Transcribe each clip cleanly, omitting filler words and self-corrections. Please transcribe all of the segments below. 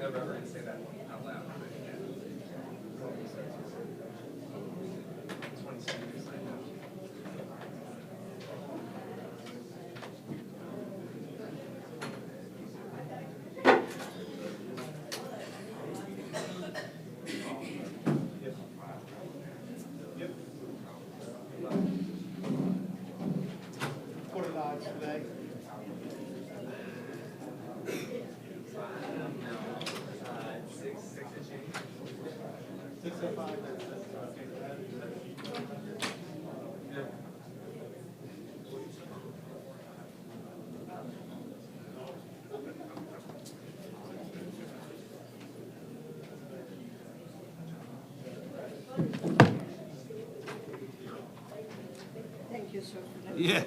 never ever gonna say that out loud. But yeah. 27 years I know. What are the odds today? Six and change. 605. Yeah. Thank you, sir. Yeah,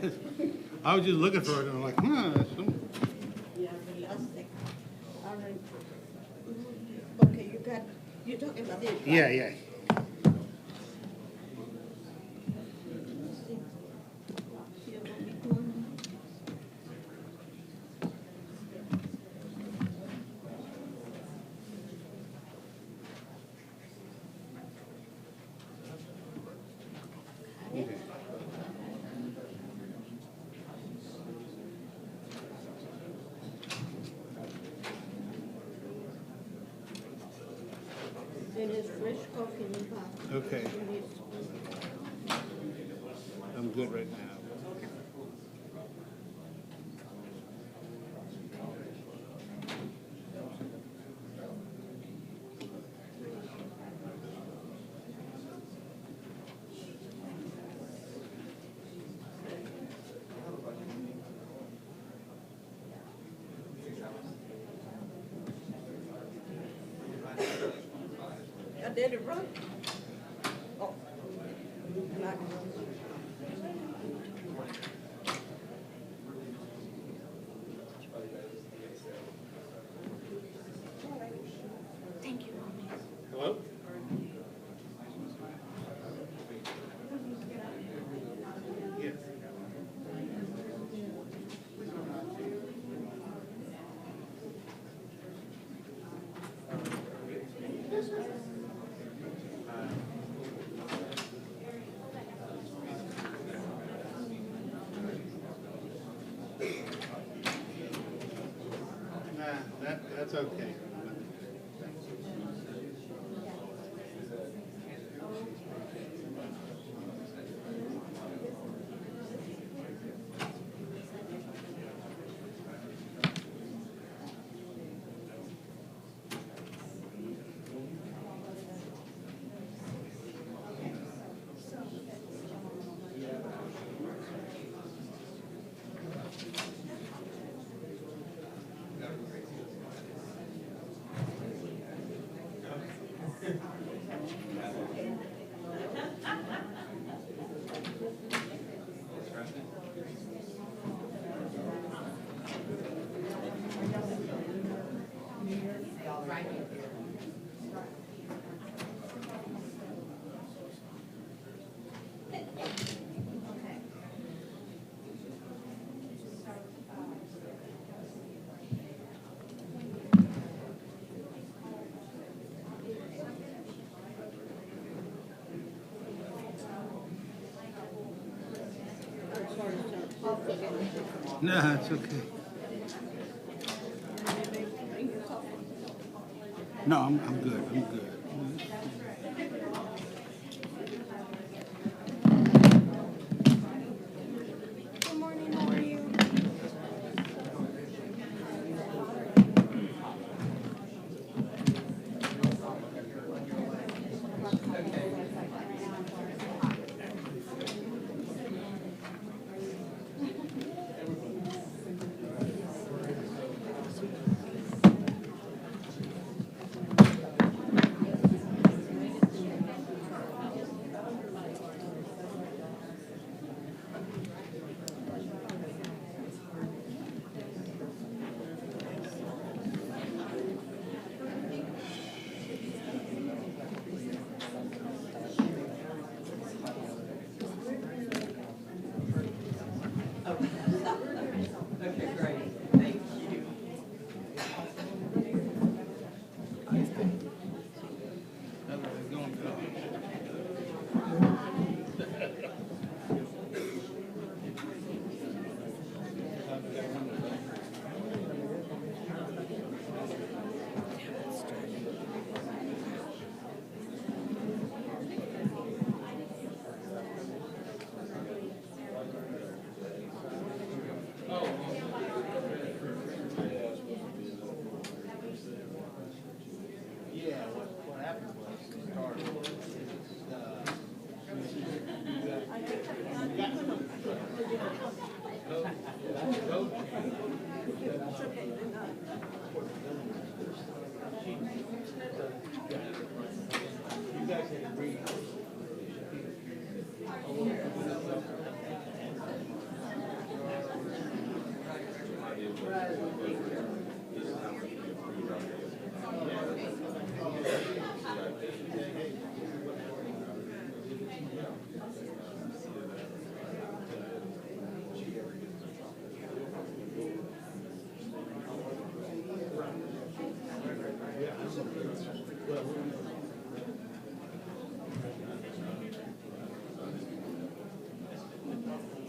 I was just looking for it, and I'm like, that's some- Yeah, the last thing. All right. Okay, you're talking about this, right? yeah, yeah. Here, what we doing? Then it's fresh coffee in the pot. Okay. You need- I'm good right now. I did it right. Oh. Not- Thank you. Hello? Yes. Nah, that's okay. I'm sorry, sir. I'll forget it. Nah, it's okay. Bring your coffee. No, I'm good, I'm good. Good morning, how are you?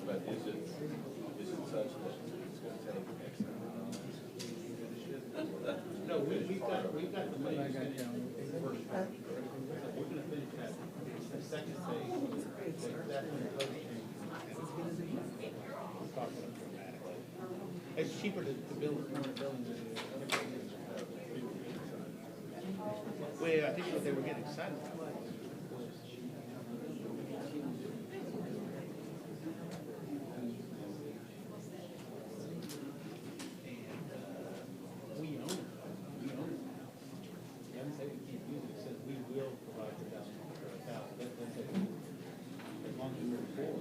But is it such that it's gonna take X amount of dollars? No, we've got the money. We're gonna finish that, the second phase. It's cheaper to build more buildings. Well, I think what they were getting excited about. We own it. We own it. It doesn't say we can't use it. It says we will provide for $1,000 or $1,000. That's it. As long as we're full.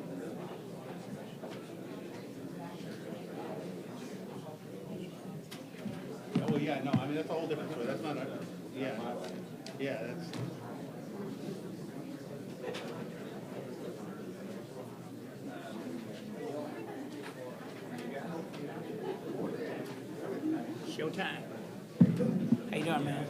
Oh, yeah, no, I mean, that's a whole different story. That's not a, yeah. Yeah, that's. Showtime. How you doing, man?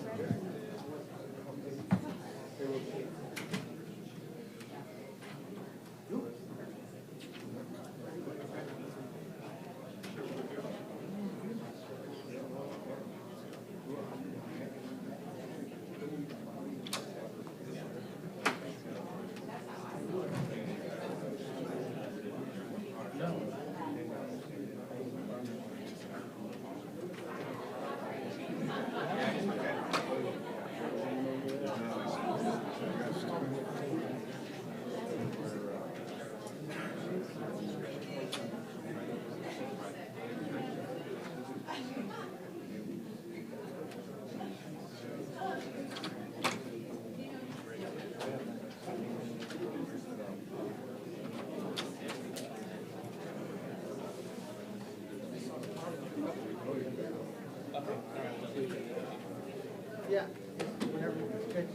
Yeah, whenever, okay.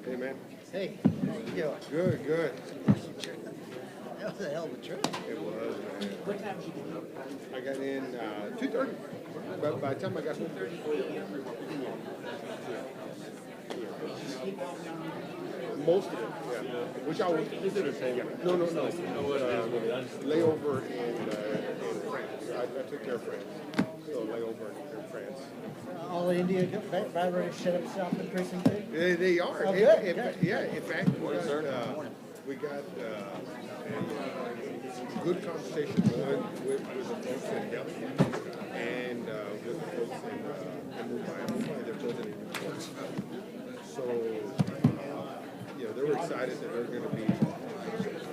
Hey, man. Hey, how you doing? Good, good. That was a hell of a trip. It was, man. What time did you get? I got in 2:30. But by the time I got home, most of it, yeah. Which I was. Is it the same? Yeah. No. Layover in France. I took care of France. So layover in France. All India battery set up south in precinct two? They are. Oh, good, In fact, we got a good conversation going with the folks in Delhi and with the folks in Mumbai. Mumbai, they're building a new port. So, they were excited that they're going to be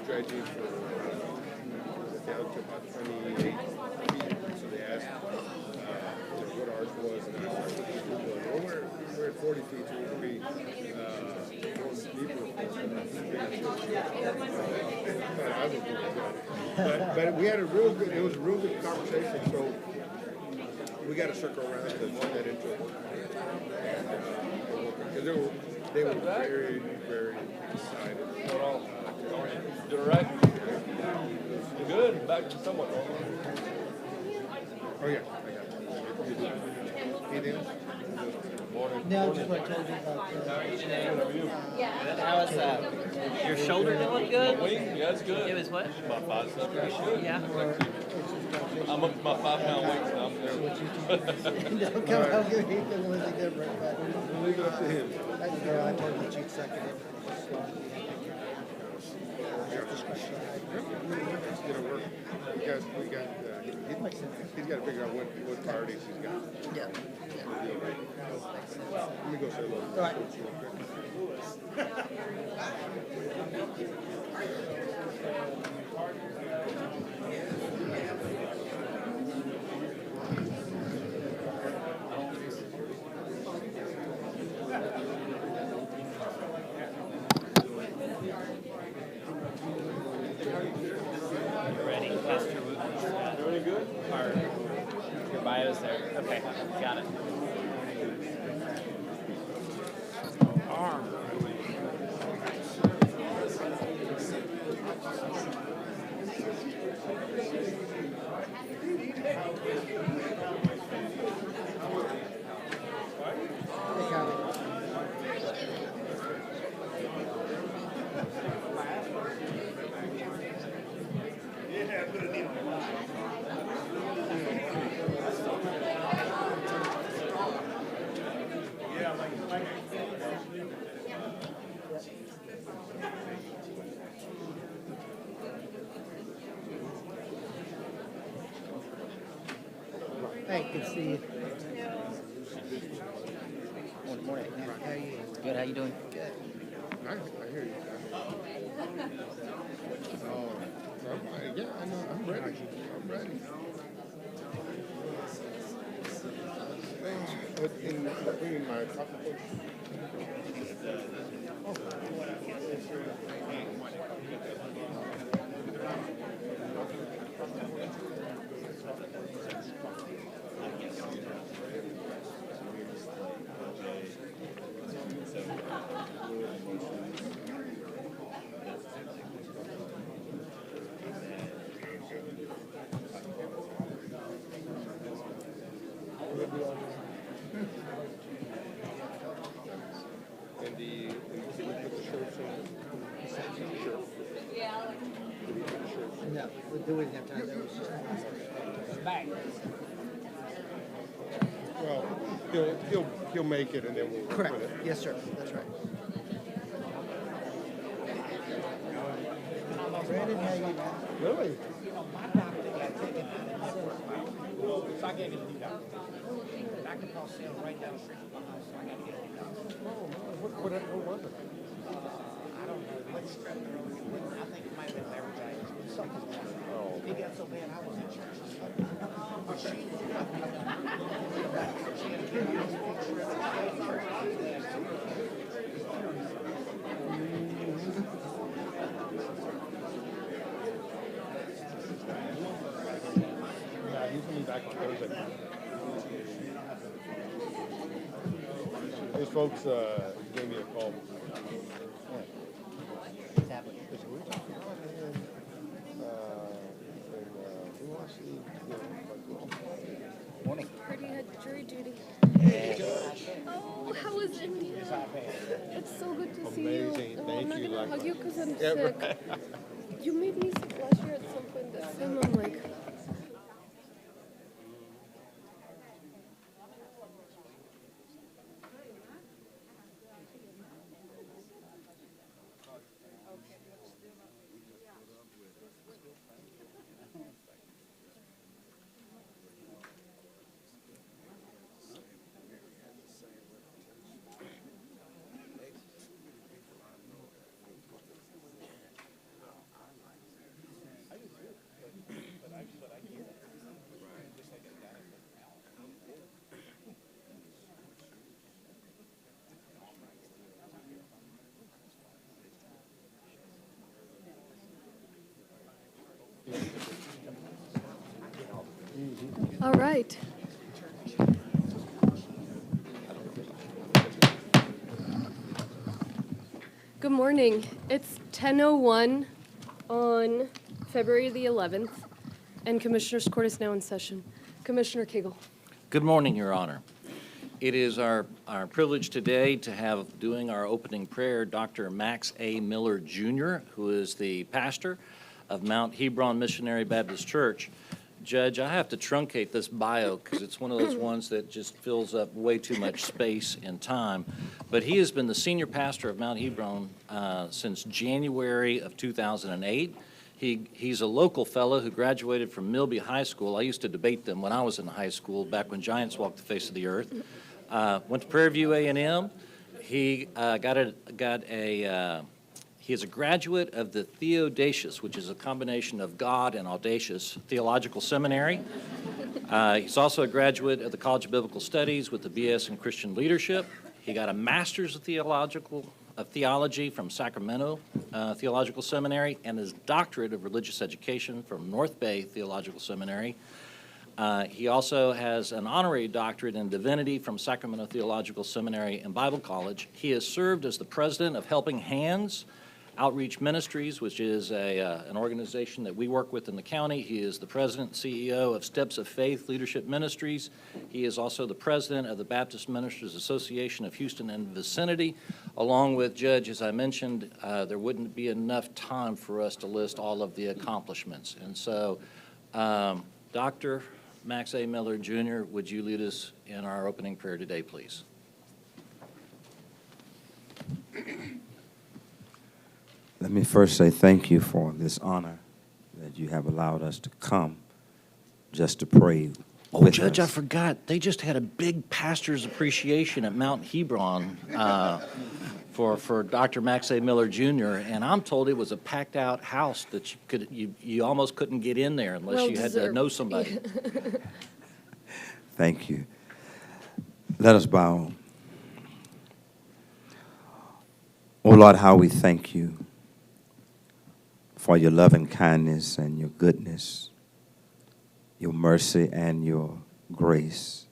dredging for down to about 28 feet. So they asked what ours was, and I said, well, we're at 40 feet, so we'll be going deeper. But we had it was a real good conversation, so we got to circle around to turn that into a work. Because they were very, very excited. Doing all right? Good. Back to somewhat normal. Oh, yeah. I got it. Anything else? Morning. No, just what I told you about. How was your shoulder doing good? Wing? Yeah, it's good. It was what? About 5 7. Yeah. I'm up to my 5 pound weight, so I'm good. Don't come out good, he can live a different, but We'll leave it up to him. that girl, I told you she'd suck it in. He's got to figure out what priorities he's got. Yeah. Let me go say hello. All right. Ready, Pastor Wooten's Doing good? your bio's there. Okay, got it. Arm. Hey, Connie. Hey, good to see you. Morning. How are you? Good, how you doing? Good. I hear you. Yeah, I know. I'm ready. I'm ready. In my coffee. And the shirts No, we didn't have time. That was just Back. Well, he'll make it, and then we'll correct. put it. Yes, sir. That's right. Brandon, how you? Really? So I gotta get a new doctor. Dr. Paul Sale right down the street from my house, so I gotta get a new doctor. What was it? I don't know, let's strep throat. I think it might have been laryngitis. Something was wrong. It got so bad I was in church. But she had to get a hospital Yeah, he's gonna be back on Thursday. Those folks gave me a call. What's happening? They said, "We're talking about it, man." We want to see, Morning. Already had jury duty. Oh, how was India? It's so good to see you. Amazing. Oh, Thank I'm not you, gonna hug you because I'm Yeah, sick. right. You made me sick last year at some point this time. I'm like, all right. Good morning. It's 10:01 on February the 11th, and Commissioners' Court is now in session. Commissioner Kegel. Good morning, Your Honor. It is our privilege today to have doing our opening prayer Dr. Max A. Miller, Jr., who is the pastor of Mount Hebron Missionary Baptist Church. Judge, I have to truncate this bio because it's one of those ones that just fills up way too much space and time. But he has been the senior pastor of Mount Hebron since January of 2008. He's a local fellow who graduated from Milby High School. I used to debate them when I was in high school, back when giants walked the face of the earth. Went to Prairie View A&M. He he is a graduate of the Theodosius, which is a combination of God and audacious theological seminary. He's also a graduate of the College of Biblical Studies with the BS in Christian Leadership. He got a master's of theology from Sacramento Theological Seminary and his doctorate of religious education from North Bay Theological Seminary. He also has an honorary doctorate in divinity from Sacramento Theological Seminary and Bible College. He has served as the president of Helping Hands Outreach Ministries, which is an organization that we work with in the county. He is the president and CEO of Steps of Faith Leadership Ministries. He is also the president of the Baptist Ministers Association of Houston and vicinity. Along with, Judge, as I mentioned, there wouldn't be enough time for us to list all of the accomplishments. And so, Dr. Max A. Miller, Jr., would you lead us in our opening prayer today, please? Let me first say thank you for this honor that you have allowed us to come just to pray with Judge, us. I forgot. They just had a big pastor's appreciation at Mount Hebron for Dr. Max A. Miller, Jr., and I'm told it was a packed-out house that you almost couldn't get in there unless Well you had to deserved. know somebody. Thank you. Let us bow. Oh, Lord, how we thank you for your loving kindness and your goodness, your mercy and your grace.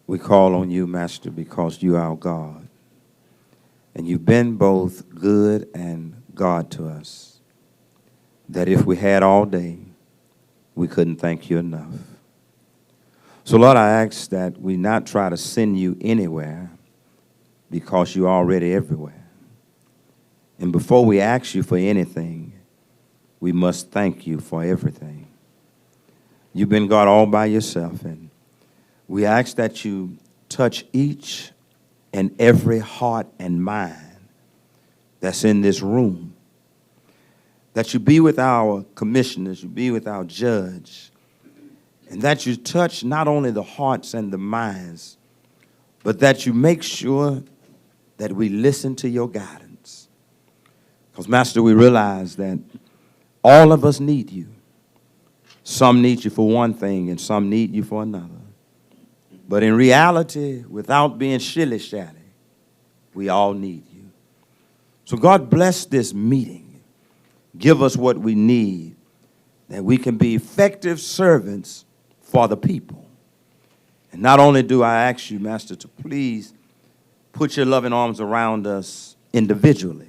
We call on you, Master, because you are our God. And you've been both good and God to us, that if we had all day, we couldn't thank you enough. So, Lord, I ask that we not try to send you anywhere because you're already everywhere. And before we ask you for anything, we must thank you for everything. You've been God all by yourself, and we ask that you touch each and every heart and mind that's in this room, that you be with our commissioners, you be with our judge, and that you touch not only the hearts and the minds, but that you make sure that we listen to your guidance. Because, Master, we realize that all of us need you. Some need you for one thing and some need you for another. But in reality, without being shilly-shally, we all need you. So God bless this meeting. Give us what we need, that we can be effective servants for the people. And not only do I ask you, Master, to please put your loving arms around us individually,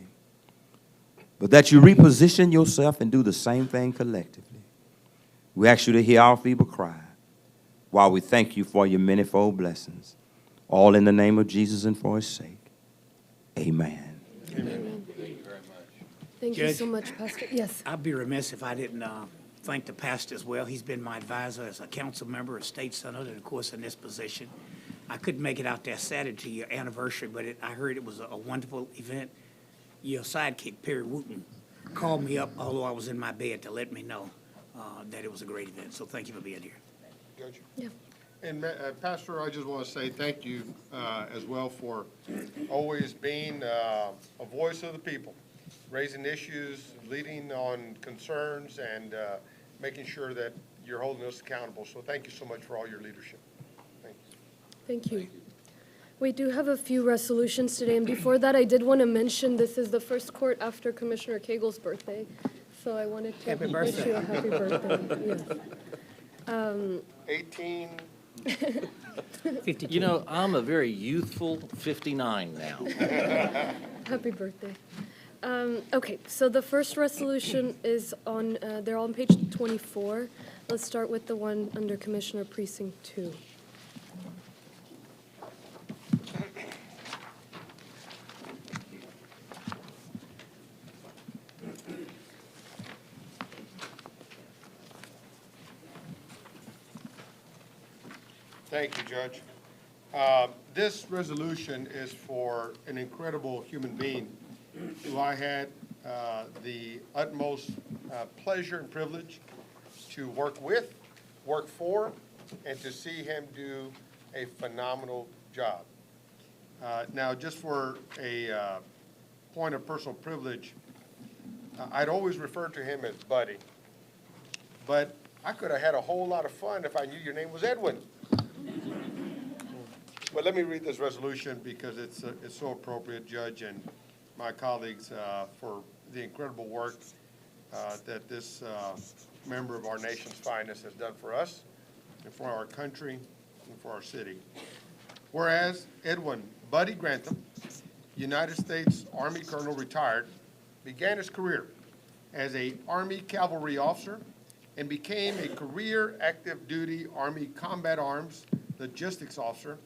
but that you reposition yourself and do the same thing collectively. We ask you to hear our feeble cry while we thank you for your manifold blessings. All in the name of Jesus and for his sake. Amen. Amen. Thank you very much. Thank you Judge? so much, Pastor. Yes. I'd be remiss if I didn't thank the pastor as well. He's been my advisor as a council member, a state senator, and of course in this position. I couldn't make it out there Saturday to your anniversary, but I heard it was a wonderful event. Your sidekick, Perry Wooten, called me up, although I was in my bed, to let me know that it was a great event. So thank you for being here. Judge? Yeah. And Pastor, I just want to say thank you as well for always being a voice of the people, raising issues, leading on concerns, and making sure that you're holding us accountable. So thank you so much for all your leadership. Thank you. Thank you. We do have a few resolutions today, and before that, I did want to mention this is the first court after Commissioner Cagle's birthday, so I wanted to Happy wish birthday. you a happy birthday. Yes. 18. 52. You know, I'm a very youthful 59 now. Happy birthday. Okay, so the first resolution is on, they're on page 24. Let's start with the one under Commissioner Precinct 2. Thank you, Judge. This resolution is for an incredible human being who I had the utmost pleasure and privilege to work with, work for, and to see him do a phenomenal job. Now, just for a point of personal privilege, I'd always refer to him as Buddy, but I could have had a whole lot of fun if I knew your name was Edwin. But let me read this resolution because it's so appropriate, Judge, and my colleagues, for the incredible work that this member of our nation's finest has done for us and for our country and for our city. Whereas Edwin Buddy Grantham, United States Army Colonel retired, began his career as an Army cavalry officer and became a career active duty Army Combat Arms logistics officer,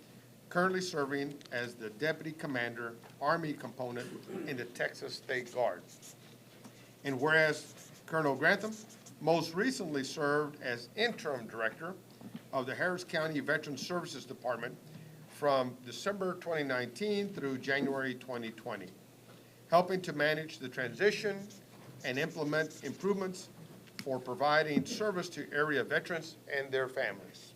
currently serving as the Deputy Commander, Army Component in the Texas State Guard. And whereas Colonel Grantham most recently served as Interim Director of the Harris County Veteran Services Department from December 2019 through January 2020, helping to manage the transition and implement improvements for providing service to area veterans and their families.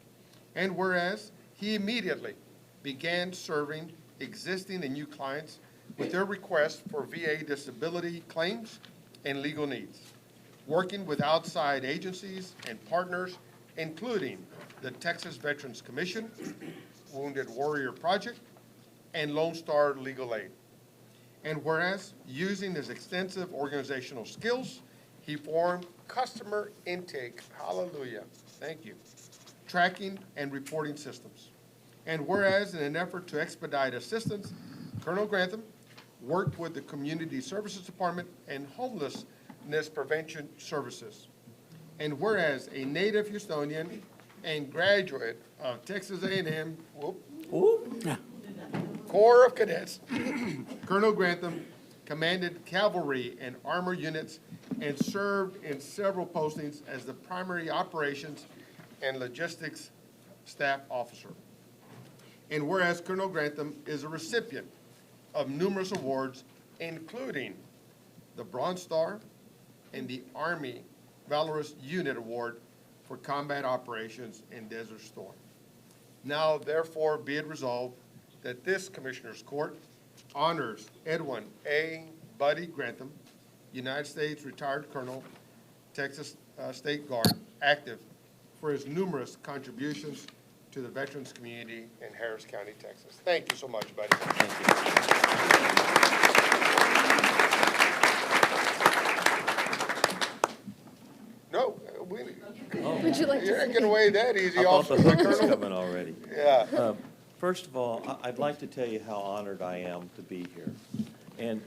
And whereas he immediately began serving existing and new clients with their requests for VA disability claims and legal needs, working with outside agencies and partners, including the Texas Veterans Commission, Wounded Warrior Project, and Lone Star Legal Aid. And whereas, using his extensive organizational skills, he formed customer intake, hallelujah, thank you, tracking and reporting systems. And whereas, in an effort to expedite assistance, Colonel Grantham worked with the Community Services Department and Homelessness Prevention Services. And whereas, a native Houstonian and graduate of Texas A&M Corps of Cadets, Colonel Grantham commanded cavalry and armor units and served in several postings as the primary operations and logistics staff officer. And whereas Colonel Grantham is a recipient of numerous awards, including the Bronze Star and the Army Valorous Unit Award for combat operations in Desert Storm. Now, therefore, be it resolved that this Commissioner's Court honors Edwin A. Buddy Grantham, United States retired Colonel, Texas State Guard, active, for his numerous contributions to the veterans community in Harris County, Texas. Thank you so much, buddy. No, Would you like to you're not say? getting away that easy, I thought the Officer hook was Colonel. coming already. Yeah. First of all, I'd like to tell you how honored I am to be here. And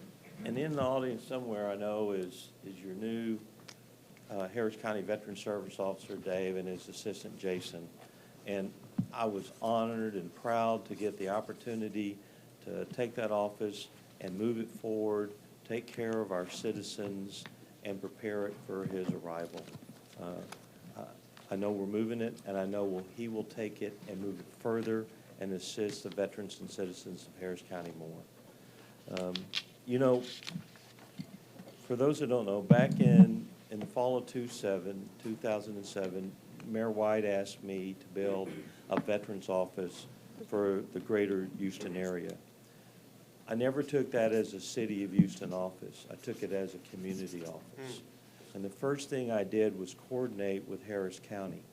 in the audience somewhere, I know is your new Harris County Veteran Service Officer, Dave, and his assistant, Jason. And I was honored and proud to get the opportunity to take that office and move it forward, take care of our citizens, and prepare it for his arrival. I know we're moving it, and I know he will take it and move it further and assist the veterans and citizens of Harris County more. You know, for those that don't know, back in the fall of 2007, Mayor White asked me to build a veterans office for the greater Houston area. I never took that as a City of Houston office. I took it as a community office. And the first thing I did was coordinate with Harris County.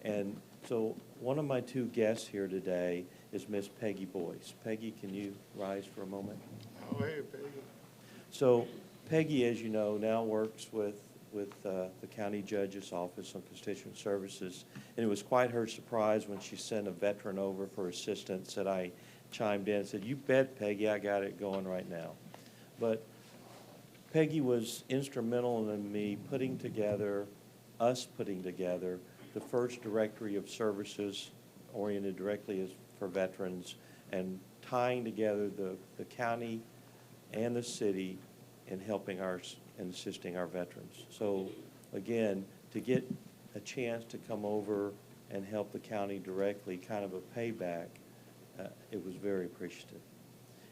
And so one of my two guests here today is Miss Peggy Boyce. Peggy, can you rise for a moment? Oh, hey, Peggy. So Peggy, as you know, now works with the county judge's office on constituent services. And it was quite her surprise when she sent a veteran over for assistance that I chimed in and said, "You bet, Peggy, I got it going right now." But Peggy was instrumental in me putting together the first directory of services oriented directly for veterans and tying together the county and the city in helping and assisting our veterans. So again, to get a chance to come over and help the county directly, kind of a payback, it was very appreciative.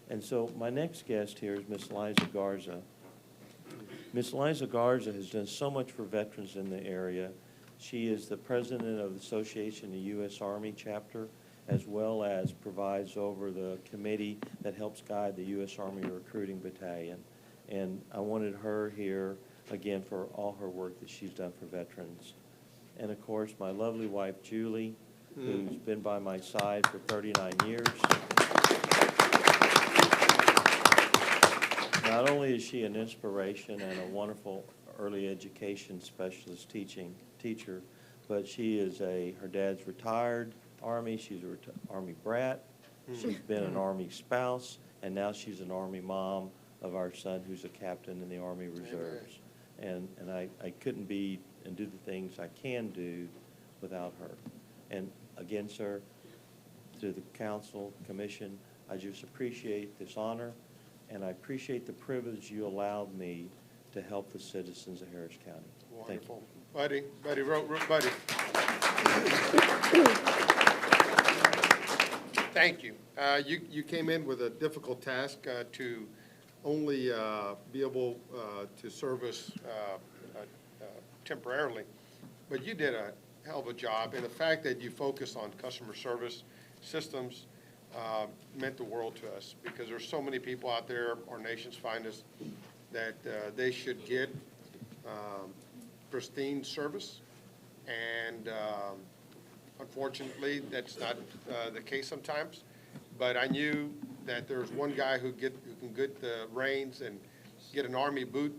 And so my next guest here is Ms. Liza Garza. Ms. Liza Garza has done so much for veterans in the area. She is the president of the Association of the U.S. Army chapter, as well as provides over the committee that helps guide the U.S. Army Recruiting Battalion. And I wanted her here, again, for all her work that she's done for veterans. And of course, my lovely wife, Julie, who's been by my side for 39 years. Not only is she an inspiration and a wonderful early education specialist teacher, but she is her dad's retired Army, she's an Army brat, she's been an Army spouse, and now she's an Army mom of our son who's a captain in the Army Reserves. And I couldn't be and do the things I can do without her. And again, sir, to the council, commission, I just appreciate this honor, and I appreciate the privilege you allowed me to help the citizens of Harris County. Wonderful. Buddy, buddy. Thank you. You came in with a difficult task to only be able to service temporarily, but you did a hell of a job, and the fact that you focused on customer service systems meant the world to us, because there's so many people out there, our nation's finest, that they should get pristine service, and unfortunately that's not the case sometimes. But I knew that there's one guy who can get the reins and get an Army boot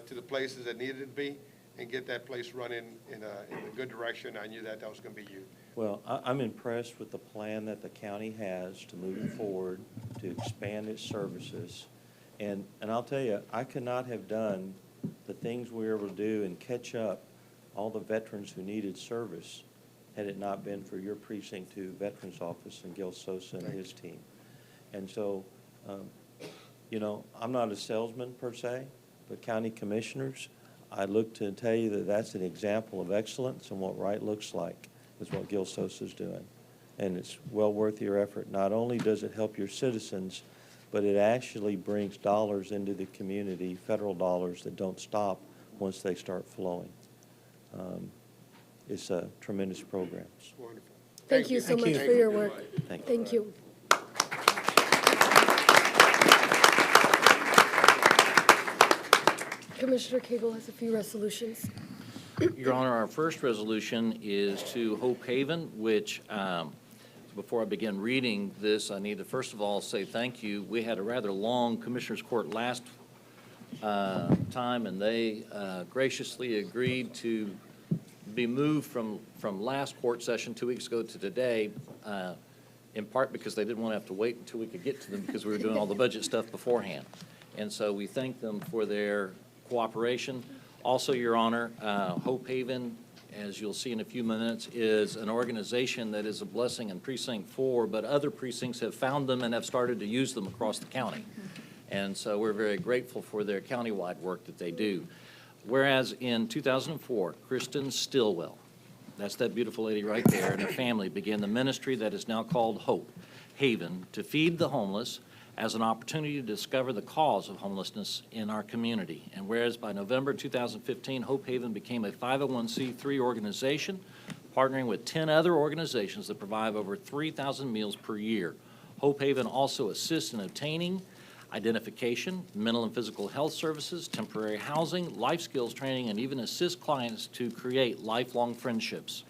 to the places that needed to be and get that place running in a good direction. I knew that was going to be you. Well, I'm impressed with the plan that the county has to move forward to expand its services. And I'll tell you, I could not have done the things we were able to do and catch up all the veterans who needed service had it not been for your Precinct 2 Veterans Office and Gil Sosa and his team. And so, you know, I'm not a salesman per se, but county commissioners, I look to tell you that that's an example of excellence, and what right looks like is what Gil Sosa's doing. And it's well worth your effort. Not only does it help your citizens, but it actually brings dollars into the community, federal dollars that don't stop once they start flowing. It's a tremendous program. Wonderful. Thank you so much for your work. Thank you. Commissioner Cable has a few resolutions. Your Honor, our first resolution is to Hope Haven, which, before I begin reading this, I need to first of all say thank you. We had a rather long Commissioners Court last time, and they graciously agreed to be moved from last court session 2 weeks ago to today, in part because they didn't want to have to wait until we could get to them because we were doing all the budget stuff beforehand. And so we thank them for their cooperation. Also, Your Honor, Hope Haven, as you'll see in a few minutes, is an organization that is a blessing in Precinct 4, but other precincts have found them and have started to use them across the county. And so we're very grateful for their countywide work that they do. Whereas in 2004, Kristen Stillwell, that's that beautiful lady right there, and her family began the ministry that is now called Hope Haven to feed the homeless as an opportunity to discover the cause of homelessness in our community. And whereas by November 2015, Hope Haven became a 501c3 organization, partnering with 10 other organizations that provide over 3,000 meals per year. Hope Haven also assists in obtaining identification, mental and physical health services, temporary housing, life skills training, and even assist clients to create lifelong friendships.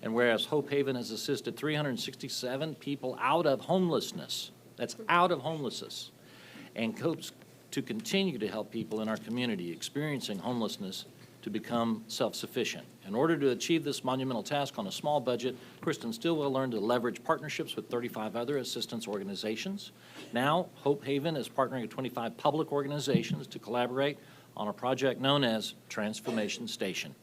And whereas Hope Haven has assisted 367 people out of homelessness, that's out of homelessness, and hopes to continue to help people in our community experiencing homelessness to become self-sufficient. In order to achieve this monumental task on a small budget, Kristen Stillwell learned to leverage partnerships with 35 other assistance organizations. Now, Hope Haven is partnering with 25 public organizations to collaborate on a project known as Transformation Station.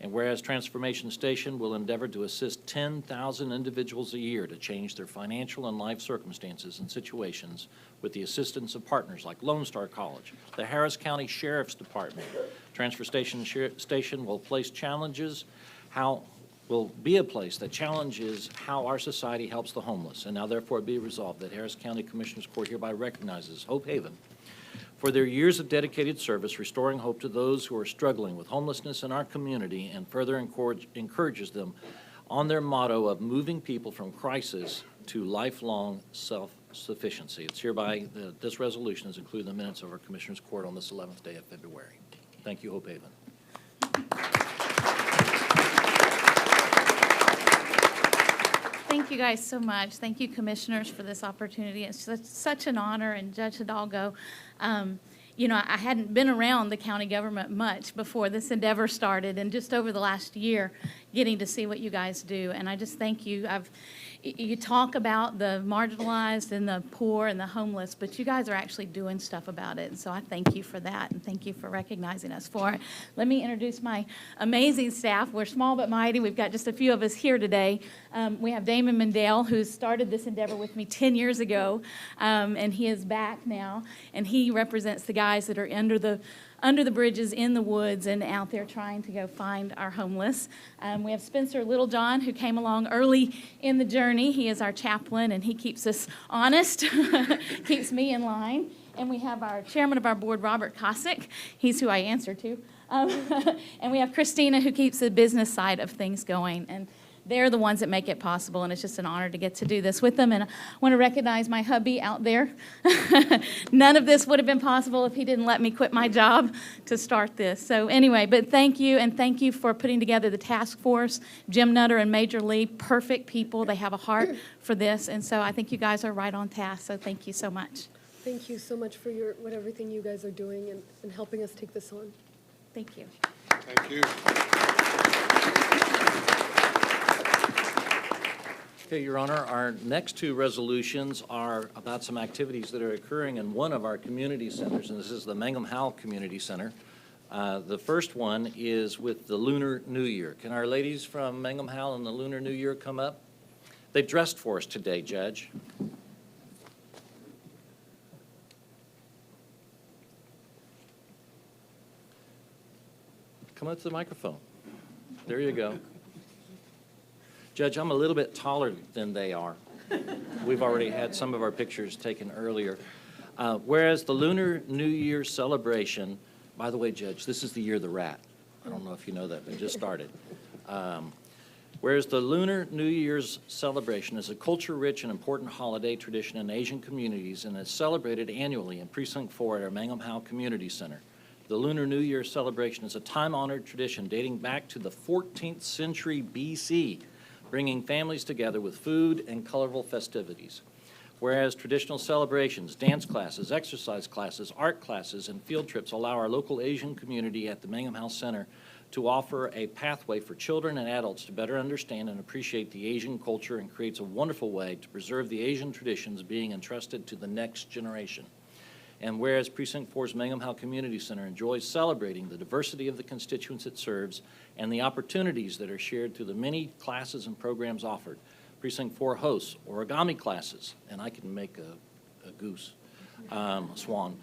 And whereas Transformation Station will endeavor to assist 10,000 individuals a year to change their financial and life circumstances and situations with the assistance of partners like Lone Star College, the Harris County Sheriff's Department. Transformation Station will place challenges how will be a place that challenges how our society helps the homeless. And now therefore be resolved that Harris County Commissioners Court hereby recognizes Hope Haven for their years of dedicated service, restoring hope to those who are struggling with homelessness in our community, and further encourages them on their motto of moving people from crisis to lifelong self-sufficiency. It's hereby that this resolution is included in the minutes of our Commissioners Court on this 11th day of February. Thank you, Hope Haven. Thank you guys so much. Thank you, commissioners, for this opportunity. It's such an honor, and Judge Hidalgo, you know, I hadn't been around the county government much before this endeavor started, and just over the last year, getting to see what you guys do. And I just thank you. You talk about the marginalized and the poor and the homeless, but you guys are actually doing stuff about it. And so I thank you for that, and thank you for recognizing us for it. Let me introduce my amazing staff. We're small but mighty. We've got just a few of us here today. We have Damon Mendel, who started this endeavor with me 10 years ago, and he is back now, and he represents the guys that are under the bridges, in the woods, and out there trying to go find our homeless. We have Spencer Littlejohn, who came along early in the journey. He is our chaplain, and he keeps us honest, keeps me in line. And we have our chairman of our board, Robert Kosick. He's who I answer to. And we have Christina, who keeps the business side of things going. And they're the ones that make it possible, and it's just an honor to get to do this with them. And I want to recognize my hubby out there. None of this would have been possible if he didn't let me quit my job to start this. So anyway, but thank you, and thank you for putting together the task force. Jim Nutter and Major Lee, perfect people. They have a heart for this, and so I think you guys are right on task, so thank you so much. Thank you so much for everything you guys are doing and helping us take this on. Thank you. Thank you. Okay, Your Honor, our next two resolutions are about some activities that are occurring in one of our community centers, and this is the Mangum Howell Community Center. The first one is with the Lunar New Year. Can our ladies from Mangum Howell and the Lunar New Year come up? They dressed for us today, Judge. Come up to the microphone. There you go. Judge, I'm a little bit taller than they are. We've already had some of our pictures taken earlier. Whereas the Lunar New Year celebration, by the way, Judge, this is the year of the rat. I don't know if you know that, but it just started. Whereas the Lunar New Year's celebration is a culture-rich and important holiday tradition in Asian communities and is celebrated annually in Precinct 4 at our Mangum Howell Community Center. The Lunar New Year celebration is a time-honored tradition dating back to the 14th century BC, bringing families together with food and colorful festivities. Whereas traditional celebrations, dance classes, exercise classes, art classes, and field trips allow our local Asian community at the Mangum Howell Center to offer a pathway for children and adults to better understand and appreciate the Asian culture, and creates a wonderful way to preserve the Asian traditions being entrusted to the next generation. And whereas Precinct 4's Mangum Howell Community Center enjoys celebrating the diversity of the constituents it serves and the opportunities that are shared through the many classes and programs offered, Precinct 4 hosts origami classes, and I can make a goose, swan,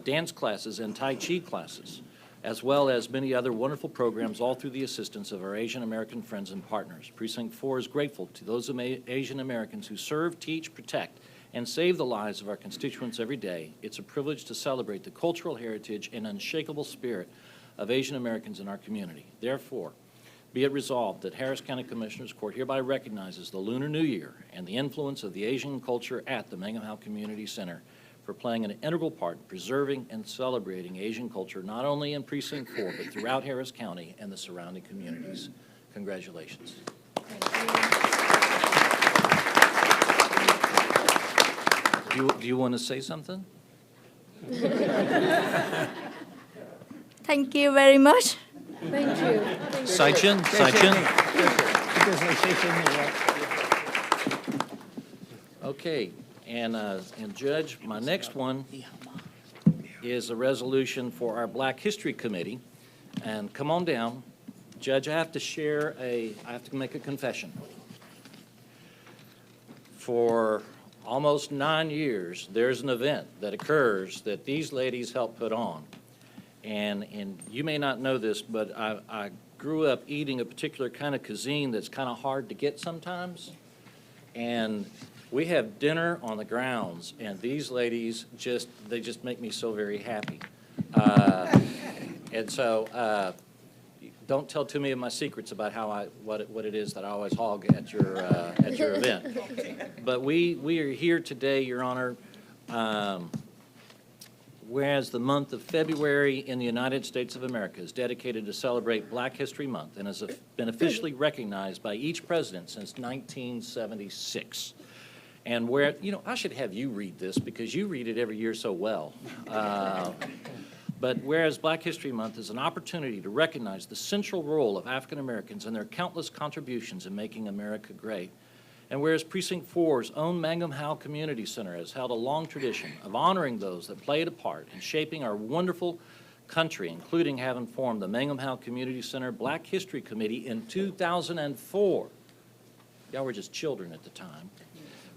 dance classes and Tai Chi classes, as well as many other wonderful programs, all through the assistance of our Asian American friends and partners. Precinct 4 is grateful to those Asian Americans who serve, teach, protect, and save the lives of our constituents every day. It's a privilege to celebrate the cultural heritage and unshakable spirit of Asian Americans in our community. Therefore, be it resolved that Harris County Commissioners Court hereby recognizes the Lunar New Year and the influence of the Asian culture at the Mangum Howell Community Center for playing an integral part in preserving and celebrating Asian culture, not only in Precinct 4, but throughout Harris County and the surrounding communities. Congratulations. Do you want to say something? Thank you very much. Thank you. Saichin? Okay, and Judge, my next one is a resolution for our Black History Committee. And come on down. Judge, I have to make a confession. For almost 9 years, there's an event that occurs that these ladies help put on. And you may not know this, but I grew up eating a particular kind of cuisine that's kind of hard to get sometimes. And we have dinner on the grounds, and these ladies they just make me so very happy. And so, don't tell too many of my secrets about how what it is that I always hog at your event. But we are here today, Your Honor, whereas the month of February in the United States of America is dedicated to celebrate Black History Month and has been officially recognized by each president since 1976. And where, I should have you read this because you read it every year so well. But whereas Black History Month is an opportunity to recognize the central role of African Americans and their countless contributions in making America great, and whereas Precinct 4's own Mangum Howe Community Center has held a long tradition of honoring those that played a part in shaping our wonderful country, including having formed the Mangum Howe Community Center Black History Committee in 2004. Y'all were just children at the time.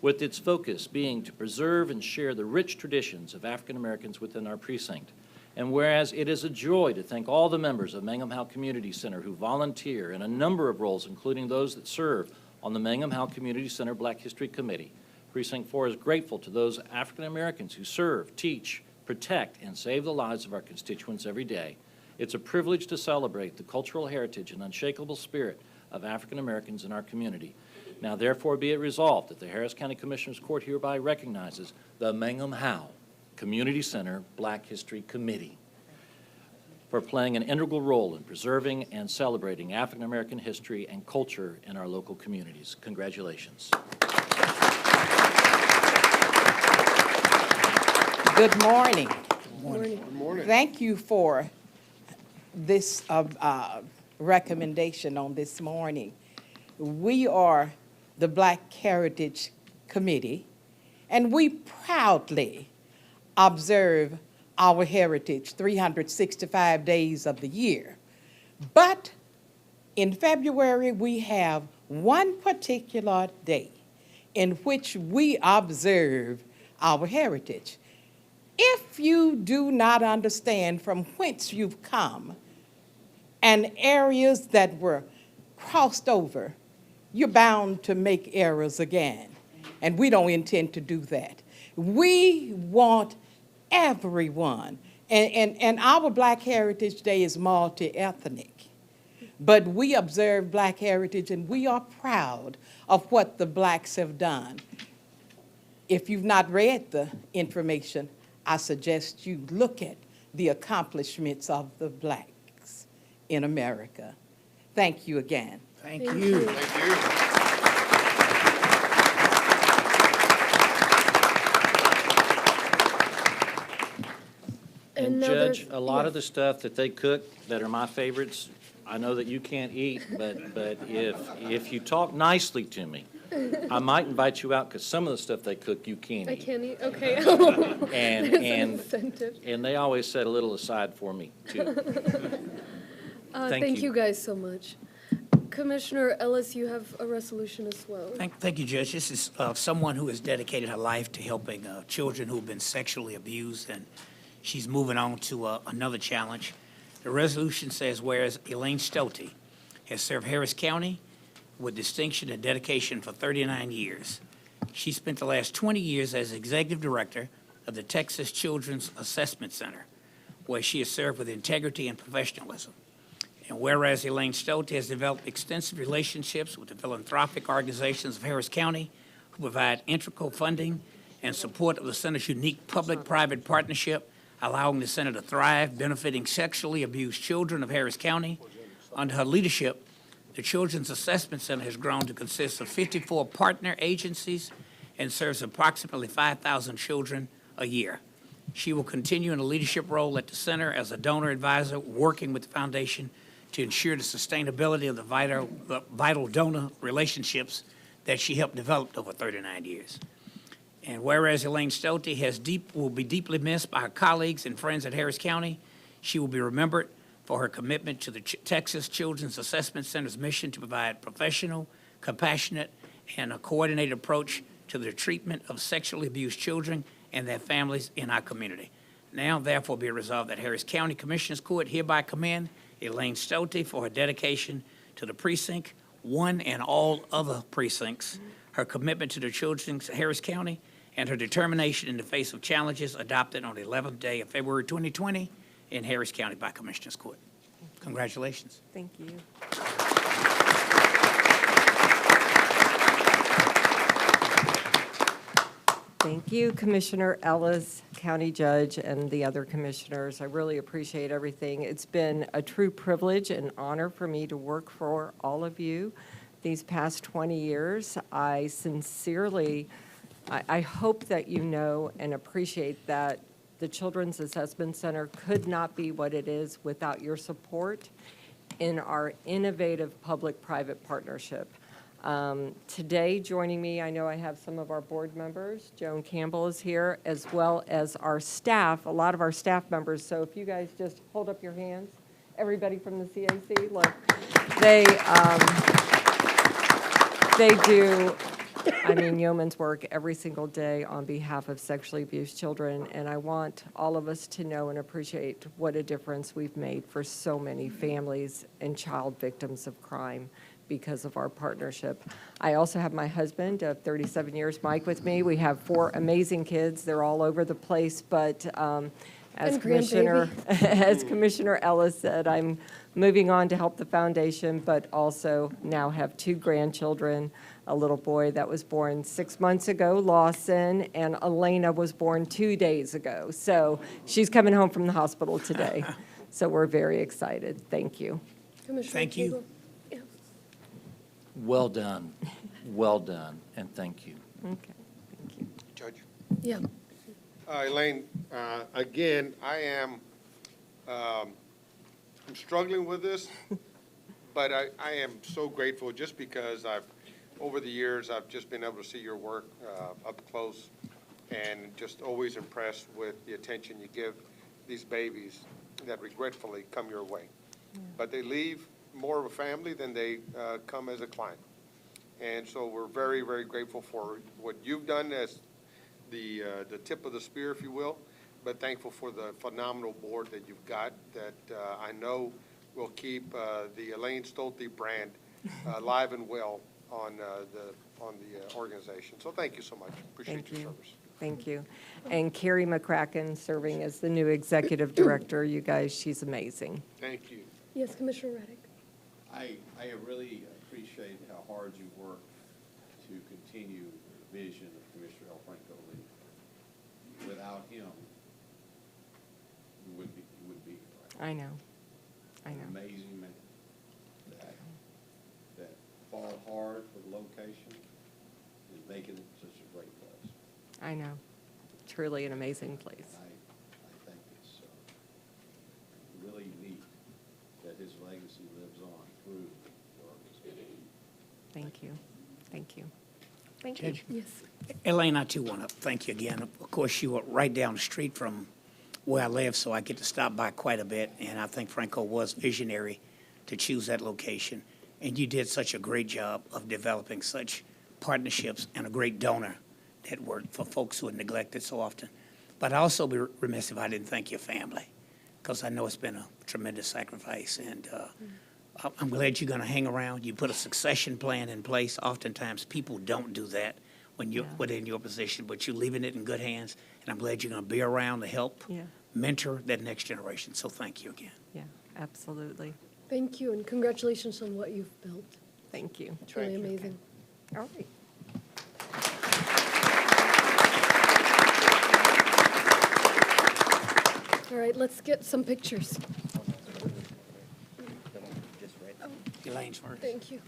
With its focus being to preserve and share the rich traditions of African Americans within our precinct. And whereas it is a joy to thank all the members of Mangum Howe Community Center who volunteer in a number of roles, including those that serve on the Mangum Howe Community Center Black History Committee, Precinct 4 is grateful to those African Americans who serve, teach, protect, and save the lives of our constituents every day. It's a privilege to celebrate the cultural heritage and unshakable spirit of African Americans in our community. Now, therefore, be it resolved that the Harris County Commissioners Court hereby recognizes the Mangum Howe Community Center Black History Committee for playing an integral role in preserving and celebrating African American history and culture in our local communities. Congratulations. Good morning. Good morning. Thank you for this recommendation on this morning. We are the Black Heritage Committee, and we proudly observe our heritage 365 days of the year. But in February, we have one particular day in which we observe our heritage. If you do not understand from whence you've come and areas that were crossed over, you're bound to make errors again. And we don't intend to do that. We want everyone, and our Black Heritage Day is multi-ethnic, but we observe Black heritage and we are proud of what the Blacks have done. If you've not read the information, I suggest you look at the accomplishments of the Blacks in America. Thank you again. Thank you. Thank you. And Another- Judge, a lot of the stuff that they cook that are my favorites, I know that you can't eat, but if you talk nicely to me, I might invite you out because some of the stuff they cook you can't I eat. can't eat, okay. And There's an and incentive. and they always set a little aside for me too. Thank Thank you. you guys so much. Commissioner Ellis, you have a resolution as well. Thank you, Judge. This is someone who has dedicated her life to helping children who have been sexually abused, and she's moving on to another challenge. The resolution says, whereas Elaine Stolte has served Harris County with distinction and dedication for 39 years. She spent the last 20 years as Executive Director of the Texas Children's Assessment Center, where she has served with integrity and professionalism. And whereas Elaine Stolte has developed extensive relationships with the philanthropic organizations of Harris County, who provide integral funding and support of the center's unique public-private partnership, allowing the center to thrive, benefiting sexually abused children of Harris County. Under her leadership, the Children's Assessment Center has grown to consist of 54 partner agencies and serves approximately 5,000 children a year. She will continue in a leadership role at the center as a donor advisor, working with the foundation to ensure the sustainability of the vital donor relationships that she helped develop over 39 years. And whereas Elaine Stolte will be deeply missed by her colleagues and friends at Harris County, she will be remembered for her commitment to the Texas Children's Assessment Center's mission to provide professional, compassionate, and a coordinated approach to the treatment of sexually abused children and their families in our community. Now, therefore, be resolved that Harris County Commissioners Court hereby commend Elaine Stolte for her dedication to the precinct, one and all other precincts, her commitment to the children of Harris County, and her determination in the face of challenges adopted on the 11th day of February 2020 in Harris County by Commissioners Court. Congratulations. Thank you. Thank you, Commissioner Ellis, County Judge, and the other commissioners. I really appreciate everything. It's been a true privilege and honor for me to work for all of you these past 20 years. I sincerely, I hope that you know and appreciate that the Children's Assessment Center could not be what it is without your support in our innovative public-private partnership. Today, joining me, I know I have some of our board members. Joan Campbell is here, as well as our staff, a lot of our staff members. So if you guys just hold up your hands, everybody from the CAC, look, they do, I mean, yeoman's work every single day on behalf of sexually abused children, and I want all of us to know and appreciate what a difference we've made for so many families and child victims of crime because of our partnership. I also have my husband of 37 years, Mike, with me. We have 4 amazing kids. They're all over the place, but as Commissioner Ellis said, I'm moving on to help the foundation, but also now have 2 grandchildren, a little boy that was born 6 months ago, Lawson, and Elena was born 2 days ago. So she's coming home from the hospital today. So we're very excited. Thank you. Thank you. Well done, and thank you. Okay, thank you. Judge. Yeah. Elaine, again, I'm struggling with this, but I am so grateful just because over the years, I've just been able to see your work up close and just always impressed with the attention you give these babies that regretfully come your way. Yeah. But they leave more of a family than they come as a client. And so we're very, very grateful for what you've done as the tip of the spear, if you will, but thankful for the phenomenal board that you've got that I know will keep the Elaine Stolte brand alive and well on the organization. So thank you so much. Appreciate your service. Thank you. And Carrie McCracken serving as the new executive director. You guys, she's amazing. Thank you. Yes, Commissioner Reddick. I really appreciate how hard you work to continue the vision of Commissioner L. Franco Lee. Without him, you wouldn't be here right now. I know. An amazing man that fought hard for the location is making it such a great place. I know. Truly an amazing place. I think it's really unique that his legacy lives on through the organization. Thank you. Thank you. Thank Judge? you. Yes. Elaine, I too want to thank you again. Of course, you were right down the street from where I live, so I get to stop by quite a bit, and I think Franco was visionary to choose that location. And you did such a great job of developing such partnerships and a great donor network for folks who are neglected so often. But I'd also be remiss if I didn't thank your family, because I know it's been a tremendous sacrifice, and I'm glad you're going to hang around. You put a succession plan in place. Oftentimes, people don't do that when you're within your position, but you're leaving it in good hands, and I'm glad you're going to be around to help mentor that next generation. So thank you again. Yeah, absolutely. Thank you, and congratulations on what you've built. Thank you. It's really amazing. All right. All right, let's get some pictures. Elaine's first. Thank you.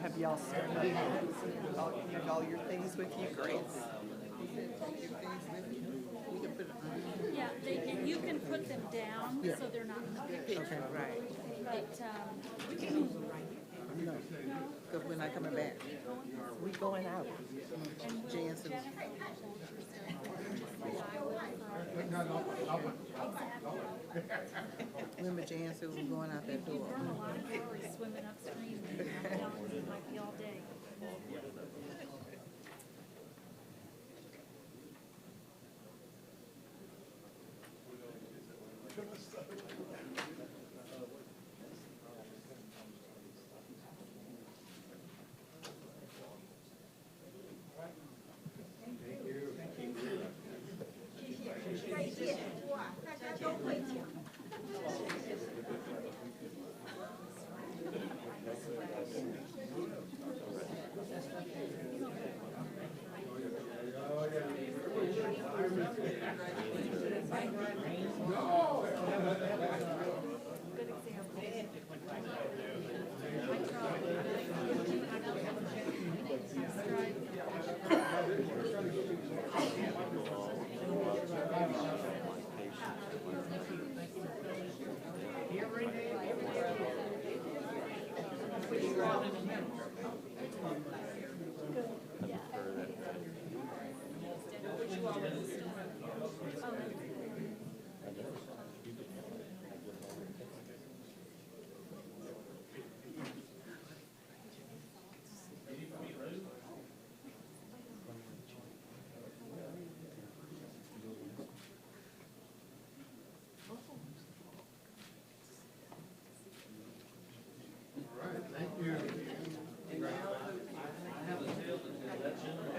Have y'all started? You have all your things with you? Great. Yeah, and you can put them down so they're not in the picture. Okay, right. But, No, because we're not coming back. We going out. Jansen. Remember Jansen was going out that door. you burn a lot of calories swimming upstream and it might be all day.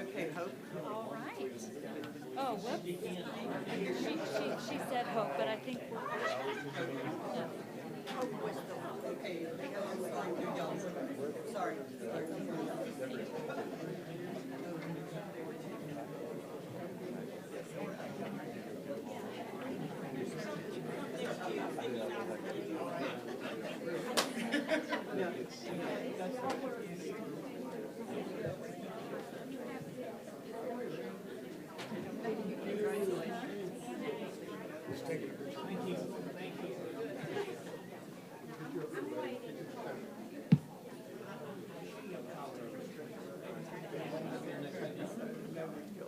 Okay, Hope. All right. Oh, whoops. She said hope, but I think we're. Okay, sorry.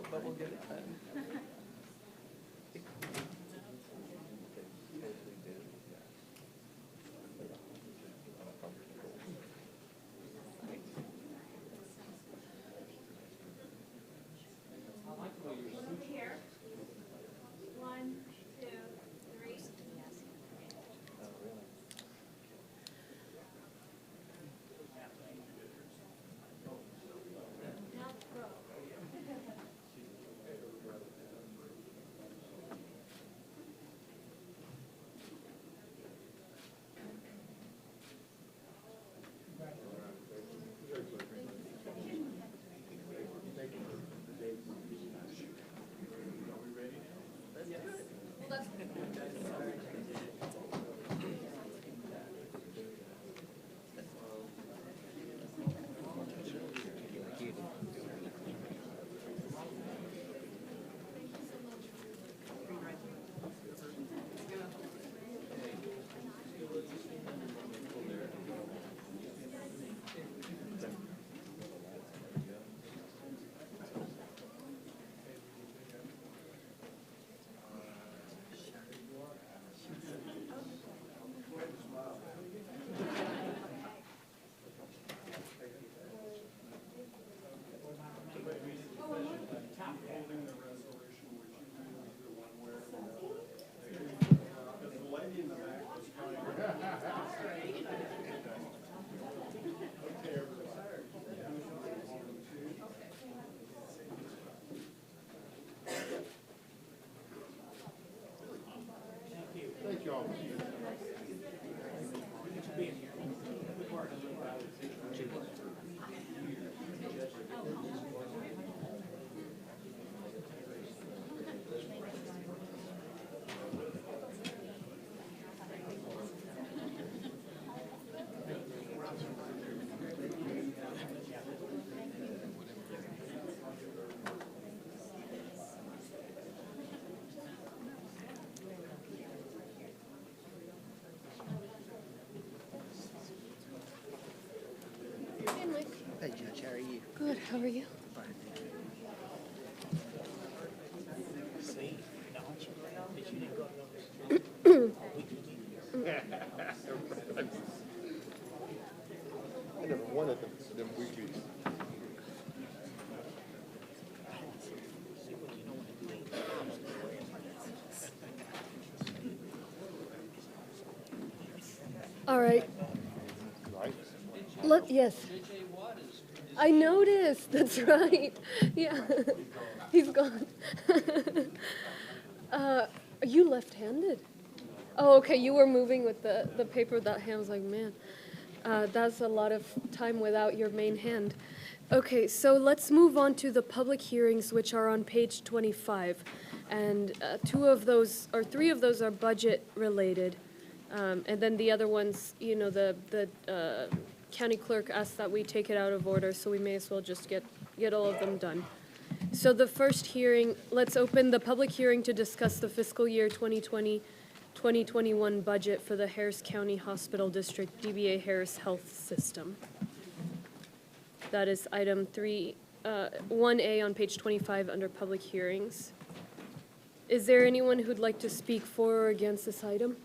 But we'll get it done. I like the way you're Hey, Judge, how are you? Good, how are you? I never wanted them weeklies. All right. Yes. I noticed, that's right. Yeah, he's gone. Are you left-handed? Oh, okay, you were moving with the paper with that hand. I was like, man, that's a lot of time without your main hand. Okay, so let's move on to the public hearings, which are on page 25. And three of those are budget-related. And then the other ones, you know, the county clerk asked that we take it out of order, so we may as well just get all of them done. So the first hearing, let's open the public hearing to discuss the fiscal year 2020-2021 budget for the Harris County Hospital District, DBA Harris Health System. That is item 1A on page 25 under public hearings. Is there anyone who'd like to speak for or against this item?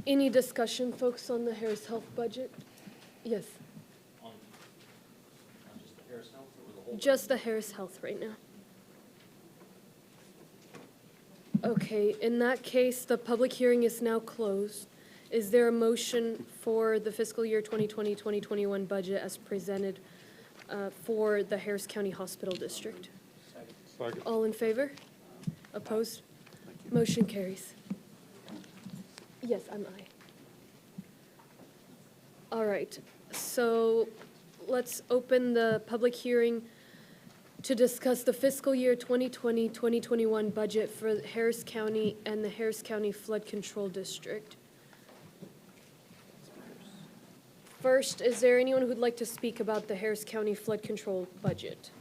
Any discussion, folks, on the Harris Health budget? Yes. On just the Harris Health or the whole? Just the Harris Health right now. Okay, in that case, the public hearing is now closed. Is there a motion for the fiscal year 2020-2021 budget as presented for the Harris County Hospital District? Second. All in favor? Opposed? Motion carries. Yes, I'm aye. All right, so let's open the public hearing to discuss the fiscal year 2020-2021 budget for Harris County and the Harris County Flood Control District. First, is there anyone who'd like to speak about the Harris County Flood Control budget?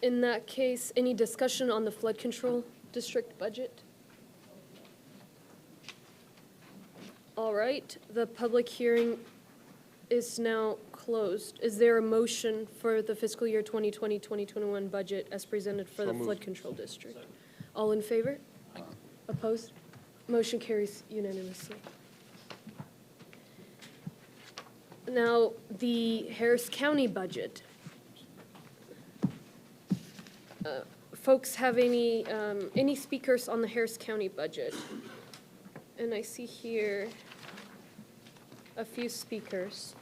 In that case, any discussion on the flood control district budget? All right, the public hearing is now closed. Is there a motion for the fiscal year 2020-2021 budget as presented for the flood control district? All in favor? Opposed? Motion carries unanimously. Now, the Harris County budget. Folks have any speakers on the Harris County budget? And I see here a few speakers.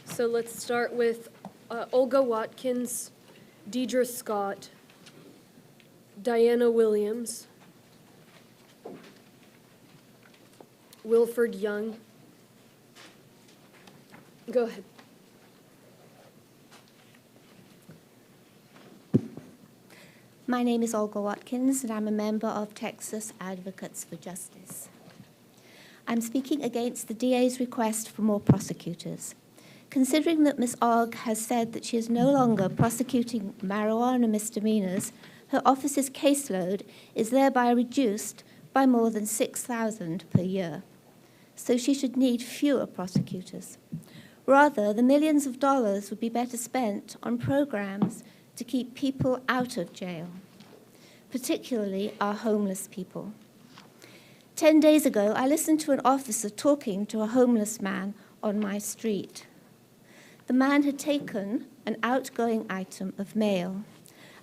So let's start with Olga Watkins, Deidre Scott, Diana Williams, Wilford Young. Go ahead. My name is Olga Watkins, and I'm a member of Texas Advocates for Justice. I'm speaking against the DA's request for more prosecutors. Considering that Ms. Ogg has said that she is no longer prosecuting marijuana misdemeanors, her office's caseload is thereby reduced by more than 6,000 per year. So she should need fewer prosecutors. Rather, the millions of dollars would be better spent on programs to keep people out of jail, particularly our homeless people. 10 days ago, I listened to an officer talking to a homeless man on my street. The man had taken an outgoing item of mail,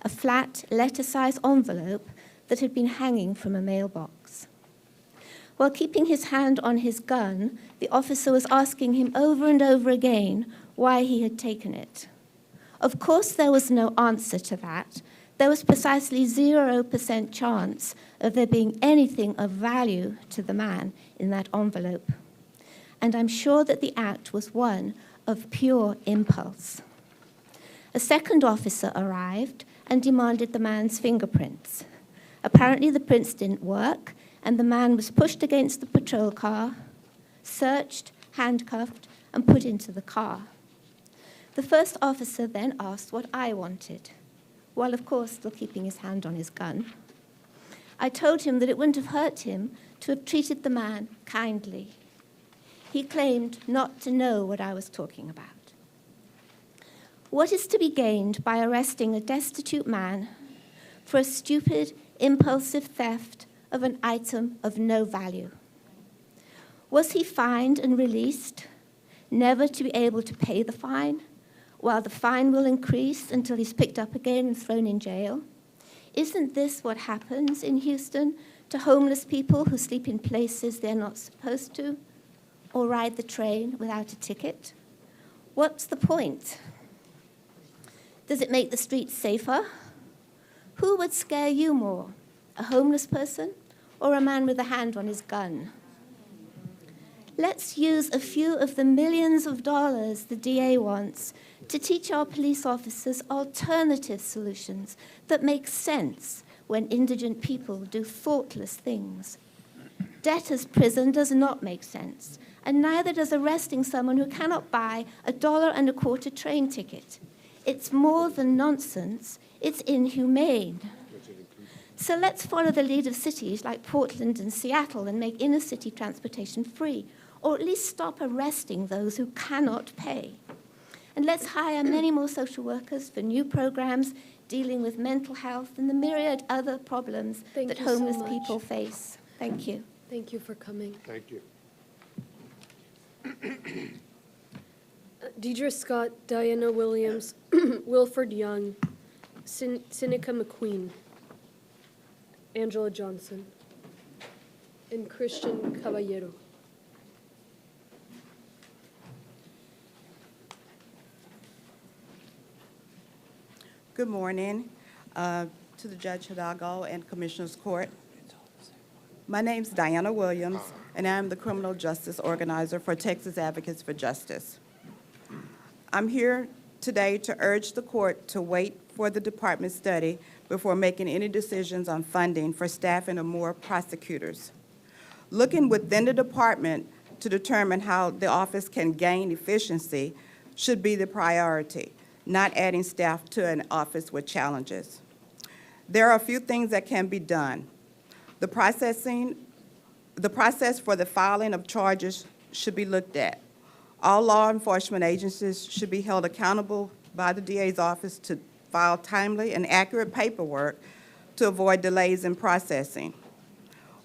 a flat letter-size envelope that had been hanging from a mailbox. While keeping his hand on his gun, the officer was asking him over and over again why he had taken it. Of course, there was no answer to that. There was precisely 0% chance of there being anything of value to the man in that envelope. And I'm sure that the act was one of pure impulse. A second officer arrived and demanded the man's fingerprints. Apparently, the prints didn't work, and the man was pushed against the patrol car, searched, handcuffed, and put into the car. The first officer then asked what I wanted. while of course still keeping his hand on his gun. I told him that it wouldn't have hurt him to have treated the man kindly. He claimed not to know what I was talking about. What is to be gained by arresting a destitute man for a stupid, impulsive theft of an item of no value? Was he fined and released, never to be able to pay the fine, while the fine will increase until he's picked up again and thrown in jail? Isn't this what happens in Houston to homeless people who sleep in places they're not supposed to, or ride the train without a ticket? What's the point? Does it make the streets safer? Who would scare you more, a homeless person or a man with a hand on his gun? Let's use a few of the millions of dollars the DA wants to teach our police officers alternative solutions that make sense when indigent people do thoughtless things. Debtor's prison does not make sense, and neither does arresting someone who cannot buy $1.25 train ticket. It's more than nonsense, it's inhumane. So let's follow the lead of cities like Portland and Seattle and make inner city transportation free, or at least stop arresting those who cannot pay. And let's hire many more social workers for new programs dealing with mental health and the myriad other problems that homeless people face. Thank you. Thank you for coming. Thank you. Deidre Scott, Diana Williams, Wilford Young, Seneca McQueen, Angela Johnson, and Christian Caballero. Good morning to the Judge Hidalgo and Commissioners Court. My name's Diana Williams, and I'm the Criminal Justice Organizer for Texas Advocates for Justice. I'm here today to urge the court to wait for the department's study before making any decisions on funding for staffing of more prosecutors. Looking within the department to determine how the office can gain efficiency should be the priority, not adding staff to an office with challenges. There are a few things that can be done. The process for the filing of charges should be looked at. All law enforcement agencies should be held accountable by the DA's office to file timely and accurate paperwork to avoid delays in processing.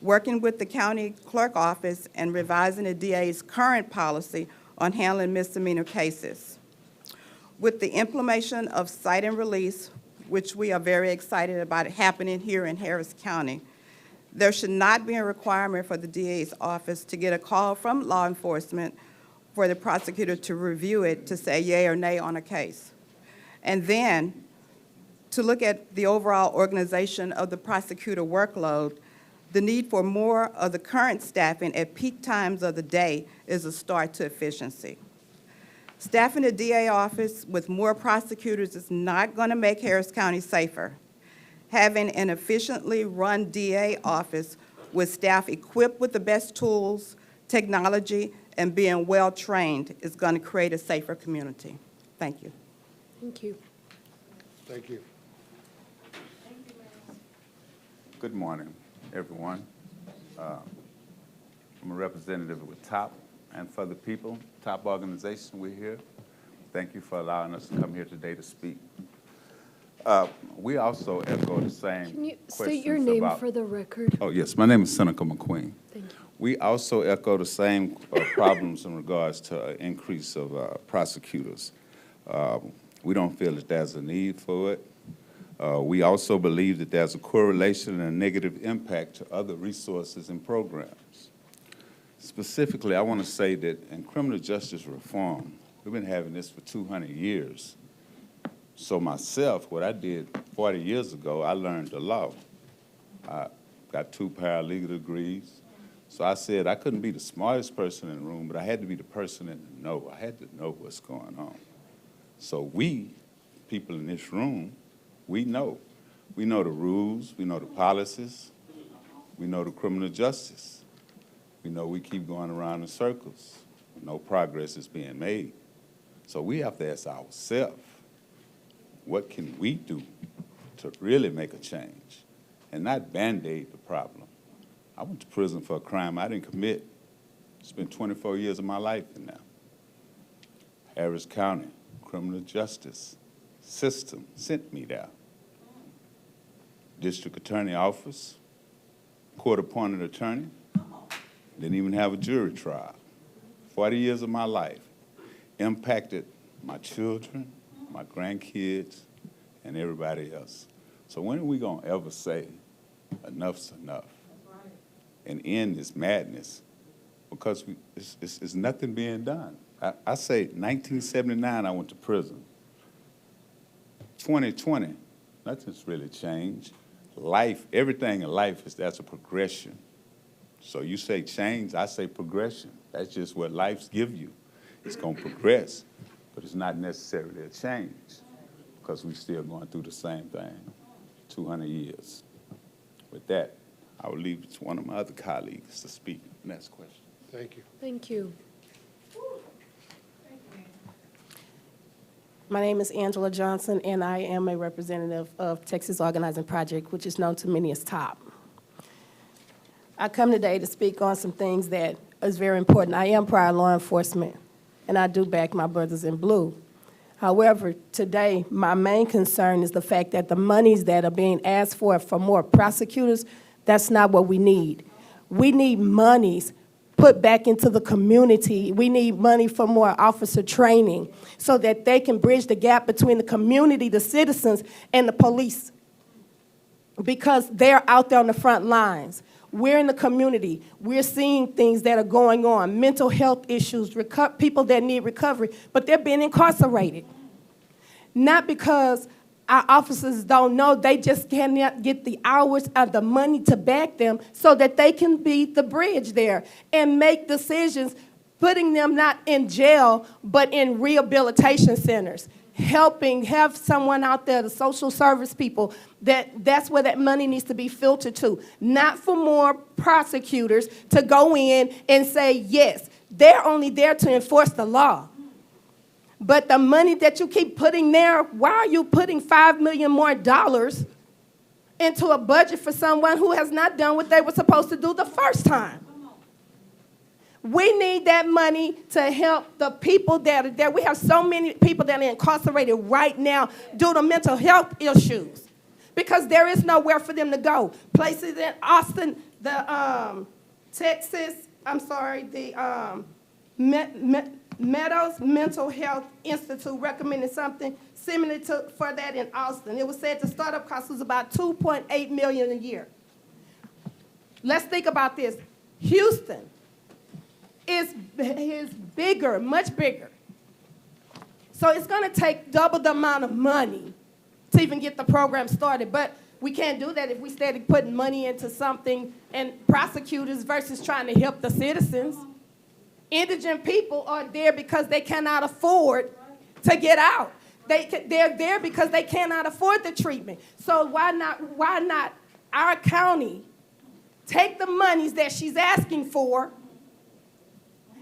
Working with the county clerk office and revising the DA's current policy on handling misdemeanor cases. With the implementation of cite and release, which we are very excited about happening here in Harris County, there should not be a requirement for the DA's office to get a call from law enforcement for the prosecutor to review it to say yay or nay on a case. And then to look at the overall organization of the prosecutor workload, the need for more of the current staffing at peak times of the day is a start to efficiency. Staffing the DA office with more prosecutors is not going to make Harris County safer. Having an efficiently run DA office with staff equipped with the best tools, technology, and being well-trained is going to create a safer community. Thank you. Thank you. Thank you. Good morning, everyone. I'm a representative with TOP and for the people. TOP organization, we're here. Thank you for allowing us to come here today to speak. We also echo the same Can you questions state your name about, for the record? Oh, yes. My name is Seneca McQueen. Thank you. We also echo the same problems in regards to increase of prosecutors. We don't feel that there's a need for it. We also believe that there's a correlation and a negative impact to other resources and programs. Specifically, I want to say that in criminal justice reform, we've been having this for 200 years. So myself, what I did 40 years ago, I learned the law. I got 2 paralegal degrees. So I said I couldn't be the smartest person in the room, but I had to be the person in the know. I had to know what's going on. So we, people in this room, we know. We know the rules, we know the policies, we know the criminal justice. We know we keep going around in circles. No progress is being made. So we have to ask ourselves, what can we do to really make a change and not Band-Aid the problem. I went to prison for a crime I didn't commit. Spent 24 years of my life in there. Harris County criminal justice system sent me there. District Attorney Office, court-appointed attorney, didn't even have a jury trial. 40 years of my life impacted my children, my grandkids, and everybody else. So when are we gonna ever say enough's enough and end this madness? Because it's nothing being done. I say 1979 I went to prison. 2020, nothing's really changed. Life, everything in life that's a progression. So you say change, I say progression. That's just what life's give you. It's gonna progress, but it's not necessarily a change because we're still going through the same thing, 200 years. With that, I will leave it to one of my other colleagues to speak. Next question. Thank you. Thank you. My name is Angela Johnson, and I am a representative of Texas Organizing Project, which is known to many as TOP. I come today to speak on some things that is very important. I am prior law enforcement, and I do back my brothers in blue. However, today, my main concern is the fact that the monies that are being asked for more prosecutors, that's not what we need. We need monies put back into the community. We need money for more officer training so that they can bridge the gap between the community, the citizens, and the police, because they're out there on the front lines. We're in the community. We're seeing things that are going on, mental health issues, people that need recovery, but they're being incarcerated. Not because our officers don't know, they just cannot get the hours of the money to back them so that they can be the bridge there and make decisions, putting them not in jail, but in rehabilitation centers, have someone out there, the social service people, that's where that money needs to be filtered to, not for more prosecutors to go in and say, yes, they're only there to enforce the law. But the money that you keep putting there, why are you putting $5 million more into a budget for someone who has not done what they were supposed to do the first time? We need that money to help the people that are there. We have so many people that are incarcerated right now due to mental health issues because there is nowhere for them to go. Places in Austin, the Meadows Mental Health Institute recommended something similar for that in Austin. It was said the startup cost was about $2.8 million a year. Let's think about this. Houston is bigger, much bigger. So it's going to take double the amount of money to even get the program started. But we can't do that if we started putting money into something and prosecutors versus trying to help the citizens. Indigent people are there because they cannot afford to get out. They're there because they cannot afford the treatment. So why not our county take the monies that she's asking for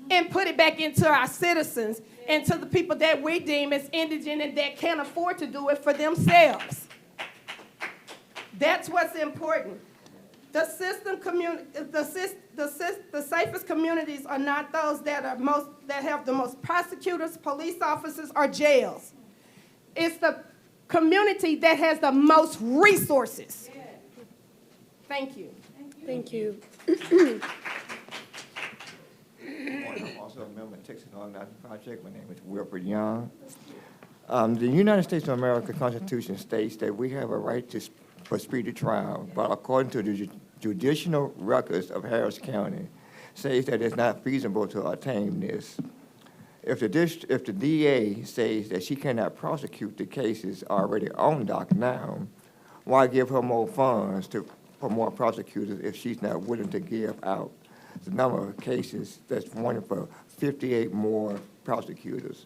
and put it back into our citizens and to the people that we deem as indigent and that can't afford to do it for themselves. That's what's important. The safest communities are not those that have the most prosecutors, police officers, or jails. It's the community that has the most resources. Thank you. Thank you. I'm also a member of the Texas Organizing Project. My name is Wilfred Young. The United States of America Constitution states that we have a right for speedy trial, but according to the judicial records of Harris County, says that it's not feasible to attain this. If the DA says that she cannot prosecute the cases already on dock now, why give her more funds for more prosecutors if she's not willing to give out the number of cases that's wanted for 58 more prosecutors?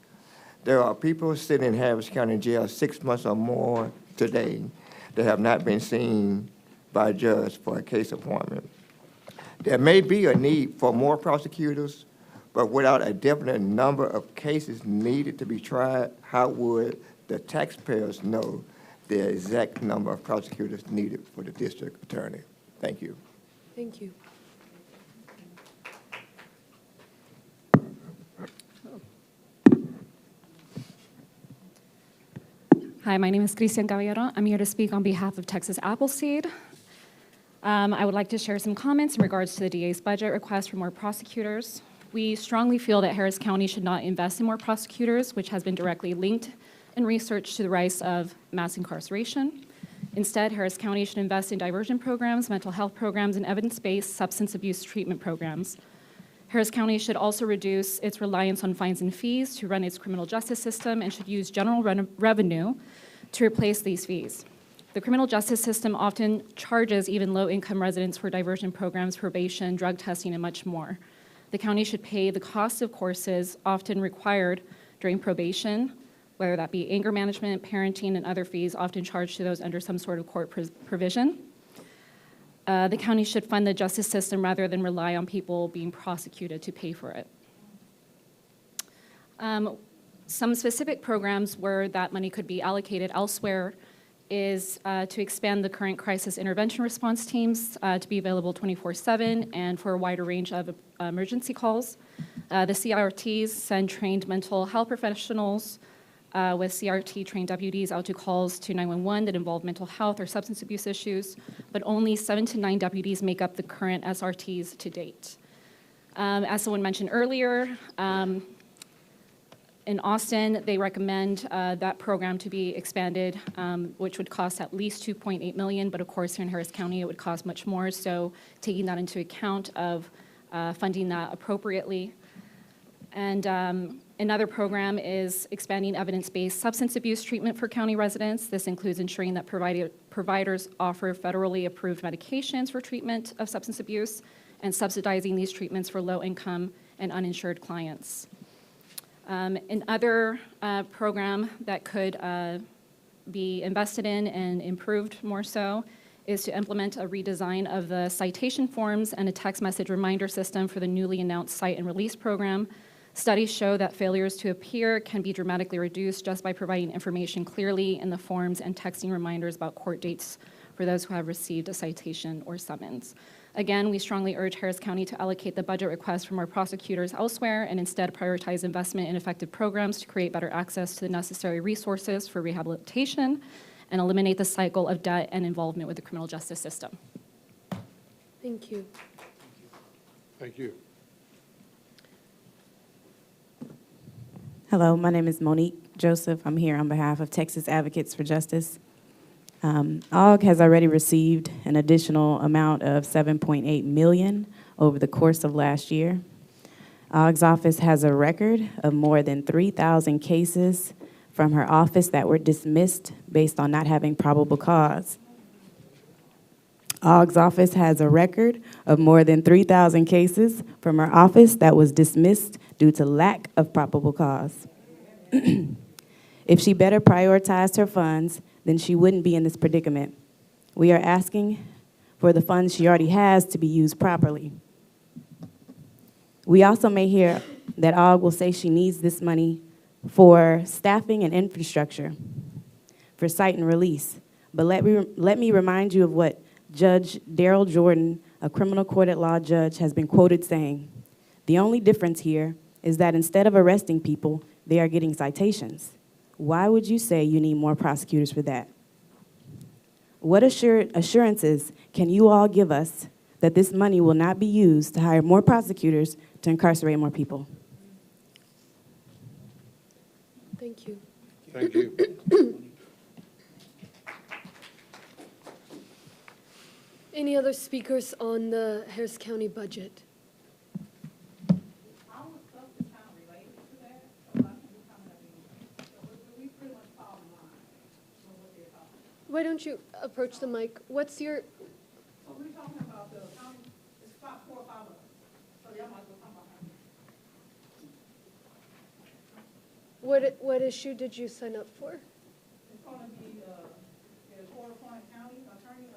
There are people sitting in Harris County Jail 6 months or more today that have not been seen by a judge for a case appointment. There may be a need for more prosecutors, but without a definite number of cases needed to be tried, how would the taxpayers know the exact number of prosecutors needed for the district attorney. Thank you. Thank you. Hi, my name is Cristian Caballero. I'm here to speak on behalf of Texas Appleseed. I would like to share some comments in regards to the DA's budget request for more prosecutors. We strongly feel that Harris County should not invest in more prosecutors, which has been directly linked in research to the rise of mass incarceration. Instead, Harris County should invest in diversion programs, mental health programs, and evidence-based substance abuse treatment programs. Harris County should also reduce its reliance on fines and fees to run its criminal justice system and should use general revenue to replace these fees. The criminal justice system often charges even low-income residents for diversion programs, probation, drug testing, and much more. The county should pay the cost of courses often required during probation, whether that be anger management, parenting, and other fees often charged to those under some sort of court provision. The county should fund the justice system rather than rely on people being prosecuted to pay for it. Some specific programs where that money could be allocated elsewhere is to expand the current crisis intervention response teams to be available 24/7 and for a wider range of emergency calls. The CRTs send trained mental health professionals with CRT-trained deputies out to calls to 911 that involve mental health or substance abuse issues, but only 7 to 9 deputies make up the current SRTs to date. As someone mentioned earlier, in Austin, they recommend that program to be expanded, which would cost at least $2.8 million, but of course here in Harris County it would cost much more, so taking that into account of funding that appropriately. And another program is expanding evidence-based substance abuse treatment for county residents. This includes ensuring that providers offer federally approved medications for treatment of substance abuse and subsidizing these treatments for low-income and uninsured clients. Another program that could be invested in and improved more so is to implement a redesign of the citation forms and a text message reminder system for the newly announced Cite and Release program. Studies show that failures to appear can be dramatically reduced just by providing information clearly in the forms and texting reminders about court dates for those who have received a citation or summons. Again, we strongly urge Harris County to allocate the budget request from our prosecutors elsewhere and instead prioritize investment in effective programs to create better access to the necessary resources for rehabilitation and eliminate the cycle of debt and involvement with the criminal justice system. Thank you. Thank you. Hello, my name is Monique Joseph. I'm here on behalf of Texas Advocates for Justice. OGG has already received an additional amount of $7.8 million over the course of last year. OGG's office has a record of more than 3,000 cases from her office that were dismissed based on not having probable cause. OGG's office has a record of more than 3,000 cases from her office that was dismissed due to lack of probable cause. If she better prioritized her funds, then she wouldn't be in this predicament. We are asking for the funds she already has to be used properly. We also may hear that OGG will say she needs this money for staffing and infrastructure, for Cite and Release. But let me remind you of what Judge Daryl Jordan, a criminal court at law judge, has been quoted saying. The only difference here is that instead of arresting people, they are getting citations. Why would you say you need more prosecutors for that? What assurances can you all give us that this money will not be used to hire more prosecutors to incarcerate more people? Thank you. Thank you. Any other speakers on the Harris County budget? Why don't you approach the mic? What's your... So we're talking about the county, it's 4 or 5 of us. So y'all might as well come behind me. What issue did you sign up for? It's going to be the court-appointed county attorney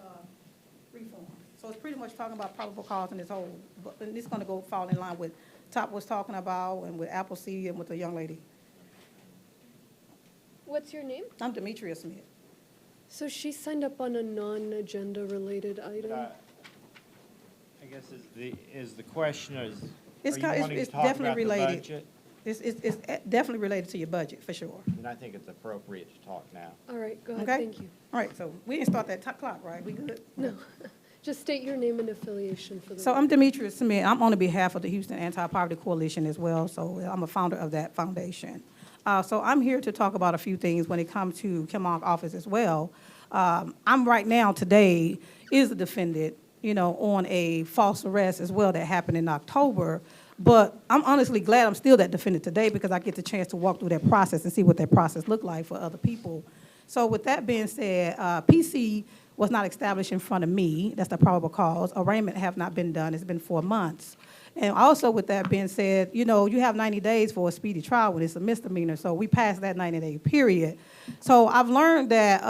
reform. So it's pretty much talking about probable cause in this whole, and it's going to fall in line with Top was talking about and with Appleseed and with the young lady. What's your name? I'm Demetria Smith. So she signed up on a non-agenda related item? I guess is the question is, It's are kind- you wanting it's to talk definitely about the related. budget? It's definitely related to your budget, for sure. Then I think it's appropriate to talk now. All right, go ahead, Okay? thank you. All right, so we didn't start that clock, right? We good? No, just state your name and affiliation for the. So I'm Demetrius Smith. I'm on behalf of the Houston Anti-Poverty Coalition as well, so I'm a founder of that foundation. So I'm here to talk about a few things when it comes to Kim Og's office as well. I'm right now, today, is a defendant, on a false arrest as well that happened in October. But I'm honestly glad I'm still that defendant today because I get the chance to walk through that process and see what that process looked like for other people. So with that being said, PC was not established in front of me. That's the probable cause. Arraignment have not been done. It's been 4 months. And also with that being said, you have 90 days for a speedy trial when it's a misdemeanor. So we passed that 90-day period. So I've learned that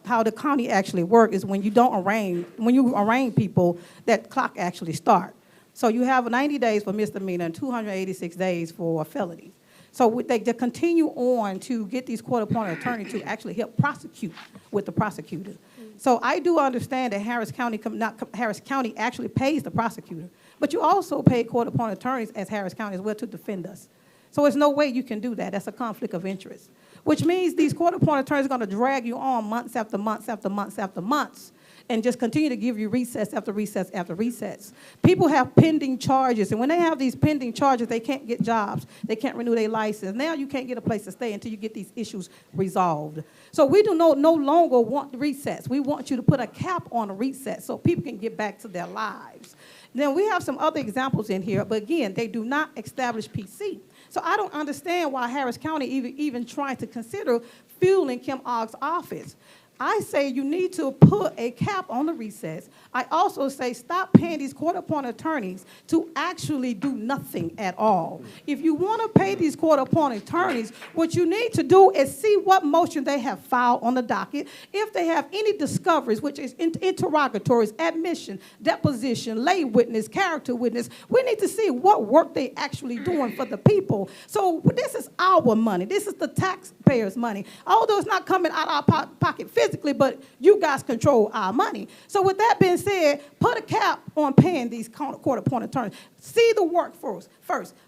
how the county actually works is when you arraign people, that clock actually starts. So you have 90 days for misdemeanor and 286 days for felonies. So they continue on to get these court-appointed attorneys to actually help prosecute with the prosecutor. So I do understand that Harris County actually pays the prosecutor, but you also pay court-appointed attorneys as Harris County as well to defend us. So there's no way you can do that. That's a conflict of interest, which means these court-appointed attorneys are going to drag you on months after months after months after months and just continue to give you recess after recess after recess. People have pending charges, and when they have these pending charges, they can't get jobs. They can't renew their license. Now you can't get a place to stay until you get these issues resolved. So we do no longer want recess. We want you to put a cap on a recess so people can get back to their lives. Then we have some other examples in here, but again, they do not establish PC. So I don't understand why Harris County even trying to consider fueling Kim Og's office. I say you need to put a cap on the recess. I also say stop paying these court-appointed attorneys to actually do nothing at all. If you want to pay these court-appointed attorneys, what you need to do is see what motion they have filed on the docket. If they have any discoveries, which is interrogatories, admission, deposition, lay witness, character witness, we need to see what work they actually doing for the people. So this is our money. This is the taxpayers' money. Although it's not coming out of our pocket physically, but you guys control our money. So with that being said, put a cap on paying these court-appointed attorneys. See the work first.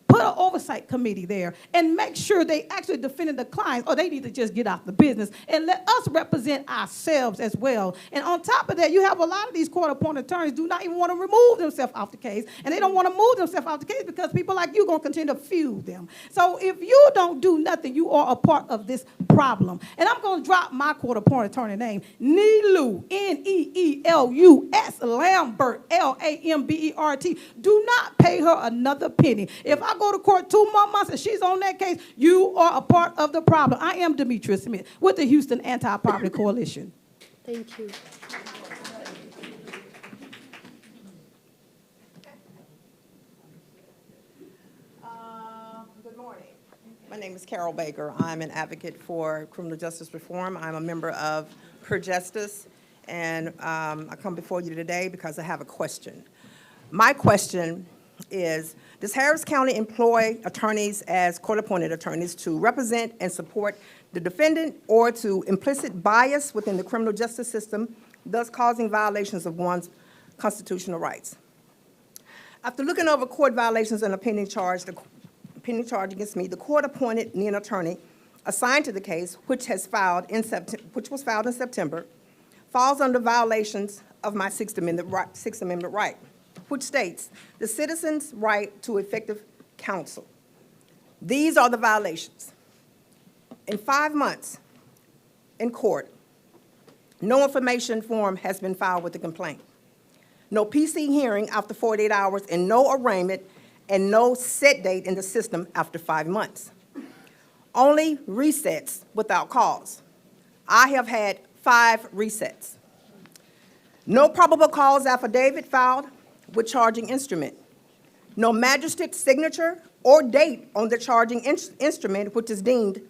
Put an oversight committee there and make sure they actually defending the clients, or they need to just get out the business and let us represent ourselves as well. And on top of that, you have a lot of these court-appointed attorneys do not even want to remove themselves off the case, and they don't want to move themselves off the case because people like you are going to continue to fuel them. So if you don't do nothing, you are a part of this problem. And I'm going to drop my court-appointed attorney name, Neelus, Neelus Lambert, Lambert. Do not pay her another penny. If I go to court 2 more months and she's on that case, you are a part of the problem. I am Demetrius Smith with the Houston Anti-Poverty Coalition. Thank you. Good morning. My name is Carol Baker. I'm an advocate for criminal justice reform. I'm a member of Per Justice, and I come before you today because I have a question. My question is, does Harris County employ attorneys as court-appointed attorneys to represent and support the defendant or to implicit bias within the criminal justice system, thus causing violations of one's constitutional rights? After looking over court violations and a pending charge against me, the court appointed me an attorney assigned to the case, which was filed in September, falls under violations of my Sixth Amendment right, which states the citizen's right to effective counsel. These are the violations. In 5 months in court, no information form has been filed with the complaint. No PC hearing after 48 hours, and no arraignment, and no set date in the system after 5 months. Only resets without cause. I have had 5 resets. No probable cause affidavit filed with charging instrument. No magistrate signature or date on the charging instrument, which is deemed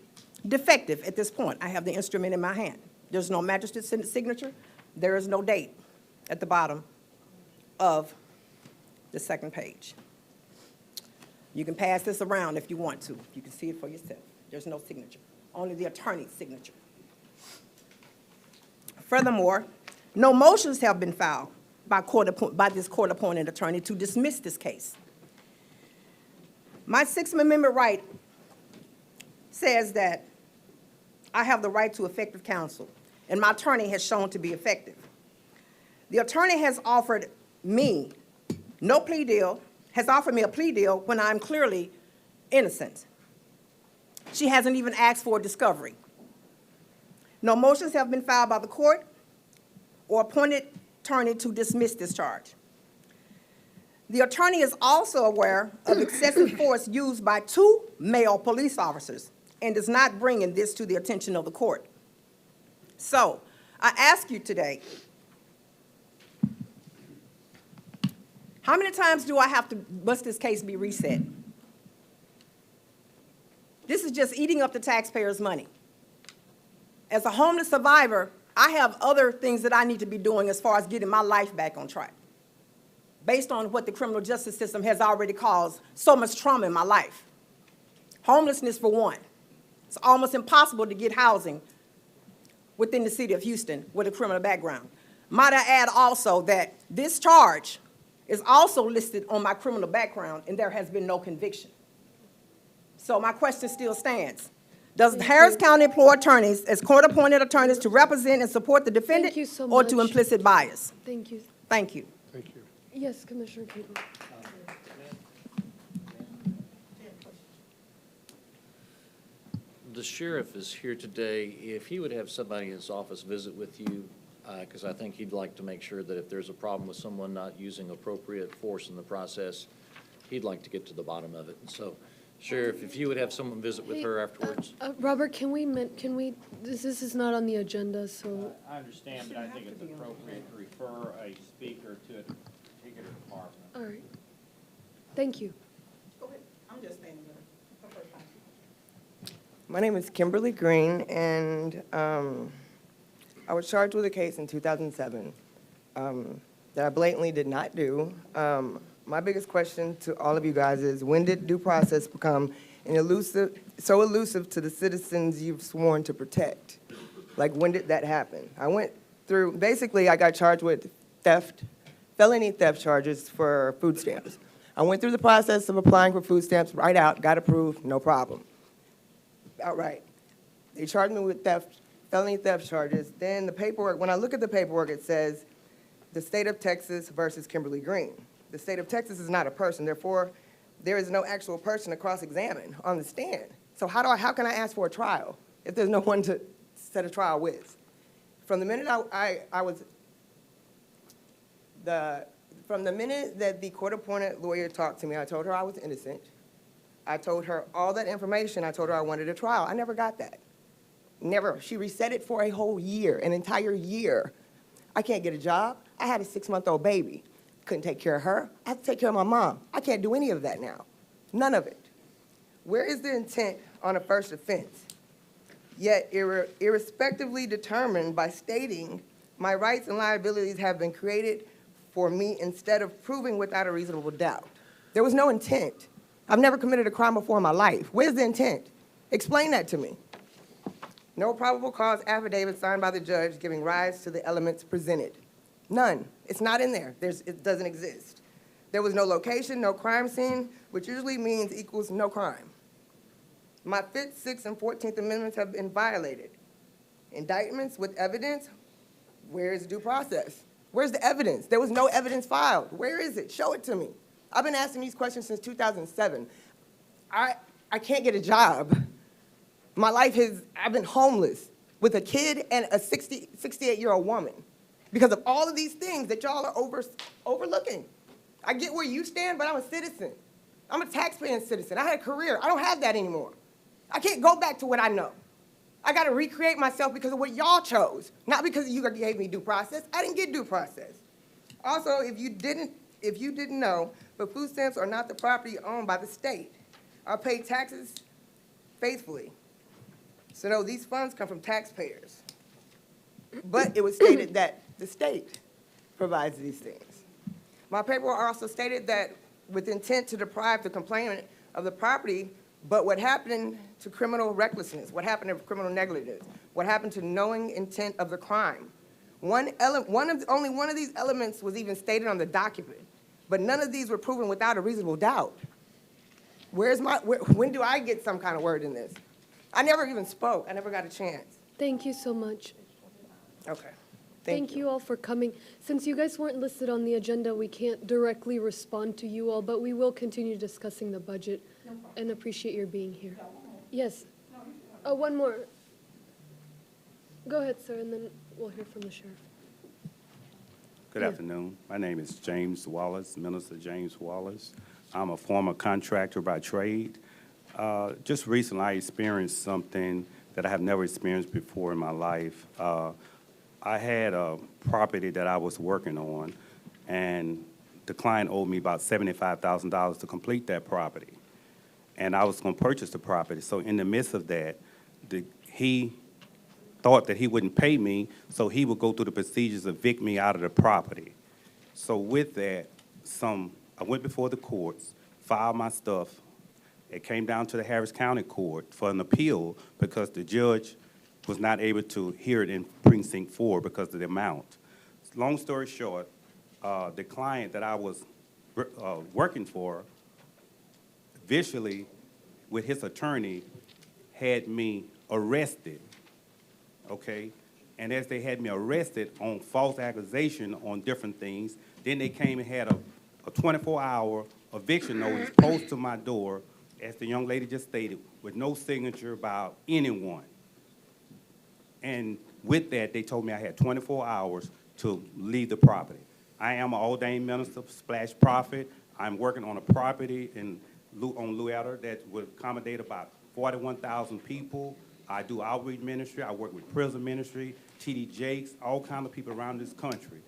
defective at this point. I have the instrument in my hand. There's no magistrate signature. There is no date at the bottom of the second page. You can pass this around if you want to. You can see it for yourself. There's no signature, only the attorney's signature. Furthermore, no motions have been filed by this court-appointed attorney to dismiss this case. My Sixth Amendment right says that I have the right to effective counsel, and my attorney has shown to be effective. The attorney has offered me no plea deal, has offered me a plea deal when I'm clearly innocent. She hasn't even asked for a discovery. No motions have been filed by the court or appointed attorney to dismiss this charge. The attorney is also aware of excessive force used by 2 male police officers and is not bringing this to the attention of the court. So, I ask you today, how many times do I have to must this case be reset? This is just eating up the taxpayers' money. As a homeless survivor, I have other things that I need to be doing as far as getting my life back on track, based on what the criminal justice system has already caused so much trauma in my life. Homelessness, for one. It's almost impossible to get housing within the city of Houston with a criminal background. Might I add also that this charge is also listed on my criminal background, and there has been no conviction. So my question still stands. Does Harris County employ attorneys as court-appointed attorneys to represent and support the defendant or to implicit bias? Thank you. Thank you. Thank you. Yes, Commissioner Cable. The sheriff is here today. If he would have somebody in his office visit with you, because I think he'd like to make sure that if there's a problem with someone not using appropriate force in the process, he'd like to get to the bottom of it. And so, Sheriff, if you would have someone visit with her afterwards. Robert, can we, this is not on the agenda, so. I understand, but I think it's appropriate to refer a speaker to a particular department. All right. Thank you. Go ahead. I'm just standing there. My name is Kimberly Green, and I was charged with a case in 2007 that I blatantly did not do. My biggest question to all of you guys is, when did due process become so elusive to the citizens you've sworn to protect? Like, when did that happen? I went through, basically, I got charged with theft, felony theft charges for food stamps. I went through the process of applying for food stamps, right out, got approved, no problem. Outright. They charged me with theft, felony theft charges. Then the paperwork, when I look at the paperwork, it says the state of Texas versus Kimberly Green. The state of Texas is not a person, therefore, there is no actual person to cross-examine on the stand. So how can I ask for a trial if there's no one to set a trial with? From the minute from the minute that the court-appointed lawyer talked to me, I told her I was innocent. I told her all that information. I told her I wanted a trial. I never got that. Never. She reset it for a whole year, an entire year. I can't get a job. I had a 6-month-old baby. Couldn't take care of her. I had to take care of my mom. I can't do any of that now. None of it. Where is the intent on a first offense? Yet irrespectively determined by stating my rights and liabilities have been created for me instead of proving without a reasonable doubt. There was no intent. I've never committed a crime before in my life. Where's the intent? Explain that to me. No probable cause affidavit signed by the judge giving rise to the elements presented. None. It's not in there. It doesn't exist. There was no location, no crime scene, which usually means equals no crime. My 5th, 6th, and 14th Amendments have been violated. Indictments with evidence, where is due process? Where's the evidence? There was no evidence filed. Where is it? Show it to me. I've been asking these questions since 2007. I can't get a job. My life I've been homeless with a kid and a 68-year-old woman because of all of these things that y'all are overlooking. I get where you stand, but I'm a citizen. I'm a taxpaying citizen. I had a career. I don't have that anymore. I can't go back to what I know. I got to recreate myself because of what y'all chose, not because you gave me due process. I didn't get due process. Also, if you didn't know, but food stamps are not the property owned by the state. I pay taxes faithfully. So no, these funds come from taxpayers. But it was stated that the state provides these things. My paperwork also stated that with intent to deprive the complainant of the property, but what happened to criminal recklessness, what happened to criminal negligence, what happened to knowing intent of the crime. Only one of these elements was even stated on the document, but none of these were proven without a reasonable doubt. When do I get some kind of word in this? I never even spoke. I never got a chance. Thank you so much. Okay. Thank you all for coming. Since you guys weren't listed on the agenda, we can't directly respond to you all, but we will continue discussing the budget and appreciate your being here. Yes. Oh, one more. Go ahead, sir, and then we'll hear from the sheriff. Good afternoon. My name is James Wallace, Minister James Wallace. I'm a former contractor by trade. Just recently, I experienced something that I have never experienced before in my life. I had a property that I was working on, and the client owed me about $75,000 to complete that property. And I was going to purchase the property. So in the midst of that, he thought that he wouldn't pay me, so he would go through the procedures to evict me out of the property. So with that, I went before the courts, filed my stuff. It came down to the Harris County Court for an appeal because the judge was not able to hear it in Precinct 4 because of the amount. Long story short, the client that I was working for, visually, with his attorney, had me arrested, okay? And as they had me arrested on false accusation on different things, then they came and had a 24-hour eviction notice posted to my door, as the young lady just stated, with no signature by anyone. And with that, they told me I had 24 hours to leave the property. I am an ordained minister, Splash Prophet. I'm working on a property on Louetta that would accommodate about 41,000 people. I do outreach ministry. I work with prison ministry, T.D. Jakes, all kinds of people around this country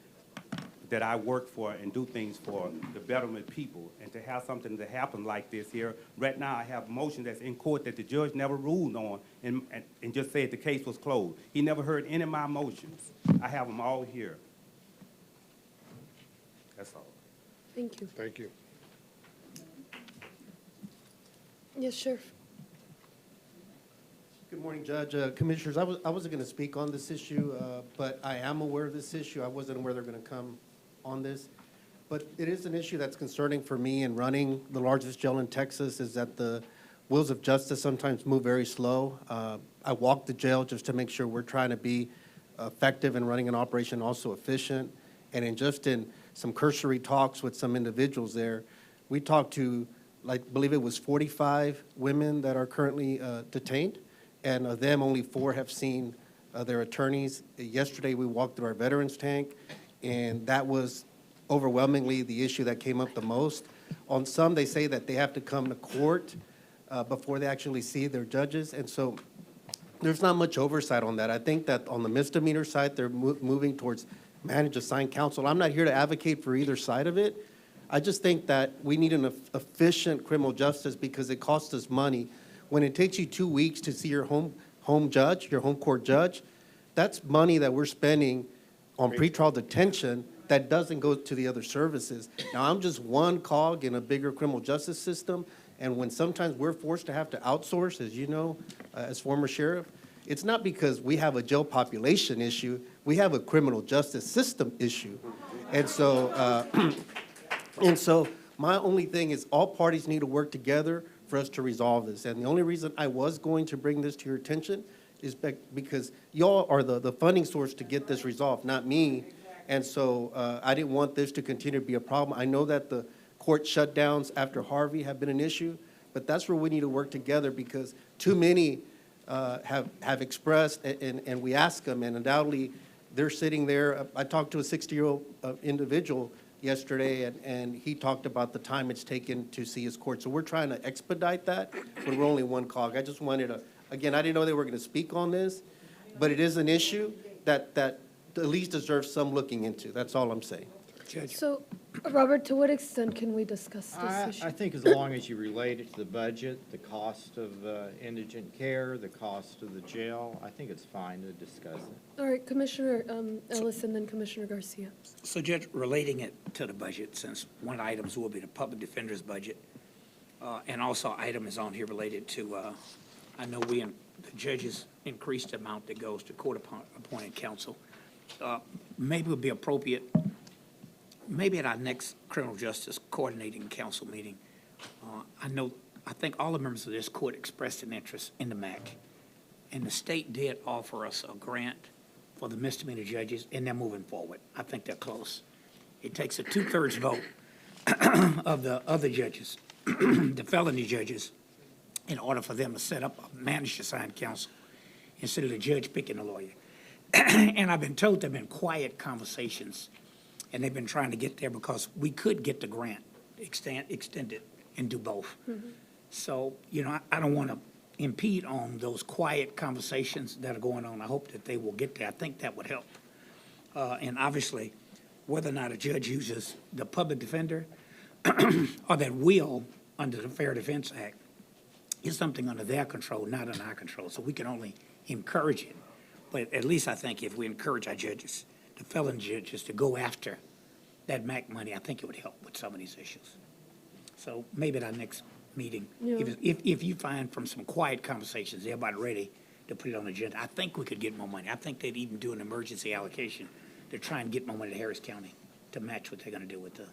that I work for and do things for the betterment people. And to have something that happen like this here, right now I have a motion that's in court that the judge never ruled on and just said the case was closed. He never heard any of my motions. I have them all here. That's all. Thank you. Thank you. Yes, Sheriff. Good morning, Judge. Commissioners, I wasn't going to speak on this issue, but I am aware of this issue. I wasn't aware they're going to come on this. But it is an issue that's concerning for me in running the largest jail in Texas, is that the wheels of justice sometimes move very slow. I walk the jail just to make sure we're trying to be effective in running an operation, also efficient. And in some cursory talks with some individuals there, we talked to, I believe it was 45 women that are currently detained. And of them, only 4 have seen their attorneys. Yesterday, we walked through our veterans tank, and that was overwhelmingly the issue that came up the most. On some, they say that they have to come to court before they actually see their judges, and so there's not much oversight on that. I think that on the misdemeanor side, they're moving towards manage assigned counsel. I'm not here to advocate for either side of it. I just think that we need an efficient criminal justice because it costs us money. When it takes you 2 weeks to see your home judge, your home court judge, that's money that we're spending on pretrial detention that doesn't go to the other services. Now, I'm just one cog in a bigger criminal justice system, and when sometimes we're forced to have to outsource, as you know, as former sheriff, it's not because we have a jail population issue, we have a criminal justice system issue. And so, my only thing is all parties need to work together for us to resolve this. And the only reason I was going to bring this to your attention is because y'all are the funding source to get this resolved, not me. And so I didn't want this to continue to be a problem. I know that the court shutdowns after Harvey have been an issue, but that's where we need to work together because too many have expressed, and we ask them, and undoubtedly they're sitting there. I talked to a 60-year-old individual yesterday, and he talked about the time it's taken to see his court. So we're trying to expedite that, but we're only one cog. I just wanted to, again, I didn't know they were going to speak on this, but it is an issue that at least deserves some looking into. That's all I'm saying. So, Robert, to what extent can we discuss this issue? I think as long as you relate it to the budget, the cost of indigent care, the cost of the jail, I think it's fine to discuss it. All right, Commissioner Ellis and then Commissioner Garcia. So, Judge, relating it to the budget, since one of the items will be the public defender's budget, and also item is on here related to, I know the judges increased the amount that goes to court-appointed counsel. maybe it would be appropriate, maybe at our next Criminal Justice Coordinating Council meeting, I think all the members of this court expressed an interest in the MAC. And the state did offer us a grant for the misdemeanor judges, and they're moving forward. I think they're close. It takes a 2/3 vote of the other judges, the felony judges, in order for them to set up a managed assigned counsel instead of the judge picking a lawyer. And I've been told there have been quiet conversations, and they've been trying to get there because we could get the grant extended and do both. So, you know, I don't want to impede on those quiet conversations that are going on. I hope that they will get there. I think that would help. And obviously, whether or not a judge uses the public defender or that will under the Fair Defense Act is something under their control, not under our control. So we can only encourage it. But at least I think if we encourage our judges, the felon judges, to go after that MAC money, I think it would help with some of these issues. So maybe at our next meeting, if you find from some quiet conversations, everybody ready to put it on the agenda, I think we could get more money. I think they'd even do an emergency allocation to try and get more money to Harris County to match what they're going to do with the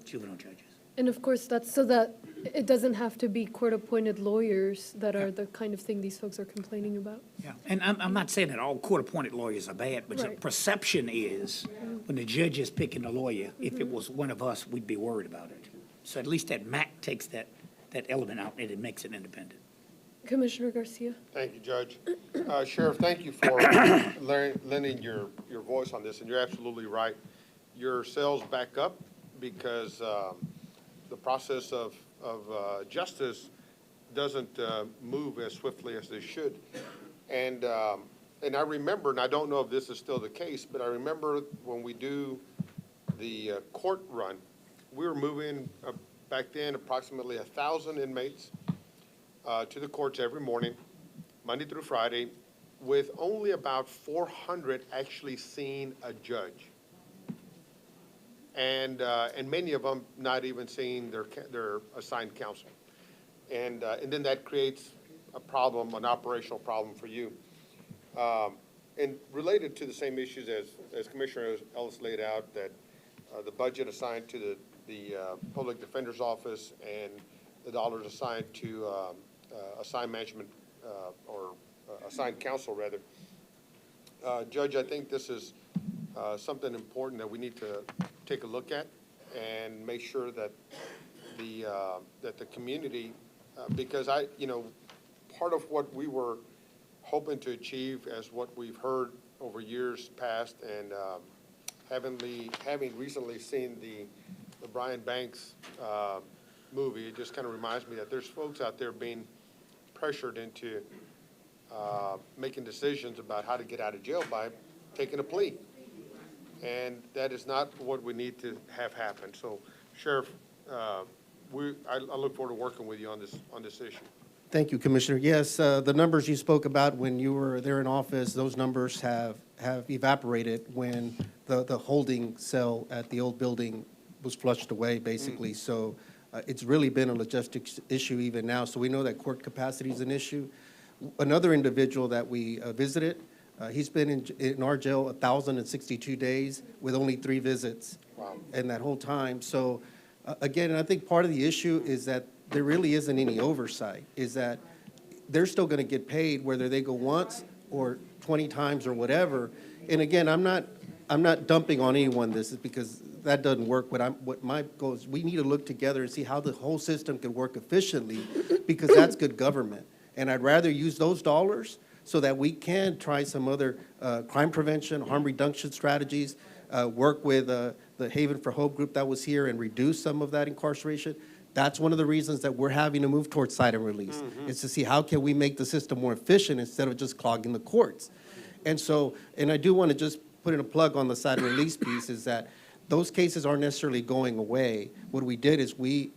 juvenile judges. And of course, that's so that it doesn't have to be court-appointed lawyers that are the kind of thing these folks are complaining about. Yeah, and I'm not saying that all court-appointed lawyers are bad, but the Right. perception is when the judge is picking a lawyer, if it was one of us, we'd be worried about it. So at least that MAC takes that element out and it makes it independent. Commissioner Garcia? Thank you, Judge. Sheriff, thank you for lending your voice on this, and you're absolutely right. Your sales back up because the process of justice doesn't move as swiftly as they should. And I remember, and I don't know if this is still the case, but I remember when we do the court run, we were moving back then approximately 1,000 inmates to the courts every morning, Monday through Friday, with only about 400 actually seeing a judge. And many of them not even seeing their assigned counsel. And then that creates a problem, an operational problem for you. And related to the same issues as Commissioner Ellis laid out, that the budget assigned to the Public Defender's Office and the dollars assigned to assigned management or assigned counsel, rather. Judge, I think this is something important that we need to take a look at and make sure that the community, because part of what we were hoping to achieve as what we've heard over years past, and having recently seen the Brian Banks movie, it just kind of reminds me that there's folks out there being pressured into making decisions about how to get out of jail by taking a plea. And that is not what we need to have happen. So, Sheriff, I look forward to working with you on this issue. Thank you, Commissioner. Yes, the numbers you spoke about when you were there in office, those numbers have evaporated when the holding cell at the old building was flushed away, basically. So it's really been a logistics issue even now. So we know that court capacity is an issue. Another individual that we visited, he's been in our jail 1,062 days with only 3 visits in that whole time. So again, and I think part of the issue is that there really isn't any oversight, is that they're still going to get paid whether they go once or 20 times or whatever. And again, I'm not dumping on anyone this, is because that doesn't work. What my goal is, we need to look together and see how the whole system can work efficiently, because that's good government. And I'd rather use those dollars so that we can try some other crime prevention, harm reduction strategies, work with the Haven for Hope group that was here and reduce some of that incarceration. That's one of the reasons that we're having to move towards cite and release, is to see how can we make the system more efficient instead of just clogging the courts. And so, and I do want to just put in a plug on the cite and release piece, is that those cases aren't necessarily going away. What we did is we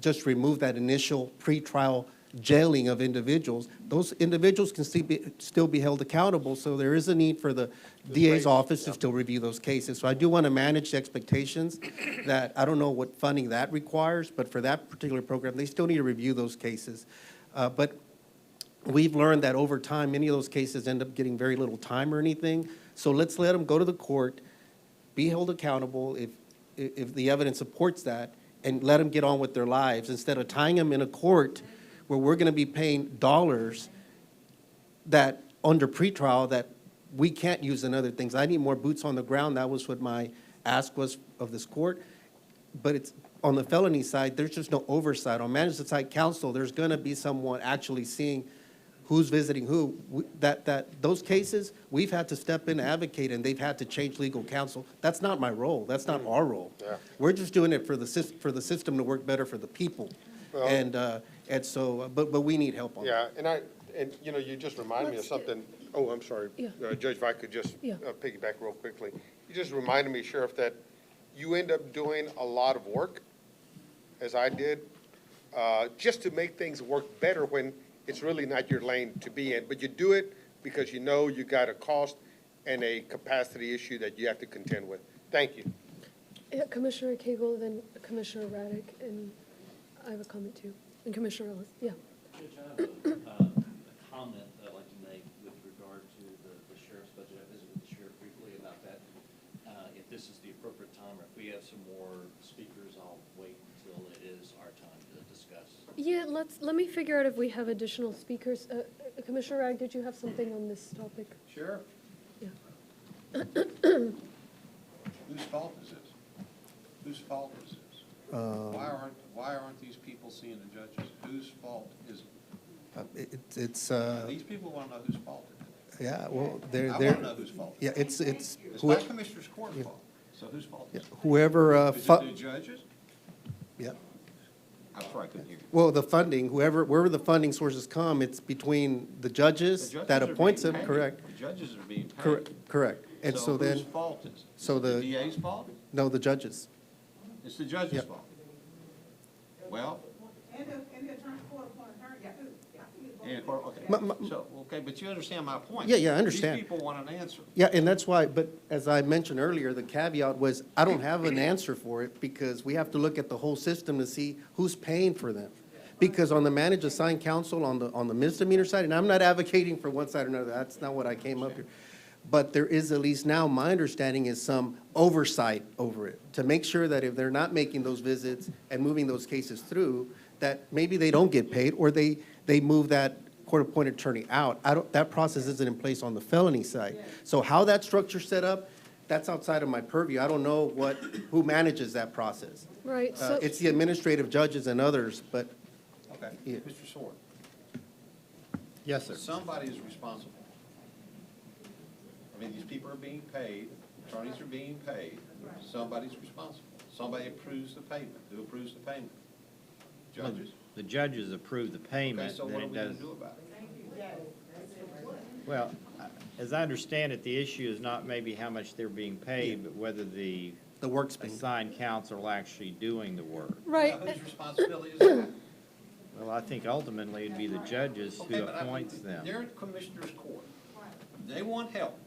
just removed that initial pretrial jailing of individuals. Those individuals can still be held accountable, so there is a need for the DA's office to still review those cases. So I do want to manage the expectations that I don't know what funding that requires, but for that particular program, they still need to review those cases. But we've learned that over time, many of those cases end up getting very little time or anything. So let's let them go to the court, be held accountable if the evidence supports that, and let them get on with their lives instead of tying them in a court where we're going to be paying dollars that under pretrial that we can't use in other things. I need more boots on the ground. That was what my ask was of this court. But it's on the felony side, there's just no oversight. On management side counsel, there's going to be someone actually seeing who's visiting who. Those cases, we've had to step in and advocate, and they've had to change legal counsel. That's not my role. That's not our role. Yeah. We're just doing it for the system to work better for the people. Well- And so, but we need help on that. Yeah, and you know, you just reminded me of something. Oh, I'm sorry. Yeah. Judge, if I could just Yeah. piggyback real quickly. You just reminded me, Sheriff, that you end up doing a lot of work, as I did, just to make things work better when it's really not your lane to be in. But you do it because you know you got a cost and a capacity issue that you have to contend with. Thank you. Yeah, Commissioner Cagle, then Commissioner Raddick, and I have a comment too. And Commissioner Ellis, yeah. Judge, I have a comment that I'd like to make with regard to the sheriff's budget. I visited with the sheriff briefly about that. If this is the appropriate time, or if we have some more speakers, I'll wait until it is our time to discuss. Yeah, let me figure out if we have additional speakers. Commissioner Ragg, did you have something on this topic? Sheriff? Yeah. Whose fault is this? Whose fault is this? Why aren't these people seeing the judges? Whose fault is it? It's These people want to know whose fault it is. yeah, well, I they're. want to know whose fault. Yeah, it's. It's who- not Commissioner's Court's yeah. fault. So whose fault Yeah, is it? whoever, Is it the judges? yeah. I'm sorry, I couldn't hear you. Well, the funding, wherever the funding sources come, it's between the judges The judges that are appoints being them, paid. correct? The judges are being paid. Correct. And so then, whose fault is it? so The the, DA's fault? no, the judges. It's the judge's Yep. fault. Well, And the attorney, court-appointed attorney, too. and, okay, but you understand my point. Yeah, I understand. These people want an answer. Yeah, and that's why, but as I mentioned earlier, the caveat was, I don't have an answer for it because we have to look at the whole system to see who's paying for them. Because on the managed assigned counsel, on the misdemeanor side, and I'm not advocating for one side or another, that's not what I came up here. But there is, at least now, my understanding is some oversight over it, to make sure that if they're not making those visits and moving those cases through, that maybe they don't get paid, or they move that court-appointed attorney out. That process isn't in place on the felony side. So how that structure's set up, that's outside of my purview. I don't know who manages that process. Right, so. It's the administrative judges and others, but. Okay, Yeah. Mr. Sword. Yes, sir. Somebody is responsible. I mean, these people are being paid, attorneys are being paid, somebody's responsible. Somebody approves the payment. Who approves the payment? Judges. The judges approve the payment. Okay, so then what are it we gonna does- do about it? Well, as I understand it, the issue is not maybe how much they're being paid, but whether the work's being assigned counsel are actually doing the work. Right. Now, whose responsibility is that? Well, I think ultimately it'd be the judges Okay, who but appoints them. They're in Commissioner's Court. They want help.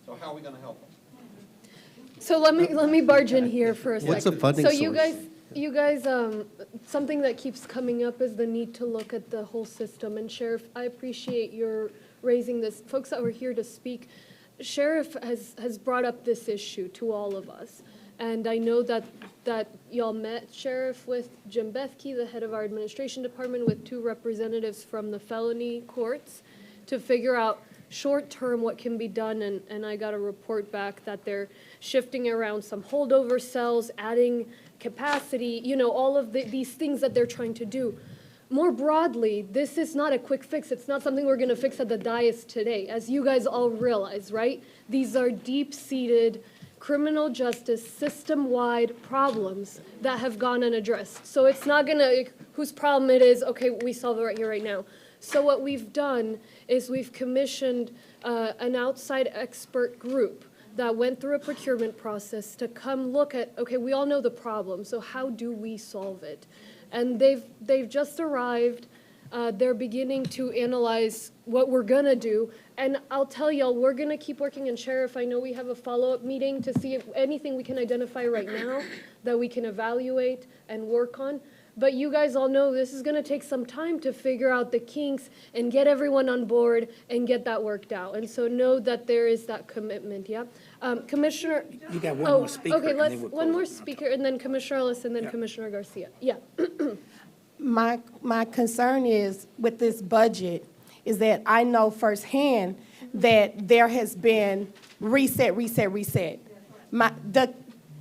So how are we gonna help them? So let me barge in here for a second. What's the funding So source? you guys, something that keeps coming up is the need to look at the whole system. And Sheriff, I appreciate your raising this. Folks that were here to speak, Sheriff has brought up this issue to all of us. And I know that y'all met, Sheriff, with Jim Bethke, the head of our administration department, with 2 representatives from the felony courts to figure out short-term what can be done, and I got a report back that they're shifting around some holdover cells, adding capacity, all of these things that they're trying to do. More broadly, this is not a quick fix. It's not something we're going to fix at the dais today, as you guys all realize, right? These are deep-seated criminal justice system-wide problems that have gone unaddressed. So it's not going to, whose problem it is, okay, we solve it right here, right now. So what we've done is we've commissioned an outside expert group that went through a procurement process to come look at, okay, we all know the problem, so how do we solve it? And they've just arrived. They're beginning to analyze what we're gonna do. And I'll tell y'all, we're gonna keep working. And Sheriff, I know we have a follow-up meeting to see if anything we can identify right now that we can evaluate and work on. But you guys all know this is gonna take some time to figure out the kinks and get everyone on board and get that worked out. And so know that there is that commitment, yeah? Commissioner. You got one more speaker, Okay, and let's, then we'll one close more it. speaker, and then Commissioner Ellis, and then Commissioner Garcia. Yeah. My concern is with this budget is that I know firsthand that there has been reset.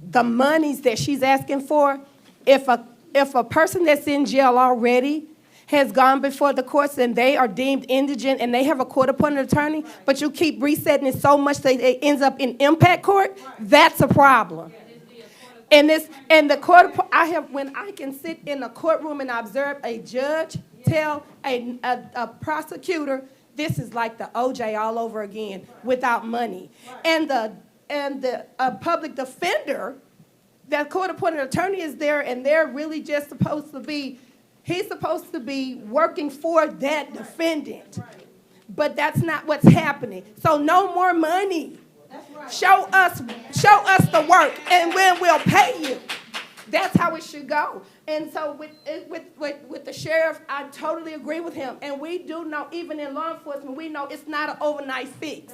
The monies that she's asking for, if a person that's in jail already has gone before the courts and they are deemed indigent and they have a court-appointed attorney, but you keep resetting it so much that it ends up in impact court, that's a problem. And the court, when I can sit in a courtroom and observe a judge tell a prosecutor, this is like the OJ all over again without money. And the public defender, that court-appointed attorney is there, and they're really just supposed to be, he's supposed to be working for that defendant. But that's not what's happening. So no more money. Show us the work, and then we'll pay you. That's how it should go. And so with the sheriff, I totally agree with him. And we do know, even in law enforcement, we know it's not an overnight fix.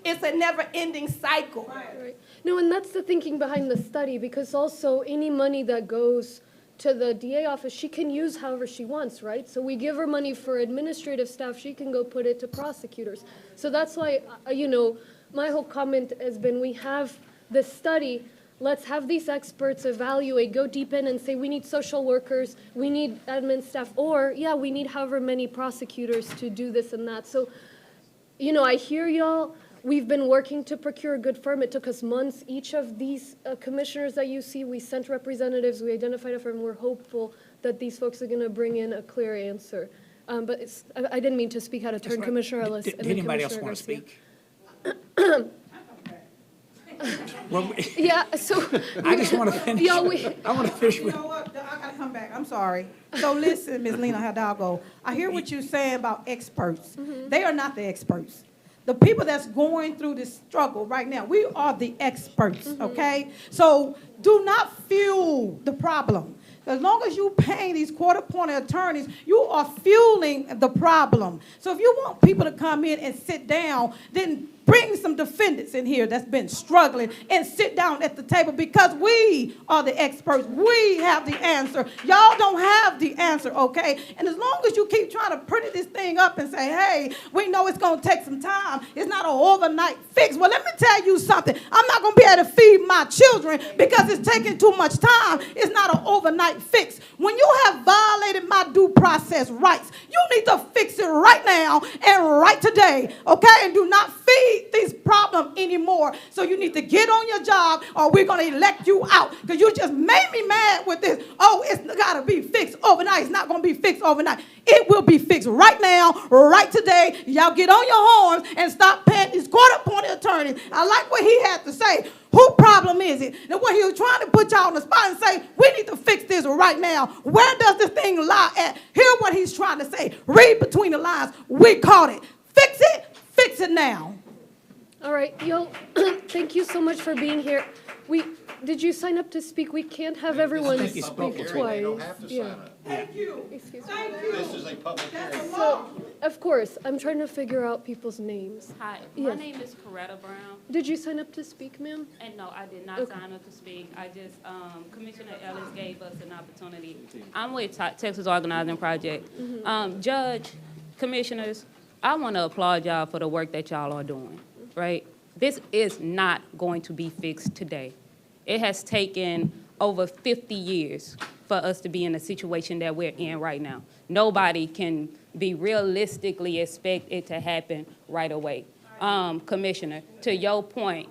It's a never-ending cycle. Right. No, and that's the thinking behind the study, because also any money that goes to the DA office, she can use however she wants, right? So we give her money for administrative staff, she can go put it to prosecutors. So that's why, my whole comment has been, we have this study, let's have these experts evaluate, go deep in and say, we need social workers, we need admin staff, or, we need however many prosecutors to do this and that. So, I hear y'all. We've been working to procure a good firm. It took us months. Each of these commissioners that you see, we sent representatives, we identified a firm. We're hopeful that these folks are going to bring in a clear answer. But I didn't mean to speak out of turn, Commissioner Ellis. Did anybody else want to speak? Yeah, so. I just want to finish. I want to finish You with. know what, I gotta come back, I'm sorry. So listen, Ms. Lena Hidalgo, I hear what you're saying about experts. They are not the experts. The people that's going through this struggle right now, we are the experts, okay? So do not fuel the problem. As long as you pay these court-appointed attorneys, you are fueling the problem. So if you want people to come in and sit down, then bring some defendants in here that's been struggling and sit down at the table, because we are the experts. We have the answer. Y'all don't have the answer, okay? And as long as you keep trying to pretty this thing up and say, hey, we know it's going to take some time, it's not an overnight fix. Well, let me tell you something. I'm not going to be able to feed my children because it's taking too much time. It's not an overnight fix. When you have violated my due process rights, you need to fix it right now and right today, okay? And do not feed these problems anymore. So you need to get on your job, or we're going to elect you out, because you just made me mad with this. Oh, it's got to be fixed overnight. It's not going to be fixed overnight. It will be fixed right now, right today. Y'all get on your horns and stop paying these court-appointed attorneys. I like what he had to say. Whose problem is it? And what he was trying to put y'all on the spot and say, we need to fix this right now. Where does this thing lie at? Hear what he's trying to say. Read between the lines. We caught it. Fix it now. All right, yo, thank you so much for being here. Did you sign up to speak? We can't have everyone speak twice. They don't have to sign up. Thank you. Excuse me. Thank you. This is a public hearing. So, of course, I'm trying to figure out people's names. Hi, Yes. my name is Coretta Brown. Did you sign up to speak, ma'am? And no, I did not Okay. sign up to speak. I just, Commissioner Ellis gave us an opportunity. I'm with Texas Organizing Project. Judge, commissioners, I want to applaud y'all for the work that y'all are doing, right? This is not going to be fixed today. It has taken over 50 years for us to be in the situation that we're in right now. Nobody can be realistically expect it to happen right away. Commissioner, to your point,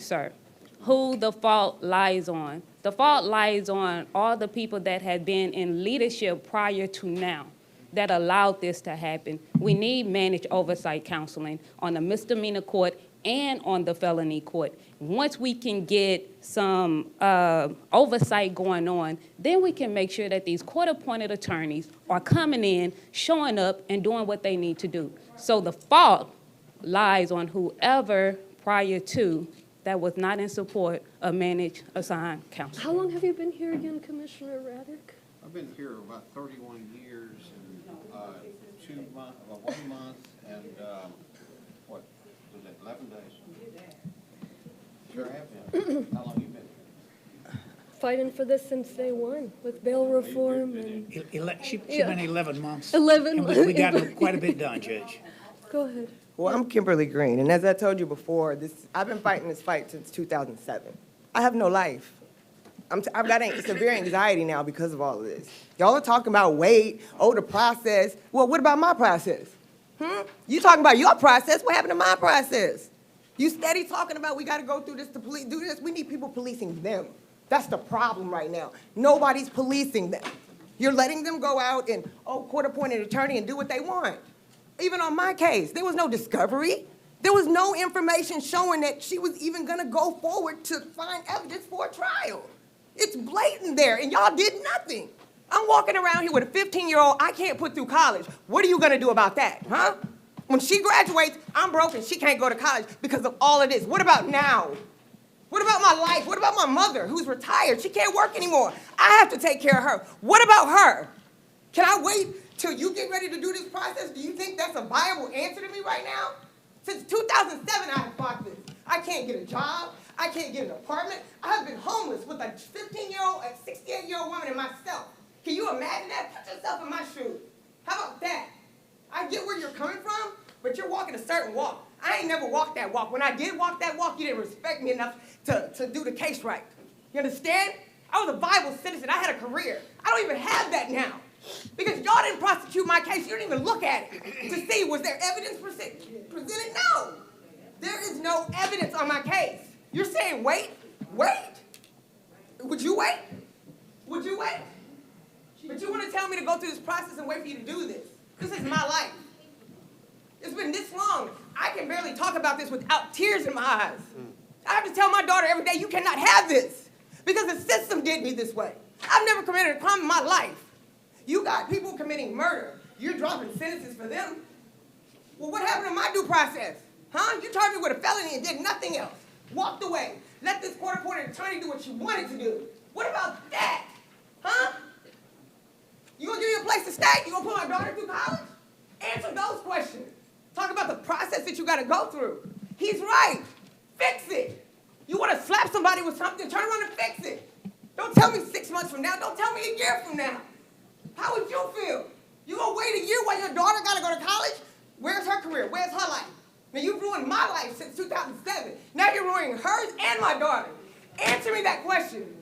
sir, who the fault lies on? The fault lies on all the people that have been in leadership prior to now that allowed this to happen. We need managed oversight counseling on the misdemeanor court and on the felony court. Once we can get some oversight going on, then we can make sure that these court-appointed attorneys are coming in, showing up, and doing what they need to do. So the fault lies on whoever prior to that was not in support of managed assigned counsel. How long have you been here again, Commissioner Raddick? I've been here about 31 years and 1 month and, what, was it 11 days? Sure have been. How long you been here? Fighting for this since day one with bail reform and. She's Yeah. been 11 months. 11 And we got quite a bit done, Judge. Go ahead. Well, I'm Kimberly Green, and as I told you before, I've been fighting this fight since 2007. I have no life. I've got severe anxiety now because of all of this. Y'all are talking about wait, the process. Well, what about my process? You talking about your process? What happened to my process? You steady talking about we got to go through this to do this. We need people policing them. That's the problem right now. Nobody's policing them. You're letting them go out and, court-appointed attorney and do what they want. Even on my case, there was no discovery. There was no information showing that she was even going to go forward to find evidence for a trial. It's blatant there, and y'all did nothing. I'm walking around here with a 15-year-old I can't put through college. What are you going to do about that, huh? When she graduates, I'm broke and she can't go to college because of all of this. What about now? What about my life? What about my mother who's retired? She can't work anymore. I have to take care of her. What about her? Can I wait till you get ready to do this process? Do you think that's a viable answer to me right now? Since 2007, I have fought this. I can't get a job. I can't get an apartment. I have been homeless with a 15-year-old, a 68-year-old woman and myself. Can you imagine that? Put yourself in my shoes. How about that? I get where you're coming from, but you're walking a certain walk. I ain't never walked that walk. When I did walk that walk, you didn't respect me enough to do the case right. You understand? I was a viable citizen. I had a career. I don't even have that now. Because y'all didn't prosecute my case. You didn't even look at it to see was there evidence presented? No. There is no evidence on my case. You're saying wait? Wait? Would you wait? Would you wait? But you want to tell me to go through this process and wait for you to do this. This is my life. It's been this long. I can barely talk about this without tears in my eyes. I have to tell my daughter every day, you cannot have this. Because the system did me this way. I've never committed a crime in my life. You got people committing murder. You're dropping sentences for them. Well, what happened to my due process? Huh? You charged me with a felony and did nothing else. Walked away. Let this court-appointed attorney do what you wanted to do. What about that? Huh? You gonna give me a place to stay? You gonna put my daughter through college? Answer those questions. Talk about the process that you gotta go through. He's right. Fix it. You wanna slap somebody with something, turn around and fix it. Don't tell me 6 months from now. Don't tell me a year from now. How would you feel? You gonna wait a year while your daughter gotta go to college? Where's her career? Where's her life? Now, you've ruined my life since 2007. Now you're ruining hers and my daughter. Answer me that question.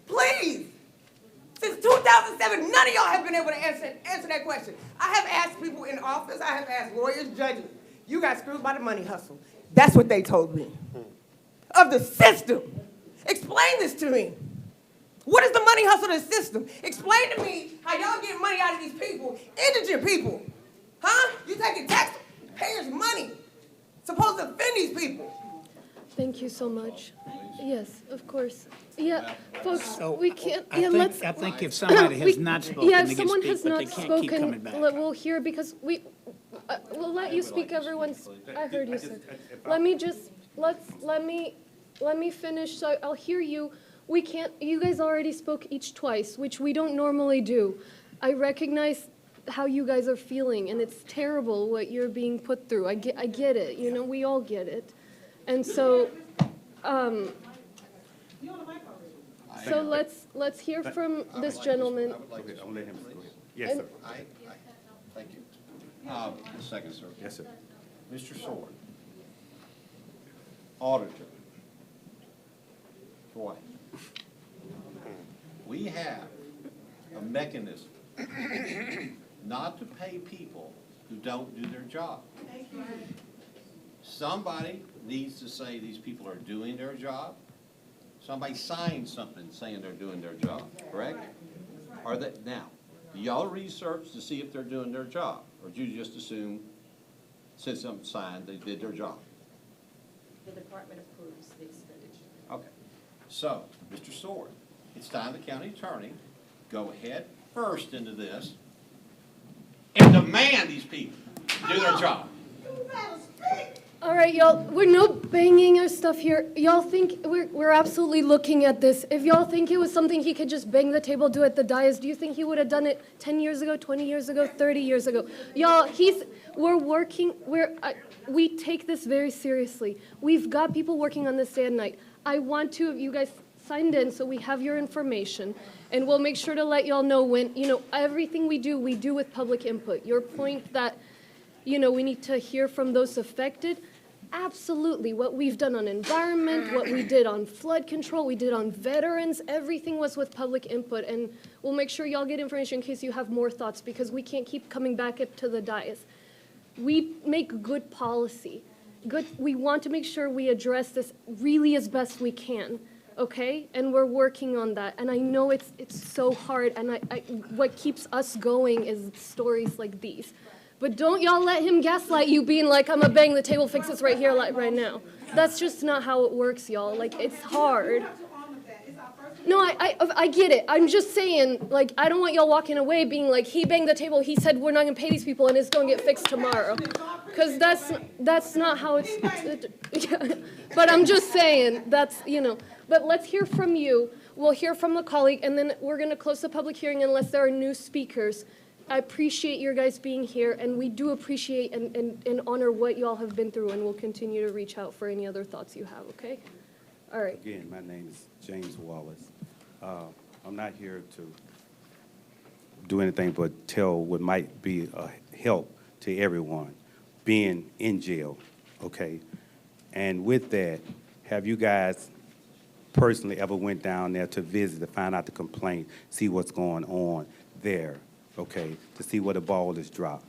Please. Since 2007, none of y'all have been able to answer that question. I have asked people in office. I have asked lawyers, judges. You got screwed by the money hustle. That's what they told me. Of the system. Explain this to me. What is the money hustle of the system? Explain to me how y'all get money out of these people, indigent people. Huh? You taking taxpayers' money. Supposed to offend these people. Thank you so much. Yes, of course. Yeah, folks, So, we can't, I yeah, think- let's. I think if somebody has not spoken, Yeah, they if can someone speak, has but not they can't keep coming spoken, back. we'll hear, because we'll let you speak, everyone's, I heard you, sir. Let me just, let me finish, so I'll hear you. We can't, you guys already spoke each twice, which we don't normally do. I recognize how you guys are feeling, and it's terrible what you're being put through. I get it, you know, we all get it. And so, so let's hear from this gentleman. Okay, I'll let him go ahead. Yes, And- sir. Thank you. A second, sir. Yes, sir. Mr. Sword, auditor, twice. We have a mechanism not to pay people who don't do their job. Somebody needs to say these people are doing their job. Somebody signed something saying they're doing their job, correct? Are they, now, do y'all research to see if they're doing their job? Or do you just assume, since something signed, they did their job? The department approves the expenditure. Okay. So, Mr. Sword, it's time the county attorney go ahead first into this and demand these people do their job. All right, y'all, banging our stuff here. Y'all think we're absolutely looking at this. If y'all think it was something he could just bang the table, do at the dais, do you think he would have done it 10 years ago, 20 years ago, 30 years ago? Y'all, we take this very seriously. We've got people working on this day and night. I want to, if you guys signed in, so we have your information, and we'll make sure to let y'all know when, everything we do with public input. Your point that, we need to hear from those affected, absolutely. What we've done on environment, what we did on flood control, we did on veterans, everything was with public input, and we'll make sure y'all get information in case you have more thoughts, because we can't keep coming back up to the dais. We make good policy. We want to make sure we address this really as best we can, okay? And we're working on that. And I know it's so hard, and what keeps us going is stories like these. But don't y'all let him gaslight you being like, I'm gonna bang the table, fix this right here, like right now. That's just not how it works, y'all. Like, it's hard. No, I get it. I'm just saying, like, I don't want y'all walking away being like, he banged the table, he said we're not gonna pay these people, and it's gonna get fixed tomorrow. Because that's not how it's but I'm just saying, but let's hear from you. We'll hear from the colleague, and then we're gonna close the public hearing unless there are new speakers. I appreciate your guys being here, and we do appreciate and honor what y'all have been through, and we'll continue to reach out for any other thoughts you have, okay? All right. Again, my name is James Wallace. I'm not here to do anything but tell what might be a help to everyone being in jail, okay? And with that, have you guys personally ever went down there to visit, to find out the complaint, see what's going on there, okay, to see where the ball is dropped?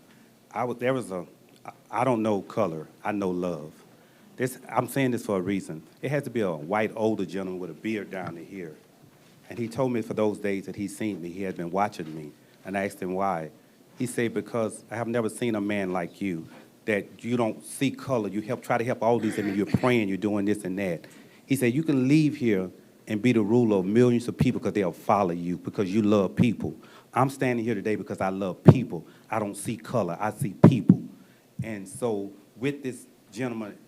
I don't know color, I know love. I'm saying this for a reason. It has to be a white, older gentleman with a beard down to here. And he told me for those days that he's seen me, he had been watching me. And I asked him why. He said, because I have never seen a man like you, that you don't see color. You try to help all these women. You're praying, you're doing this and that. He said, you can leave here and be the ruler of millions of people because they'll follow you, because you love people. I'm standing here today because I love people. I don't see color, I see people. And so with this gentleman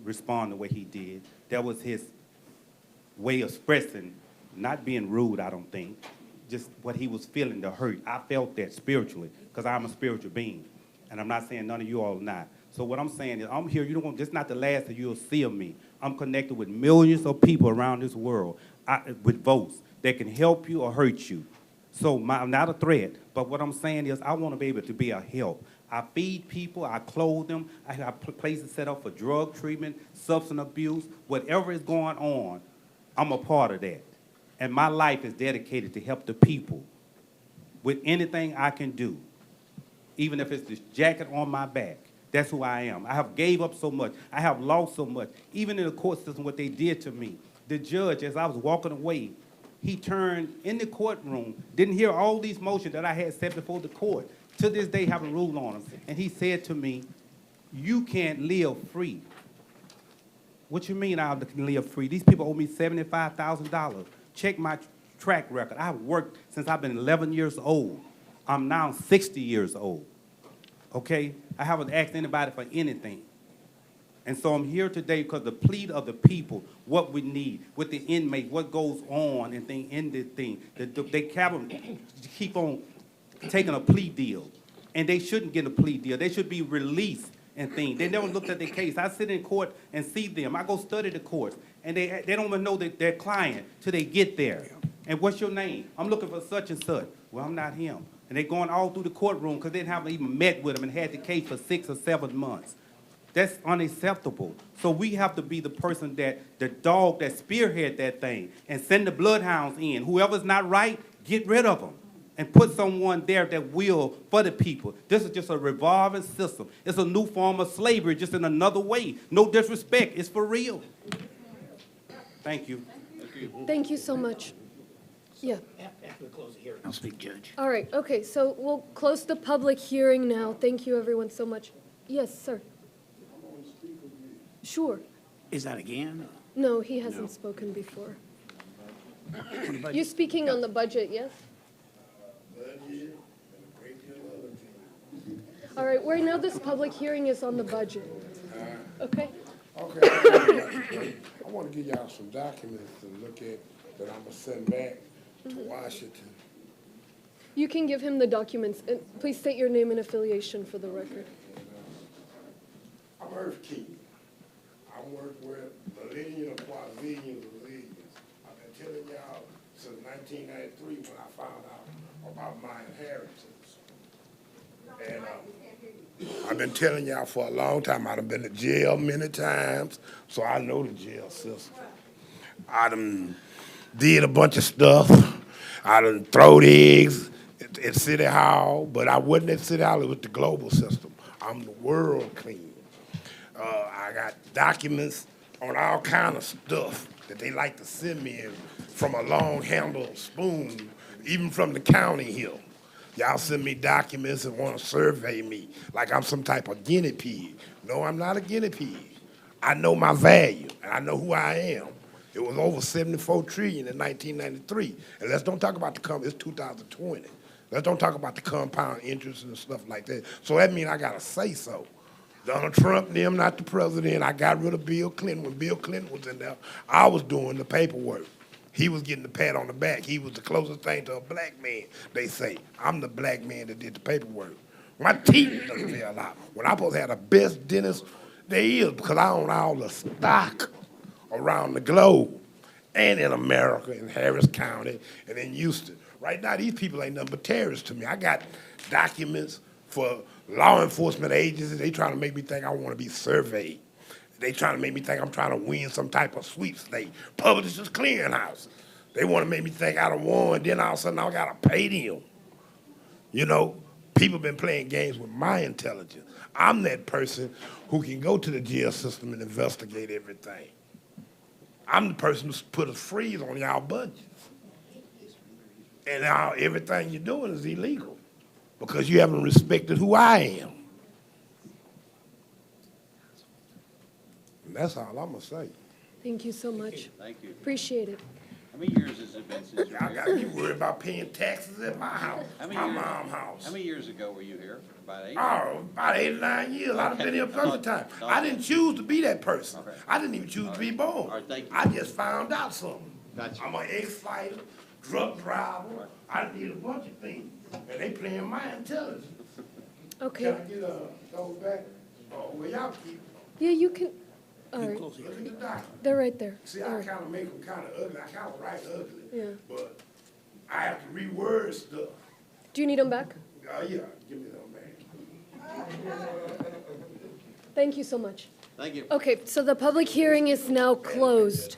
responding the way he did, that was his way of expressing, not being rude, I don't think, just what he was feeling, the hurt. I felt that spiritually, because I'm a spiritual being. And I'm not saying none of you all are not. So what I'm saying is, I'm here, this is not the last that you'll see of me. I'm connected with millions of people around this world with votes that can help you or hurt you. So I'm not a threat, but what I'm saying is I want to be able to be a help. I feed people, I clothe them, I have places set up for drug treatment, substance abuse, whatever is going on, I'm a part of that. And my life is dedicated to help the people with anything I can do, even if it's this jacket on my back. That's who I am. I have gave up so much. I have lost so much. Even in the court system, what they did to me. The judge, as I was walking away, he turned in the courtroom, didn't hear all these motions that I had set before the court. To this day, haven't ruled on them. And he said to me, you can't live free. What you mean I can live free? These people owe me $75,000. Check my track record. I've worked since I've been 11 years old. I'm now 60 years old. Okay? I haven't asked anybody for anything. And so I'm here today because the plea of the people, what we need, with the inmate, what goes on and thing in this thing. They keep on taking a plea deal. And they shouldn't get a plea deal. They should be released and things. They never looked at their case. I sit in court and see them. I go study the courts. And they don't even know their client till they get there. And what's your name? I'm looking for such and such. Well, I'm not him. And they're going all through the courtroom because they haven't even met with him and had the case for 6 or 7 months. That's unacceptable. So we have to be the person the dog that spearhead that thing and send the bloodhounds in. Whoever's not right, get rid of them and put someone there that will for the people. This is just a revolving system. It's a new form of slavery, just in another way. No disrespect. It's for real. Thank you. Thank you so much. Yeah. After we close the hearing, I'll speak, Judge. All right, okay, so we'll close the public hearing now. Thank you, everyone, so much. Yes, sir. Sure. Is that again? No, he hasn't spoken before. You're speaking on the budget, yes? All right, right now this public hearing is on the budget. Okay? Okay, I want to give y'all some documents to look at that I'm gonna send back to Washington. You can give him the documents, and please state your name and affiliation for the record. I'm Earth King. I work with millennial, quadrillions, and zillions. I've been telling y'all since 1993 when I found out about my inheritance. And I've been telling y'all for a long time. I've been to jail many times, so I know the jail system. I done did a bunch of stuff. I done throwed eggs at City Hall, but I wasn't at City Hall, it was the global system. I'm the world clean. I got documents on all kind of stuff that they like to send me from a long-handled spoon, even from the county here. Y'all send me documents and want to survey me like I'm some type of guinea pig. No, I'm not a guinea pig. I know my value, and I know who I am. It was over 74 trillion in 1993. And let's don't talk about it's 2020. Let's don't talk about the compound interest and stuff like that. So that means I got to say so. Donald Trump, them, not the president. I got rid of Bill Clinton. When Bill Clinton was in there, I was doing the paperwork. He was getting the pat on the back. He was the closest thing to a black man, they say. I'm the black man that did the paperwork. My teeth doesn't feel out. When I supposed to have the best dentist there is, because I own all the stock around the globe and in America, in Harris County and in Houston. Right now, these people ain't nothing but terrorists to me. I got documents for law enforcement agencies. They trying to make me think I want to be surveyed. They trying to make me think I'm trying to win some type of sweepstakes. Publishers Clearinghouse. They want to make me think I done won, then all of a sudden I got to pay them. You know, people been playing games with my intelligence. I'm that person who can go to the jail system and investigate everything. I'm the person who put a freeze on y'all budgets. And now everything you're doing is illegal because you haven't respected who I am. And that's all I'm gonna say. Thank you so much. Thank you. Appreciate it. How many years has it been since you're Y'all here? got me worried about paying taxes at my house, my mom's house. How many years ago were you here? About 8? Oh, about 8 or 9 years. I've been here plenty of time. I didn't choose to be that person. I didn't even choose to be born. All right, thank you. I just found out something. Gotcha. I'm an ex-fighter, drug driver. I did a bunch of things, and they playing my intelligence. Okay. Can I get those back? Oh, well, y'all keep. Yeah, you can. All right. Look at the document. They're right there. See, All I right. kind of make them kind of ugly. I kind of write ugly. Yeah. But I have to reword stuff. Do you need them back? Yeah, give me them back. Thank you so much. Thank you. Okay, so the public hearing is now closed.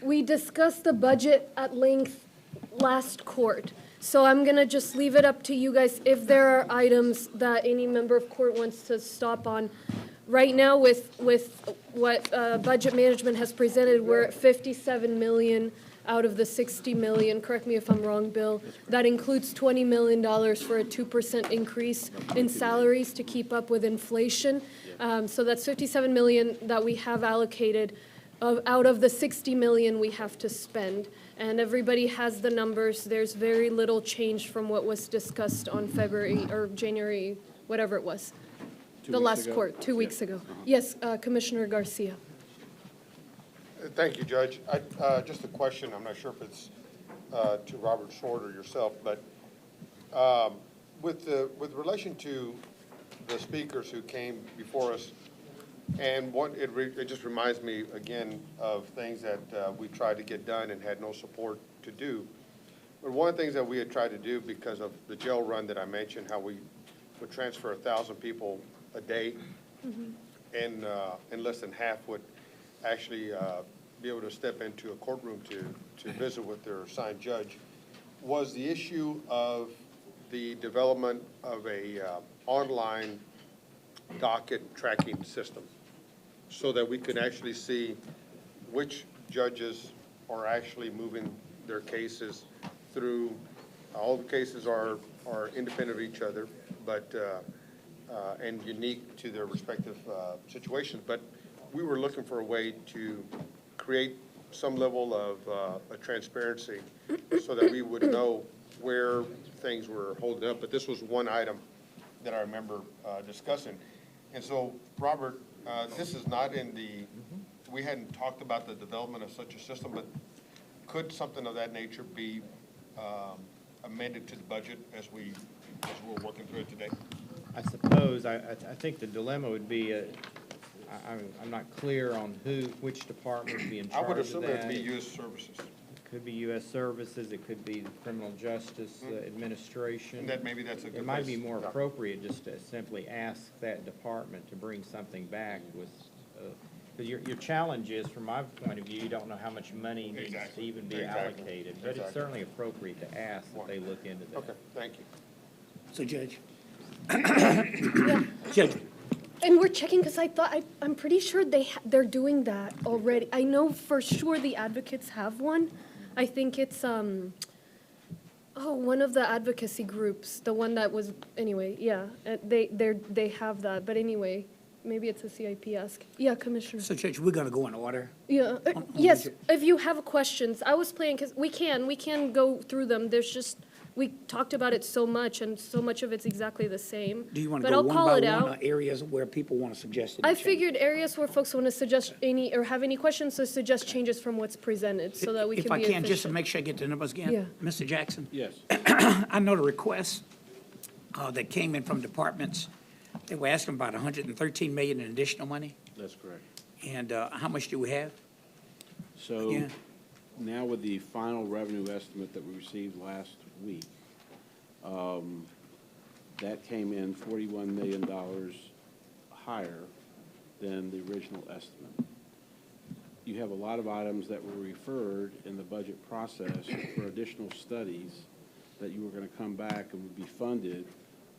We discussed the budget at length last court. So I'm gonna just leave it up to you guys if there are items that any member of court wants to stop on. Right now, with what budget management has presented, we're at 57 million out of the 60 million. Correct me if I'm wrong, Bill. That includes $20 million for a 2% increase in salaries to keep up with inflation. So that's 57 million that we have allocated out of the 60 million we have to spend. And everybody has the numbers. There's very little change from what was discussed on February or January, whatever it was. The last court, 2 weeks ago. Yes, Commissioner Garcia. Thank you, Judge. Just a question, I'm not sure if it's to Robert Short or yourself, but with relation to the speakers who came before us, and it just reminds me again of things that we tried to get done and had no support to do. But one of the things that we had tried to do because of the jail run that I mentioned, how we would transfer 1,000 people a day, and less than half would actually be able to step into a courtroom to visit with their assigned judge, was the issue of the development of a online docket tracking system so that we could actually see which judges are actually moving their cases through. All the cases are independent of each other, but and unique to their respective situations. But we were looking for a way to create some level of a transparency so that we would know where things were holding up. But this was one item that I remember discussing. And so, Robert, This is not in the, we hadn't talked about the development of such a system, but could something of that nature be amended to the budget as we're working through it today? I suppose, I think the dilemma would be, I'm not clear on which department would be in I would charge of assume that. it'd be U.S. Services. Could be U.S. Services, it could be the Criminal Justice Administration. And maybe that's a good It might be place. more appropriate just to simply ask that department to bring something back with, because your challenge is, from my point of view, you don't know how much money needs to even be allocated. But it's Exactly. certainly appropriate to ask that they look into that. Okay, thank you. So Judge? Yeah. Judge, And we're checking, because I'm pretty sure they're doing that already. I know for sure the advocates have one. I think it's, one of the advocacy groups, the one that was, anyway, yeah. They have that, but anyway, maybe it's a CIP ask. Yeah, Commissioner. so Judge, we're gonna go in order. Yeah, yes, if you have questions, I was playing, because we can go through them. There's just, we talked about it so much, and so much of it's exactly the same. Do you want to But go I'll one call by it one, out. or areas where people want to suggest any I change? figured areas where folks want to suggest any, or have any questions, so suggest changes from what's presented, so that we can be If I efficient. can, just to make sure I get the numbers again. Yeah. Mr. Jackson? Yes. I know the requests that came in from departments. They were asking about $113 million in additional money. That's correct. And how much do we have? So Yeah. now with the final revenue estimate that we received last week, that came in $41 million higher than the original estimate. You have a lot of items that were referred in the budget process for additional studies that you were going to come back and would be funded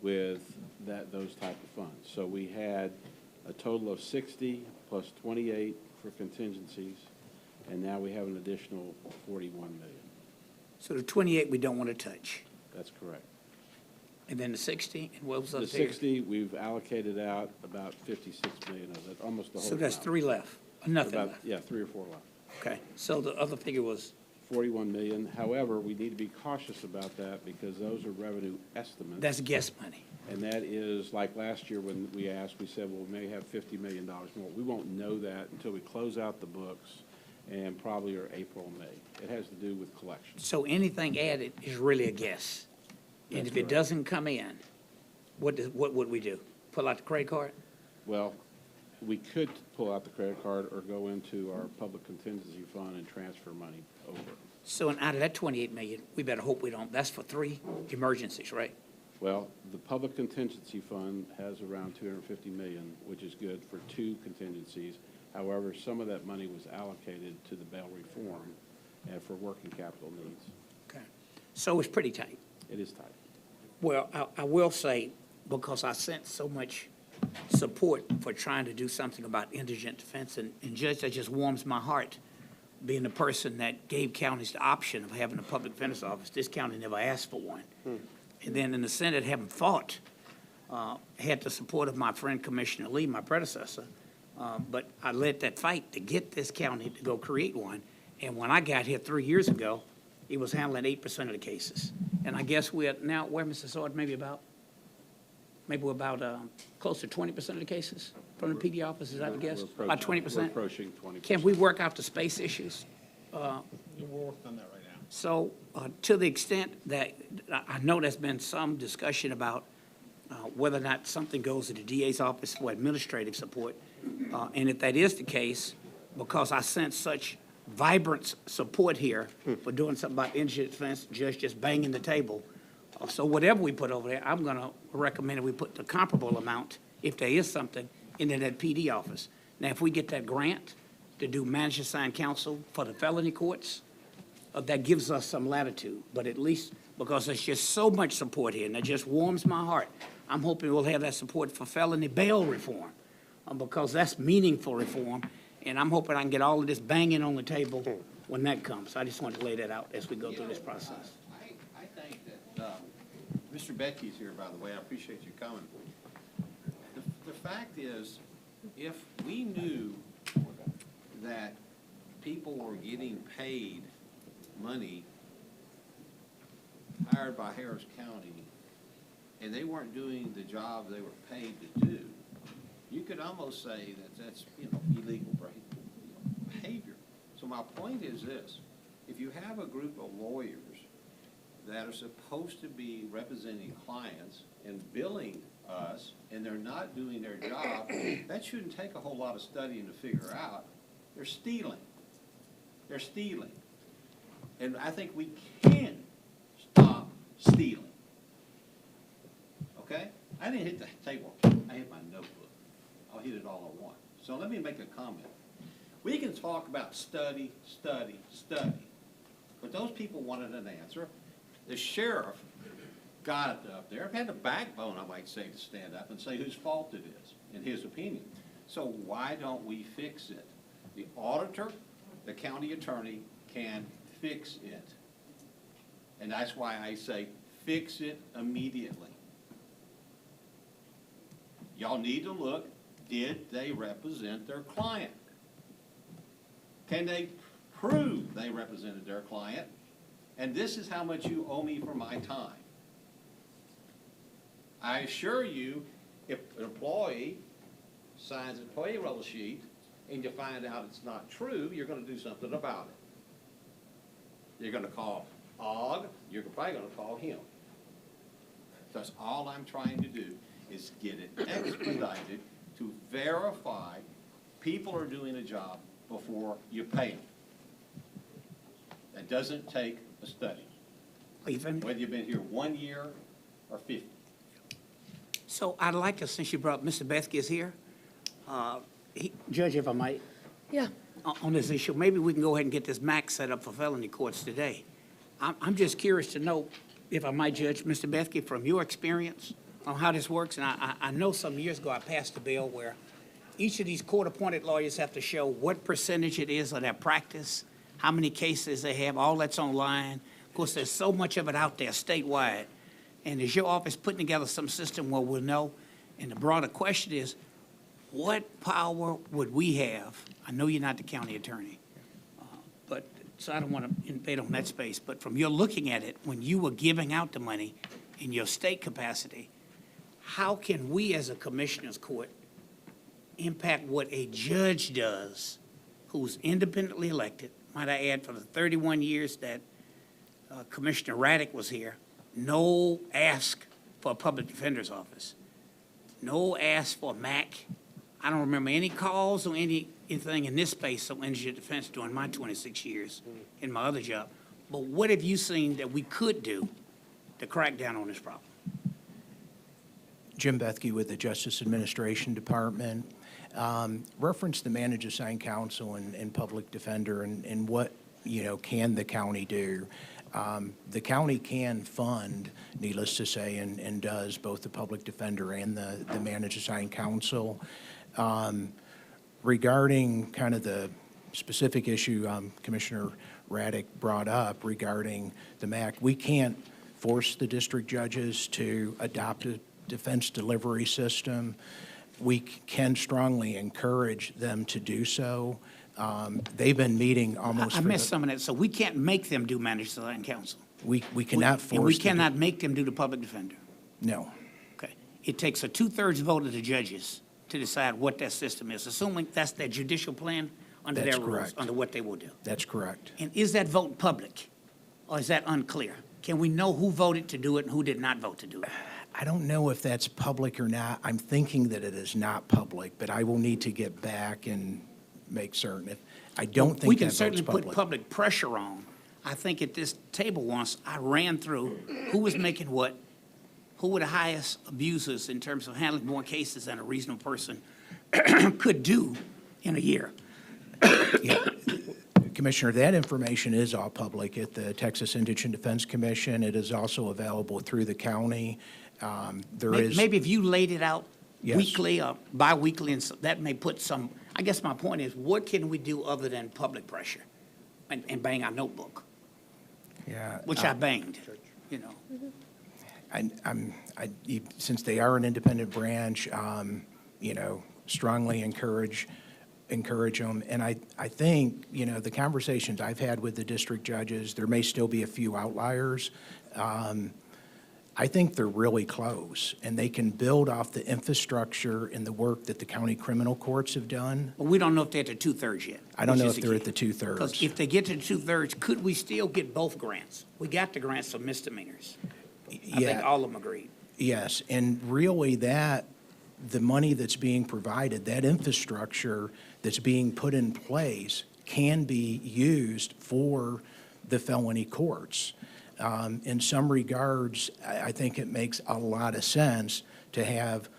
with those type of funds. So we had a total of 60 plus 28 for contingencies, and now we have an additional 41 million. So the 28 we don't want to touch. That's correct. And then the 60, and what was the The figure? 60, we've allocated out about 56 million of it, almost the whole So that's amount. 3 left, or nothing About- left? Yeah, 3 or 4 left. Okay, so the other figure was? 41 million. However, we need to be cautious about that because those are revenue estimates. That's guess money. And that is, like last year when we asked, we said, well, we may have $50 million more. We won't know that until we close out the books and probably are April, May. It has to do with collections. So anything added is really a guess. And That's if it correct. doesn't come in, what would we do? Pull out the credit card? Well, we could pull out the credit card or go into our public contingency fund and transfer money over. So out of that 28 million, we better hope we don't, that's for 3 emergencies, right? Well, the public contingency fund has around 250 million, which is good for 2 contingencies. However, some of that money was allocated to the bail reform and for working capital needs. Okay. So it's pretty tight. It is tight. Well, I will say, because I sense so much support for trying to do something about indigent defense, and Judge, that just warms my heart, being the person that gave counties the option of having a public defender's office. This county never asked for one. And then in the Senate, having fought, had the support of my friend Commissioner Lee, my predecessor, but I led that fight to get this county to go create one. And when I got here 3 years ago, it was handling 8% of the cases. And I guess we're now, where, Mr. Sword, maybe we're about close to 20% of the cases from the PD office, is that the guess? We're About approaching- 20%? We're approaching 20%. Can we work out the space issues? We're working on that right now. So to the extent that, I know there's been some discussion about whether or not something goes to the DA's office for administrative support. And if that is the case, because I sense such vibrant support here for doing something about indigent defense, Judge just banging the table. So whatever we put over there, I'm going to recommend that we put the comparable amount, if there is something, into that PD office. Now, if we get that grant to do manager-assigned counsel for the felony courts, that gives us some latitude. But at least, because there's just so much support here, and it just warms my heart, I'm hoping we'll have that support for felony bail reform, because that's meaningful reform, and I'm hoping I can get all of this banging on the table when that comes. I just want to lay that out as we go through this process. I think that, Mr. Bettke's here, by the way, I appreciate you coming. The fact is, if we knew that people were getting paid money hired by Harris County, and they weren't doing the job they were paid to do, You could almost say that that's, illegal behavior. So my point is this, if you have a group of lawyers that are supposed to be representing clients and billing us, and they're not doing their job, that shouldn't take a whole lot of studying to figure out. They're stealing. They're stealing. And I think we can stop stealing. Okay? I didn't hit the table. I hit my notebook. I'll hit it all at once. So let me make a comment. We can talk about study, study, study. But those people wanted an answer. The sheriff got it up there, had the backbone, I might say, to stand up and say whose fault it is, in his opinion. So why don't we fix it? The auditor, the county attorney can fix it. And that's why I say fix it immediately. Y'all need to look, did they represent their client? Can they prove they represented their client? And this is how much you owe me for my time. I assure you, if an employee signs a payroll sheet and you find out it's not true, you're going to do something about it. You're going to call OG, you're probably going to call him. That's all I'm trying to do is get it expedited to verify people are doing a job before you pay them. That doesn't take a study. Whether you've been here 1 year or 50. So I'd like to, since you brought Mr. Bethke is here, Judge, if I might, Yeah. on this issue, maybe we can go ahead and get this MAC set up for felony courts today. I'm just curious to know, if I might, Judge, Mr. Bethke, from your experience on how this works, and I know some years ago I passed a bill where each of these court-appointed lawyers have to show what percentage it is of their practice, how many cases they have, all that's online. Of course, there's so much of it out there statewide. And is your office putting together some system where we'll know? And the broader question is, what power would we have? I know you're not the county attorney, so I don't want to invade on that space, but from your looking at it, when you were giving out the money in your state capacity, how can we as a commissioner's court impact what a judge does who's independently elected? Might I add, for the 31 years that Commissioner Raddick was here, no ask for a public defender's office, no ask for a MAC. I don't remember any calls or anything in this space on indigent defense during my 26 years in my other job. But what have you seen that we could do to crack down on this problem? Jim Bethke with the Justice Administration Department. Reference the manager assigned counsel and public defender and what, can the county do? The county can fund, needless to say, and does both the public defender and the manager assigned counsel. Regarding kind of the specific issue Commissioner Raddick brought up regarding the MAC, we can't force the district judges to adopt a defense delivery system. We can strongly encourage them to do so. They've been meeting almost. I missed some of that. So we can't make them do managed assigned counsel. We cannot force. And we cannot make them do the public defender. No. Okay. It takes a 2/3 vote of the judges to decide what that system is, assuming that's their judicial plan under That's their rules, correct. under what they will do. That's correct. And is that vote public, or is that unclear? Can we know who voted to do it and who did not vote to do it? I don't know if that's public or not. I'm thinking that it is not public, but I will need to get back and make certain. I don't think We can that vote's certainly put public. public pressure on. I think at this table once, I ran through who was making what, who were the highest abusers in terms of handling more cases than a reasonable person could do in a year. Commissioner, that information is all public at the Texas Indigent Defense Commission. It is also available through the county. Maybe if you laid it out Yes. weekly or bi-weekly, and that may put some, I guess my point is, what can we do other than public pressure and bang our notebook? Yeah. Which I banged, Since they are an independent branch, strongly encourage them. And I think, the conversations I've had with the district judges, there may still be a few outliers. I think they're really close, and they can build off the infrastructure and the work that the county criminal courts have done. But we don't know if they're at the two-thirds yet. I don't which know is if the they're key. at the two-thirds. Because if they get to the two-thirds, could we still get both grants? We got the grants for misdemeanors. I think Yeah. all of them agreed. Yes, and really the money that's being provided, that infrastructure that's being put in place can be used for the felony courts. In some regards, I think it makes a lot of sense to have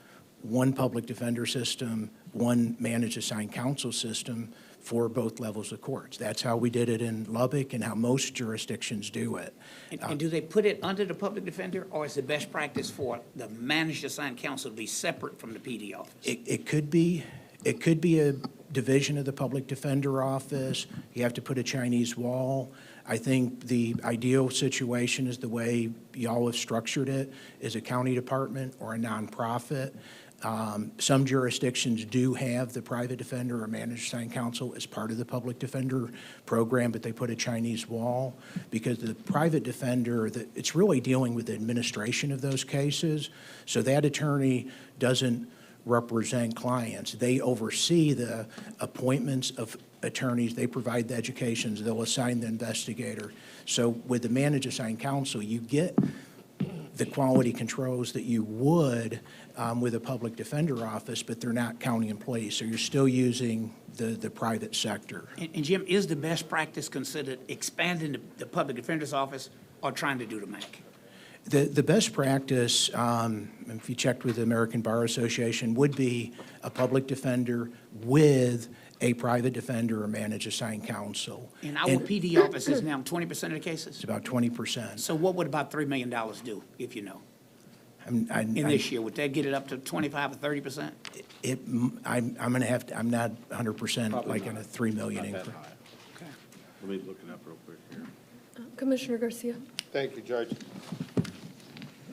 one public defender system, one managed assigned counsel system for both levels of courts. That's how we did it in Lubbock and how most jurisdictions do it. And do they put it under the public defender, or is the best practice for the managed assigned counsel to be separate from the PD office? It could be a division of the public defender office. You have to put a Chinese wall. I think the ideal situation is the way y'all have structured it, is a county department or a nonprofit. Some jurisdictions do have the private defender or managed assigned counsel as part of the public defender program, but they put a Chinese wall because the private defender, it's really dealing with the administration of those cases. So that attorney doesn't represent clients. They oversee the appointments of attorneys. They provide the educations. They'll assign the investigator. So with the managed assigned counsel, you get the quality controls that you would with a public defender office, but they're not county employees. So you're still using the private sector. And Jim, is the best practice considered expanding the public defender's office or trying to do the MAC? The best practice, if you checked with the American Bar Association, would be a public defender with a private defender or managed assigned counsel. And our PD office is now 20% of the cases? It's about 20%. So what would about $3 million do, if you know? In this year, would that get it up to 25 or 30%? I'm gonna have to, I'm not 100% Probably like in a not. 3 million Not that increment. high. Let me look it up real quick here. Commissioner Garcia. Thank you, Judge.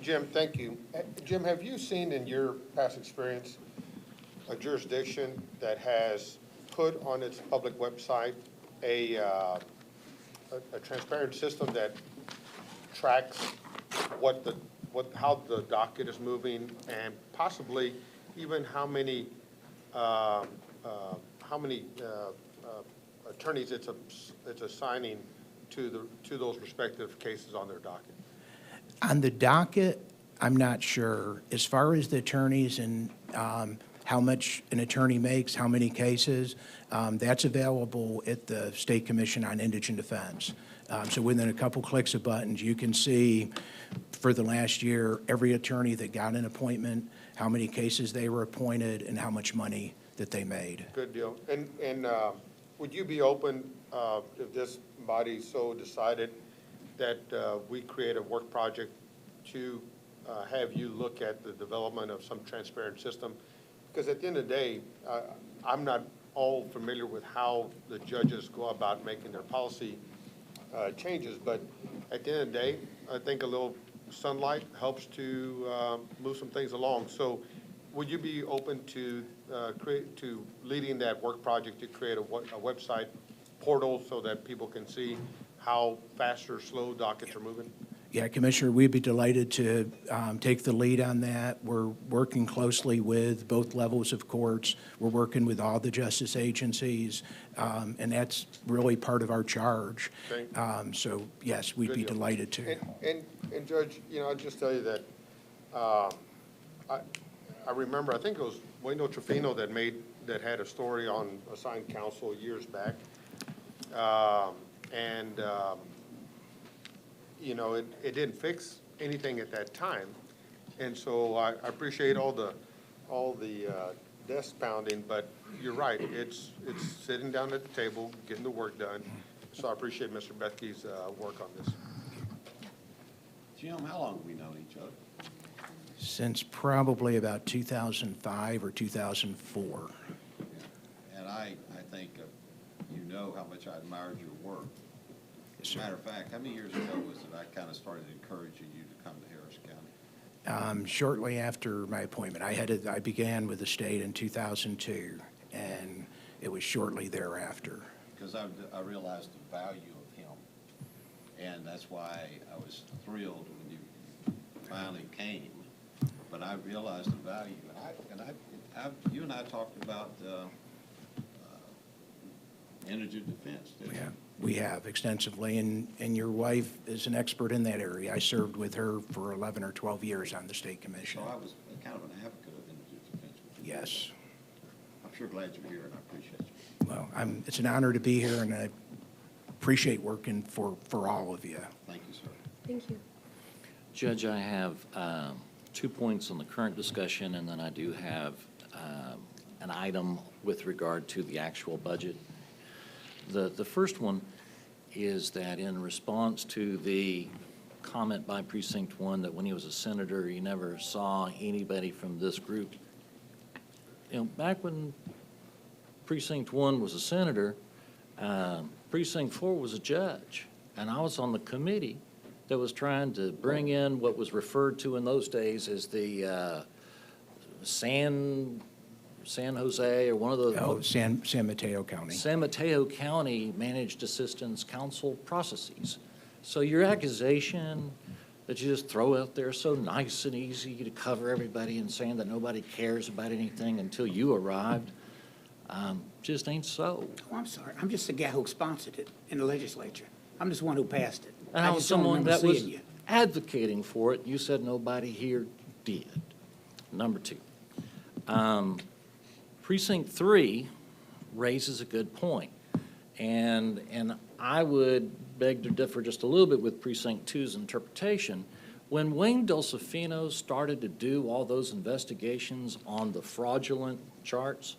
Jim, thank you. Jim, have you seen in your past experience a jurisdiction that has put on its public website a transparent system that tracks how the docket is moving and possibly even how many attorneys it's assigning to those respective cases on their docket? On the docket, I'm not sure. As far as the attorneys and how much an attorney makes, how many cases, that's available at the State Commission on Indigent Defense. So within a couple clicks of buttons, you can see for the last year, every attorney that got an appointment, how many cases they were appointed, and how much money that they made. Good deal. And would you be open, if this body so decided, that we create a work project to have you look at the development of some transparent system? Because at the end of the day, I'm not all familiar with how the judges go about making their policy changes, but at the end of the day, I think a little sunlight helps to move some things along. So would you be open to leading that work project to create a website portal so that people can see how fast or slow dockets are moving? Yeah, Commissioner, we'd be delighted to take the lead on that. We're working closely with both levels of courts. We're working with all the justice agencies, and that's really part of our charge. So, yes, we'd be delighted to. And Judge, I'll just tell you that I remember, I think it was Wayno Trofino that had a story on assigned counsel years back. It didn't fix anything at that time. And so I appreciate all the desk pounding, but you're right. It's sitting down at the table, getting the work done. So I appreciate Mr. Bethke's work on this. Jim, how long have we known each other? Since probably about 2005 or 2004. And I think you know how much I admired your work. As a matter of fact, how many years ago was it I kind of started encouraging you to come to Harris County? Shortly after my appointment, I began with the state in 2002, and it was shortly thereafter. Because I realized the value of him, and that's why I was thrilled when you finally came, but I realized the value. You and I talked about energy defense, didn't we? Yeah, we have extensively, and your wife is an expert in that area. I served with her for 11 or 12 years on the state commission. So I was kind of an advocate of energy defense. Yes. I'm sure glad you're here, and I appreciate you. Well, it's an honor to be here, and I appreciate working for all of you. Thank you, sir. Thank you. Judge, I have 2 points on the current discussion, and then I do have an item with regard to the actual budget. The first one is that in response to the comment by Precinct 1 that when he was a senator, he never saw anybody from this group. You know, back when Precinct 1 was a senator, Precinct 4 was a judge, and I was on the committee that was trying to bring in what was referred to in those days as the San Jose, or one of those. Oh, San Mateo County. San Mateo County Managed Assistance Council processes. So your accusation that you just throw out there so nice and easy to cover everybody and saying that nobody cares about anything until you arrived, just ain't so. Oh, I'm sorry. I'm just the guy who sponsored it in the legislature. I'm just one who passed it. And I was just don't someone remember that was seeing you. advocating for it. You said nobody here did. Number two, Precinct 3 raises a good point. And I would beg to differ just a little bit with Precinct 2's interpretation. When Wayne Delsefino started to do all those investigations on the fraudulent charts,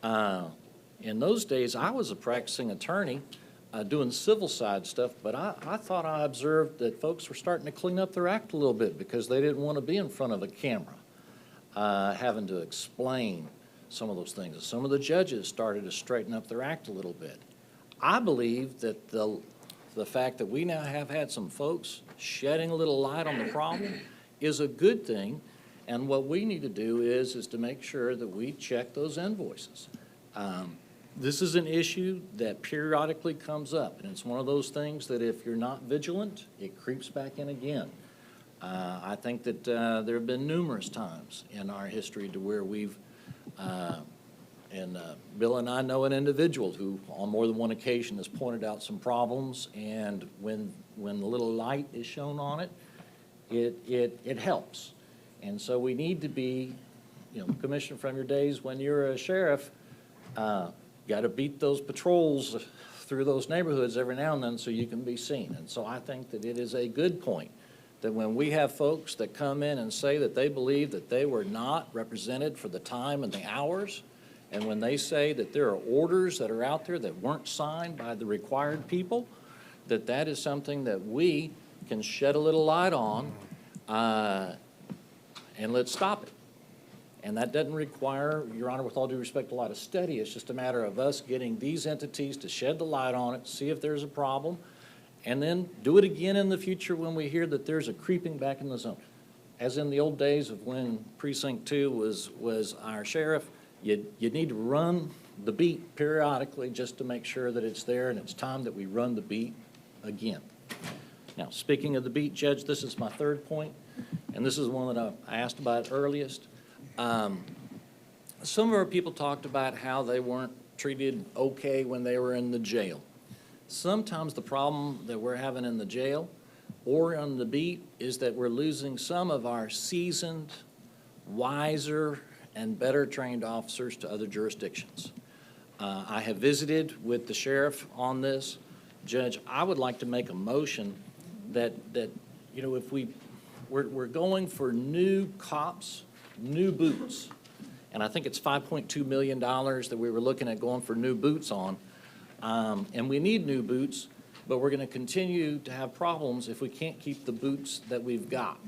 in those days, I was a practicing attorney doing civil side stuff, but I thought I observed that folks were starting to clean up their act a little bit because they didn't want to be in front of a camera having to explain some of those things. Some of the judges started to straighten up their act a little bit. I believe that the fact that we now have had some folks shedding a little light on the problem is a good thing, and what we need to do is to make sure that we check those invoices. This is an issue that periodically comes up, and it's one of those things that if you're not vigilant, it creeps back in again. I think that there have been numerous times in our history to where we've, Bill and I know an individual who on more than one occasion has pointed out some problems, and when the little light is shown on it, it helps. And so we need to be, Commissioner, from your days when you're a sheriff, got to beat those patrols through those neighborhoods every now and then so you can be seen. And so I think that it is a good point that when we have folks that come in and say that they believe that they were not represented for the time and the hours, and when they say that there are orders that are out there that weren't signed by the required people, that is something that we can shed a little light on, and let's stop it. And that doesn't require, Your Honor, with all due respect, a lot of study. It's just a matter of us getting these entities to shed the light on it, see if there's a problem, and then do it again in the future when we hear that there's a creeping back in the zone. As in the old days of when Precinct 2 was our sheriff, you need to run the beat periodically just to make sure that it's there, and it's time that we run the beat again. Now, speaking of the beat, Judge, this is my third point, and this is one that I asked about earliest. Some of our people talked about how they weren't treated okay when they were in the jail. Sometimes the problem that we're having in the jail or on the beat is that we're losing some of our seasoned, wiser, and better trained officers to other jurisdictions. I have visited with the sheriff on this. Judge, I would like to make a motion that if we're going for new cops, new boots, and I think it's $5.2 million that we were looking at going for new boots on, and we need new boots, but we're going to continue to have problems if we can't keep the boots that we've got.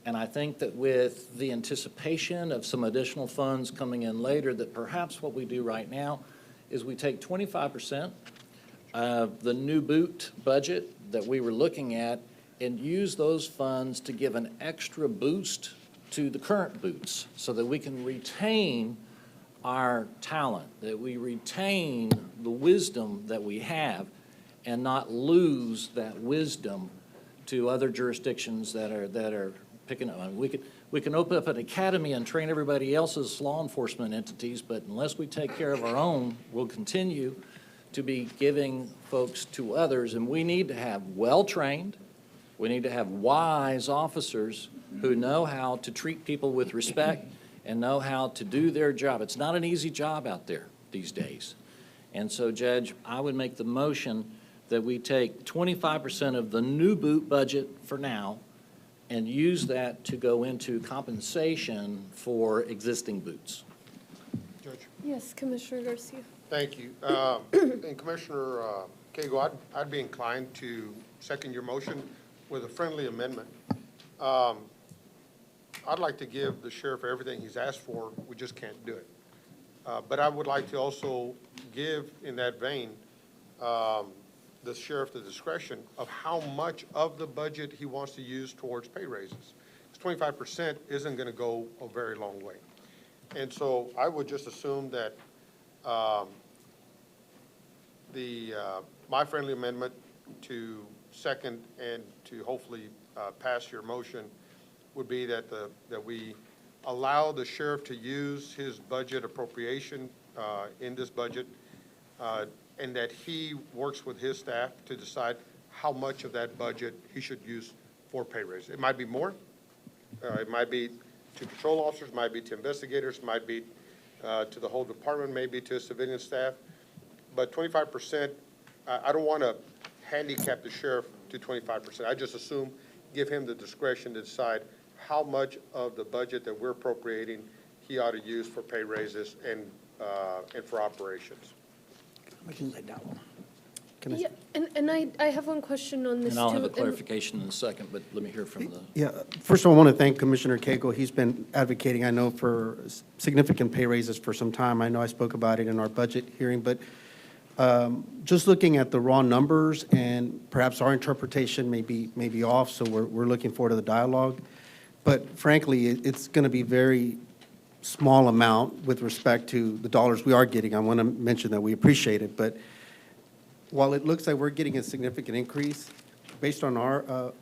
And I think that with the anticipation of some additional funds coming in later, that perhaps what we do right now is we take 25% of the new boot budget that we were looking at and use those funds to give an extra boost to the current boots so that we can retain our talent, that we retain the wisdom that we have and not lose that wisdom to other jurisdictions that are picking up. I mean, we can open up an academy and train everybody else's law enforcement entities, but unless we take care of our own, we'll continue to be giving folks to others. And we need to have well-trained, we need to have wise officers who know how to treat people with respect and know how to do their job. It's not an easy job out there these days. And so, Judge, I would make the motion that we take 25% of the new boot budget for now and use that to go into compensation for existing boots. Judge. Yes, Commissioner Garcia. Thank you. And Commissioner Cagle, I'd be inclined to second your motion with a friendly amendment. I'd like to give the sheriff everything he's asked for. We just can't do it. But I would like to also give, in that vein, the sheriff the discretion of how much of the budget he wants to use towards pay raises. Because 25% isn't going to go a very long way. And so I would just assume that my friendly amendment to second and to hopefully pass your motion would be that we allow the sheriff to use his budget appropriation in this budget, and that he works with his staff to decide how much of that budget he should use for pay raise. It might be more. It might be to patrol officers, might be to investigators, might be to the whole department, maybe to civilian staff. But 25%, I don't want to handicap the sheriff to 25%. I just assume give him the discretion to decide how much of the budget that we're appropriating he ought to use for pay raises and for operations. Yeah, and I have one question on this And too. I'll have a clarification in a second, but let me hear from the. Yeah, first of all, I want to thank Commissioner Cagle. He's been advocating, I know, for significant pay raises for some time. I know I spoke about it in our budget hearing, but just looking at the raw numbers, and perhaps our interpretation may be off, so we're looking forward to the dialogue. But frankly, it's going to be very small amount with respect to the dollars we are getting. I want to mention that we appreciate it, but while it looks like we're getting a significant increase, based on our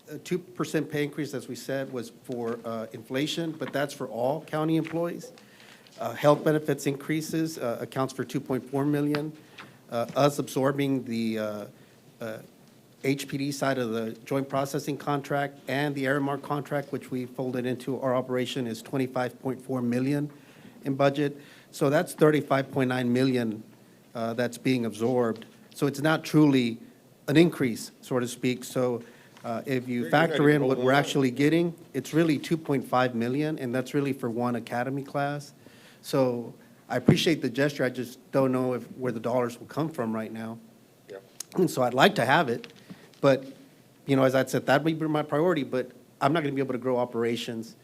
2% pay increase, as we said, was for inflation, but that's for all county employees. Health benefits increases accounts for $2.4 million. Us absorbing the HPD side of the joint processing contract and the Aramark contract, which we folded into our operation, is $25.4 million in budget. So that's $35.9 million that's being absorbed. So it's not truly an increase, so to speak. So if you factor in what we're actually getting, it's really $2.5 million, and that's really for one academy class. So I appreciate the gesture. I just don't know where the dollars will come from right now. Yeah. And so I'd like to have it, but, you know, as I said, that would be my priority, but I'm not going to be able to grow operations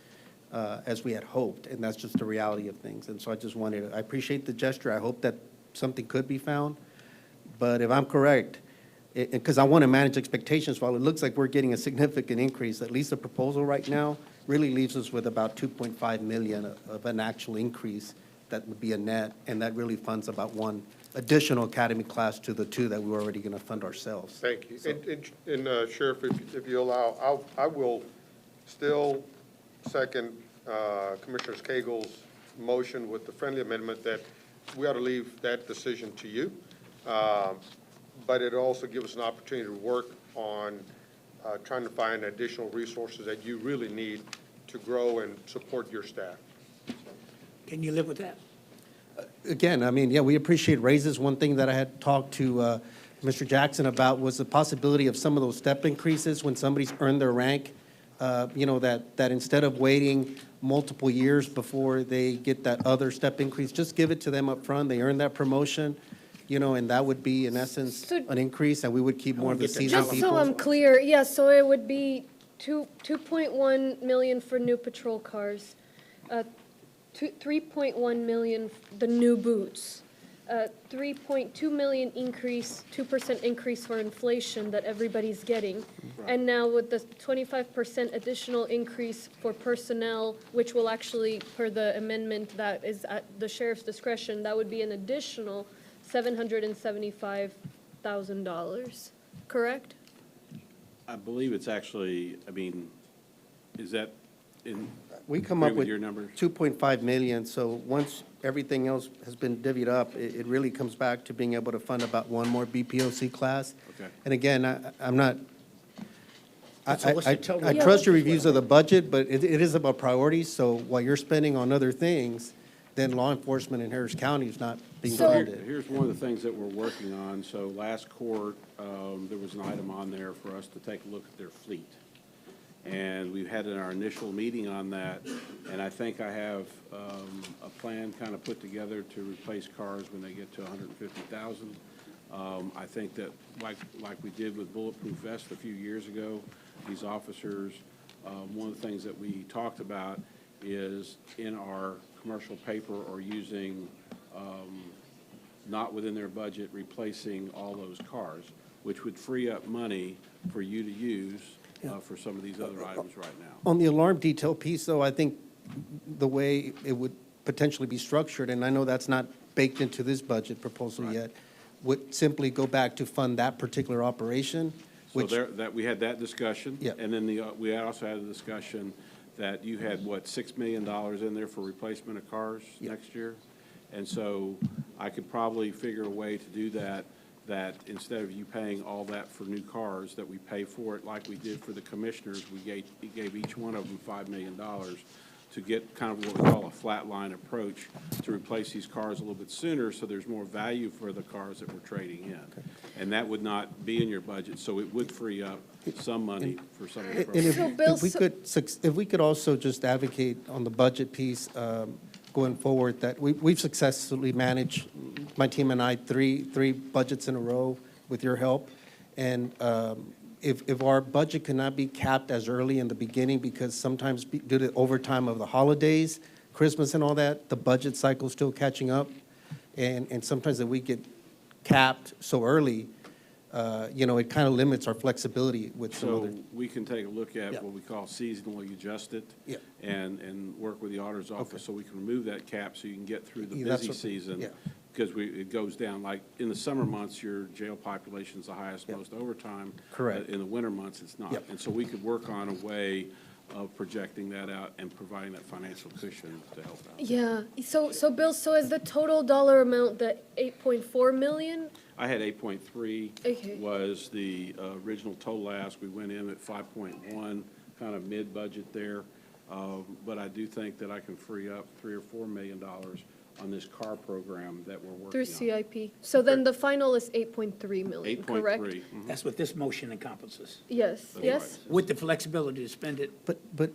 as we had hoped, and that's just the reality of things. And so I just wanted to, I appreciate the gesture. I hope that something could be found. But if I'm correct, because I want to manage expectations, while it looks like we're getting a significant increase, at least the proposal right now really leaves us with about $2.5 million of an actual increase that would be a net, and that really funds about one additional academy class to the two that we were already going to fund ourselves. Thank you. So- And Sheriff, if you allow, I will still second Commissioner Cagle's motion with the friendly amendment that we ought to leave that decision to you. But it also gives us an opportunity to work on trying to find additional resources that you really need to grow and support your staff. Can you live with that? Again, I mean, yeah, we appreciate raises. One thing that I had talked to Mr. Jackson about was the possibility of some of those step increases when somebody's earned their rank. You know, that instead of waiting multiple years before they get that other step increase, just give it to them up front. They earn that promotion, you know, and that would be, in essence, an increase, and we would keep more of the seasoned people. Just so I'm clear, yeah, so it would be 2.1 million for new patrol cars, 3.1 million the new boots, 3.2 million increase, 2% increase for inflation that everybody's getting. And now with the 25% additional increase for personnel, which will actually, per the amendment that is at the sheriff's discretion, that would be an additional $775,000, correct? I believe it's actually, I mean, Is that in, We come agree up with with your numbers? 2.5 million, so once everything else has been divvied up, it really comes back to being able to fund about one more BPOC class. Okay. And again, I'm not, So what's the total? I trust your reviews of the budget, but it is about priorities, so while you're spending on other things, then law enforcement in Harris County is not being So- funded. Here's one of the things that we're working on. So last court, there was an item on there for us to take a look at their fleet. And we had our initial meeting on that, and I think I have a plan kind of put together to replace cars when they get to 150,000. I think that, like we did with Bulletproof Vest a few years ago, these officers, one of the things that we talked about is in our commercial paper or using, not within their budget, replacing all those cars, which would free up money for you to use for some of these other items right now. On the alarm detail piece, though, I think the way it would potentially be structured, and I know that's not baked into this budget proposal yet, would simply go back to fund that particular operation, So which, there, that, we had that discussion. Yeah. And then we also had a discussion that you had, what, $6 million in there for replacement of cars next year? And so I could probably figure a way to do that, that instead of you paying all that for new cars, that we pay for it like we did for the commissioners. We gave each one of them $5 million to get kind of what we call a flat line approach to replace these cars a little bit sooner, so there's more value for the cars that we're trading in. And that would not be in your budget, so it would free up some money for some of the and programs. So, Bill, if we could also just advocate on the budget piece, going forward, that we've successfully managed, my team and I, three budgets in a row with your help. And if our budget cannot be capped as early in the beginning, because sometimes due to overtime of the holidays, Christmas and all that, the budget cycle's still catching up. And sometimes if we get capped so early, it kind of limits our flexibility with some So other. we can take a look at Yeah. what we call seasonally adjusted. Yeah. And work with the auditor's office so we can remove that cap so you can get through the Yeah, that's busy what- season. yeah. Because it goes down, like, in the summer months, your jail population's the highest, most overtime. Correct. In the winter months, it's not. Yep. And so we could work on a way of projecting that out and providing that financial cushion to help out. yeah, so Bill, so is the total dollar amount the 8.4 million? I had 8.3. Okay. Was the original total ask. We went in at 5.1, kind of mid-budget there. But I do think that I can free up $3 or $4 million on this car program that we're working on. Through CIP. So then the final is 8.3 million, correct? 8.3. That's what this motion encompasses, Yes, yes? with the flexibility to spend it. But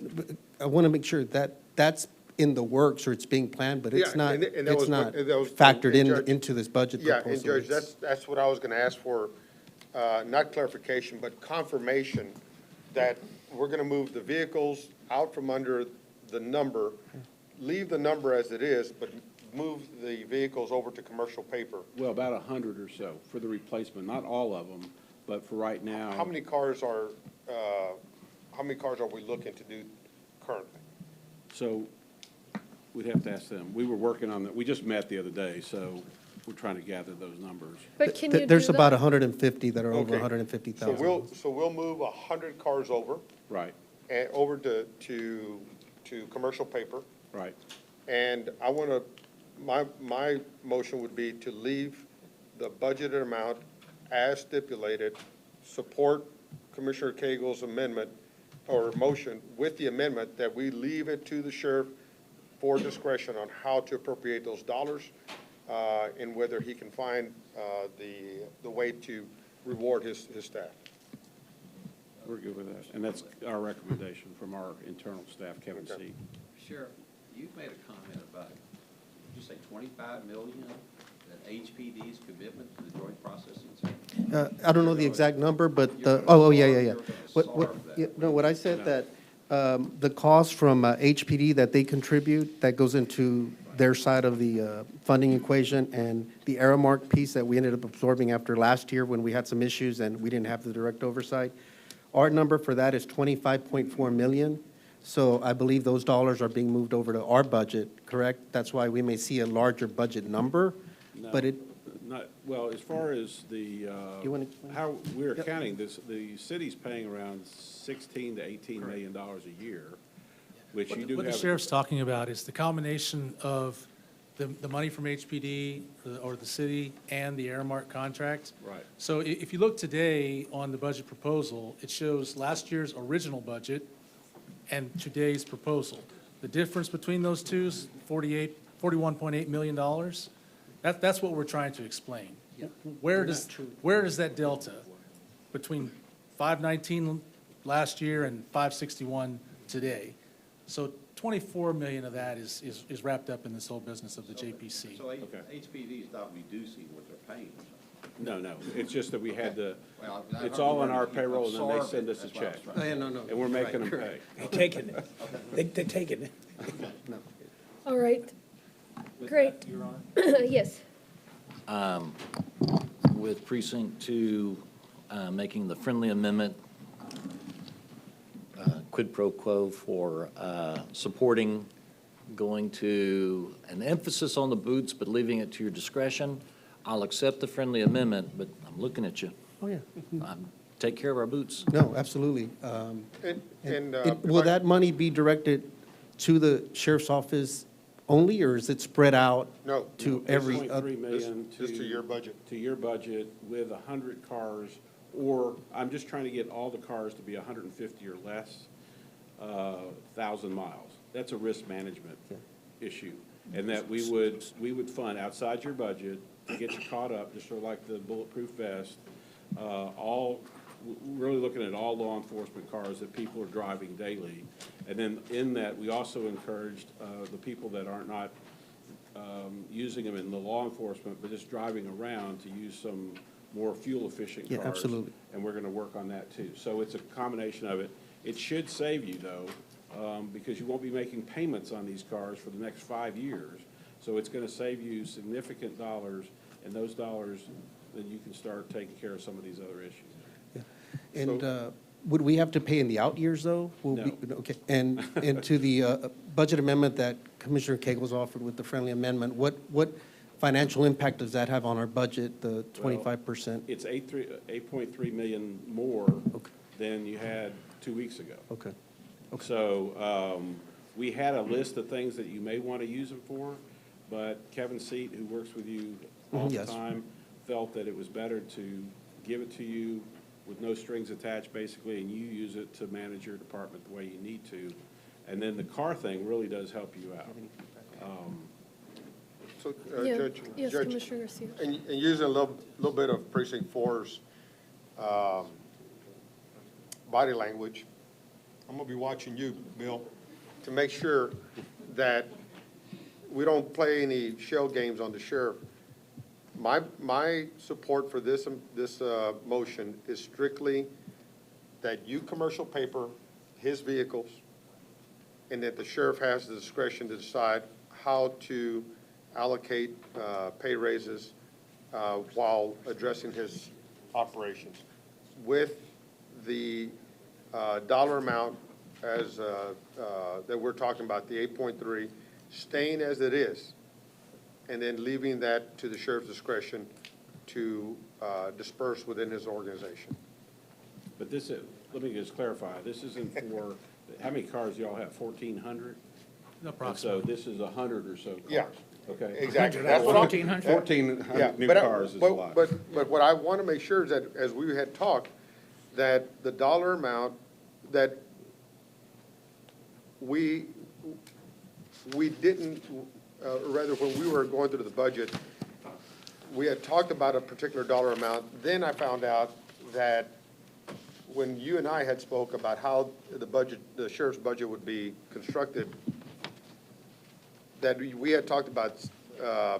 I want to make sure that that's in the works or it's being planned, but it's Yeah, not, and that it's was not what- and that was- factored and Judge- into this budget Yeah, proposal. and Judge, It's- that's what I was gonna ask for, not clarification, but confirmation that we're gonna move the vehicles out from under the number, leave the number as it is, but move the vehicles over to commercial paper. Well, about 100 or so for the replacement, not all of them, but for right now. How many cars are we looking to do currently? So we'd have to ask them. We were working on that. We just met the other day, so we're trying to gather those numbers. But can you do There's about that? 150 that are over Okay. 150,000. So we'll move 100 cars over, Right, and over to commercial paper. right. And I want to, my motion would be to leave the budgeted amount as stipulated, support Commissioner Cagle's amendment or motion with the amendment that we leave it to the sheriff for discretion on how to appropriate those dollars, and whether he can find the way to reward his staff. We're good with that. And that's our recommendation from our internal staff, Kevin C. Sheriff, you made a comment about, did you say 25 million, that HPD's commitment to the Joint Processing Center? I don't know the exact number, but, You're yeah. gonna What, starve that. yeah, no, what I said that, the cost from HPD that they contribute, that goes into their side of the funding equation, and the Aramark piece that we ended up absorbing after last year when we had some issues and we didn't have the direct oversight. Our number for that is 25.4 million. So I believe those dollars are being moved over to our budget, correct? That's why we may see a larger budget number, but it, not, well, as far as the, You wanna explain? how we're accounting this, the city's paying around 16 to 18 million dollars a year, which you do What have. the sheriff's talking about is the combination of the money from HPD or the city and the Aramark contract. Right. So if you look today on the budget proposal, it shows last year's original budget and today's proposal. The difference between those two is $41.8 million. That's what we're trying to explain. Where does that delta between 519 last year and 561 today? So 24 million of that is wrapped up in this whole business of the JPC. So HPD is not reducing what they're paying or something? No, it's just that we had to, Well, it's all on our you payroll, and then they absorb send it. us a That's what I was check. trying to say. No. And we're making them pay. They're taking it. They're taking it. All right. Great. Your Honor? Yes. With Precinct 2 making the friendly amendment, quid pro quo for supporting going to an emphasis on the boots, but leaving it to your discretion, I'll accept the friendly amendment, but I'm looking at you. Oh, yeah. Take care of our boots. No, absolutely. And, Will that money be directed to the sheriff's office only, or is it spread out No. to every? 6.3 million Just to your budget. To your budget with 100 cars, or I'm just trying to get all the cars to be 150 or less, 1,000 miles. That's a risk management issue. And that we would fund outside your budget to get you caught up, just sort of like the bulletproof vest, really looking at all law enforcement cars that people are driving daily. And then in that, we also encouraged the people that are not using them in the law enforcement, but just driving around to use some more fuel-efficient cars. Yeah, absolutely. And we're going to work on that, too. So it's a combination of it. It should save you, though, because you won't be making payments on these cars for the next 5 years. So it's going to save you significant dollars, and those dollars, then you can start taking care of some of these other issues. And would we have to pay in the out years, though? Will No. we- Okay, and to the budget amendment that Commissioner Cagle offered with the friendly amendment, what financial impact does that have on our budget, the 25%? It's 8.3 million more than you had 2 weeks ago. Okay. So we had a list of things that you may want to use them for, but Kevin Seat, who works with you all the Yes. time, felt that it was better to give it to you with no strings attached, basically, and you use it to manage your department the way you need to. And then the car thing really does help you out. So, Yeah. Judge, Yes, Judge, Commissioner Garcia. and using a little bit of Precinct 4's body language, I'm gonna be watching you, Bill, to make sure that we don't play any shell games on the sheriff. My support for this motion is strictly that you commercial paper his vehicles, and that the sheriff has the discretion to decide how to allocate pay raises while addressing his operations. With the dollar amount as, that we're talking about, the 8.3, staying as it is, and then leaving that to the sheriff's discretion to disperse within his organization. But this is, let me just clarify, this isn't for, how many cars do y'all have, 1,400? Approximately. So this is 100 or so cars? Yeah. Okay. Exactly. That's what I'm- 1,400 new but cars is a lot. But what I want to make sure is that, as we had talked, that the dollar amount that we didn't, rather, when we were going through the budget, we had talked about a particular dollar amount. Then I found out that when you and I had spoke about how the budget, the sheriff's budget would be constructed, that we had talked about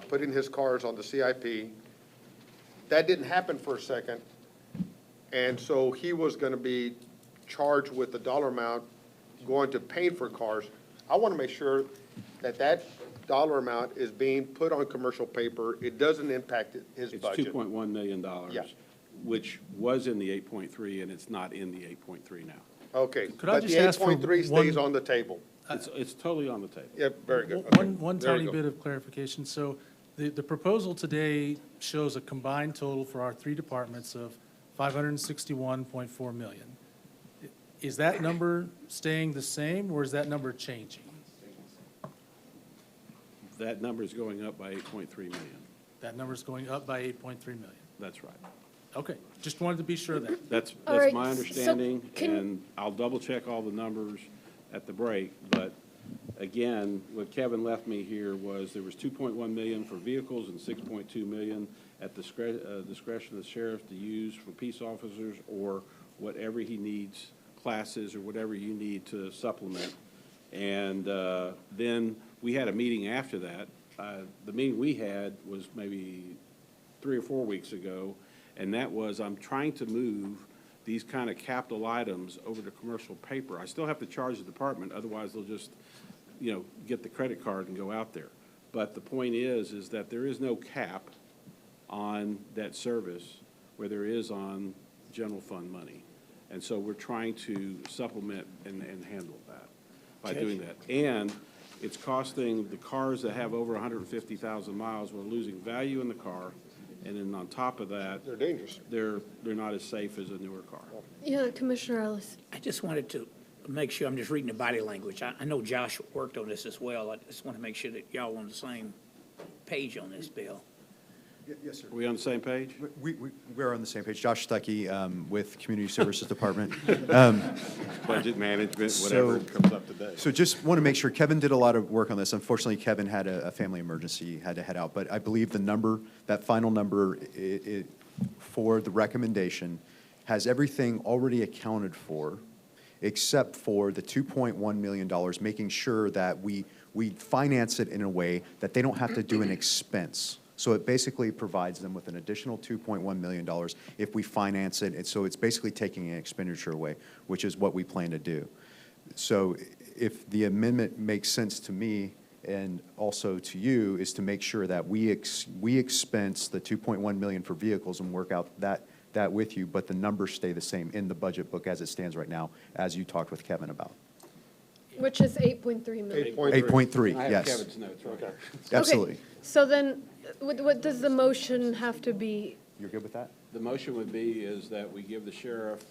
putting his cars on the CIP. That didn't happen for a second, and so he was going to be charged with the dollar amount going to paying for cars. I want to make sure that that dollar amount is being put on commercial paper. It doesn't impact his It's budget. $2.1 million, Yeah. which was in the 8.3, and it's not in the 8.3 now. Okay, Could I but just the ask for 8.3 stays one- on the the table. It's totally on the table. Yeah, very good. One Okay, there you tiny go. bit of clarification. So The proposal today shows a combined total for our three departments of $561.4 million. Is that number staying the same, or is that number changing? That number is going up by 8.3 million. That number's going up by 8.3 million. That's right. Okay, just wanted to be sure of that. That's All right, my so understanding, can- and I'll double-check all the numbers at the break. But again, what Kevin left me here was there was 2.1 million for vehicles and 6.2 million at the discretion of the sheriff to use for peace officers or whatever he needs, classes or whatever you need to supplement. And then we had a meeting after that. The meeting we had was maybe 3 or 4 weeks ago, and that was, I'm trying to move these kind of capital items over to commercial paper. I still have to charge the department, otherwise they'll just, get the credit card and go out there. But the point is that there is no cap on that service where there is on general fund money. And so we're trying to supplement and handle that by doing that. And it's costing the cars that have over 150,000 miles, we're losing value in the car. And then on top of that, They're dangerous. they're not as safe as a newer car. Yeah, Commissioner Ellis. I just wanted to make sure, I'm just reading the body language. I know Josh worked on this as well. I just want to make sure that y'all on the same page on this bill. Yes, sir. Are we on the same page? We're on the same page. Josh Stuckey with Community Services Department. Budget management, whatever comes up today. So just want to make sure, Kevin did a lot of work on this. Unfortunately, Kevin had a family emergency, had to head out. But I believe the number, that final number for the recommendation has everything already accounted for, except for the $2.1 million, making sure that we finance it in a way that they don't have to do an expense. So it basically provides them with an additional $2.1 million if we finance it. And so it's basically taking an expenditure away, which is what we plan to do. So if the amendment makes sense to me and also to you, is to make sure that we expense the $2.1 million for vehicles and work out that with you, but the numbers stay the same in the budget book as it stands right now, as you talked with Kevin about. Which is 8.3 million. 8.3, I have yes. Kevin's notes, right? Absolutely. Okay, so then, what does the motion have to be? You're good with that? The motion would be is that we give the sheriff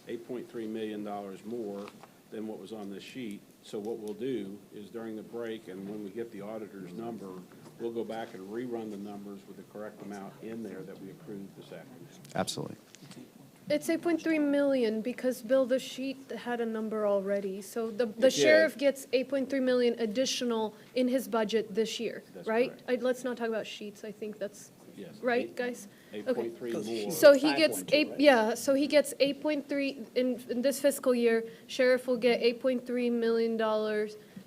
$8.3 million more than what was on this sheet. So what we'll do is during the break and when we get the auditor's number, we'll go back and rerun the numbers with the correct amount in there that we approved this afternoon. Absolutely. It's 8.3 million because, Bill, the sheet had a number already. So the did. sheriff gets 8.3 million additional in his budget this year, That's right? Let's not talk about sheets. I think that's, Yes. right, guys? Okay. 8.3 more. So he gets 5.2, right? yeah, so he gets 8.3 in this fiscal year. Sheriff will get $8.3 million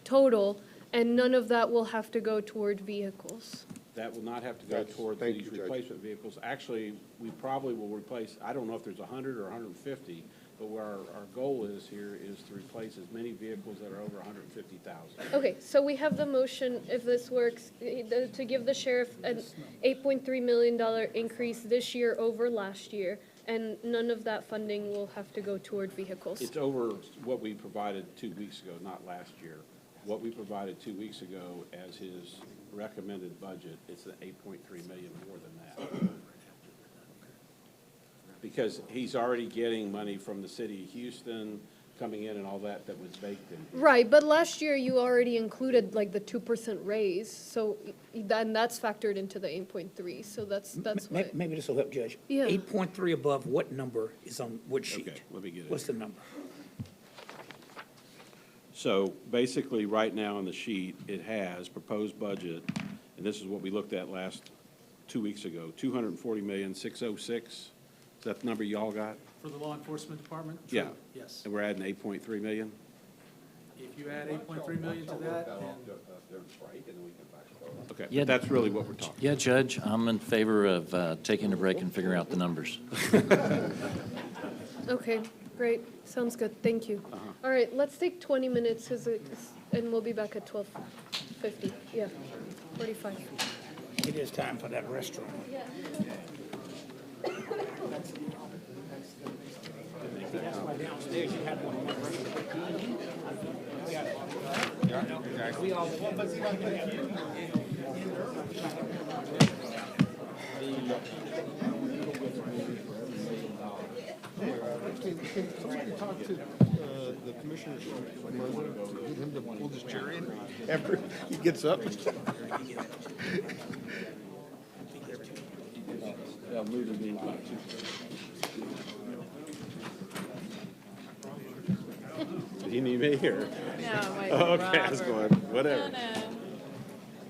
total, and none of that will have to go toward vehicles. That will not have to go toward thank these you, Judge. replacement vehicles. Actually, we probably will replace, I don't know if there's 100 or 150, but where our goal is here is to replace as many vehicles that are over 150,000. Okay, so we have the motion, if this works, to give the sheriff an $8.3 million increase this year over last year, and none of that funding will have to go toward vehicles. It's over what we provided 2 weeks ago, not last year. What we provided 2 weeks ago as his recommended budget, it's an 8.3 million more than that. Because he's already getting money from the city of Houston coming in and all that was baked in. Right, but last year you already included like the 2% raise, so then that's factored into the 8.3, so that's why. Maybe this will help, Judge. Yeah. 8.3 above, what number is on what sheet? Okay, let me get it. What's the number? So basically, right now on the sheet, it has proposed budget, and this is what we looked at 2 weeks ago, 240,606,000. Is that the number y'all got? For the law enforcement department? Yeah. True, yes. And we're adding 8.3 million? If you add 8.3 million to that, Okay, Yeah. but that's really what we're talking. Yeah, Judge, I'm in favor of taking a break and figuring out the numbers. Okay, great, sounds good, thank you. All right, let's take 20 minutes, and we'll be back at 12:50, yeah, 45. It is time for that restroom. That's why downstairs you have one in that restroom. We all. Can somebody talk to the commissioner's mother, to get him to pull this chair in after he gets up? They'll move the meeting back to. He need me here. No, I'm waiting Oh, for okay, I was Robert. going, whatever. No,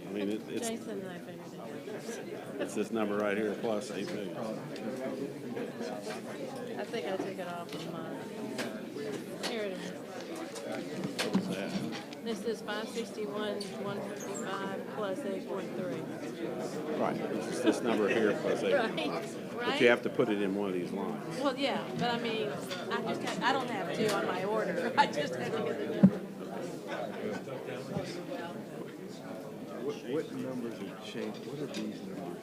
I mean, it's, Jason and I figured it it's this number right here, plus 8 million. out. I think I took it off of mine. Here it is. What's that? This is 561, 155 plus 8.3. Right, it's this number here plus 8. Right, But right? you have to put it in one of these lines. Well, yeah, but I mean, I don't have two on my order. I just had to get the number. What numbers have changed? What are these numbers?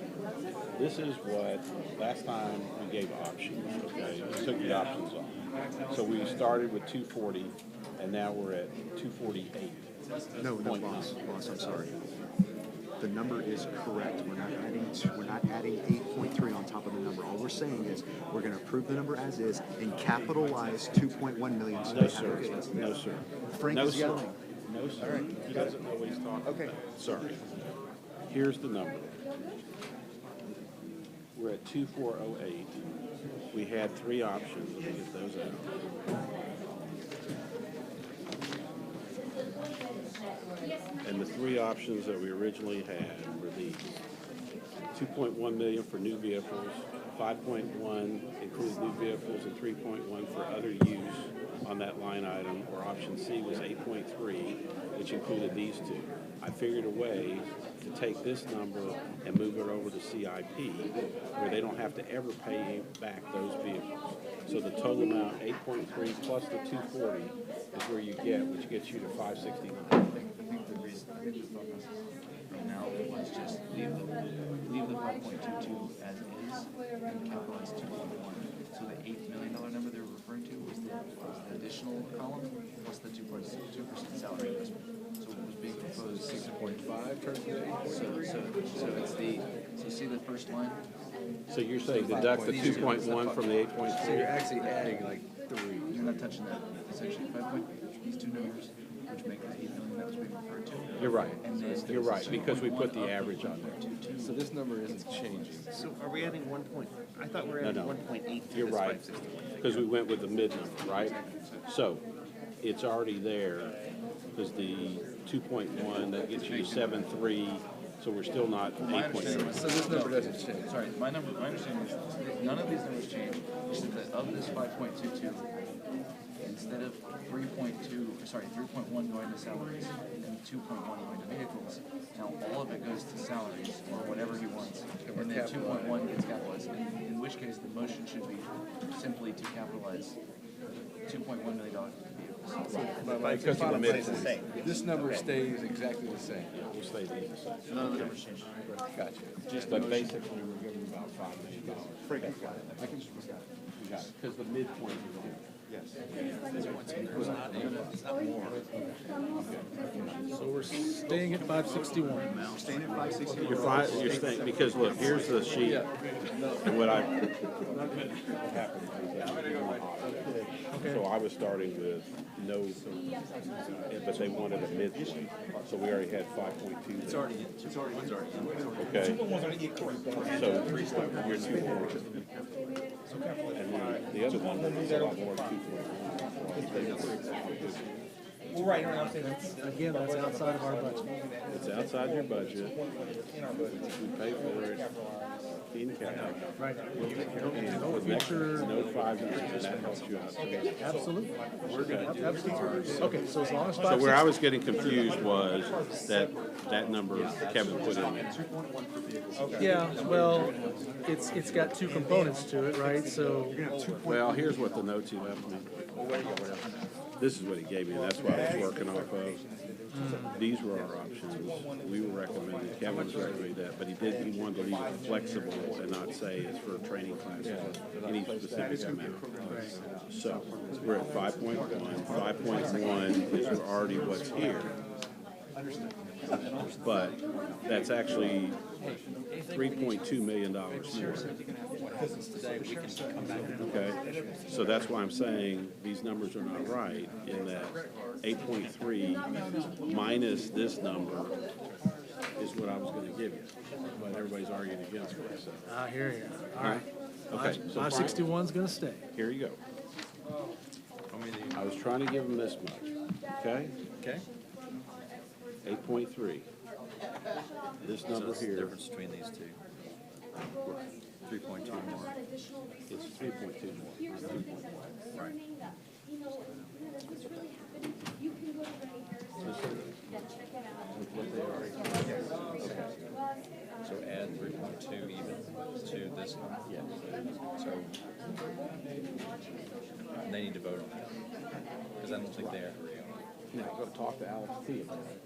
This is what, last time we gave options, okay? We took the options off. So we started with 240, and now we're at 248. No, boss, I'm sorry. The number is correct. We're not adding 8.3 on top of the number. All we're saying is, we're gonna approve the number as is and capitalize 2.1 million. So No, they sir. have it. No, sir. Frank No, is sir. yelling. No, sir. He doesn't know what he's talking about. Okay. Sorry. Here's the number. We're at 2408. We had 3 options. Let me get those out. And the 3 options that we originally had were these. 2.1 million for new vehicles, 5.1 included new vehicles, and 3.1 for other use on that line item, or option C was 8.3, which included these 2. I figured a way to take this number and move it over to CIP, where they don't have to ever pay back those vehicles. So the total amount, 8.3 plus the 240, is where you get, which gets you to 569. I think the reason the focus right now was just leave the 5.22 as is and capitalize 2.1. So the $8 million number they were referring to was the additional column plus the 2% salary investment. So what was being proposed 6.5 turns into 8. So it's so see the first line. So you're saying deduct the 2.1 from the 8.3? So you're actually adding like 3. You're not touching that. It's actually 5 these two numbers, which make the 8 million that was being referred to. You're right. And then You're right, because we put the average on there. So this number isn't changing. So are we adding 1 point? I thought we were No, adding no. 1.8 to You're this right, 561. because we went with the mid number, right? So it's already there, because the 2.1, that gets you to 7.3, so we're still not My 8.3. understanding was, so this number doesn't change. Sorry, my understanding is none of these numbers change. It's just that of this 5.22, instead of 3.1 going to salaries and 2.1 going to vehicles, now all of it goes to salaries or whatever he wants, and then 2.1 gets capitalized. In which case, the motion should be simply to capitalize $2.1 million into vehicles. Because of the mid. This number stays exactly the same. We'll stay the same. So none of the numbers change. Gotcha. But basically, we're giving about $5 million. Frank, I got it. I can just look at it. You got it, because the midpoint is on. Yes. It's not more. So we're staying at 561. Staying at 561. You're staying, because look, here's the sheet, and what happened. So I was starting with no, but they wanted a midpoint, so we already had 5.2. It's already. Okay. So you're 2.1. And then the other one is a lot more, 2.1. Well, right, I'm saying again, that's outside of our budget. It's outside your budget. We pay for it in cash. Right. And for the next, no 5 years, and that helps you out. Absolutely. Okay. Absolutely. Okay, so as long as So where I was getting confused was that number Kevin put in there. Yeah, well, it's got 2 components to it, right? So, Well, here's what the notes he left me. This is what he gave me, and that's what I was working off of. These were our options. We were recommending, Kevin was recommending that, but he wanted to leave it flexible and not say it's for training classes or any specific amount. So we're at 5.1. 5.1 is already what's here. But that's actually $3.2 million more. Okay, so that's why I'm saying these numbers are not right, in that 8.3 minus this number is what I was gonna give you, but everybody's arguing against it, so. I hear you. All right. Okay, so 561's gonna stay. here you go. I was trying to give them this much, okay? Okay. 8.3. This So number that's the here, difference between these two. 3.2 more. it's 3.2 more. 3.1. Right. So add 3.2 even to this one? Yes. So they need to vote on that, because I don't think they agree on it. Now, go talk to Alex T about it.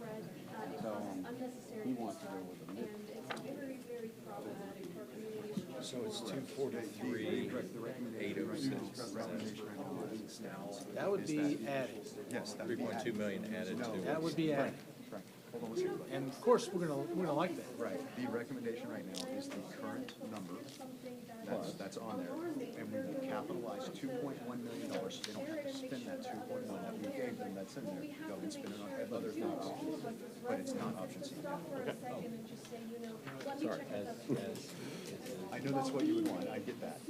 Tell him he wants to go with a mix. So it's 243, 806. That would be adding. Yes. 3.2 million added to. That would be adding. And of course, we're gonna like that. Right, the recommendation right now is the current number that's on there, and we will capitalize $2.1 million, so they don't have to spend that 2.1 that we gave them, that's in there, go and spend it on others, not options, but it's not option C. Sorry. I know that's what you would want, I get that.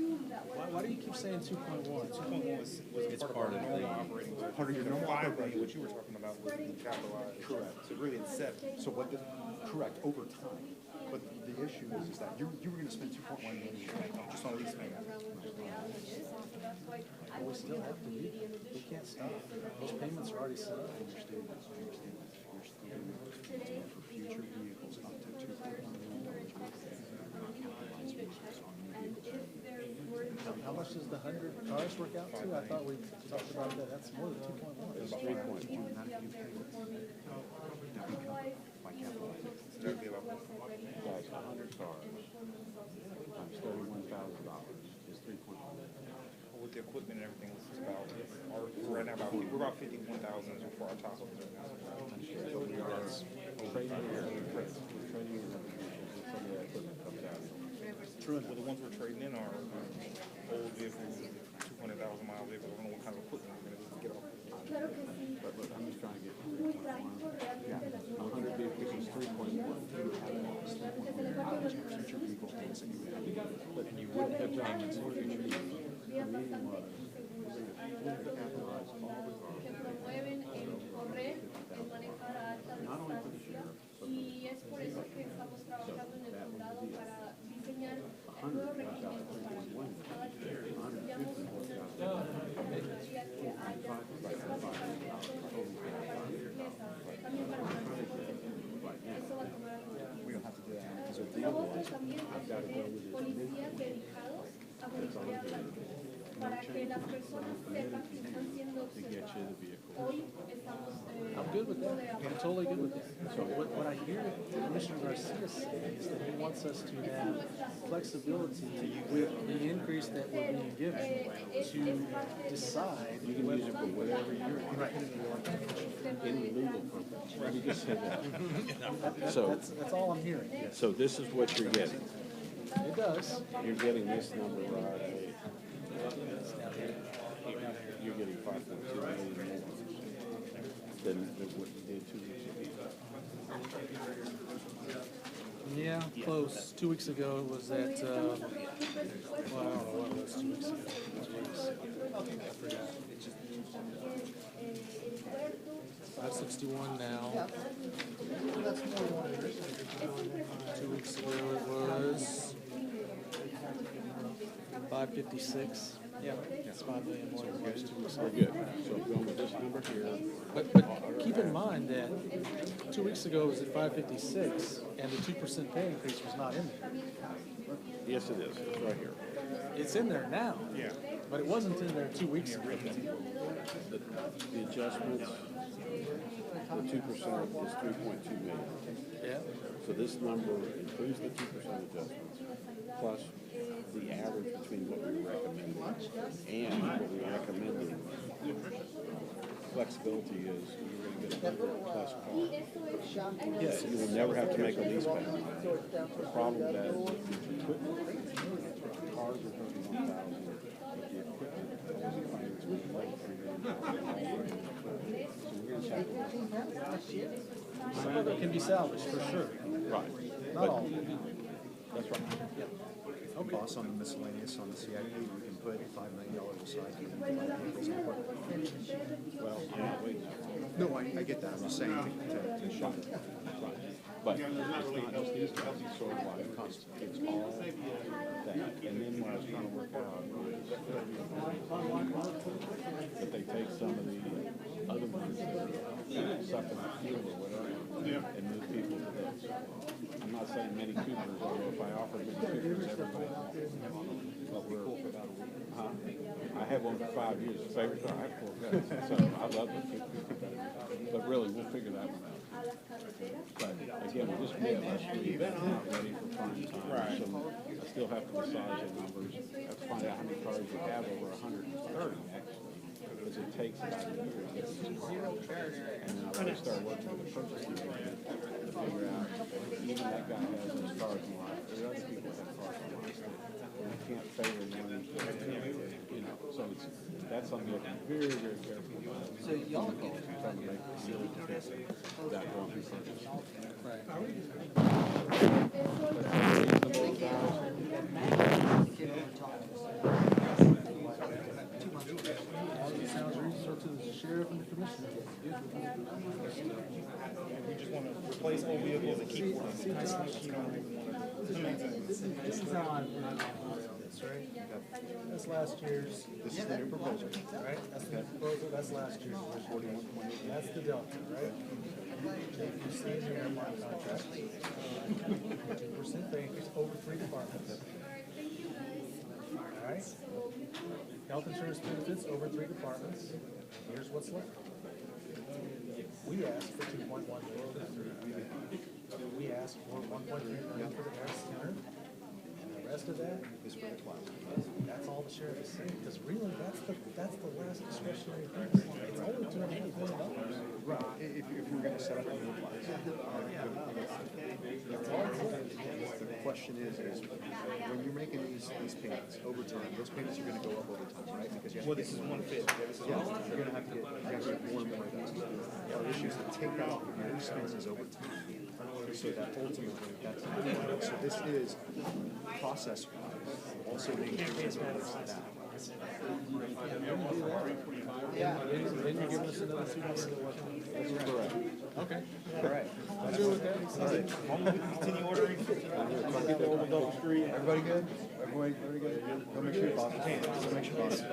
Why do you keep saying 2.1? 2.1 was part of the operating. Part of your normal operating. What you were talking about was capitalized. Correct, so really it's 7, so what the, correct, over time, but the issue is that you were gonna spend 2.1 million just on lease payments. But we still have to meet it. We can't stop. Those payments are already set up. I understand that, you're still doing it for future vehicles up to $2.1 million worth of capitalized vehicles on new vehicles. How much does the 100 cars work out to? I thought we talked about that. That's more than 2.1. It's 3.1. Not if you pay it. That we cover by capitalizing. Like 100 cars times $31,000 is 3.1. With the equipment and everything, it's about, right now, we're about 51,000 for our top of it. So we are trading here, we're trading in other vehicles, and some of that equipment comes out. Well, the ones we're trading in are old vehicles, 200,000 mile vehicles. I don't know what kind of equipment we're gonna need to get off. But look, I'm just trying to get 3.1. Yeah, 100 vehicles is 3.1. You would have lost 3.1 future vehicle payments that you would have. But you wouldn't have payments for future vehicles. The meeting was, we're going to capitalize all the cars. Not only for the sheriff, but for the police. So that was the deal. 100 works out to 3.1 million. 150 works out to 4.5 divided by 5 is totally right now. We don't have to do that. So the deal was, I've got to go with this midpoint. That's all I'm doing. No change. But I'm committed to get you the vehicle. I'm good with that. I'm totally good with that. So what I hear Commissioner Garcia saying is that he wants us to have flexibility with the increase that we're being given to decide. You can use it for whatever you're in legal purpose. Let me just say that. So, That's all I'm hearing. so this is what you're getting. It does. You're getting this number right. You're getting 5.2 million more than what you did 2 weeks ago. Yeah, close. 2 weeks ago it was at, well, I don't know what it was 2 weeks ago. Jeez. I forgot. 561 now. 2 weeks ago it was 556. Yeah, it's 5 million more than it was 2 weeks ago. We're good. So going with this number here. But keep in mind that 2 weeks ago it was at 556, and the 2% pay increase was not in there. Yes, it is. It's right here. It's in there now. Yeah. But it wasn't in there 2 weeks ago. The adjustments, the 2% is 3.2 million. Yeah. So this number includes the 2% adjustments, plus the average between what we recommended and what we recommending flexibility is you're gonna get 100+ cars. Yes, you will never have to make a lease payment. The problem that the cars are 31,000, but the equipment is financed with like 300,000. So we're gonna tackle Some of it can be salvaged, for sure. right. Not all. That's right. Boss, on the miscellaneous, on the CIP, we can put $5 million aside for vehicles and equipment. Well, I'm not waiting. No, I get that, I'm just saying to show it. Right. But it's not just these guys, it's sort of like, it's all that. And then what I was trying to work out is that they take some of the other ones that are sucking the fuel or whatever and move people to this. I'm not saying many Coopers, although if I offered many Coopers, everybody. But I had one for 5 years, favorite car, I have 4 cars, so I love the Cooper better. But really, we'll figure that one out. But again, we're just mid last week, not ready for prime time. Right. So I still have to decide the numbers, have to find out how many cars we have, over 130 actually, because it takes about a year to get these cars. And then I really start working with the purchasing agent to figure out, even that guy has those cars in line, there are other people that have cars in line still. We can't favor one, you know, so it's, that's something that I'm very, very careful about. So y'all get trying to make it really difficult that won't be purchased. Sounds reasonable to the sheriff and the commissioner. We just want to replace old vehicles and keep one. This is how I this, right? That's last year's. This is the new proposal. Right, that's the proposal, that's last year's. That's the delta, right? You see in here, my contract, 2% pay increase over 3 departments. All right? Health insurance benefits over 3 departments. Here's what's left. We asked for 2.1 million. We asked for 1.3 million for the Harris Center. And the rest of that is for the class. That's all the sheriff is saying, because really, that's the last discretionary thing. It's only $2.5 million. Right, if we're gonna set up a new class. The question is when you're making these payments over time, those payments are gonna go up over time, right? Because you have to This is 1/5. yeah, you're gonna have to get more and more of those. Our issue is to take out your expenses over time, so that ultimately, that's, so this is process-wise, also making sure as it relates to that. Yeah. Then you're giving us another $2 million. That's correct. Okay. All right. I'm good with that. All right. Continue ordering. Everybody good? Everybody good? Go make sure your boss is. Go make sure your boss is.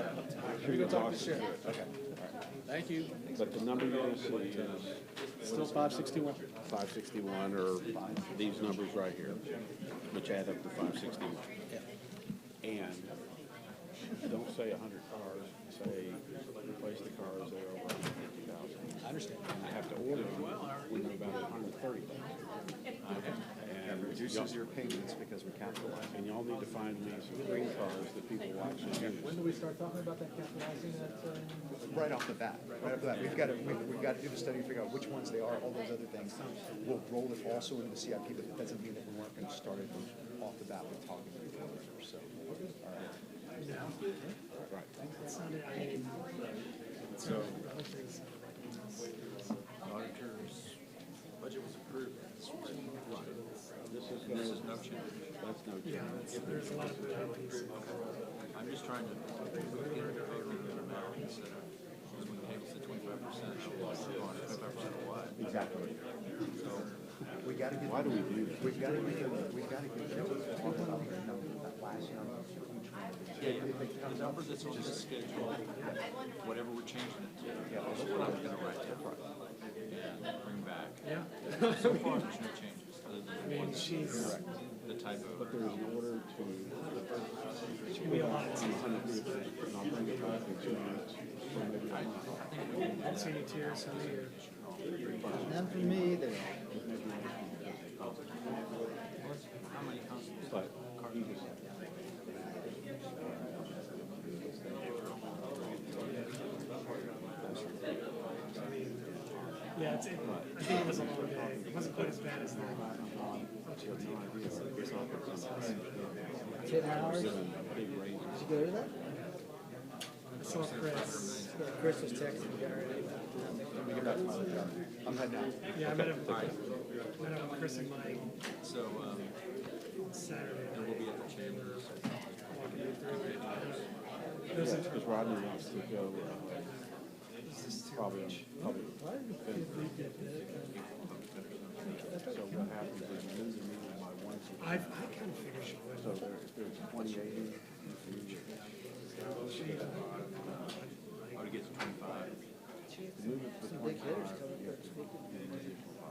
We go talk to the sheriff. Okay. Thank you. But the number you're gonna see is Still 561. 561, or these numbers right here, which add up to 561. And don't say 100 cars, say replace the cars that are over 150,000. I understand. And I have to order them when they're about 130,000. And it reduces your payments because we capitalize. And y'all need to find me some green cars that people watch and use. When do we start talking about that capitalizing that? Right off the bat, we've got to do the study and figure out which ones they are, all those other things. We'll roll it also into the CIP, but that doesn't mean that we weren't going to start it off the bat with talking to the others, so. All right. Right. That sounded great. So. Auditor's budget was approved. This is no change. That's no change. I'm just trying to get a favorable amount instead of, because when you take the 25%, 25% of what? Exactly. So we got to get. Why do we do that? We've got to get talk about that last number. The number that's on this schedule, whatever we're changing it to, that's what I'm gonna write down and bring back. Yeah. So far, there's no changes, other than one, the typo. But there is an order to. And I'll bring it back in 2 minutes. So maybe I don't see any tears on here. None for me, there. How many constables? But he was. Yeah, I think it was a long day. It wasn't quite as bad as that. 10 hours? Did you go to that? I saw Chris. Yeah, Chris was texting me already. I'm heading out. Yeah, I met him with Chris and Mike. So, Saturday. and we'll be at the chamber. Walking me through it. Because Rodney wants to go, probably. So what happens is you lose a meeting by one. I kind of figured she would. So there's 2080. I would get to 25. Move it to Some big hitters coming up 25.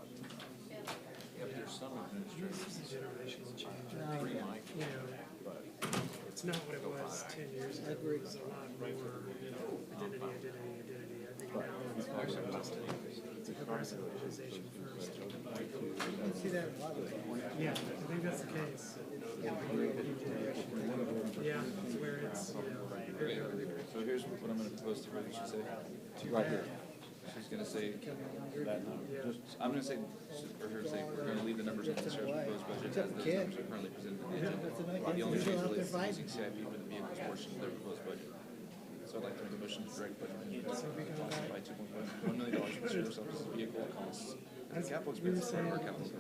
speaking. Yeah, but there's some administrators. It's a generational change. No, I think, yeah. you know, it's not what it was 10 years ago. It was a lot more identity. I think now it's more just a progressive organization first. You see that a lot. Yeah, I think that's the case. Yeah, where it's, Okay, so here's what I'm gonna propose to her, that she say. Right here. She's gonna say, That number. Just I'm gonna say, for her to say, we're gonna leave the numbers in the sheriff's proposed budget as those numbers are currently presented in the agenda. The only change relates to using CIP for the vehicles portion of their proposed budget. So I'd like to make a motion to direct budget by $2.1 million for the sheriff's office vehicle costs. And capital expenses for our capital.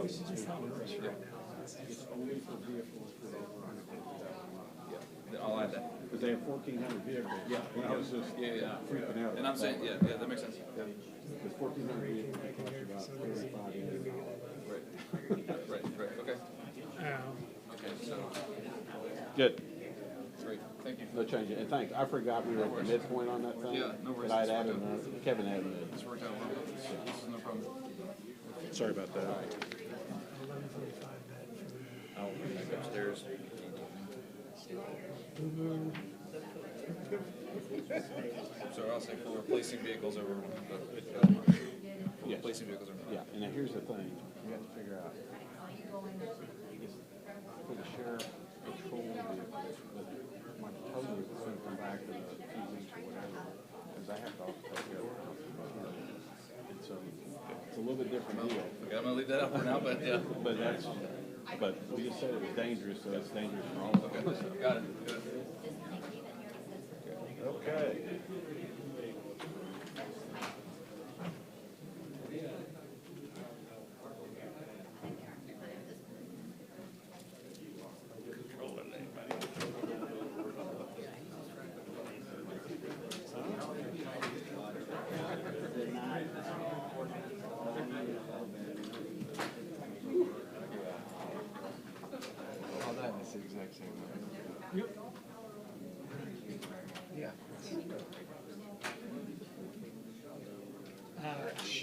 we should just have a rush right now. it's only for vehicles that are over 150,000. Yeah, I'll add that. Because they have 1,400 vehicles. Yeah. I was just freaking out. And I'm saying, yeah, that makes sense. Because 1,400 vehicles cost about $35 million. Right, okay. Okay, so, Good. great, thank you. No change. And thanks. I forgot we were at the midpoint on that thing. Yeah, no worries. But I'd added, Kevin added it. This worked out well. This is no problem. Sorry about that. 11:45 bet for I'll go back upstairs. So I'll say for replacing vehicles over, Yes. replacing vehicles over. Yeah, and now here's the thing, we have to figure out, for the sheriff patrol vehicles, but my total is gonna come back in a few weeks or whatever, because I have to also take care of it. And so, it's a little bit different deal. Okay, I'm gonna leave that up for now, but yeah. But that's, but we just said it was dangerous, so it's dangerous for all of us. Okay, got it, good. Okay. All that is the exact same way. Yeah.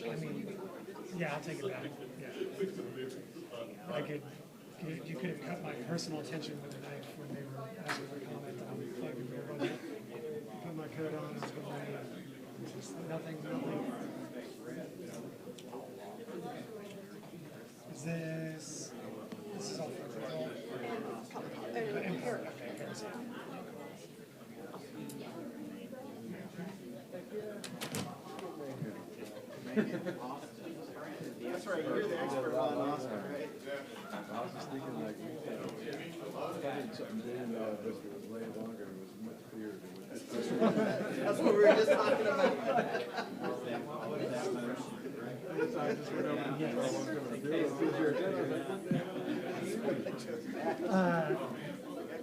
I mean, yeah, I'll take it back, yeah. You could have cut my personal attention with a knife when they were asking for comment on plugging their budget. Put my coat on, I was going, just nothing. This is all for control. Impaired. That's right, you're the expert on Oscar, right? I was just thinking like, having something doing this was way longer, it was much clearer than That's what we were just talking about.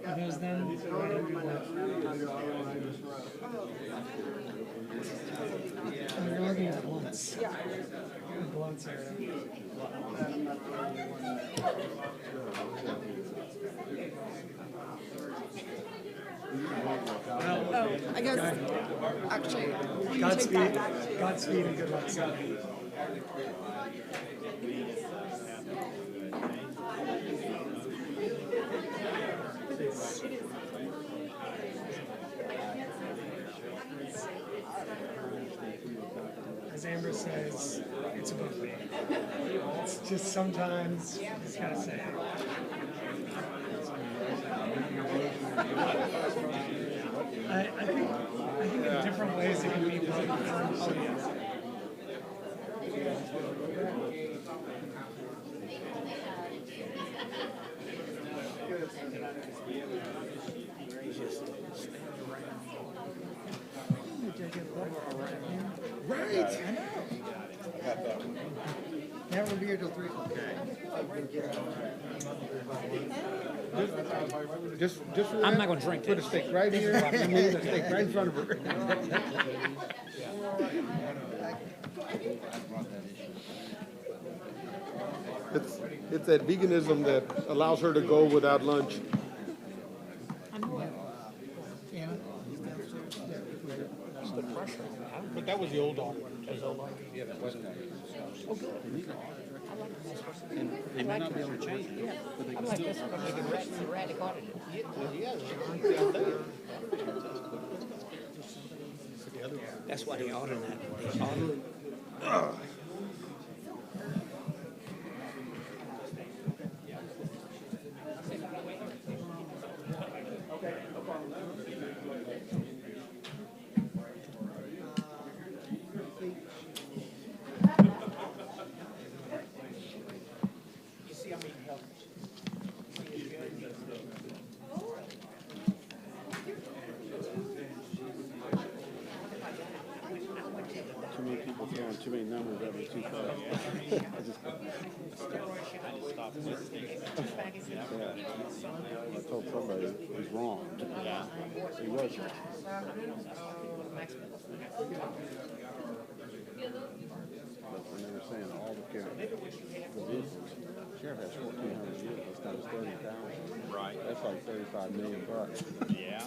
Are those them? You're arguing at once. Yeah. Blunts area. Oh, I guess, actually, you take Godspeed, that back. Godspeed and good luck, son. As Amber says, it's a buffet. It's just sometimes, you just gotta say it. I think in different ways it can be both. Right. Never be here till 3 o'clock. Just. I'm not gonna drink Put a that. stick right here, and move the stick right in front of her. It's that veganism that allows her to go without lunch. But that was the old order. Yeah, that wasn't. They may not be able to change it, but they can still. That's why they ordered that. Too many people throwing too many numbers at me too fast. I just stopped listening. I told somebody he's wrong. Yeah. He was wrong. But when they were saying all the vehicles, sheriff has 1,400 vehicles, times 30,000. Right. That's like $35 million. Yeah.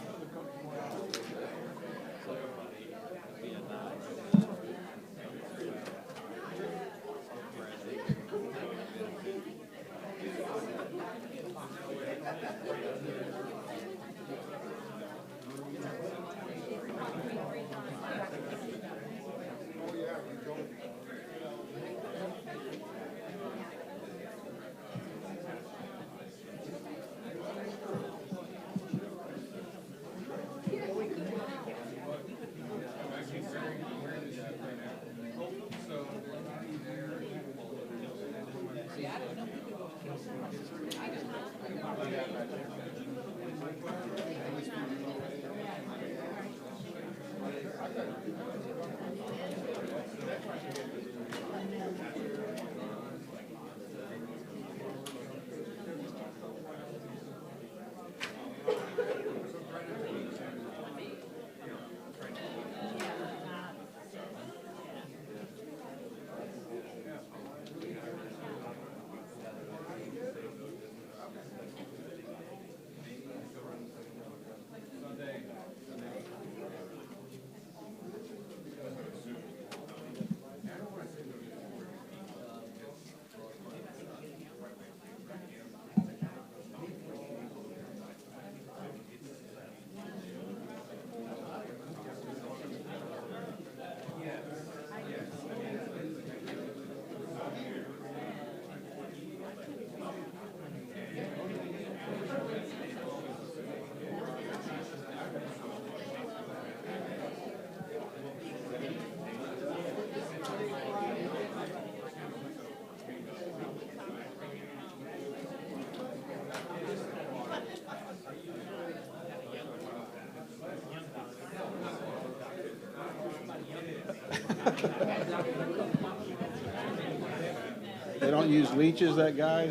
They don't use leeches, that guy?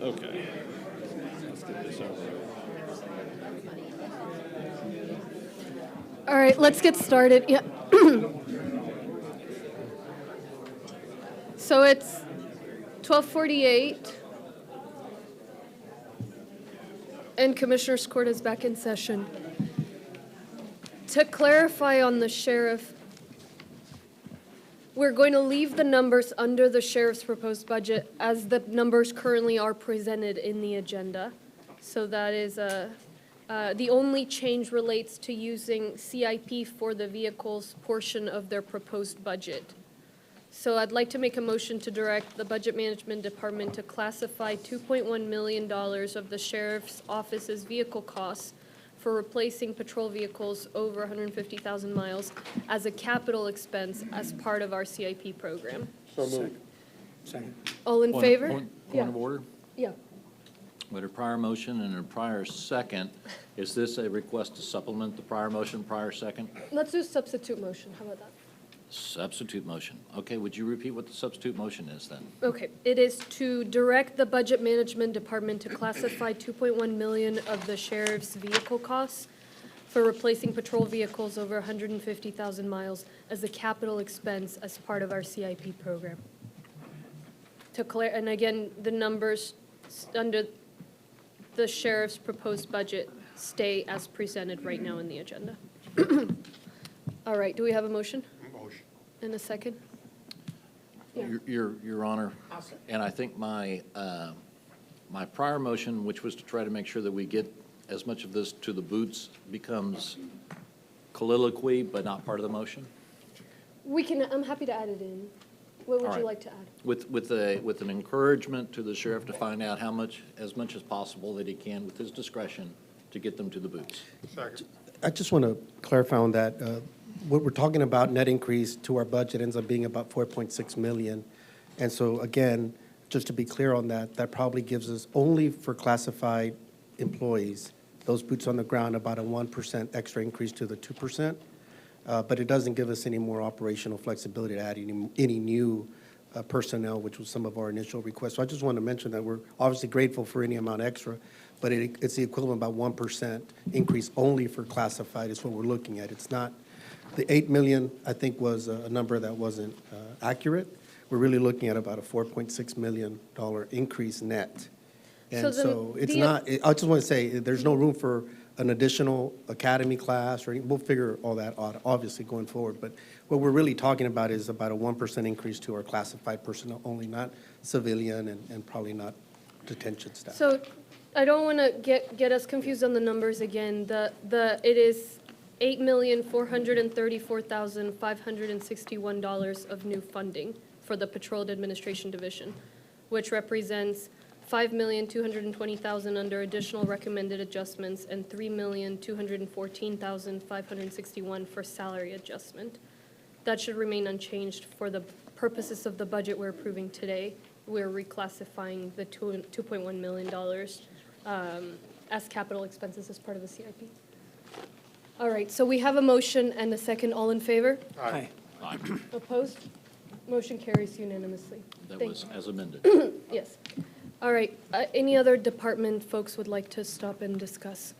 Okay. Let's get this over with. All right, let's get started. Yeah. So it's 12:48, and Commissioners Court is back in session. To clarify on the sheriff, we're going to leave the numbers under the sheriff's proposed budget as the numbers currently are presented in the agenda. So that is the only change relates to using CIP for the vehicles portion of their proposed budget. So I'd like to make a motion to direct the Budget Management Department to classify $2.1 million of the sheriff's office's vehicle costs for replacing patrol vehicles over 150,000 miles as a capital expense as part of our CIP program. So moved. Second. All in Point- favor? Point Yeah. of order? Yeah. With a prior motion and a prior second, is this a request to supplement the prior motion, prior second? Let's do substitute motion. How about that? Substitute motion. Okay, would you repeat what the substitute motion is then? Okay, it is to direct the Budget Management Department to classify 2.1 million of the sheriff's vehicle costs for replacing patrol vehicles over 150,000 miles as a capital expense as part of our CIP program. And again, the numbers under the sheriff's proposed budget stay as presented right now in the agenda. All right, do we have a motion? Motion. And a second? Yeah. Your Honor, and I think my prior motion, which was to try to make sure that we get as much of this to the boots, becomes colloquy, but not part of the motion? We can, I'm happy to add it in. What would All you right. like to add? With an encouragement to the sheriff to find out how much, as much as possible that he can with his discretion to get them to the boots. Second. I just want to clarify on that. What we're talking about, net increase to our budget ends up being about 4.6 million. And so again, just to be clear on that, that probably gives us only for classified employees, those boots on the ground, about a 1% extra increase to the 2%. But it doesn't give us any more operational flexibility to add any new personnel, which was some of our initial requests. So I just want to mention that we're obviously grateful for any amount extra, but it's the equivalent of about 1% increase only for classified is what we're looking at. It's not, the 8 million, I think, was a number that wasn't accurate. We're really looking at about a $4.6 million increase net. And So then so it's the- not, I just want to say, there's no room for an additional academy class, or we'll figure all that out, obviously, going forward. But what we're really talking about is about a 1% increase to our classified personnel only, not civilian and probably not detention staff. So I don't want to get us confused on the numbers again. It is $8,434,561 of new funding for the Patrol Administration Division, which represents $5,220,000 under additional recommended adjustments and $3,214,561 for salary adjustment. That should remain unchanged for the purposes of the budget we're approving today. We're reclassifying the $2.1 million as capital expenses as part of the CIP. All right, so we have a motion and a second. All in favor? Aye. Opposed? Motion carries unanimously. That Thank was as amended. Yes. All right, any other department folks would like to stop and discuss?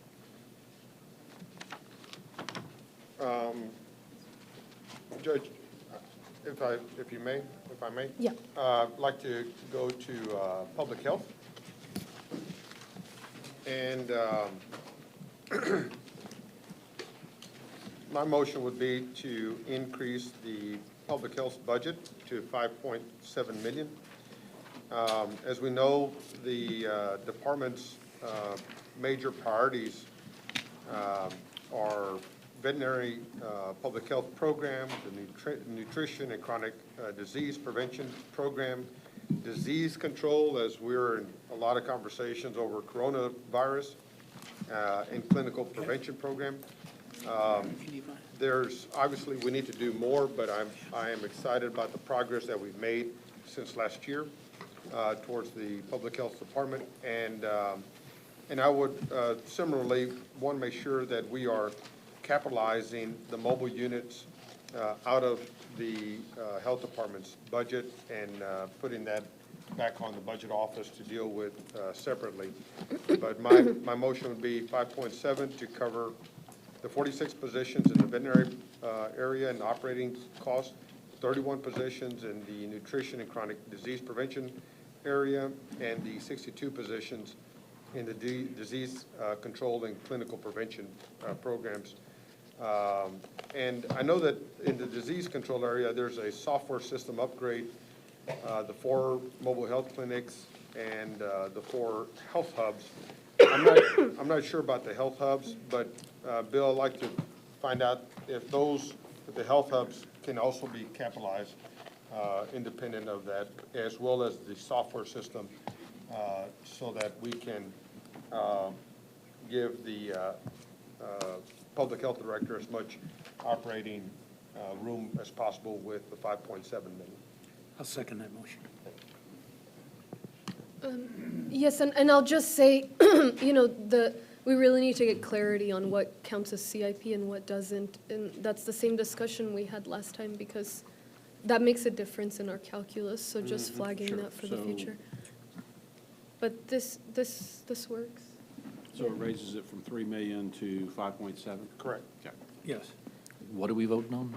Judge, if I may? Yeah. I'd like to go to public health. And my motion would be to increase the public health budget to 5.7 million. As we know, the department's major priorities are veterinary public health program, the nutrition and chronic disease prevention program, disease control, as we're in a lot of conversations over coronavirus, and clinical prevention program. There's, obviously, we need to do more, but I am excited about the progress that we've made since last year towards the public health department. And I would similarly want to make sure that we are capitalizing the mobile units out of the health department's budget and putting that back on the budget office to deal with separately. But my motion would be 5.7 to cover the 46 positions in the veterinary area and operating costs, 31 positions in the nutrition and chronic disease prevention area, and the 62 positions in the disease control and clinical prevention programs. And I know that in the disease control area, there's a software system upgrade, the 4 mobile health clinics and the 4 health hubs. I'm not sure about the health hubs, but Bill, I'd like to find out if the health hubs can also be capitalized independent of that, as well as the software system, so that we can give the public health director as much operating room as possible with the 5.7 million. I'll second that motion. Yes, and I'll just say, you know, we really need to get clarity on what counts as CIP and what doesn't. And that's the same discussion we had last time, because that makes a difference in our calculus, so just flagging Sure. that for the So- future. But this works. So it raises it from 3 million to 5.7? Correct. Okay. Yes. What are we voting on?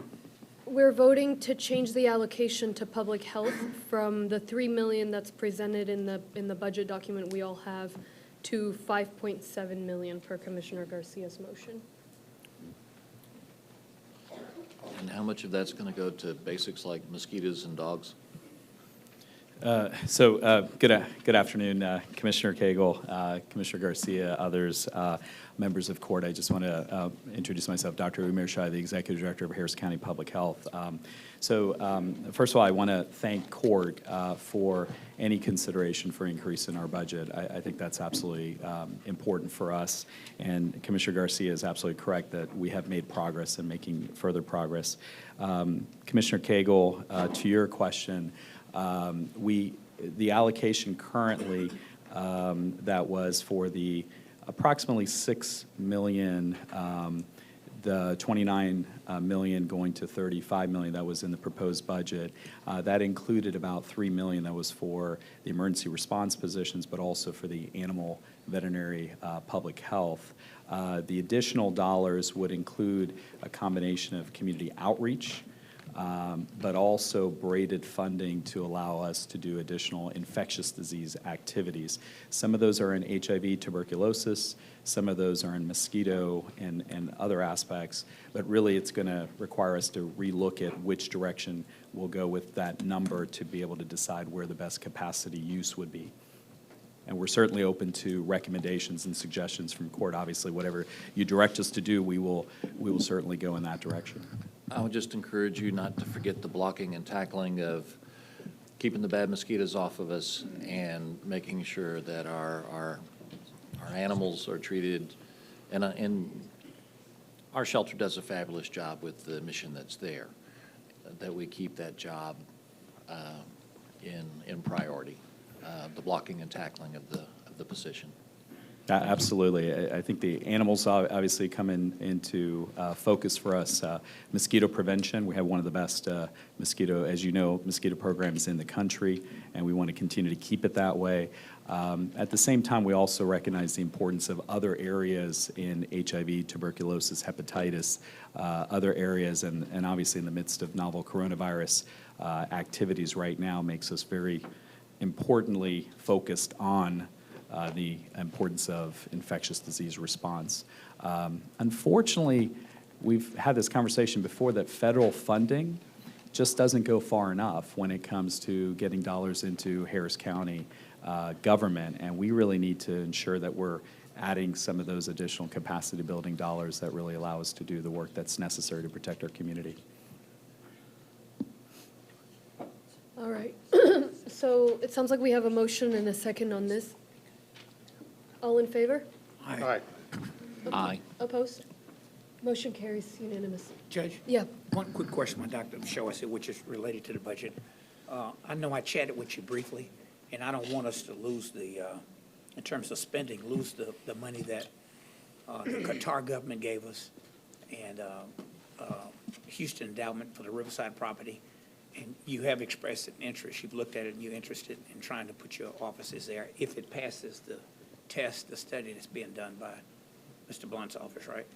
We're voting to change the allocation to public health from the 3 million that's presented in the budget document we all have to 5.7 million per Commissioner Garcia's motion. And how much of that's going to go to basics like mosquitoes and dogs? Good afternoon, Commissioner Cagle, Commissioner Garcia, others, members of court. I just want to introduce myself, Dr. Umair Shah, the Executive Director of Harris County Public Health. First of all, I want to thank court for any consideration for increase in our budget. I think that's absolutely important for us, and Commissioner Garcia is absolutely correct that we have made progress and making further progress. Commissioner Cagle, to your question, the allocation currently that was for the approximately 6 million, the 29 million going to 35 million that was in the proposed budget, that included about 3 million that was for the emergency response positions, but also for the animal veterinary public health. The additional dollars would include a combination of community outreach, but also braided funding to allow us to do additional infectious disease activities. Some of those are in HIV, tuberculosis, some of those are in mosquito and other aspects, but really it's going to require us to relook at which direction we'll go with that number to be able to decide where the best capacity use would be. And we're certainly open to recommendations and suggestions from court. Obviously, whatever you direct us to do, we will certainly go in that direction. I would just encourage you not to forget the blocking and tackling of keeping the bad mosquitoes off of us and making sure that our animals are treated. And our shelter does a fabulous job with the mission that's there, that we keep that job in priority, the blocking and tackling of the position. Absolutely. I think the animals obviously come into focus for us. Mosquito prevention, we have one of the best mosquito programs in the country, and we want to continue to keep it that way. At the same time, we also recognize the importance of other areas in HIV, tuberculosis, hepatitis, other areas, and obviously in the midst of novel coronavirus activities right now makes us very importantly focused on the importance of infectious disease response. Unfortunately, we've had this conversation before that federal funding just doesn't go far enough when it comes to getting dollars into Harris County government, and we really need to ensure that we're adding some of those additional capacity building dollars that really allow us to do the work that's necessary to protect our community. All right. So it sounds like we have a motion and a second on this. All in favor? Aye. Aye. Opposed? Motion carries unanimous. Judge? Yeah. One quick question, my Dr. Shawasi, which is related to the budget. I know I chatted with you briefly, and I don't want us to lose in terms of spending, lose the money that the Qatar government gave us and Houston Endowment for the Riverside property. And you have expressed an interest. You've looked at it and you're interested in trying to put your offices there if it passes the test, the study that's being done by Mr. Blunt's office, right?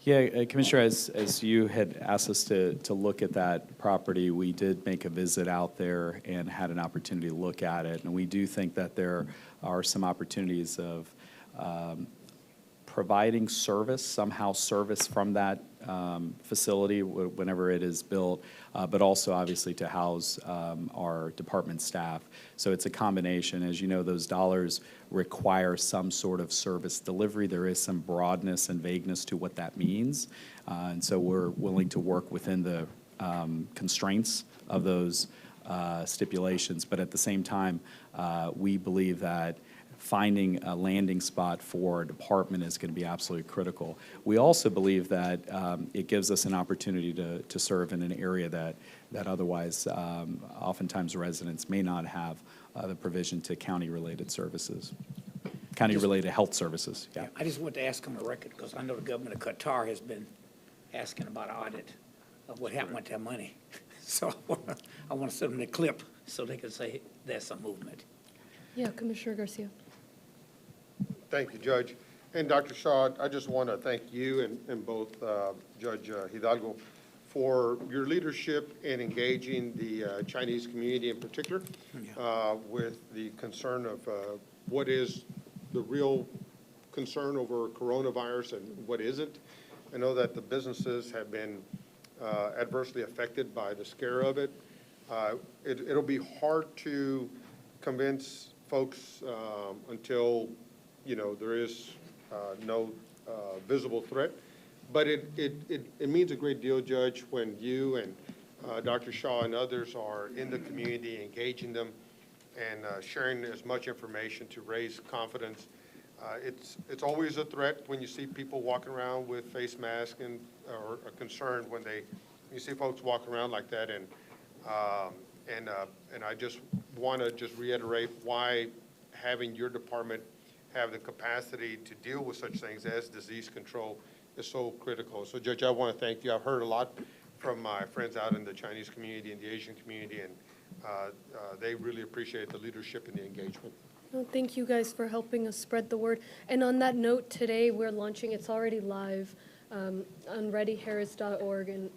Yeah, Commissioner, as you had asked us to look at that property, we did make a visit out there and had an opportunity to look at it. And we do think that there are some opportunities of providing service, somehow service from that facility whenever it is built, but also obviously to house our department staff. So it's a combination. As you know, those dollars require some sort of service delivery. There is some broadness and vagueness to what that means. And so we're willing to work within the constraints of those stipulations. But at the same time, we believe that finding a landing spot for a department is going to be absolutely critical. We also believe that it gives us an opportunity to serve in an area that otherwise oftentimes residents may not have the provision to county-related services, county-related health services. Yeah. I just want to ask on the record, because I know the government of Qatar has been asking about an audit of what happened with their money. So I want to send them the clip so they can say there's some movement. Yeah, Commissioner Garcia. Thank you, Judge. And Dr. Shaw, I just want to thank you and both Judge Hidalgo for your leadership in engaging the Chinese community in particular with the concern of what is the real concern over coronavirus and what isn't. I know that the businesses have been adversely affected by the scare of it. It'll be hard to convince folks until, you know, there is no visible threat. But it means a great deal, Judge, when you and Dr. Shaw and others are in the community, engaging them and sharing as much information to raise confidence. It's always a threat when you see people walking around with face masks or a concern when you see folks walking around like that. And I just want to just reiterate why having your department have the capacity to deal with such things as disease control is so critical. So, Judge, I want to thank you. I've heard a lot from my friends out in the Chinese community and the Asian community, and they really appreciate the leadership and the engagement. Well, thank you guys for helping us spread the word. And on that note, today we're launching, it's already live on readyharris.org, and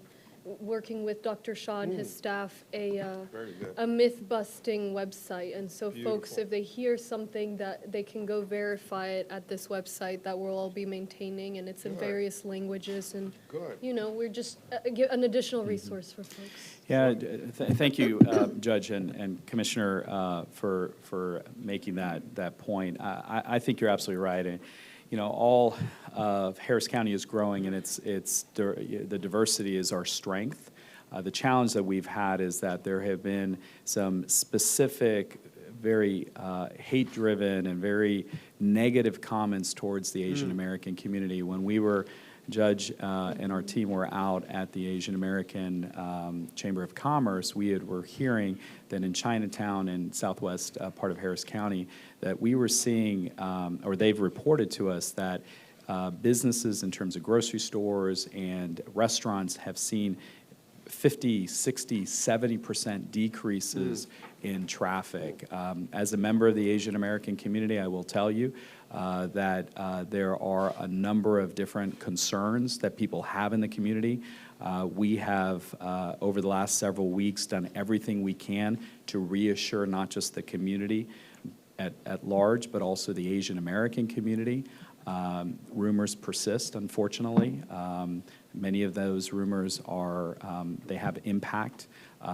working with Dr. Shaw and his staff, a myth-busting website. And so folks, if they hear something, that they can go verify it at this website that we'll all be maintaining, and it's in various languages. And, you know, we're just an additional resource for folks. Yeah, thank you, Judge and Commissioner, for making that point. I think you're absolutely right. And, you know, all of Harris County is growing, and the diversity is our strength. The challenge that we've had is that there have been some specific, very hate-driven and very negative comments towards the Asian American community. When we were, Judge and our team were out at the Asian American Chamber of Commerce, were hearing that in Chinatown and southwest part of Harris County, that we were seeing, or they've reported to us that businesses in terms of grocery stores and restaurants have seen 50, 60, 70% decreases in traffic. As a member of the Asian American community, I will tell you that there are a number of different concerns that people have in the community. We have, over the last several weeks, done everything we can to reassure not just the community at large, but also the Asian American community. Rumors persist, unfortunately. Many of those rumors they have impact,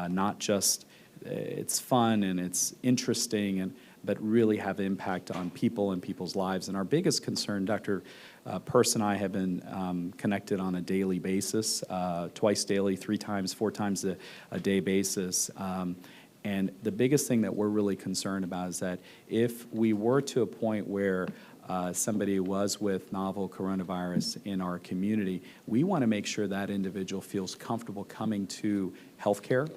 not just it's fun and it's interesting, but really have impact on people and people's lives. And our biggest concern, Dr. Peirce and I have been connected on a daily basis, twice daily, 3 times, 4 times a day basis. And the biggest thing that we're really concerned about is that if we were to a point where somebody was with novel coronavirus in our community, we want to make sure that individual feels comfortable coming to healthcare,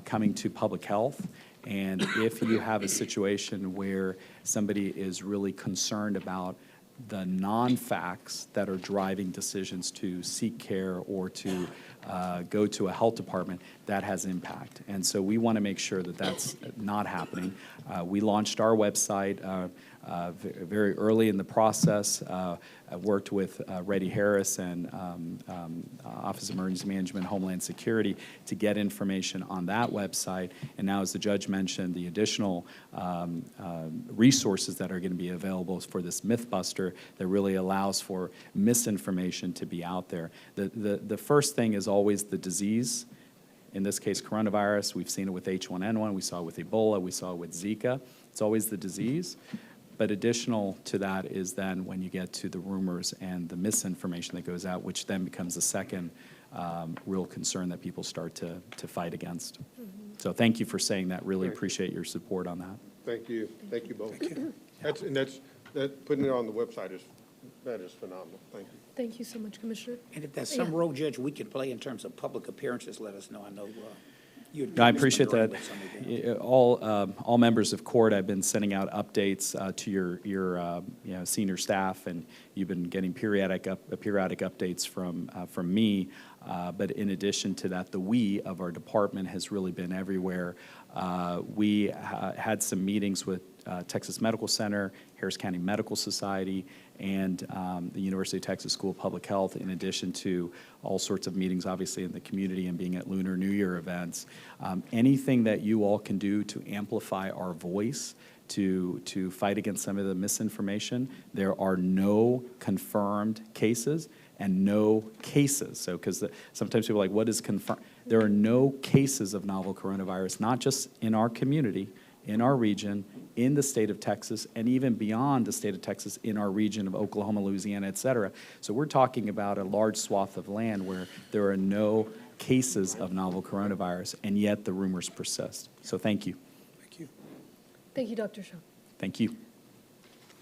coming to public health. And if you have a situation where somebody is really concerned about the non-facts that are driving decisions to seek care or to go to a health department, that has impact. And so we want to make sure that that's not happening. We launched our website very early in the process. I worked with Reddy Harris and Office of Emergency Management, Homeland Security to get information on that website. And now, as the judge mentioned, the additional resources that are going to be available for this Mythbuster that really allows for misinformation to be out there. The first thing is always the disease. In this case, coronavirus. We've seen it with H1N1. We saw it with Ebola. We saw it with Zika. It's always the disease. But additional to that is then when you get to the rumors and the misinformation that goes out, which then becomes a second real concern that people start to fight against. So thank you for saying that. Really appreciate your support on that. Thank you. Thank you both. Putting it on the website that is phenomenal. Thank you. Thank you so much, Commissioner. And if there's some Yeah. role, Judge, we can play in terms of public appearances, let us know. I know you. No, I appreciate that. All members of court, I've been sending out updates to your senior staff, and you've been getting periodic updates from me. But in addition to that, the we of our department has really been everywhere. We had some meetings with Texas Medical Center, Harris County Medical Society, and the University of Texas School of Public Health, in addition to all sorts of meetings, obviously, in the community and being at Lunar New Year events. Anything that you all can do to amplify our voice, to fight against some of the misinformation. There are no confirmed cases and no cases. So, because sometimes people are like, what is confirmed? There are no cases of novel coronavirus, not just in our community, in our region, in the state of Texas, and even beyond the state of Texas, in our region of Oklahoma, Louisiana, et cetera. So we're talking about a large swath of land where there are no cases of novel coronavirus, and yet the rumors persist. So thank you. Thank you, Dr. Shaw. Thank you.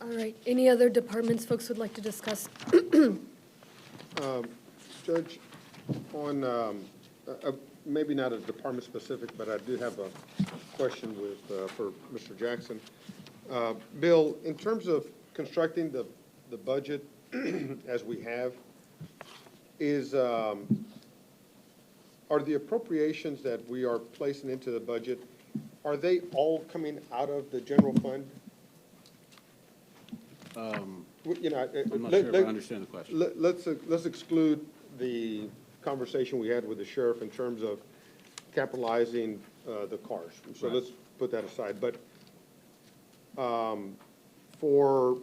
All right, any other departments folks would like to discuss? Judge, on, maybe not a department specific, but I do have a question for Mr. Jackson. Bill, in terms of constructing the budget as we have, are the appropriations that we are placing into the budget, are they all coming out of the general fund? I'm not sure if I understand the question. Let's exclude the conversation we had with the sheriff in terms of capitalizing the cars. So Right. let's put that aside. But for,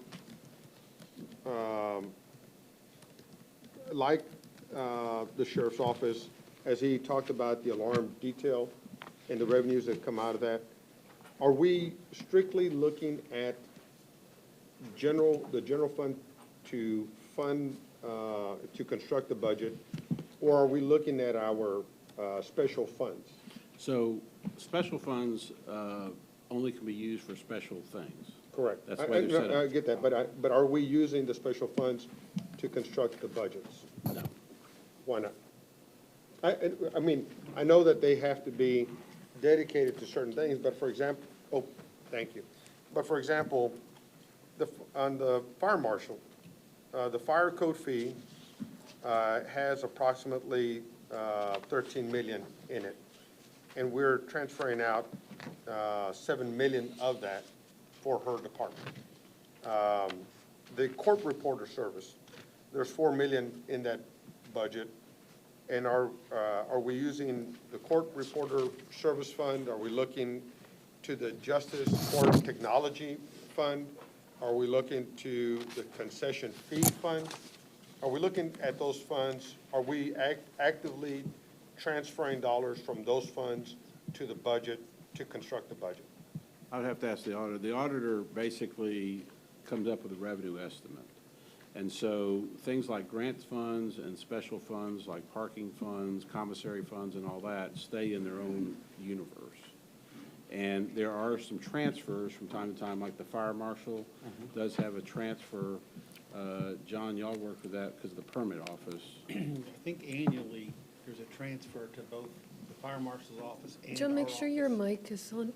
like the sheriff's office, as he talked about the alarm detail and the revenues that come out of that, are we strictly looking at the general fund to fund, to construct the budget, or are we looking at our special funds? So special funds only can be used for special things. Correct. That's why they're set I up. get that, but are we using the special funds to construct the budgets? No. Why not? I mean, I know that they have to be dedicated to certain things, but for example, thank you. But for example, on the fire marshal, the fire code fee has approximately 13 million in it. And we're transferring out 7 million of that for her department. The court reporter service, there's 4 million in that budget. And are we using the court reporter service fund? Are we looking to the Justice Court Technology Fund? Are we looking to the concession fee fund? Are we looking at those funds? Are we actively transferring dollars from those funds to the budget to construct the budget? I would have to ask the auditor. The auditor basically comes up with a revenue estimate. And so things like grant funds and special funds like parking funds, commissary funds, and all that stay in their own universe. And there are some transfers from time to time, like the fire marshal does have a transfer. John, y'all work with that because of the permit office. I think annually, there's a transfer to both the fire marshal's office and John, our make sure your mic is on.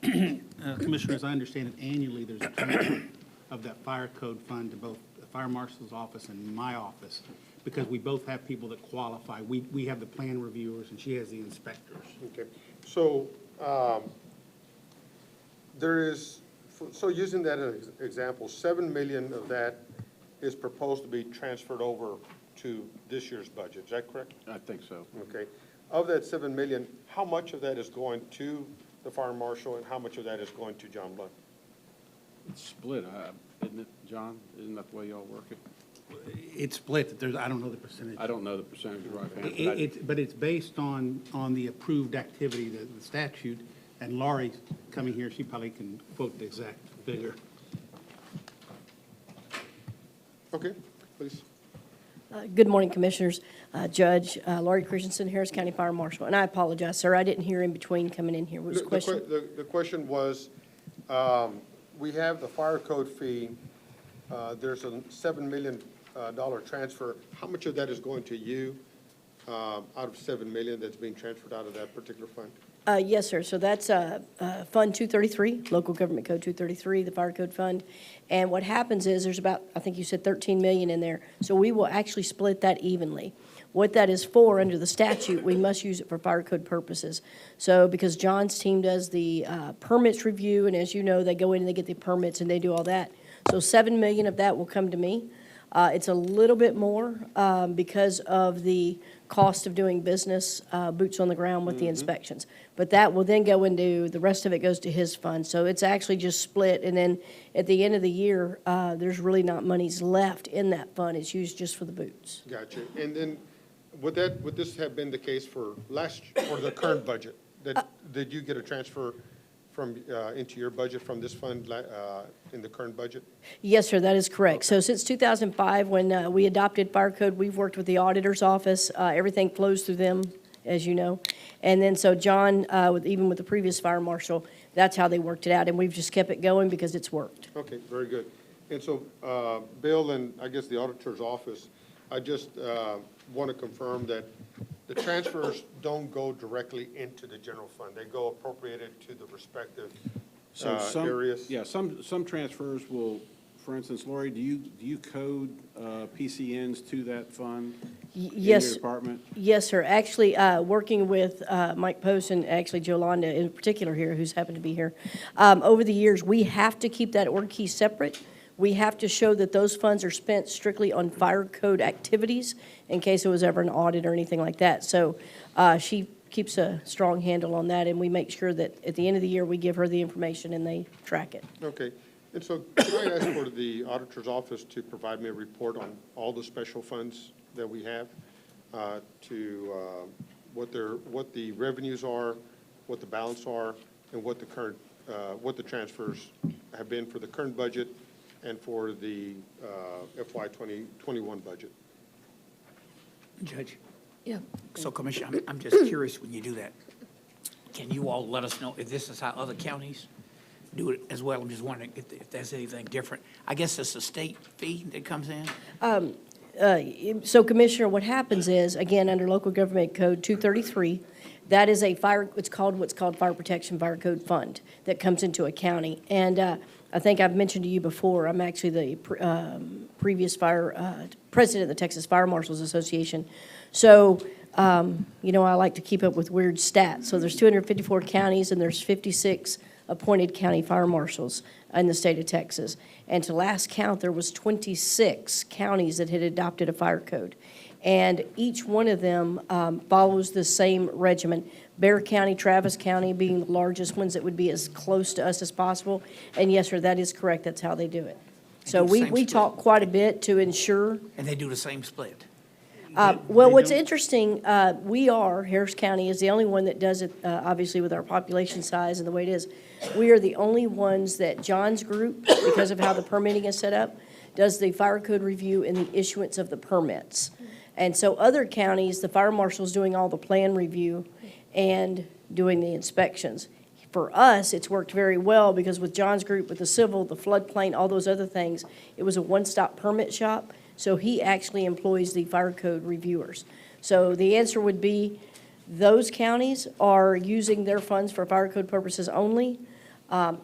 Commissioner, as I understand it, annually, there's a transfer of that fire code fund to both the fire marshal's office and my office, because we both have people that qualify. We have the plan reviewers, and she has the inspectors. Okay, so so using that as an example, 7 million of that is proposed to be transferred over to this year's budget. Is that correct? I think so. Okay. Of that 7 million, how much of that is going to the fire marshal and how much of that is going to John Blunt? It's split, isn't it, John? Isn't that the way y'all work it? It's split. I don't know the percentage. I don't know the percentage right. But it's based on the approved activity, the statute, and Laurie coming here, she probably can quote the exact figure. Okay, please. Good morning, Commissioners. Judge Laurie Christensen, Harris County Fire Marshal. And I apologize, sir, I didn't hear in between coming in here. What was the question? The question was, we have the fire code fee. There's a $7 million transfer. How much of that is going to you out of $7 million that's being transferred out of that particular fund? Yes, sir. So that's Fund 233, Local Government Code 233, the Fire Code Fund. And what happens is there's about, I think you said 13 million in there. So we will actually split that evenly. What that is for, under the statute, we must use it for fire code purposes. So because John's team does the permits review, and as you know, they go in and they get the permits and they do all that. So 7 million of that will come to me. It's a little bit more because of the cost of doing business, boots on the ground with the inspections. But that will then go into, the rest of it goes to his fund. So it's actually just split, and then at the end of the year, there's really not monies left in that fund. It's used just for the boots. Gotcha. And then would this have been the case for the current budget? Did you get a transfer from, into your budget from this fund in the current budget? Yes, sir, that is correct. So since 2005, when we adopted fire code, we've worked with the auditor's office. Everything flows through them, as you know. And then so John, even with the previous fire marshal, that's how they worked it out. And we've just kept it going because it's worked. Okay, very good. And so, Bill, and I guess the auditor's office, I just want to confirm that the transfers don't go directly into the general fund. They go appropriated to the respective areas. Yeah, some transfers will, for instance, Lori, do you code PCNs to that fund? Yes. In your department? Yes, sir. Actually, working with Mike Post and actually Jolanda in particular here, who's happened to be here, over the years, we have to keep that org key separate. We have to show that those funds are spent strictly on fire code activities in case there was ever an audit or anything like that. So she keeps a strong handle on that, and we make sure that at the end of the year, we give her the information and they track it. Okay. And so can I ask for the auditor's office to provide me a report on all the special funds that we have to what the revenues are, what the balance are, and what the current, what the transfers have been for the current budget and for the FY 2021 budget? Judge? Yeah. So Commissioner, I'm just curious when you do that. Can you all let us know if this is how other counties do it as well? I'm just wondering if there's anything different. I guess it's a state fee that comes in? So Commissioner, what happens is, again, under Local Government Code 233, that is a what's called Fire Protection Fire Code Fund that comes into a county. And I think I've mentioned to you before, I'm actually the previous president of the Texas Fire Marshals Association. So, you know, I like to keep up with weird stats. So there's 254 counties and there's 56 appointed county fire marshals in the state of Texas. And to last count, there was 26 counties that had adopted a fire code. And each one of them follows the same regimen. Bexar County, Travis County being the largest ones that would be as close to us as possible. And yes, sir, that is correct. That's how they do it. So we talk quite a bit to ensure. And they do the same split? Well, what's interesting, Harris County is the only one that does it, obviously with our population size and the way it is. We are the only ones that John's group, because of how the permitting is set up, does the fire code review and the issuance of the permits. And so other counties, the fire marshal's doing all the plan review and doing the inspections. For us, it's worked very well because with John's group, with the civil, the floodplain, all those other things, it was a one-stop permit shop. So he actually employs the fire code reviewers. So the answer would be those counties are using their funds for fire code purposes only.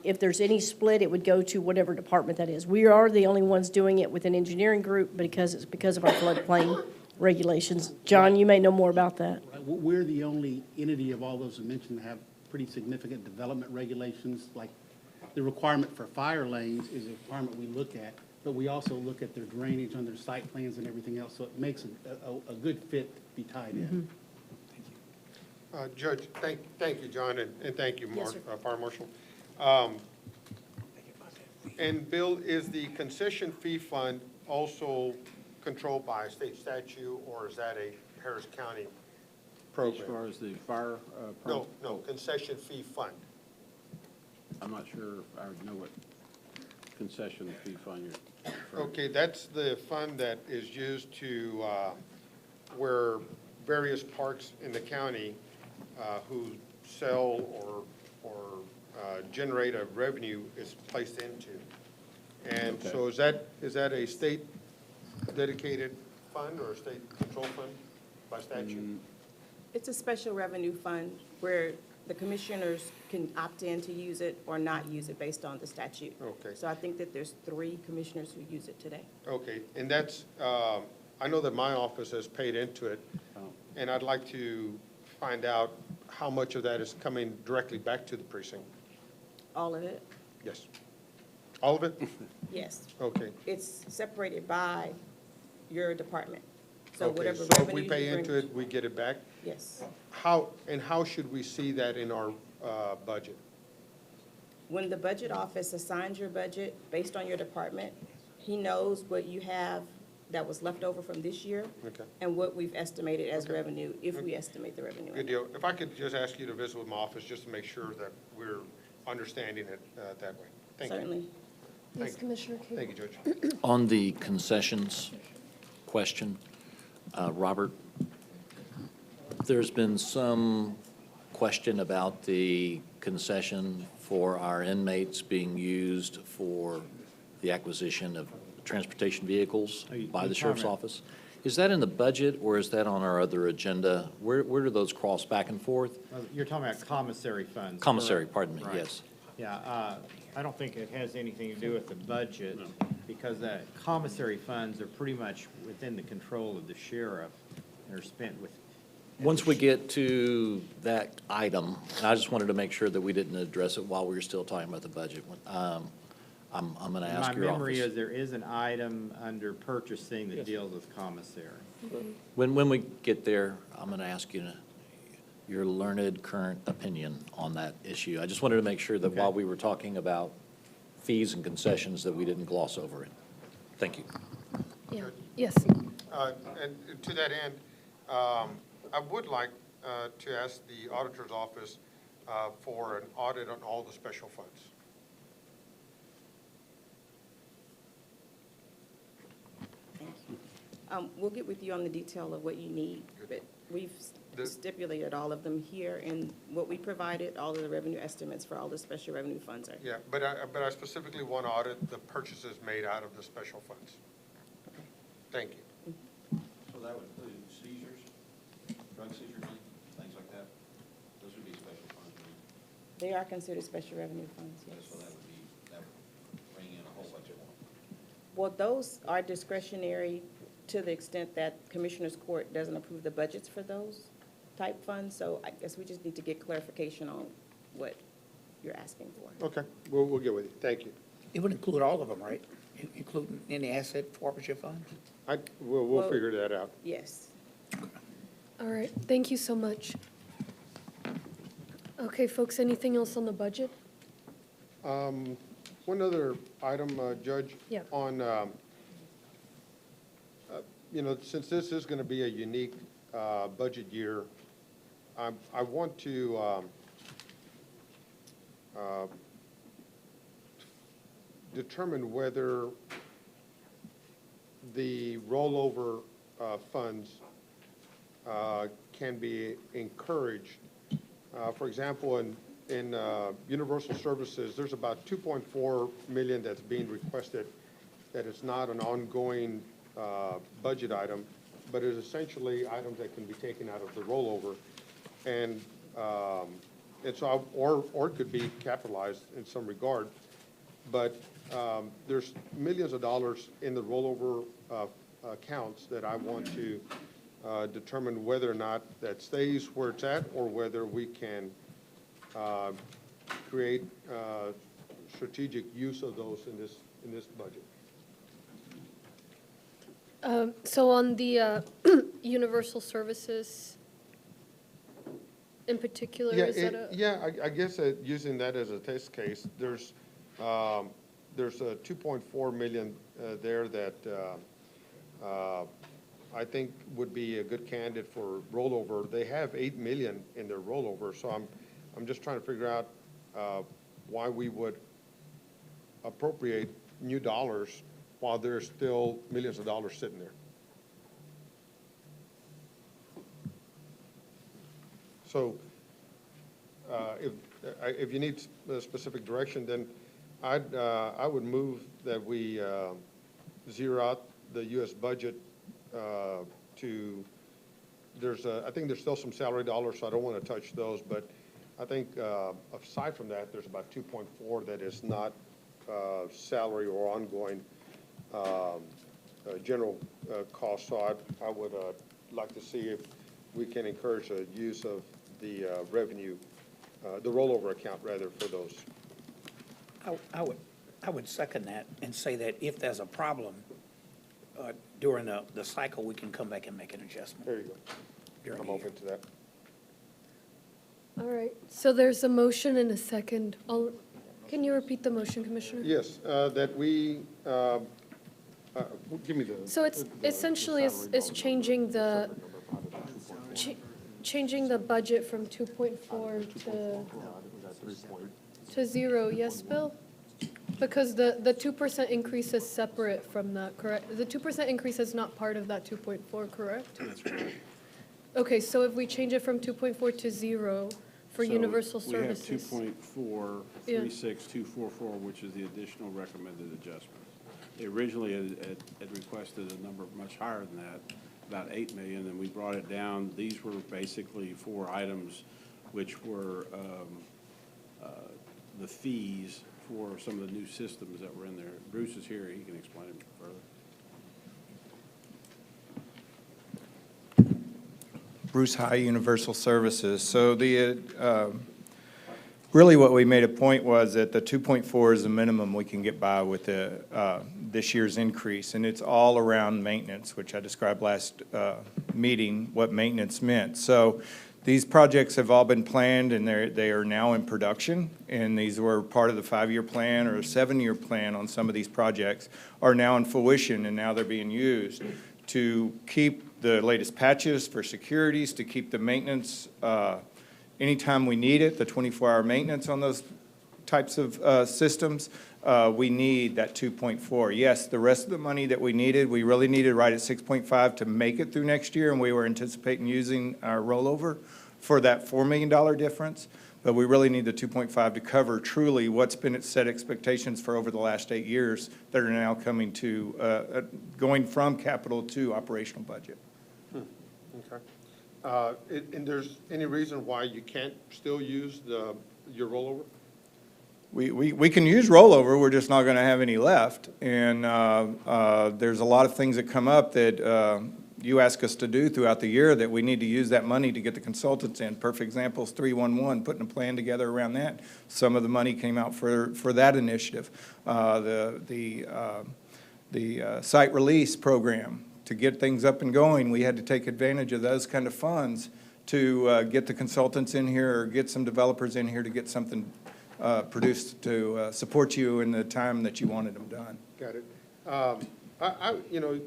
If there's any split, it would go to whatever department that is. We are the only ones doing it with an engineering group because it's because of our floodplain regulations. John, you may know more about that. We're the only entity of all those I mentioned that have pretty significant development regulations, like the requirement for fire lanes is a requirement we look at, but we also look at their drainage on their site plans and everything else, so it makes a good fit to be tied in. Judge, thank you, John, and thank you, Yes, sir. Fire Marshal. And Bill, is the concession fee fund also controlled by a state statute, or is that a Harris County program? As far as the fire? No, concession fee fund. I'm not sure if I know what concession fee fund you're referring to. Okay, that's the fund that is used to, where various parks in the county who sell or generate a revenue is placed into. And so is that a state dedicated fund or a state control fund by statute? It's a special revenue fund where the commissioners can opt in to use it or not use it based on the statute. Okay. So I think that there's 3 commissioners who use it today. Okay, and that's, I know that my office has paid into it, and I'd like to find out how much of that is coming directly back to the precinct. All of it? Yes. All of it? Yes. Okay. It's separated by your department. So Okay, whatever so if revenue we you pay bring- into it, we get it back? Yes. How should we see that in our budget? When the budget office assigns your budget based on your department, he knows what you have that was left over from this year Okay. and what we've estimated as Okay. revenue, if we estimate the revenue. Good deal. If I could just ask you to visit with my office, just to make sure that we're understanding it that way. Thank you. Certainly. Yes, Thank you. Commissioner Kay. Thank you, Judge. On the concessions question, Robert, there's been some question about the concession for our inmates being used for the acquisition of transportation vehicles by the sheriff's office. Is that in the budget, or is that on our other agenda? Where do those cross back and forth? You're talking about commissary funds. Commissary, correct? pardon me, Right. yes. Yeah, I don't think it has anything to do with the budget, because the commissary funds are pretty much within the control of the sheriff, and are spent with. Once we get to that item, I just wanted to make sure that we didn't address it while we were still talking about the budget. I'm going to ask your My memory office. is there is an item under purchasing that deals with commissary. When we get there, I'm going to ask you your learned current opinion on that issue. I just wanted to make sure that while we were talking about fees and concessions, that we didn't gloss over it. Thank you. Yeah, yes. And to that end, I would like to ask the auditor's office for an audit on all the special funds. We'll get with you on the detail of what you need, but we've stipulated all of them here, and what we provided, all of the revenue estimates for all the special revenue funds are. Yeah, but I specifically want to audit the purchases made out of the special funds. Thank you. So that would include seizures, drug seizures, things like that? Those would be special funds, right? They are considered special revenue funds, yes. So that would bring in a whole bunch of them. Well, those are discretionary to the extent that Commissioners Court doesn't approve the budgets for those type funds, so I guess we just need to get clarification on what you're asking for. Okay, we'll get with you. Thank you. It would include all of them, right? Including any asset forfeiture funds? We'll Well- figure that out. Yes. All right, thank you so much. Okay, folks, anything else on the budget? One other item, Judge. Yeah. On, since this is going to be a unique budget year, I want to determine whether the rollover funds can be encouraged. For example, in Universal Services, there's about 2.4 million that's being requested, that is not an ongoing budget item, but is essentially items that can be taken out of the rollover. And so, or it could be capitalized in some regard. But there's millions of dollars in the rollover accounts that I want to determine whether or not that stays where it's at, or whether we can create strategic use of those in this budget. So on the universal services in particular, is that a? Yeah, I guess using that as a test case, there's a 2.4 million there that I think would be a good candidate for rollover. They have 8 million in their rollover, so I'm just trying to figure out why we would appropriate new dollars while there's still millions of dollars sitting there. So if you need specific direction, then I would move that we zero out the U.S. budget to, I think there's still some salary dollars, so I don't want to touch those, but I think aside from that, there's about 2.4 that is not salary or ongoing general costs. So I would like to see if we can encourage the use of the revenue, the rollover account rather, for those. I would second that and say that if there's a problem during the cycle, we can come back and make an adjustment. There you go. I'm open to that. All right, so there's a motion and a second. Can you repeat the motion, Commissioner? Yes, that we, give me the. So it's essentially it's changing the, changing the budget from 2.4 to 0, yes, Bill? Because the 2% increase is separate from that, correct? The 2% increase is not part of that 2.4, correct? That's correct. Okay, so if we change it from 2.4 to 0 for universal services. We have 2.436244, which is the additional recommended adjustment. They originally had requested a number much higher than that, about 8 million, and we brought it down. These were basically 4 items, which were the fees for some of the new systems that were in there. Bruce is here, he can explain it further. Bruce High, Universal Services. So really what we made a point was that the 2.4 is the minimum we can get by with this year's increase, and it's all around maintenance, which I described last meeting, what maintenance meant. So these projects have all been planned, and they are now in production, and these were part of the 5-year plan or a 7-year plan on some of these projects, are now in fruition, and now they're being used to keep the latest patches for securities, to keep the maintenance anytime we need it, the 24-hour maintenance on those types of systems. We need that 2.4. Yes, the rest of the money that we really needed right at 6.5 to make it through next year, and we were anticipating using our rollover for that $4 million difference. But we really need the 2.5 to cover truly what's been set expectations for over the last 8 years that are now coming to, going from capital to operational budget. Okay. And there's any reason why you can't still use your rollover? We can use rollover, we're just not going to have any left. And there's a lot of things that come up that you ask us to do throughout the year that we need to use that money to get the consultants in. Perfect example is 311, putting a plan together around that. Some of the money came out for that initiative. The site release program, to get things up and going, we had to take advantage of those kind of funds to get the consultants in here or get some developers in here to get something produced to support you in the time that you wanted them done. Got it. You know,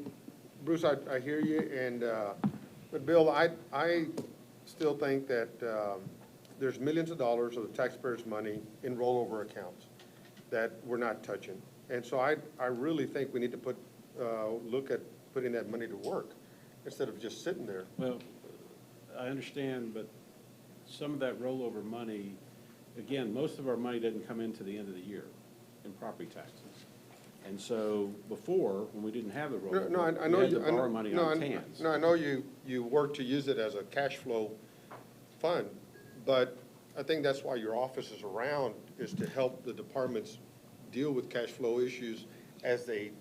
Bruce, I hear you, and but Bill, I still think that there's millions of dollars of the taxpayers' money in rollover accounts that we're not touching, and so I really think we need to look at putting that money to work instead of just sitting there. Well, I understand, but some of that rollover money, again, most of our money doesn't come into the end of the year in property taxes. And so before, when we didn't have the rollover, we had to borrow money on TANs. No, I know you work to use it as a cash flow fund, but I think that's why your office is around, is to help the departments deal with cash flow issues as they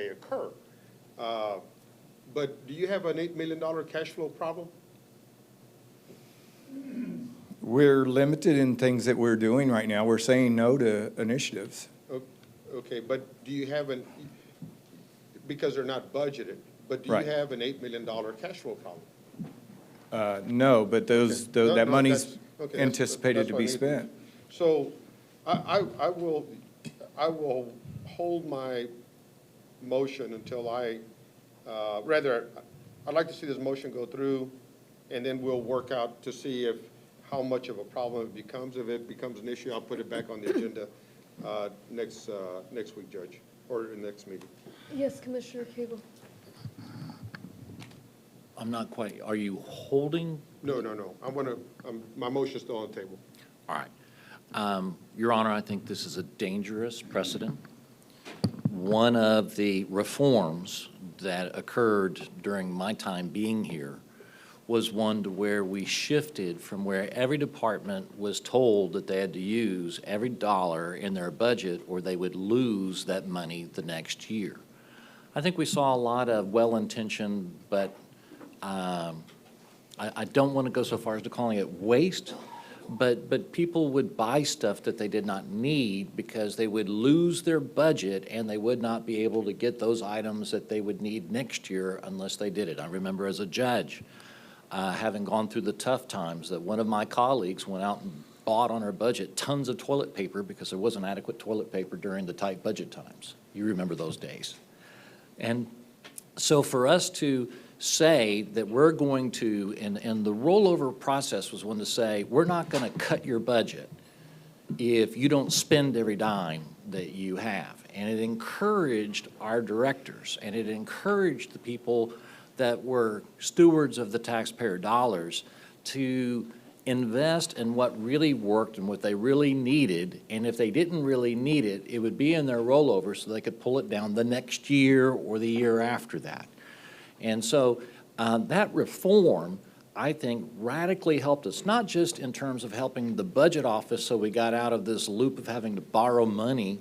occur. But do you have an $8 million cash flow problem? We're limited in things that we're doing right now. We're saying no to initiatives. Okay, but do you have because they're not budgeted, but do you have an $8 million cash flow problem? No, but that money's anticipated to be spent. So I will hold my motion until I'd like to see this motion go through, and then we'll work out to see how much of a problem it becomes. If it becomes an issue, I'll put it back on the agenda next week, Judge, or the next meeting. Yes, Commissioner Cable. I'm not quite, are you holding? No. My motion's still on the table. All right. Your Honor, I think this is a dangerous precedent. One of the reforms that occurred during my time being here was one to where we shifted from where every department was told that they had to use every dollar in their budget or they would lose that money the next year. I think we saw a lot of well-intentioned, but I don't want to go so far as to calling it waste, but people would buy stuff that they did not need because they would lose their budget and they would not be able to get those items that they would need next year unless they did it. I remember as a judge, having gone through the tough times, that one of my colleagues went out and bought on her budget tons of toilet paper because there wasn't adequate toilet paper during the tight budget times. You remember those days. And so for us to say that we're going to, and the rollover process was one to say, we're not going to cut your budget if you don't spend every dime that you have. And it encouraged our directors, and it encouraged the people that were stewards of the taxpayer dollars to invest in what really worked and what they really needed. And if they didn't really need it, it would be in their rollover so they could pull it down the next year or the year after that. And so that reform, I think, radically helped us, not just in terms of helping the budget office so we got out of this loop of having to borrow money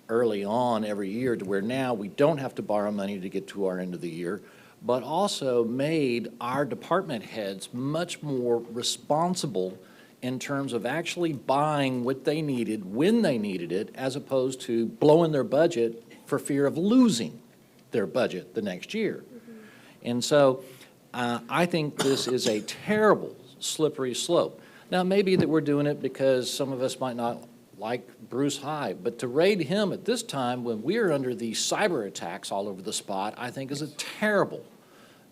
early on every year to where now we don't have to borrow money to get to our end of the year, but also made our department heads much more responsible in terms of actually buying what they needed when they needed it, as opposed to blowing their budget for fear of losing their budget the next year. And so I think this is a terrible slippery slope. Now, maybe that we're doing it because some of us might not like Bruce Hyde, but to raid him at this time when we're under these cyber attacks all over the spot, I think is a terrible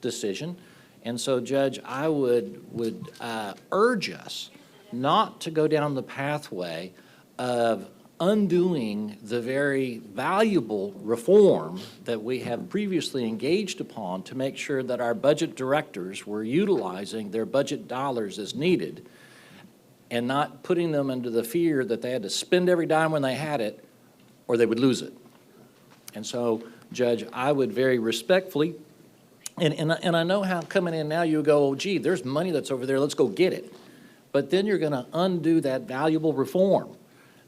decision. And so, Judge, I would urge us not to go down the pathway of undoing the very valuable reform that we have previously engaged upon to make sure that our budget directors were utilizing their budget dollars as needed and not putting them into the fear that they had to spend every dime when they had it or they would lose it. And so, Judge, I would very respectfully, and I know how coming in now you go, oh, gee, there's money that's over there, let's go get it. But then you're going to undo that valuable reform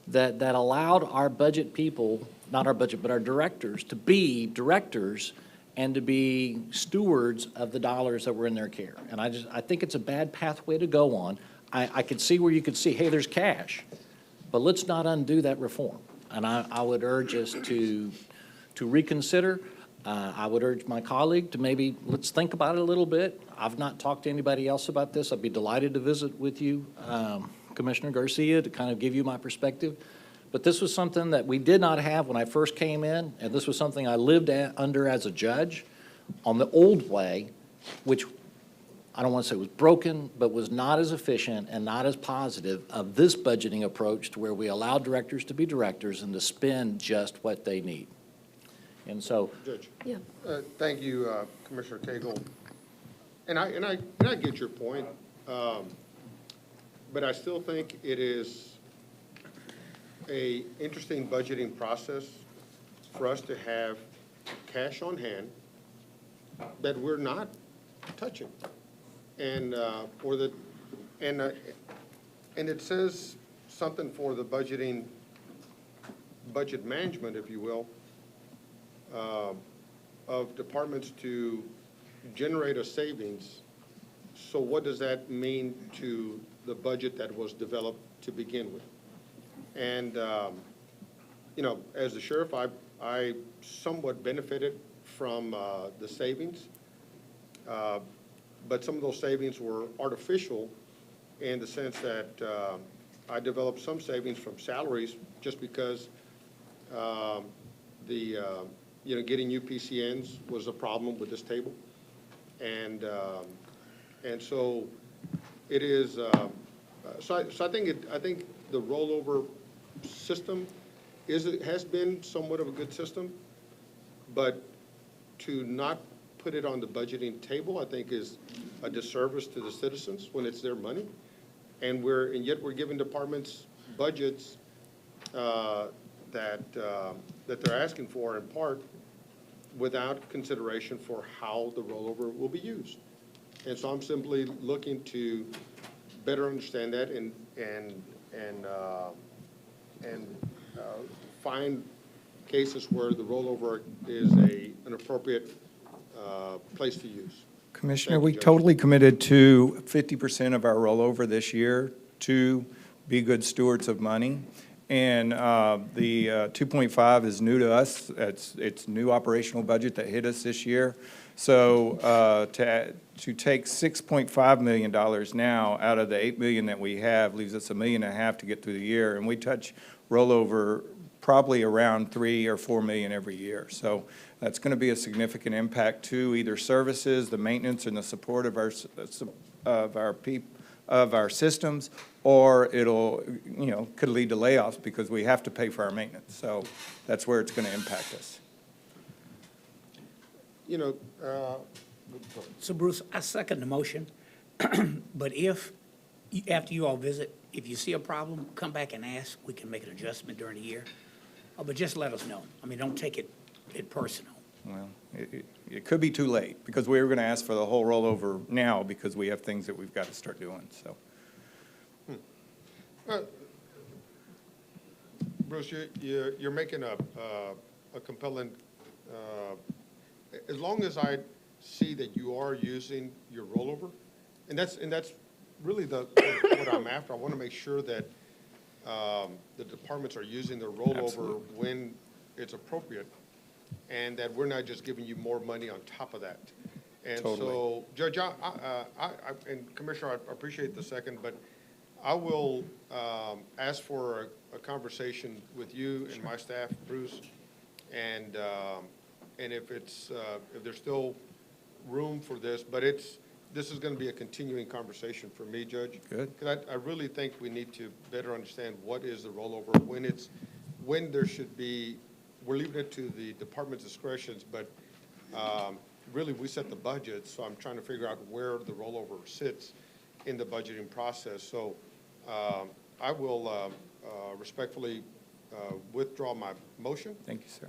that allowed our budget people, not our budget, but our directors, to be directors and to be stewards of the dollars that were in their care. And I think it's a bad pathway to go on. I could see where you could see, hey, there's cash, but let's not undo that reform. And I would urge us to reconsider. I would urge my colleague to maybe, let's think about it a little bit. I've not talked to anybody else about this. I'd be delighted to visit with you, Commissioner Garcia, to kind of give you my perspective. But this was something that we did not have when I first came in, and this was something I lived under as a judge on the old way, which I don't want to say was broken, but was not as efficient and not as positive of this budgeting approach to where we allow directors to be directors and to spend just what they need. And so, Judge. Yeah. Thank you, Commissioner Cagle. And I get your point, but I still think it is a interesting budgeting process for us to have cash on hand that we're not touching, and and it says something for the budget management, if you will, of departments to generate a savings. So what does that mean to the budget that was developed to begin with? And, you know, as the sheriff, I somewhat benefited from the savings, but some of those savings were artificial in the sense that I developed some savings from salaries just because you know, getting UPCNs was a problem with this table. And so it is, so I think the rollover system has been somewhat of a good system, but to not put it on the budgeting table, I think is a disservice to the citizens when it's their money. And yet we're giving departments budgets that they're asking for in part without consideration for how the rollover will be used. And so I'm simply looking to better understand that and find cases where the rollover is an appropriate place to use. Commissioner, Thank you, we Judge. totally committed to 50% of our rollover this year to be good stewards of money. And the 2.5 is new to us. It's new operational budget that hit us this year. So to take $6.5 million now out of the $8 million that we have leaves us $1.5 million to get through the year. And we touch rollover probably around $3 or $4 million every year. So that's going to be a significant impact to either services, the maintenance and the support of our systems, or it'll, could lead to layoffs because we have to pay for our maintenance. So that's where it's going to impact us. So Bruce, I second the motion, but if, after you all visit, if you see a problem, come back and ask, we can make an adjustment during the year. But just let us know. I mean, don't take it personal. Well, it could be too late because we were going to ask for the whole rollover now because we have things that we've got to start doing, so. Bruce, you're making a compelling, as long as I see that you are using your rollover, and that's really what I'm after. I want to make sure that the departments are using their rollover Absolutely. when it's appropriate, and that we're not just giving you more money on top of that. And Totally. so, Judge, and Commissioner, I appreciate the second, but I will ask for a conversation with you and my staff, Bruce, and if there's still room for this, but this is going to be a continuing conversation for me, Judge. Good. Because I really think we need to better understand what is the rollover, when there should be, we're leaving it to the department's discretions, but really we set the budget, so I'm trying to figure out where the rollover sits in the budgeting process. So I will respectfully withdraw my motion. Thank you, sir.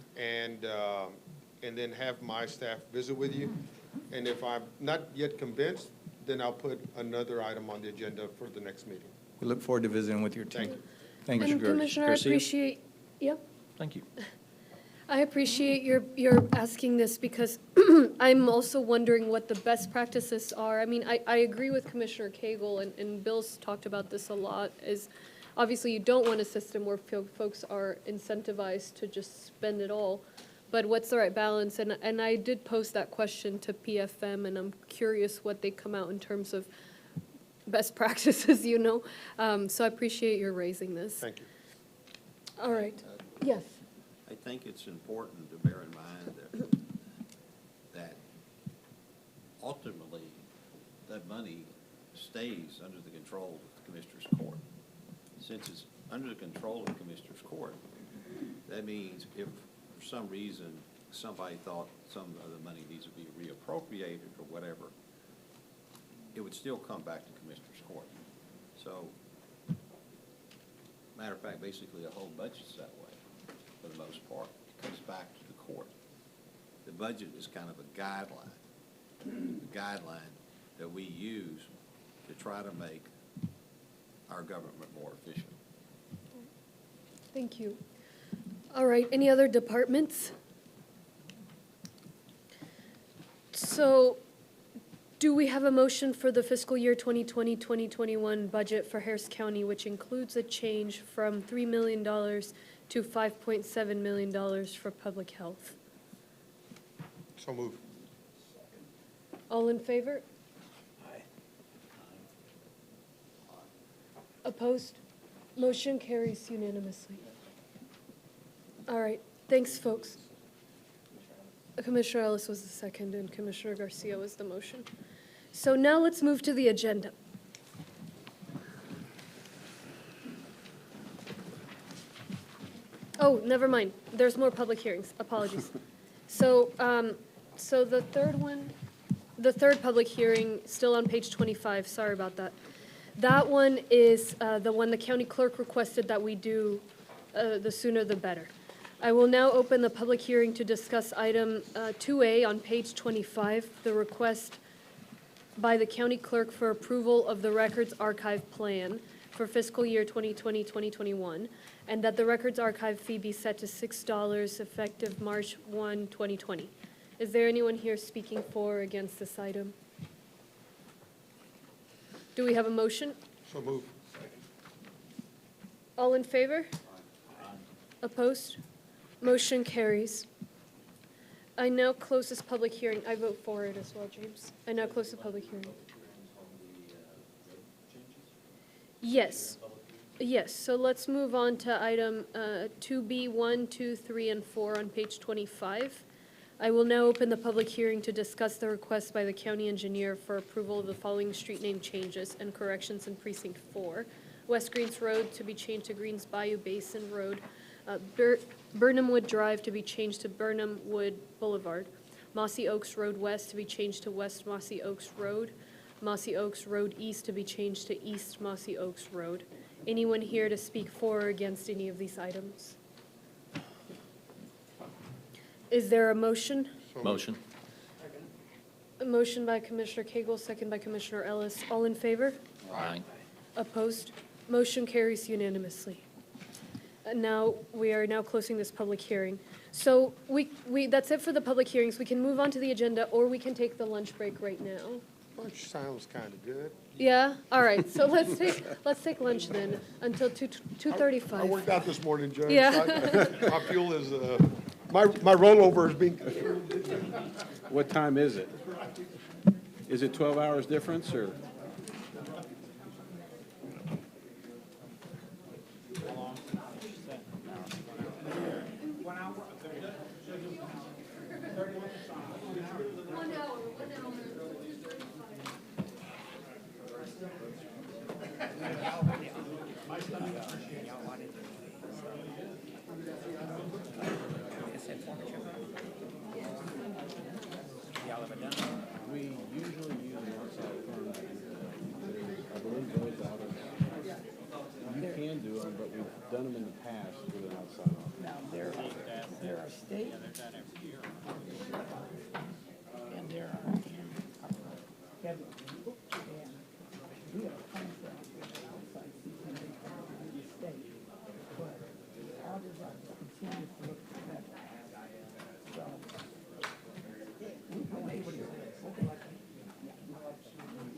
And then have my staff visit with you. And if I'm not yet convinced, then I'll put another item on the agenda for the next meeting. We look forward to visiting with your team. Thank you. Thank you, And Commissioner, I Garcia? appreciate, yep. Thank you. I appreciate your asking this because I'm also wondering what the best practices are. I mean, I agree with Commissioner Cagle, and Bill's talked about this a lot, is obviously you don't want a system where folks are incentivized to just spend it all, but what's the right balance? And I did post that question to PFM, and I'm curious what they come out in terms of best practices, So I appreciate your raising this. Thank you. All right. Yes. I think it's important to bear in mind that ultimately, that money stays under the control of the Commissioner's Court. Since it's under the control of the Commissioner's Court, that means if for some reason somebody thought some of the money needs to be reappropriated or whatever, it would still come back to Commissioner's Court. So, matter of fact, basically the whole budget's that way. For the most part, it comes back to the court. The budget is kind of a guideline that we use to try to make our government more efficient. Thank you. All right, any other departments? So, do we have a motion for the fiscal year 2020-2021 budget for Harris County, which includes a change from $3 million to $5.7 million for public health? So moved. All in favor? Aye. Opposed? Motion carries unanimously. All right, thanks, folks. Commissioner Ellis was the second, and Commissioner Garcia was the motion. So now let's move to the agenda. Oh, never mind. There's more public hearings. Apologies. So, so the third public hearing, still on page 25, sorry about that. That one is the one the county clerk requested that we do, the sooner the better. I will now open the public hearing to discuss item 2A on page 25, the request by the county clerk for approval of the Records Archive Plan for fiscal year 2020-2021, and that the Records Archive fee be set to $6 effective March 1, 2020. Is there anyone here speaking for or against this item? Do we have a motion? So move. All in favor? Opposed? Motion carries. I now close this public hearing. I vote for it as well, James. I now close the public hearing. Yes. Yes, so let's move on to item 2B, 1, 2, 3, and 4 on page 25. I will now open the public hearing to discuss the request by the county engineer for approval of the following street name changes and corrections in precinct 4. West Greens Road to be changed to Greens Bayou Basin Road. Burnham Wood Drive to be changed to Burnham Wood Boulevard. Mossy Oaks Road West to be changed to West Mossy Oaks Road. Mossy Oaks Road East to be changed to East Mossy Oaks Road. Anyone here to speak for or against any of these items? Is there a motion? Motion. A motion by Commissioner Cagle, second by Commissioner Ellis. All in favor? Aye. Opposed? Motion carries unanimously. Now, we are now closing this public hearing. So that's it for the public hearings. We can move on to the agenda, or we can take the lunch break right now. Lunch sounds kind of good. Yeah? All right, so let's take lunch then, until 2:35. I worked out this morning, Judge. Yeah. My fuel is, my rollover is being. What time is it? Is it 12 hours difference, or? We usually use an outside firm. I believe those out of, you can do them, but we've done them in the past with an outside firm. Now, there are state. And there are, Kevin, and we have a contract with the outside CPA from the state, but ours are continuing to look for that. So, we able to,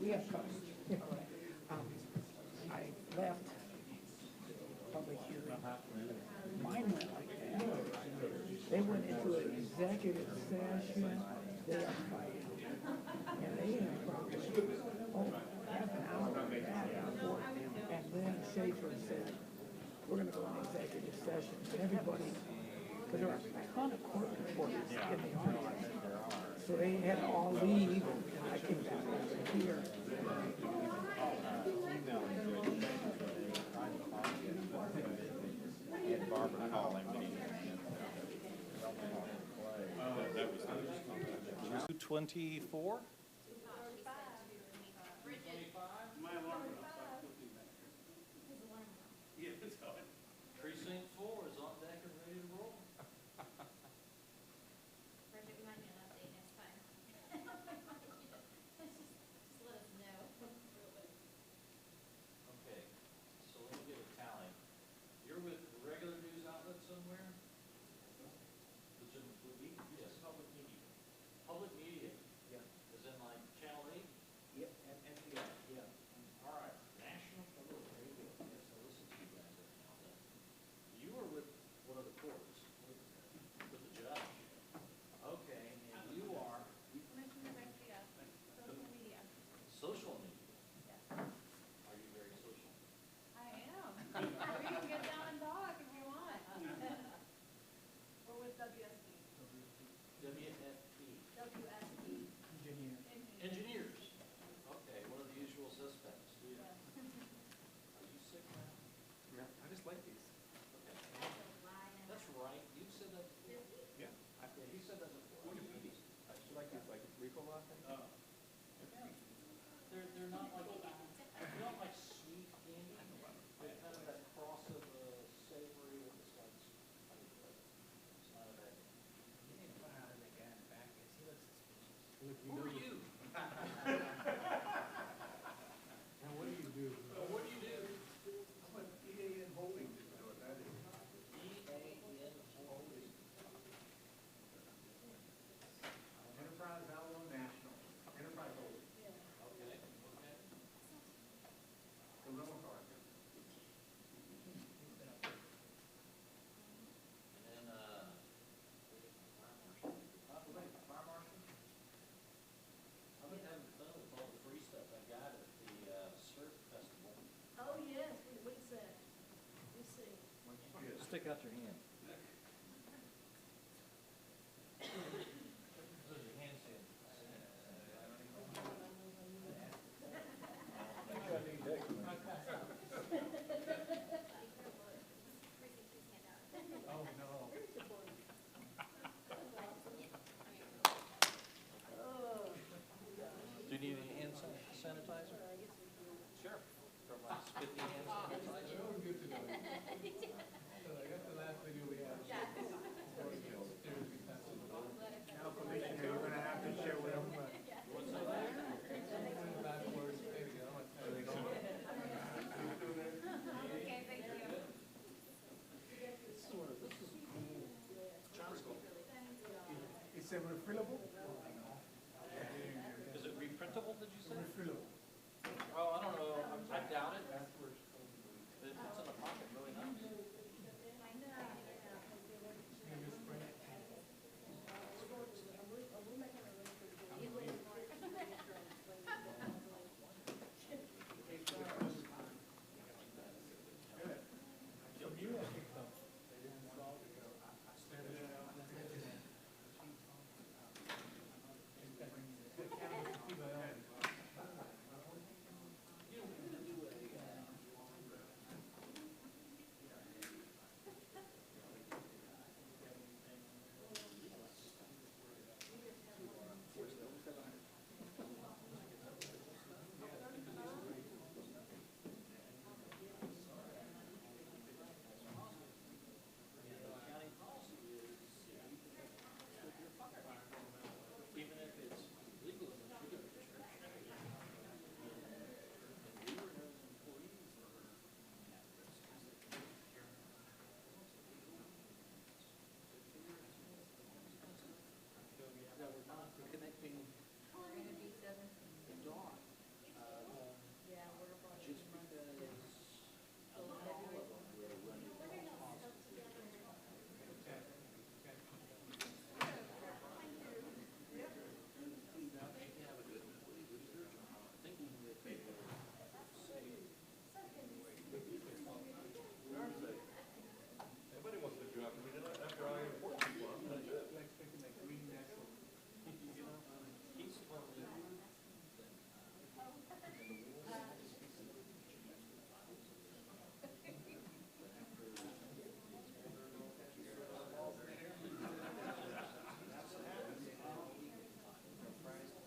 we have costs. I left public hearing. Mine went like that. They went into an executive session, they are fighting. And they had probably, half an hour of that report. And then Schaefer said, we're gonna go in executive session. Everybody, because there are a ton of court reporters in the audience. So they had to all leave, and I came back over here. Barbara call him. 224? Precinct 4 is on deck and ready to roll. Bridget, we might need an update next time. Just let us know. Okay, so let me get a tally. You're with the regular news outlet somewhere? Yes, public media. Public media? Yeah. Is in like Channel 8? Yep, and NPR, yeah. All right, National Public Radio. Yes, I listen to you guys every now and then. You were with one of the courts, with the judge. Okay, and you are? Commissioner Garcia, social media. Social media? Yes. Are you very social? I am. We can get down and talk if you want. We're with WSP. WFP? WSP. Engineers? Okay, one of the usual suspects. Yes. Are you sick now? No, I just like these. Okay. That's right, you've said that before. Yeah. Yeah, you said that before. You like these, like Ricola things? They're not like Who are you? And what do you do? What do you do? I'm an EAN Holdings, is what that is. EAN Holdings. Enterprise Alamo National, Enterprise Holdings. Okay. The rental car. And then, fire marshal. I've been having fun with all the free stuff I got at the surf festival. Oh, yes, what's that? Let's see. Stick out your hand. Those are hand Oh, no. Do you need any hand sanitizer? Sure. Or my spiffy hand sanitizer? Good to know. So I guess the last video we had. Now, Commissioner, you're gonna have to share with them. What's that? Backwards, there we go. There we go. Okay, thank you. It's a refillable? Is it reprintable, did you say? Refillable. Oh, I don't know. I doubt it. It fits in the pocket really nice. Even if it's legal in the sugar connecting the dog. Just because all of them were running. Nobody wants to drop me, after all the important people, I'm gonna do it. He's slowly.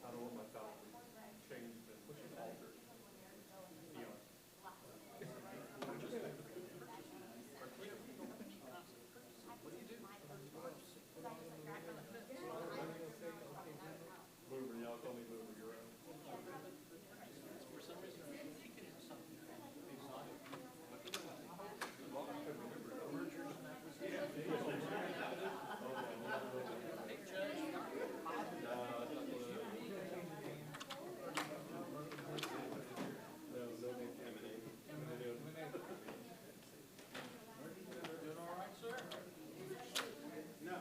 I don't want my thought changed and altered. Be honest. Mover, y'all call me mover, you're right. For some reason, he can have something exotic. Mergers and acquisitions. Hey, Judge. Doing all right, sir? No.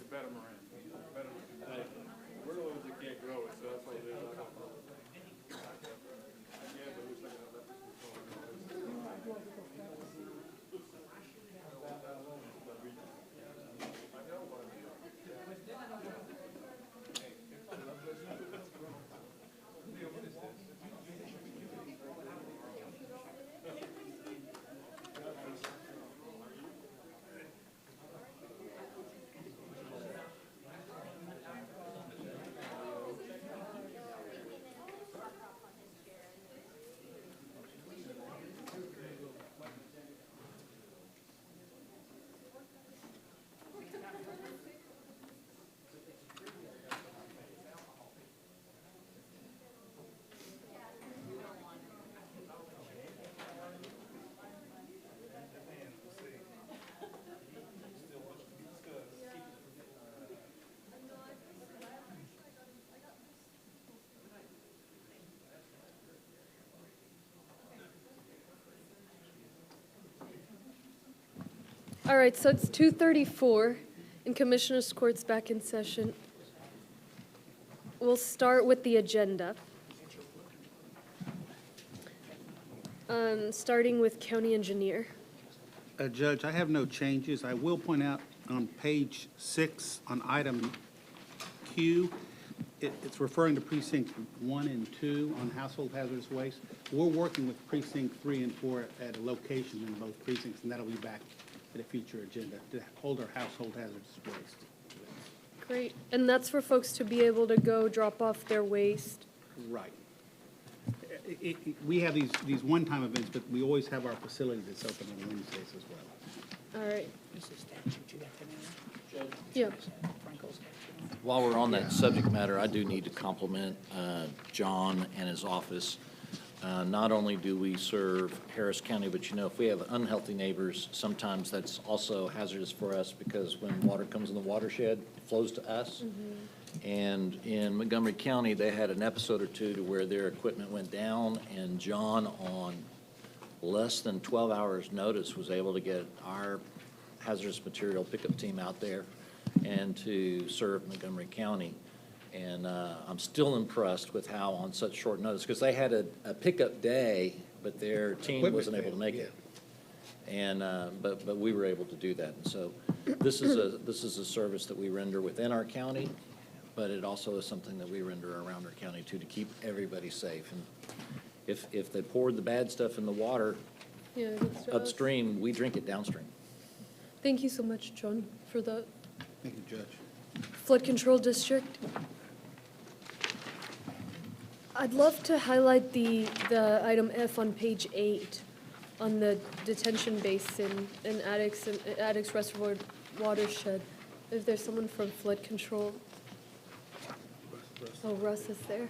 Better Moran. Better. Hey, we're the ones that can't grow it, so that's what it is. I don't know. Yeah, but who's looking at All right, so it's 2:34, and Commissioners Court's back in session. We'll start with the agenda. Starting with County Engineer. Judge, I have no changes. I will point out on page 6, on item Q, it's referring to precinct 1 and 2 on household hazardous waste. We're working with precinct 3 and 4 at a location in both precincts, and that'll be back at a future agenda to hold our household hazardous waste. Great. And that's for folks to be able to go drop off their waste. Right. We have these one-time events, but we always have our facility that's open on Wednesdays as well. All right. This is statute, you got that in there? Yeah. Franco's statute. While we're on that subject matter, I do need to compliment John and his office. Not only do we serve Harris County, but if we have unhealthy neighbors, sometimes that's also hazardous for us because when water comes in the watershed, it flows to us. And in Montgomery County, they had an episode or two to where their equipment went down, and John, on less than 12 hours' notice, was able to get our hazardous material pickup team out there and to serve Montgomery County. And I'm still impressed with how on such short notice, because they had a pickup day, but their team wasn't able to make it. And, but we were able to do that. And so this is a service that we render within our county, but it also is something that we render around our county too, to keep everybody safe. And if they poured the bad stuff in the water Yeah, that's upstream, we drink it downstream. Thank you so much, John, for that. Thank you, Judge. Flood Control District. I'd love to highlight the item F on page 8 on the detention basin in Addicks Reservoir watershed. If there's someone from Flood Control. Oh, Russ is there.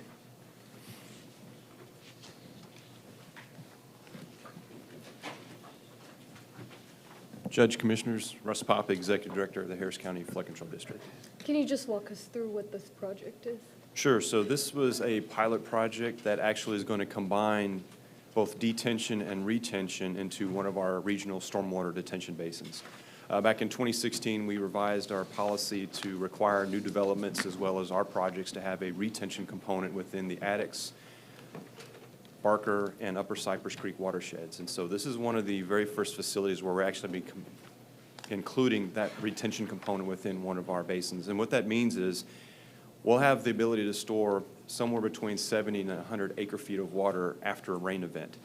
Judge, Commissioners, Russ Pop, Executive Director of the Harris County Flood Control District. Can you just walk us through what this project is? Sure. So this was a pilot project that actually is going to combine both detention and retention into one of our regional stormwater detention basins. Back in 2016, we revised our policy to require new developments as well as our projects to have a retention component within the Addicks, Barker, and Upper Cypress Creek watersheds. And so this is one of the very first facilities where we're actually including that retention component within one of our basins. And what that means is we'll have the ability to store somewhere between 70 and 100 acre-feet of water after a rain event.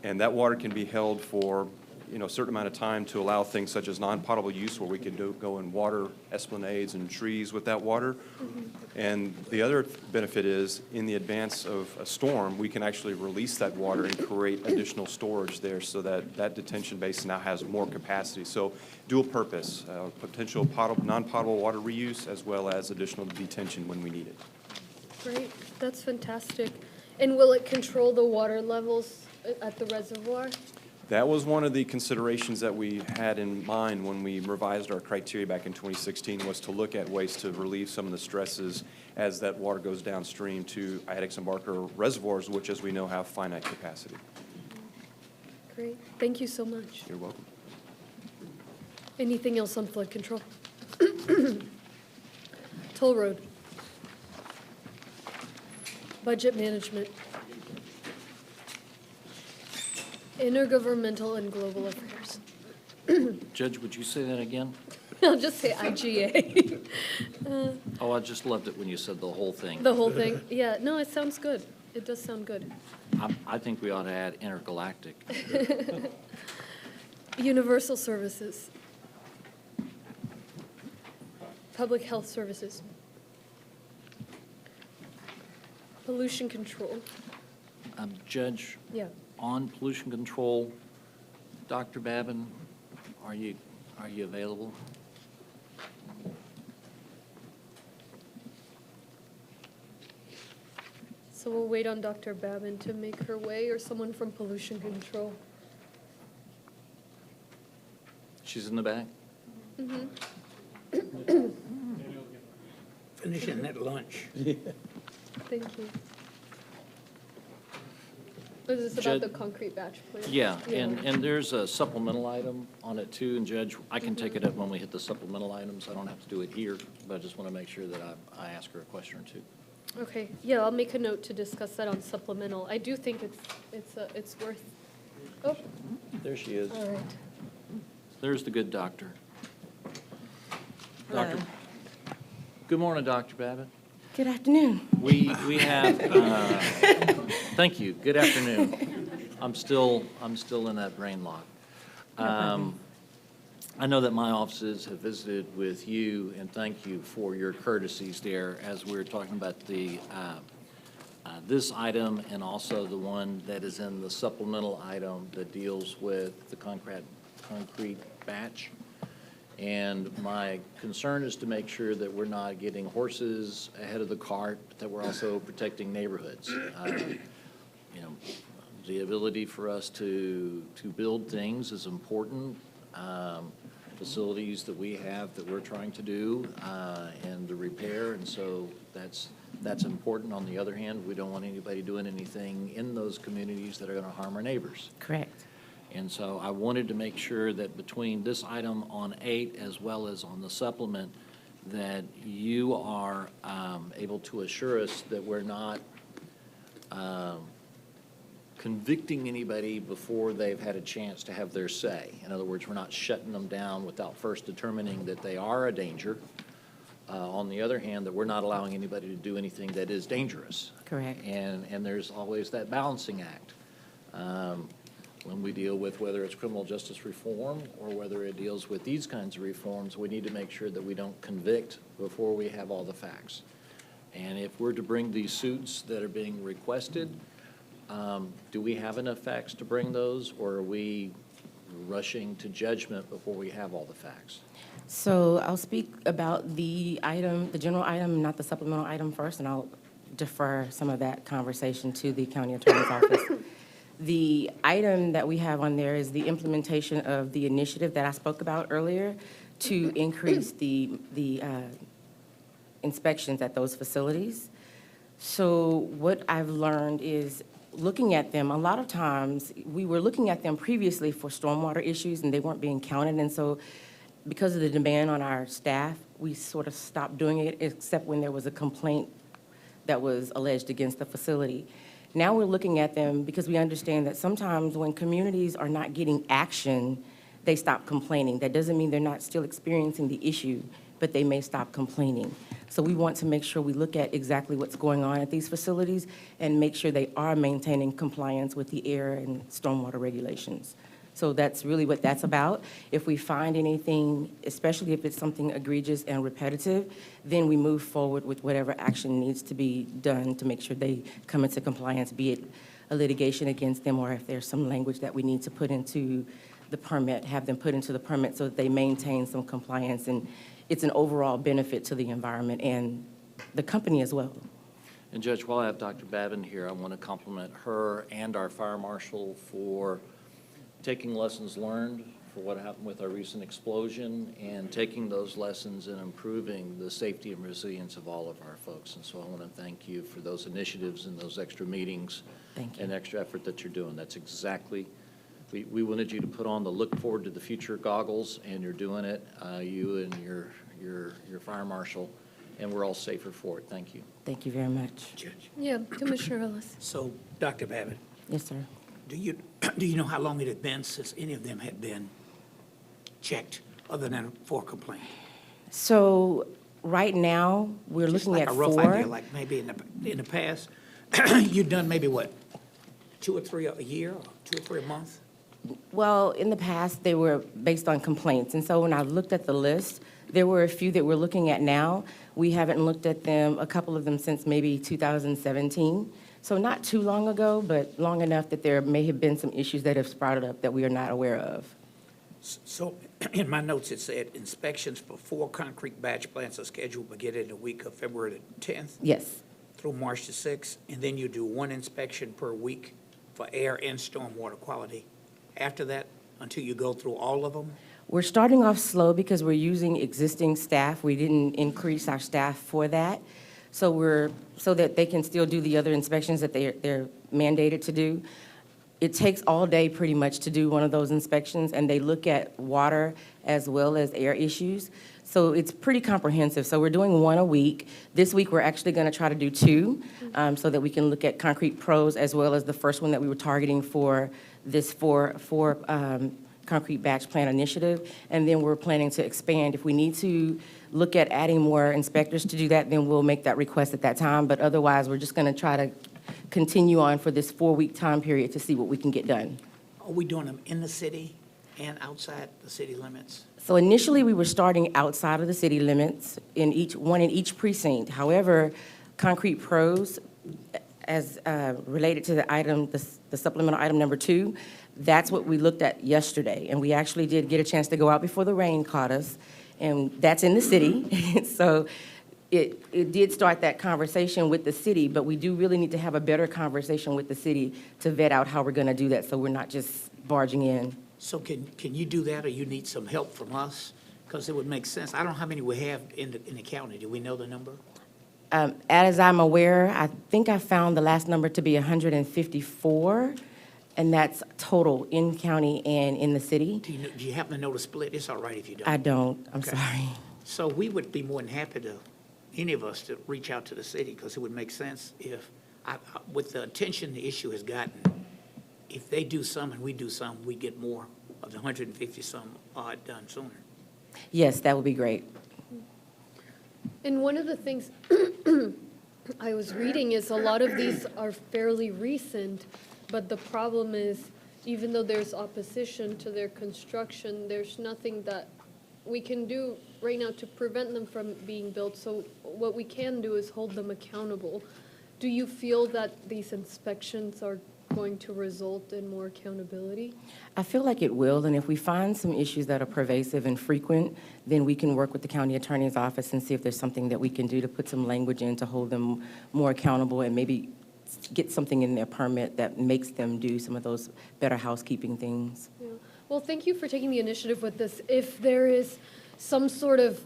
And that water can be held for a certain amount of time to allow things such as non-potable use, where we can go and water esplanades and trees with that water. And the other benefit is, in the advance of a storm, we can actually release that water and create additional storage there so that that detention basin now has more capacity. So dual purpose, potential non-potable water reuse as well as additional detention when we need it. Great, that's fantastic. And will it control the water levels at the reservoir? That was one of the considerations that we had in mind when we revised our criteria back in 2016, was to look at ways to relieve some of the stresses as that water goes downstream to Addicks and Barker reservoirs, which, as we know, have finite capacity. Great, thank you so much. You're welcome. Anything else on flood control? Toll Road. Budget management. Intergovernmental and global affairs. Judge, would you say that again? I'll just say IGA. Oh, I just loved it when you said the whole thing. The whole thing. Yeah, no, it sounds good. It does sound good. I think we ought to add intergalactic. Universal services. Public health services. Pollution control. Judge, Yeah. on pollution control, Dr. Babin, are you available? So we'll wait on Dr. Babin to make her way, or someone from pollution control. She's in the back? Finishing that lunch. Thank you. Is this Judge- about the concrete batch plant? Yeah, and there's a supplemental item on it too, and Judge, I can take it up when we hit the supplemental items. I don't have to do it here, but I just want to make sure that I ask her a question or two. Okay, yeah, I'll make a note to discuss that on supplemental. I do think it's worth, oh, There she is. all right. There's the good doctor. Doctor. Good morning, Dr. Babbitt. Good afternoon. We have, thank you, good afternoon. I'm still in that brain lock. I know that my offices have visited with you, and thank you for your courtesies there as we're talking about the, this item and also the one that is in the supplemental item that deals with the concrete batch. And my concern is to make sure that we're not getting horses ahead of the cart, but that we're also protecting neighborhoods. You know, the ability for us to build things is important. Facilities that we have that we're trying to do, and the repair, and so that's important. On the other hand, we don't want anybody doing anything in those communities that are gonna harm our neighbors. Correct. And so I wanted to make sure that between this item on 8 as well as on the supplement, that you are able to assure us that we're not convicting anybody before they've had a chance to have their say. In other words, we're not shutting them down without first determining that they are a danger. On the other hand, that we're not allowing anybody to do anything that is dangerous. Correct. And there's always that balancing act. When we deal with whether it's criminal justice reform or whether it deals with these kinds of reforms, we need to make sure that we don't convict before we have all the facts. And if we're to bring these suits that are being requested, do we have enough facts to bring those, or are we rushing to judgment before we have all the facts? So I'll speak about the item, the general item, not the supplemental item first, and I'll defer some of that conversation to the county attorney's office. The item that we have on there is the implementation of the initiative that I spoke about earlier to increase the inspections at those facilities. So what I've learned is looking at them, a lot of times, we were looking at them previously for stormwater issues and they weren't being counted. And so because of the demand on our staff, we sort of stopped doing it except when there was a complaint that was alleged against the facility. Now we're looking at them because we understand that sometimes when communities are not getting action, they stop complaining. That doesn't mean they're not still experiencing the issue, but they may stop complaining. So we want to make sure we look at exactly what's going on at these facilities and make sure they are maintaining compliance with the air and stormwater regulations. So that's really what that's about. If we find anything, especially if it's something egregious and repetitive, then we move forward with whatever action needs to be done to make sure they come into compliance, be it a litigation against them or if there's some language that we need to put into the permit, have them put into the permit so that they maintain some compliance. And it's an overall benefit to the environment and the company as well. And Judge, while I have Dr. Babin here, I want to compliment her and our fire marshal for taking lessons learned for what happened with our recent explosion and taking those lessons and improving the safety and resilience of all of our folks. And so I want to thank you for those initiatives and those extra meetings and extra effort that you're doing. That's exactly, we wanted you to put on the look forward to the future goggles, and you're doing it, you and your fire marshal, and we're all safer for it. Thank you. Thank you very much. Judge. Yeah, Commissioner Ellis. So, Dr. Babbitt, Yes, sir. do you know how long it had been since any of them had been checked, other than for a complaint? So right now, we're Just looking like at a rough 4. idea, like maybe in the past, you've done maybe what, 2 or 3 a year, or 2 or 3 a month? Well, in the past, they were based on complaints. And so when I looked at the list, there were a few that we're looking at now. We haven't looked at them, a couple of them since maybe 2017. So not too long ago, but long enough that there may have been some issues that have sprouted up that we are not aware of. So in my notes, it said inspections for 4 concrete batch plants are scheduled beginning the week of February the 10th Yes, through March the 6th, and then you do 1 inspection per week for air and stormwater quality. After that, until you go through all of them? we're starting off slow because we're using existing staff. We didn't increase our staff for that. So so that they can still do the other inspections that they're mandated to do. it takes all day pretty much to do one of those inspections, and they look at water as well as air issues. So it's pretty comprehensive. So we're doing one a week. This week, we're actually going to try to do two, so that we can look at concrete pros as well as the first one that we were targeting for this four concrete batch plan initiative. And then we're planning to expand. If we need to look at adding more inspectors to do that, then we'll make that request at that time. But otherwise, we're just going to try to continue on for this 4-week time period to see what we can get done. Are we doing them in the city and outside the city limits? So initially, we were starting outside of the city limits, in each precinct. However, Concrete Pros, as related to the item, the supplemental item number 2, that's what we looked at yesterday. And we actually did get a chance to go out before the rain caught us, and that's in the city. So it did start that conversation with the city, but we do really need to have a better conversation with the city to vet out how we're going to do that, so we're not just barging in. So can you do that, or you need some help from us? Because it would make sense. I don't know how many we have in the county. Do we know the number? As I'm aware, I think I found the last number to be 154, and that's total in county and in the city. Do you happen to know the split? It's all right if you don't. I don't, I'm Okay. sorry. So we would be more than happy to, any of us, to reach out to the city, because it would make sense if, with the attention the issue has gotten, if they do some and we do some, we get more of the 150-some odd done sooner. Yes, that would be great. And one of the things I was reading is a lot of these are fairly recent, but the problem is, even though there's opposition to their construction, there's nothing that we can do right now to prevent them from being built. So what we can do is hold them accountable. Do you feel that these inspections are going to result in more accountability? I feel like it will, and if we find some issues that are pervasive and frequent, then we can work with the county attorney's office and see if there's something that we can do to put some language in to hold them more accountable, and maybe get something in their permit that makes them do some of those better housekeeping things. Yeah. Well, thank you for taking the initiative with this. If there is some sort of,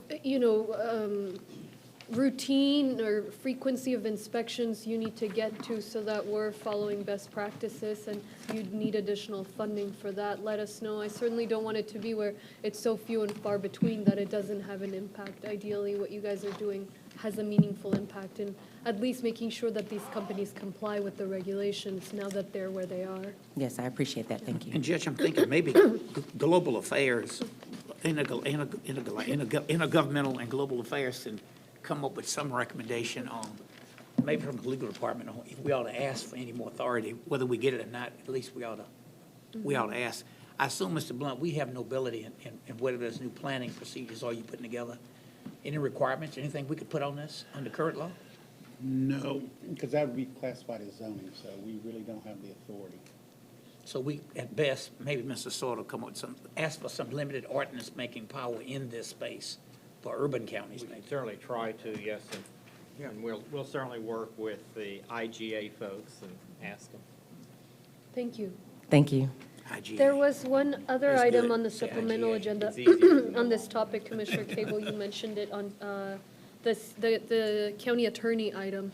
routine or frequency of inspections you need to get to so that we're following best practices and you'd need additional funding for that, let us know. I certainly don't want it to be where it's so few and far between that it doesn't have an impact. Ideally, what you guys are doing has a meaningful impact in at least making sure that these companies comply with the regulations now that they're where they are. Yes, I appreciate that, thank you. And Judge, I'm thinking maybe global affairs, intergovernmental and global affairs, and come up with some recommendation on, maybe from the legal department, on if we ought to ask for any more authority, whether we get it or not, at least we ought to ask. I assume, Mr. Blunt, we have no ability in whether there's new planning procedures are you putting together, any requirements, anything we could put on this under current law? No, because that would be classified as zoning, so we really don't have the authority. So we, at best, maybe Mr. Sawyer will come up with some, ask for some limited ordinance-making power in this space for urban counties. We can certainly try to, yes, and we'll certainly work with the IGA folks and ask them. Thank you. Thank you. There was one other That's item good. on the Say supplemental IGA. agenda It's easier. on this topic, Commissioner Cable, you mentioned it on the county attorney item.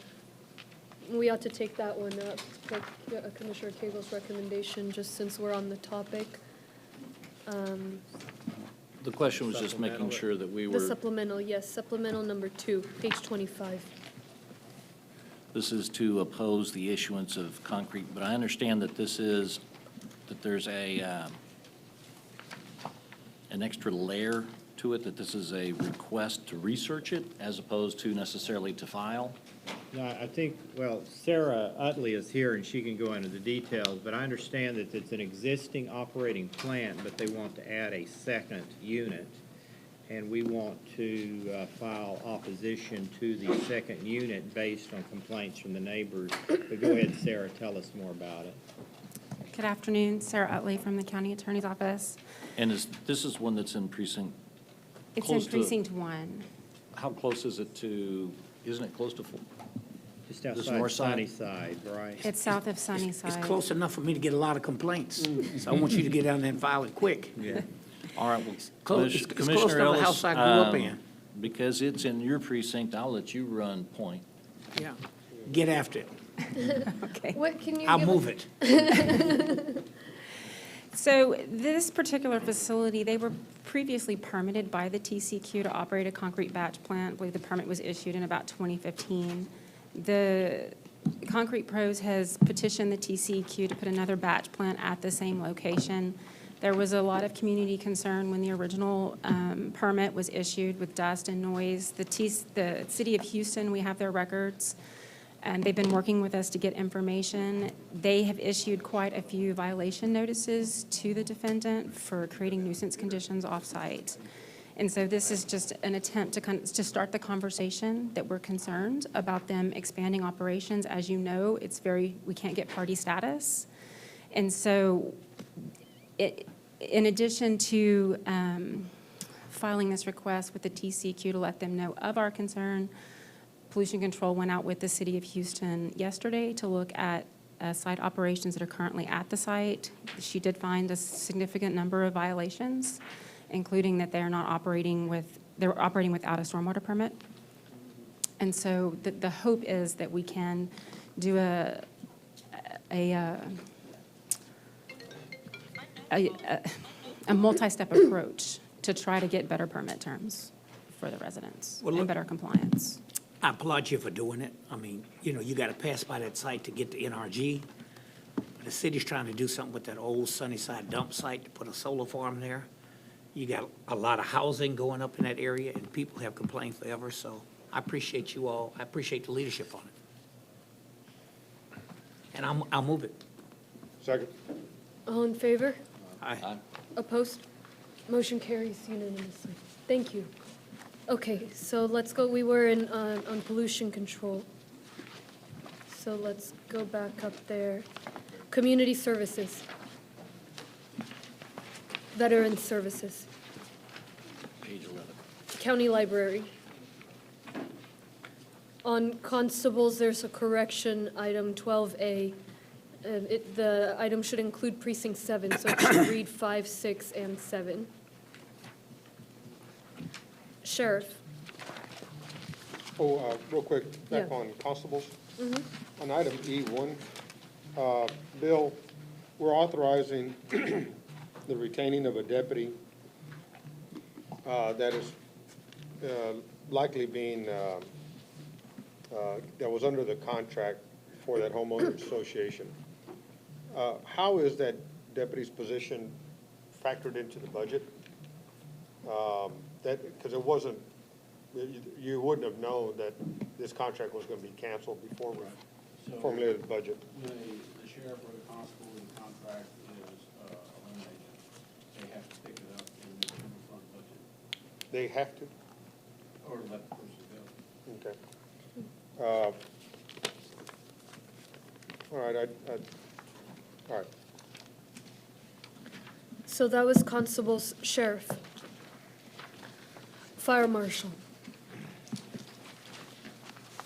We ought to take that one up, for Commissioner Cable's recommendation, just since we're on the topic. The question was just making sure that we The were, supplemental, yes, supplemental number 2, page 25. this is to oppose the issuance of concrete, but I understand that this is, that there's an extra layer to it, that this is a request to research it as opposed to necessarily to file. No, I think, well, Sarah Utley is here and she can go into the details, but I understand that it's an existing operating plant, but they want to add a second unit. And we want to file opposition to the second unit based on complaints from the neighbors. But go ahead, Sarah, tell us more about it. Good afternoon, Sarah Utley from the County Attorney's Office. And this is one that's in precinct, It's in close to- Precinct 1. how close is it to, isn't it close to, Just this outside north side? Sunnyside, right? It's south of Sunnyside. It's close enough for me to get a lot of complaints, so I want you to get down there and file it quick. Yeah. All right, well, close- it's close Commissioner to the Ellis, house I grew up in. because it's in your precinct, I'll let you run point. Yeah, get after it. Okay. What can you I'll give move us- it. So this particular facility, they were previously permitted by the TCQ to operate a concrete batch plant. I believe the permit was issued in about 2015. The Concrete Pros has petitioned the TCQ to put another batch plant at the same location. There was a lot of community concern when the original permit was issued with dust and noise. The City of Houston, we have their records, and they've been working with us to get information. They have issued quite a few violation notices to the defendant for creating nuisance conditions off-site. And so this is just an attempt to start the conversation that we're concerned about them expanding operations. As you know, we can't get party status. And so in addition to filing this request with the TCQ to let them know of our concern, Pollution Control went out with the City of Houston yesterday to look at site operations that are currently at the site. She did find a significant number of violations, including that they're operating without a stormwater permit. And so the hope is that we can do a multi-step approach to try to get better permit terms for the residents and better compliance. I applaud you for doing it. I mean, you know, you got to pass by that site to get to NRG. The city's trying to do something with that old Sunnyside dump site to put a solar farm there. You got a lot of housing going up in that area, and people have complained forever, so I appreciate you all. I appreciate the leadership on it. And I'll move it. Second. All in favor? Aye. Opposed? Motion carries unanimously. Thank you. Okay, so let's go, we were on pollution control. So let's go back up there. Community services. Veteran services. Page 11. County library. On constables, there's a correction, item 12A. The item should include precinct 7, so it should read 5, 6, and 7. Sheriff. Real quick, back Yeah. on constables. Mm-hmm. On item E1, Bill, we're authorizing the retaining of a deputy that is likely being, that was under the contract for that homeowners association. How is that deputy's position factored into the budget? Because it wasn't, you wouldn't have known that this contract was going to be canceled before we formulated the budget. The sheriff or the constable in the contract is eliminated. They have to pick it up in the general fund budget. They have to? Or let the person go. Okay. All right, all right. So that was constables, sheriff. Fire marshal.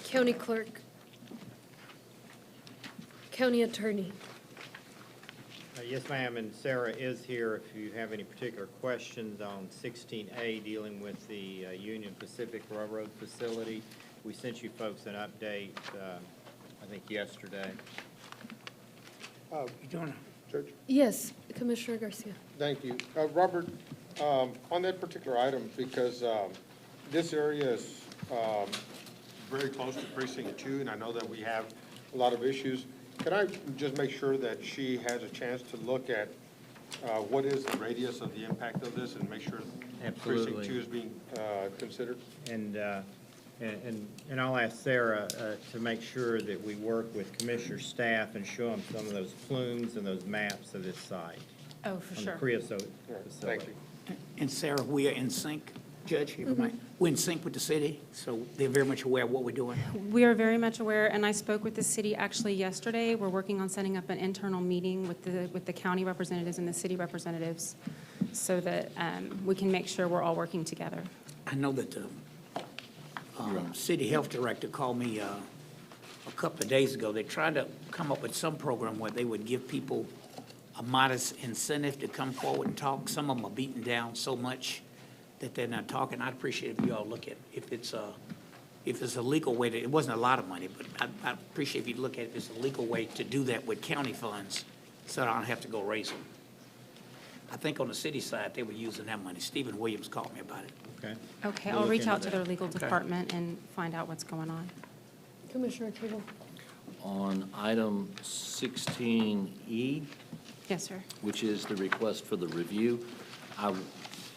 County clerk. County attorney. Yes, ma'am, and Sarah is here if you have any particular questions on 16A dealing with the Union Pacific Railroad facility. We sent you folks an update, I think yesterday. You doing it? Judge? Yes, Commissioner Garcia. Thank you. Robert, on that particular item, because this area is very close to precinct 2, and I know that we have a lot of issues, can I just make sure that she has a chance to look at what is the radius of the impact of this and make sure Absolutely. precinct 2 is being considered? And I'll ask Sarah to make sure that we work with Commissioner staff and show them some of those plumes and those maps of this site. Oh, for On sure. the creosote Thank facility. you. And Sarah, we are in sync, Judge, if you might. We're in sync with the city, so they're very much aware of what we're doing. We are very much aware, and I spoke with the city actually yesterday. We're working on setting up an internal meeting with the county representatives and the city representatives so that we can make sure we're all working together. I know that the city health director called me a couple of days ago. They tried to come up with some program where they would give people a modest incentive to come forward and talk. Some of them are beaten down so much that they're not talking. I'd appreciate if you all look at if it's a legal way to, it wasn't a lot of money, but I'd appreciate if you look at if it's a legal way to do that with county funds so I don't have to go raise them. think on the city side, they were using that money. Stephen Williams called me about it. Okay. Okay, We'll I'll look reach into out to that. their legal Okay. department and find out what's going on. Commissioner Cable. On item 16E, Yes, sir. which is the request for the review,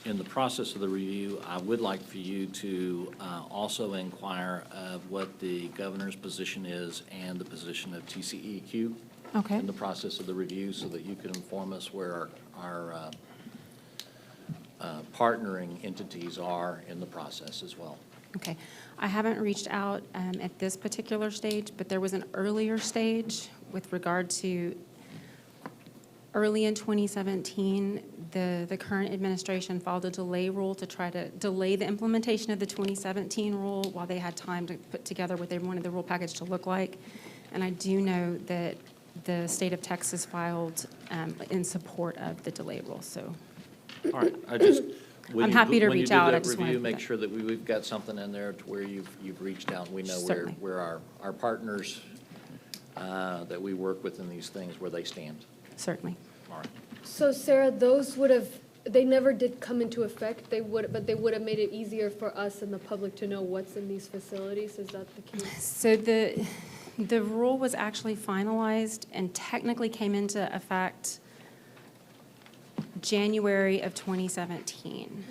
in the process of the review, I would like for you to also inquire of what the governor's position is and the position of TCEQ Okay. in the process of the review, so that you can inform us where our partnering entities are in the process as well. Okay. I haven't reached out at this particular stage, but there was an earlier stage with regard to early in 2017, the current administration filed a delay rule to try to delay the implementation of the 2017 rule while they had time to put together what they wanted the rule package to look like. And I do know that the state of Texas filed in support of the delay rule, so. All right, I just. when I'm you happy do- to when you reach do out. I that just review, wanted make that. sure that we've got something in there to where you've reached out, and we know Certainly. where our partners that we work with in these things, where they stand. Certainly. All right. So Sarah, those would have, they never did come into effect, but they would have made it easier for us and the public to know what's in these facilities, is that the case? So the rule was actually finalized and technically came into effect January of 2017.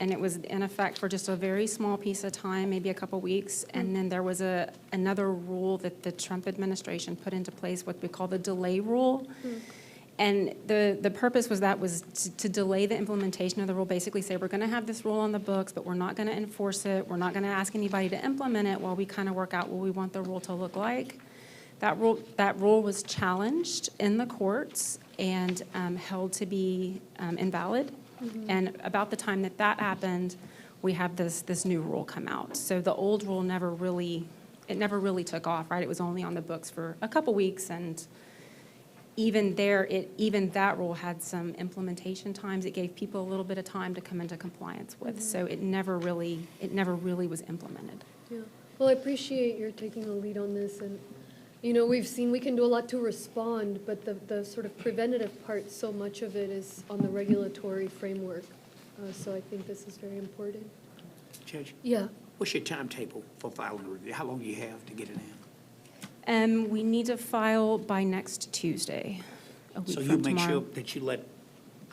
And it was in effect for just a very small piece of time, maybe a couple weeks. And then there was another rule that the Trump administration put into place, what we call the delay rule. And the purpose was to delay the implementation of the rule, basically say, we're going to have this rule on the books, but we're not going to enforce it. We're not going to ask anybody to implement it while we kind of work out what we want the rule to look like. That rule was challenged in the courts and held to be invalid. And about the time that happened, we have this new rule come out. So the old rule never really took off, right? It was only on the books for a couple weeks, and even that rule had some implementation times. It gave people a little bit of time to come into compliance with. So it never really was implemented. Yeah, well, I appreciate your taking the lead on this, and, you know, we've seen we can do a lot to respond, but the sort of preventative part, so much of it is on the regulatory framework. So I think this is very important. Judge? Yeah. What's your timetable for filing a review? How long do you have to get it in? We need to file by next Tuesday, a week So you from make sure tomorrow. that you let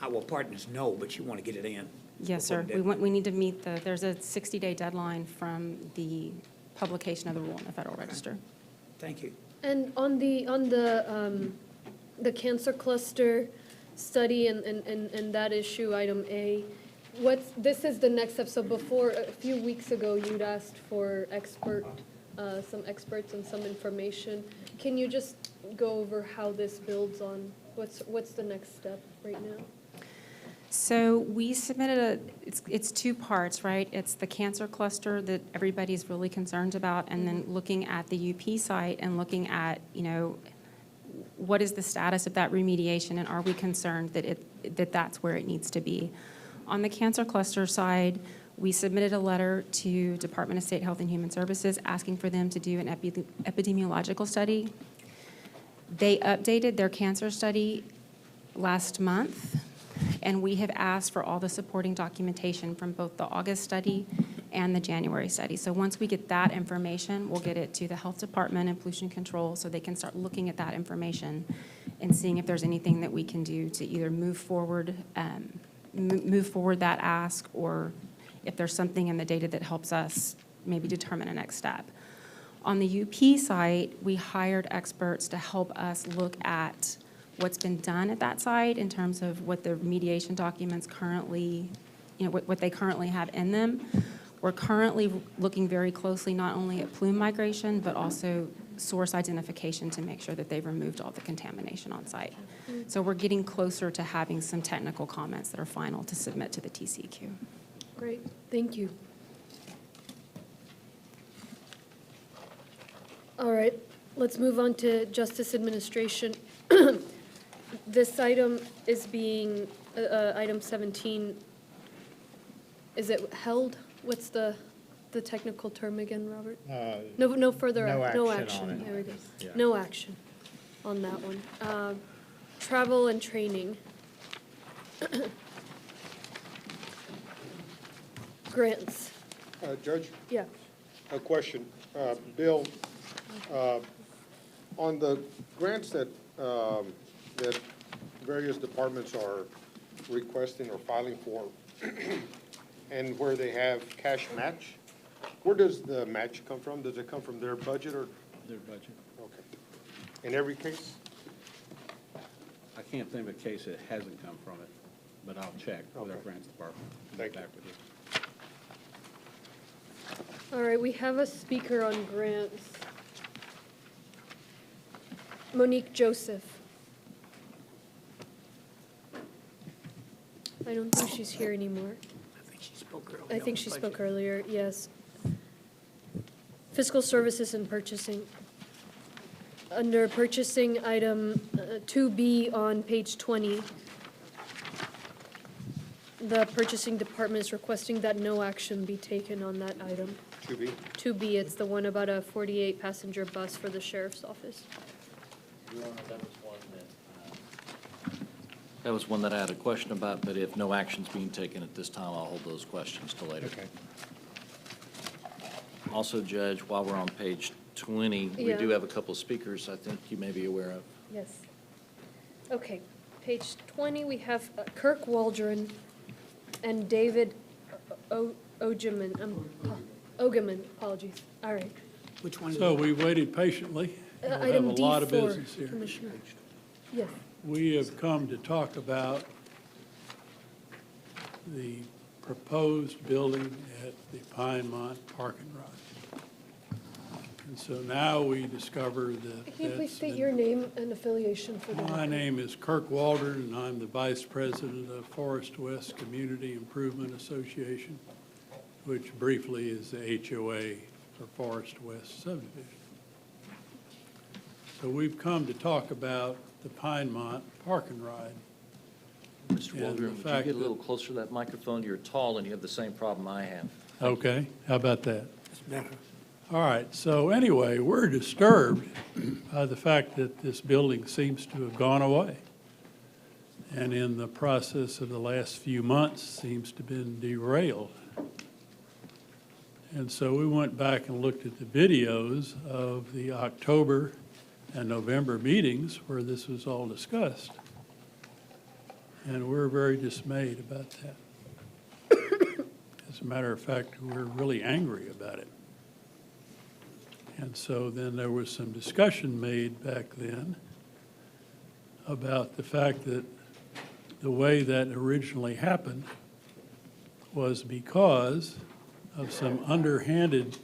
our partners know, but you want to get it in? Yes, before sir. the deadline. We need to meet there's a 60-day deadline from the publication of the rule in the Federal Register. Thank you. And on the cancer cluster study and that issue, item A, this is the next step. So before, a few weeks ago, you'd asked for some experts and some information. Can you just go over how this builds on, what's the next step right now? So we submitted it's two parts, right? It's the cancer cluster that everybody's really concerned about, and then looking at the UP site and looking at, what is the status of that remediation, and are we concerned that that's where it needs to be? On the cancer cluster side, we submitted a letter to Department of State Health and Human Services asking for them to do an epidemiological study. They updated their cancer study last month, and we have asked for all the supporting documentation from both the August study and the January study. So once we get that information, we'll get it to the Health Department and Pollution Control so they can start looking at that information and seeing if there's anything that we can do to either move forward that ask, or if there's something in the data that helps us maybe determine a next step. On the UP site, we hired experts to help us look at what's been done at that site in terms of what the remediation documents currently, what they currently have in them. We're currently looking very closely not only at plume migration, but also source identification to make sure that they've removed all the contamination on site. So we're getting closer to having some technical comments that are final to submit to the TCEQ. Great, thank you. All right, let's move on to Justice Administration. This item is being, item 17, is it held? What's the technical term again, Robert? No further, no action. on it. There we go. Yeah. No action on that one. Travel and training. Grants, Judge, yeah. a question. Bill, on the grants that various departments are requesting or filing for, and where they have cash match, where does the match come from? Does it come from their budget or? Their budget. Okay. In every case? I can't think of a case that hasn't come from it, but I'll check with our Okay. grants department. Thank you. Back with you. All right, we have a speaker on grants. Monique Joseph. I don't think she's here anymore. I think she spoke earlier. I think on she the spoke budget. earlier, yes. Fiscal services and purchasing. Under purchasing, item 2B on page 20, the purchasing department is requesting that no action be taken on that item. 2B? 2B, it's the one about a 48-passenger bus for the sheriff's office. Your Honor, that was one that I had a question about, but if no action's being taken at this time, I'll hold those questions till later. Okay. Also, Judge, while we're on page 20, we Yeah. do have a couple of speakers I think you may be aware of. Yes. Okay, page 20, we have Kirk Waldron and David Ogeman, apologies. All right. Which one? So we waited patiently. We have a Item lot of D4, business here. Commissioner. Yes. We have come to talk about the proposed building at the Pinemont Parking Lot. And so now we discover that Can you please that's state been- your name and affiliation for the My record? name is Kirk Waldron, and I'm the Vice President of Forest West Community Improvement Association, which briefly is the HOA for Forest West subdivision. So we've come to talk about the Pinemont Park and Ride. Mr. And Waldron, the would you fact get a that- little closer to that microphone? You're tall and you have the same problem I have. Okay, how about that? That's better. All right, so anyway, we're disturbed by the fact that this building seems to have gone away. And in the process of the last few months, seems to have been derailed. And so we went back and looked at the videos of the October and November meetings where this was all discussed. And we're very dismayed about that. As a matter of fact, we're really angry about it. And so then there was some discussion made back then about the fact that the way that originally happened was because of some underhanded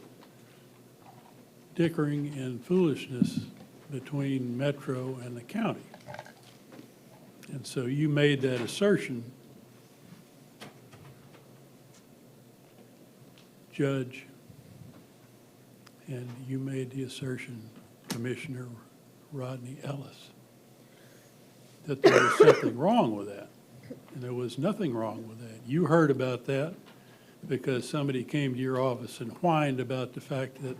dickering and foolishness between Metro and the county. And so you made that assertion, Judge, and you made the assertion, Commissioner Rodney Ellis, that there was something wrong with that. And there was nothing wrong with that. You heard about that because somebody came to your office and whined about the fact that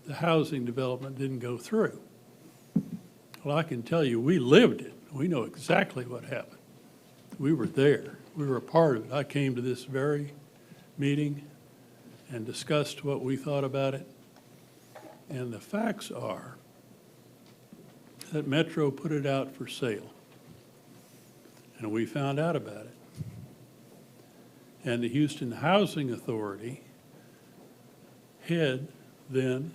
the housing development didn't go through. Well, I can tell you, we lived it. We know exactly what happened. We were there. We were a part of it. I came to this very meeting and discussed what we thought about it. And the facts are that Metro put it out for sale. And we found out about it. And the Houston Housing Authority head then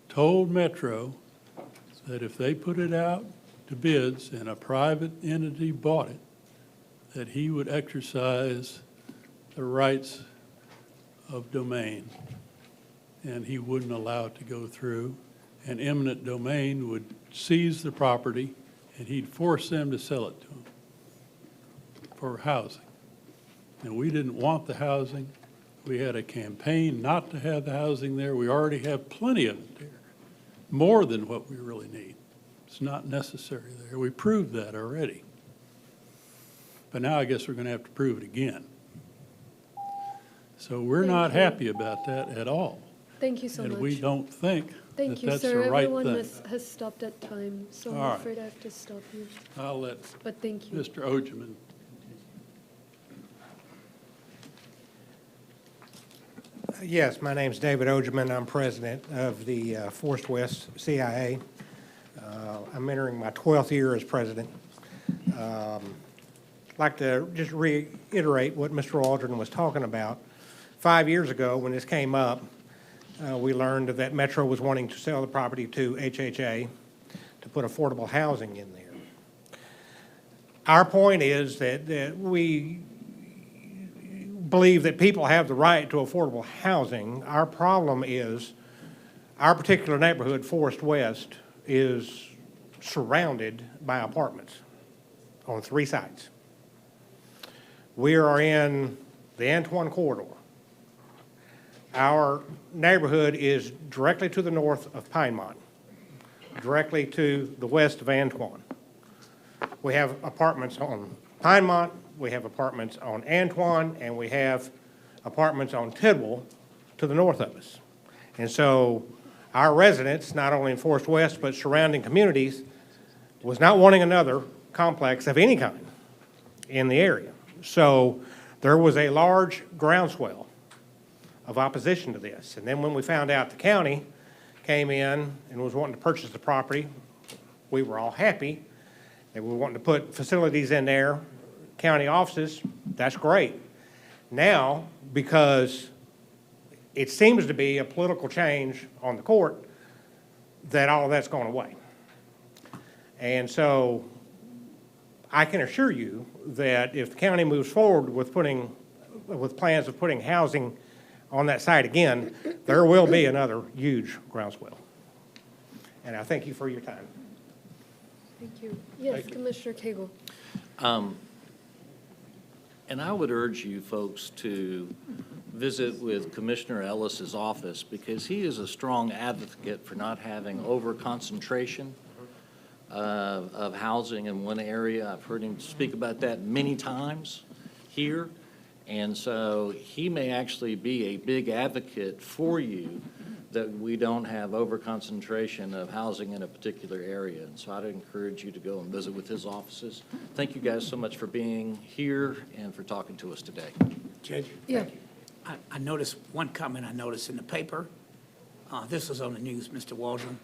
told Metro that if they put it out to bids and a private entity bought it, that he would exercise the rights of domain, and he wouldn't allow it to go through. And eminent domain would seize the property, and he'd force them to sell it to him for housing. And we didn't want the housing. We had a campaign not to have the housing there. We already have plenty of it there, more than what we really need. It's not necessary there. We proved that already. But now I guess we're going to have to prove it again. So we're not happy about that at all. Thank you so much. And we don't think Thank you, that's sir. the right Everyone thing. has stopped at time, so All I'm right. afraid I have to stop you. I'll let But thank you. Mr. Ogeman. Yes, my name's David Ogeman. I'm president of the Forest West CIA. I'm entering my 12th year as president. I'd like to just reiterate what Mr. Waldron was talking about. 5 years ago, when this came up, we learned that Metro was wanting to sell the property to HHA to put affordable housing in there. Our point is that we believe that people have the right to affordable housing. Our problem is our particular neighborhood, Forest West, is surrounded by apartments on 3 sides. We are in the Antoine corridor. Our neighborhood is directly to the north of Pinemont, directly to the west of Antoine. We have apartments on Pinemont, we have apartments on Antoine, and we have apartments on Tidwell to the north of us. And so our residents, not only in Forest West, but surrounding communities, was not wanting another complex of any kind in the area. So there was a large groundswell of opposition to this. And then when we found out the county came in and was wanting to purchase the property, we were all happy. They were wanting to put facilities in there, county offices, that's great. Now, because it seems to be a political change on the court, that all of that's gone away. And so I can assure you that if the county moves forward with plans of putting housing on that site again, there will be another huge groundswell. And I thank you for your time. Thank you. Yes, Commissioner Cagle. And I would urge you folks to visit with Commissioner Ellis's office, because he is a strong advocate for not having over-concentration of housing in one area. I've heard him speak about that many times here. And so he may actually be a big advocate for you that we don't have over-concentration of housing in a particular area. And so I'd encourage you to go and visit with his offices. Thank you guys so much for being here and for talking to us today. Judge? Yeah. I noticed, one comment I noticed in the paper, this was on the news, Mr. Waldron.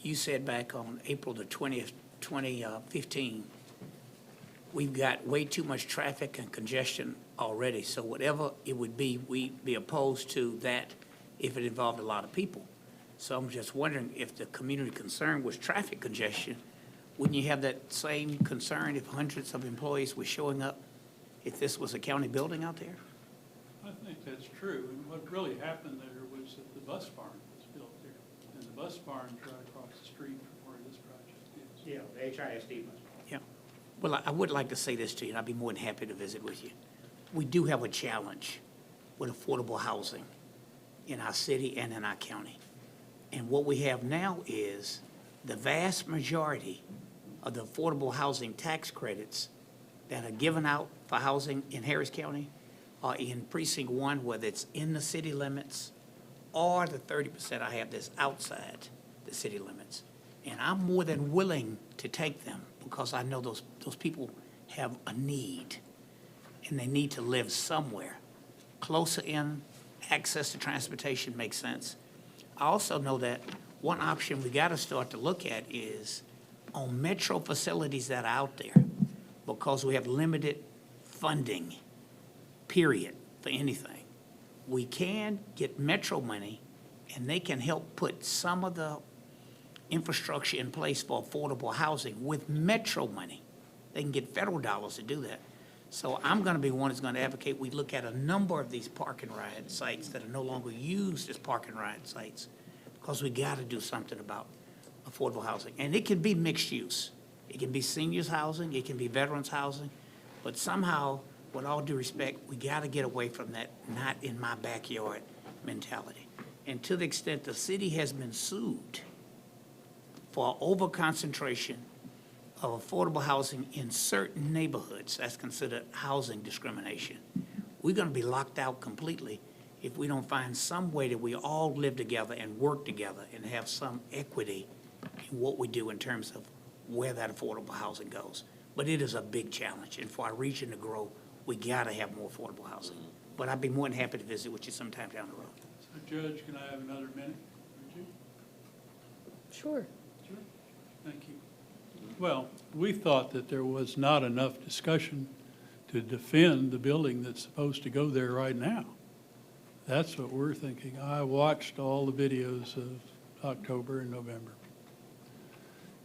You said back on April the 20th, 2015, we've got way too much traffic and congestion already, so whatever it would be, we'd be opposed to that if it involved a lot of people. So I'm just wondering if the community concern was traffic congestion, wouldn't you have that same concern if hundreds of employees were showing up if this was a county building out there? I think that's true. And what really happened there was that the bus barn was built there. And the bus barn's right across the street from where this project is. Yeah, the HISD bus. Yeah. Well, I would like to say this to you, and I'd be more than happy to visit with you. We do have a challenge with affordable housing in our city and in our county. And what we have now is the vast majority of the affordable housing tax credits that are given out for housing in Harris County are in precinct 1, whether it's in the city limits, or the 30% I have that's outside the city limits. And I'm more than willing to take them because I know those people have a need, and they need to live somewhere. Closer in, access to transportation makes sense. I also know that one option we got to start to look at is on metro facilities that are out there, because we have limited funding, period, for anything. We can get metro money, and they can help put some of the infrastructure in place for affordable housing with metro money. They can get federal dollars to do that. So I'm going to be one that's going to advocate we look at a number of these park and ride sites that are no longer used as park and ride sites, because we got to do something about affordable housing. And it can be mixed use. It can be seniors housing, it can be veterans housing, but somehow, with all due respect, we got to get away from that not in my backyard mentality. And to the extent the city has been sued for over-concentration of affordable housing in certain neighborhoods, that's considered housing discrimination, we're going to be locked out completely, if we don't find some way that we all live together and work together and have some equity in what we do in terms of where that affordable housing goes. But it is a big challenge, and for our region to grow, we gotta have more affordable housing. But I'd be more than happy to visit with you sometime down the road. So Judge, can I have another minute? Would you? Sure. Sure. Thank you. Well, we thought that there was not enough discussion to defend the building that's supposed to go there right now. That's what we're thinking. I watched all the videos of October and November.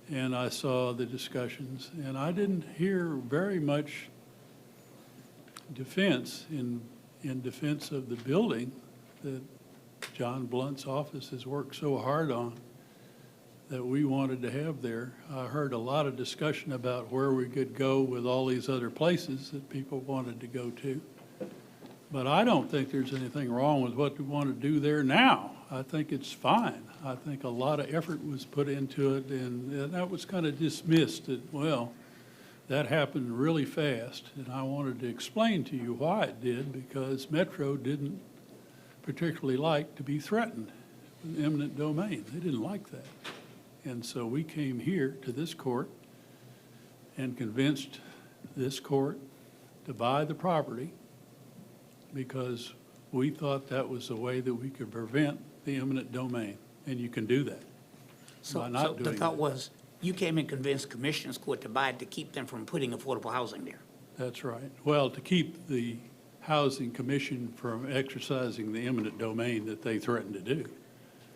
And I saw the discussions, and I didn't hear very much defense in defense of the building that John Blunt's office has worked so hard on that we wanted to have there. I heard a lot of discussion about where we could go with all these other places that people wanted to go to. But I don't think there's anything wrong with what we want to do there now. I think it's fine. I think a lot of effort was put into it, and that was kind of dismissed that, well, that happened really fast. And I wanted to explain to you why it did, because Metro didn't particularly like to be threatened with eminent domain. They didn't like that. And so we came here to this court and convinced this court to buy the property because we thought that was the way that we could prevent the eminent domain. And you can do that So, by so not the doing thought that. was, you came and convinced Commissioners Court to buy it to keep them from putting affordable housing there. That's right. Well, to keep the Housing Commission from exercising the eminent domain that they threatened to do.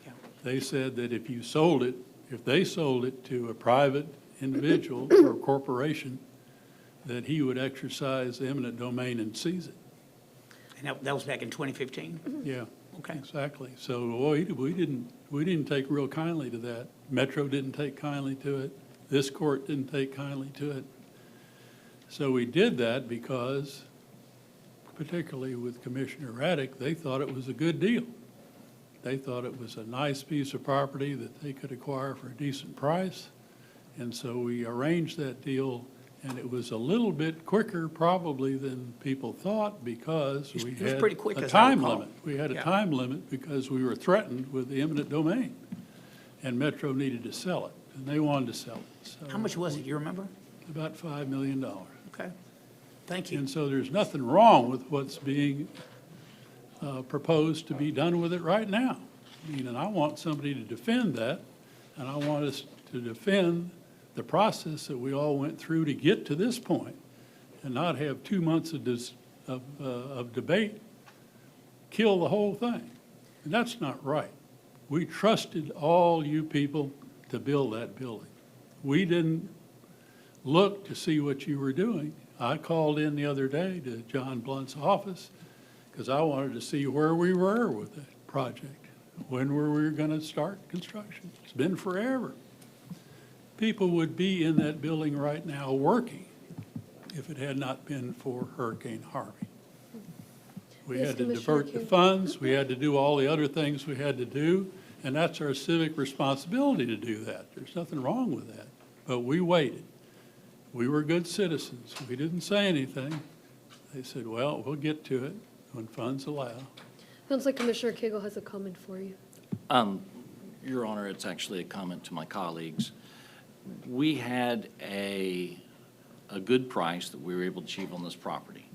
Yeah. They said that if you sold it, if they sold it to a private individual or corporation, that he would exercise the eminent domain and seize it. And that was back in 2015? Yeah. Okay. Exactly. So we didn't take real kindly to that. Metro didn't take kindly to it. This court didn't take kindly to it. So we did that because, particularly with Commissioner Raddick, they thought it was a good deal. They thought it was a nice piece of property that they could acquire for a decent price. And so we arranged that deal, and it was a little bit quicker probably than people thought because we It was had pretty quick, a as I time recall. limit. We had a Yeah. time limit because we were threatened with the eminent domain. And Metro needed to sell it, and they wanted to sell it. So How much was it, you remember? about $5 million. Okay, thank you. And so there's nothing wrong with what's being proposed to be done with it right now. I mean, and I want somebody to defend that, and I want us to defend the process that we all went through to get to this point, and not have 2 months of debate kill the whole thing. And that's not right. We trusted all you people to build that building. We didn't look to see what you were doing. I called in the other day to John Blunt's office because I wanted to see where we were with that project. When were we going to start construction? It's been forever. People would be in that building right now working if it had not been for Hurricane Harvey. We Yes, had to Commissioner divert the King. funds, we had to do all the other things we had to do, and that's our civic responsibility to do that. There's nothing wrong with that. But we waited. We were good citizens. We didn't say anything. They said, well, we'll get to it when funds allow. Sounds like Commissioner Cagle has a comment for you. Your Honor, it's actually a comment to my colleagues. We had a good price that we were able to achieve on this property.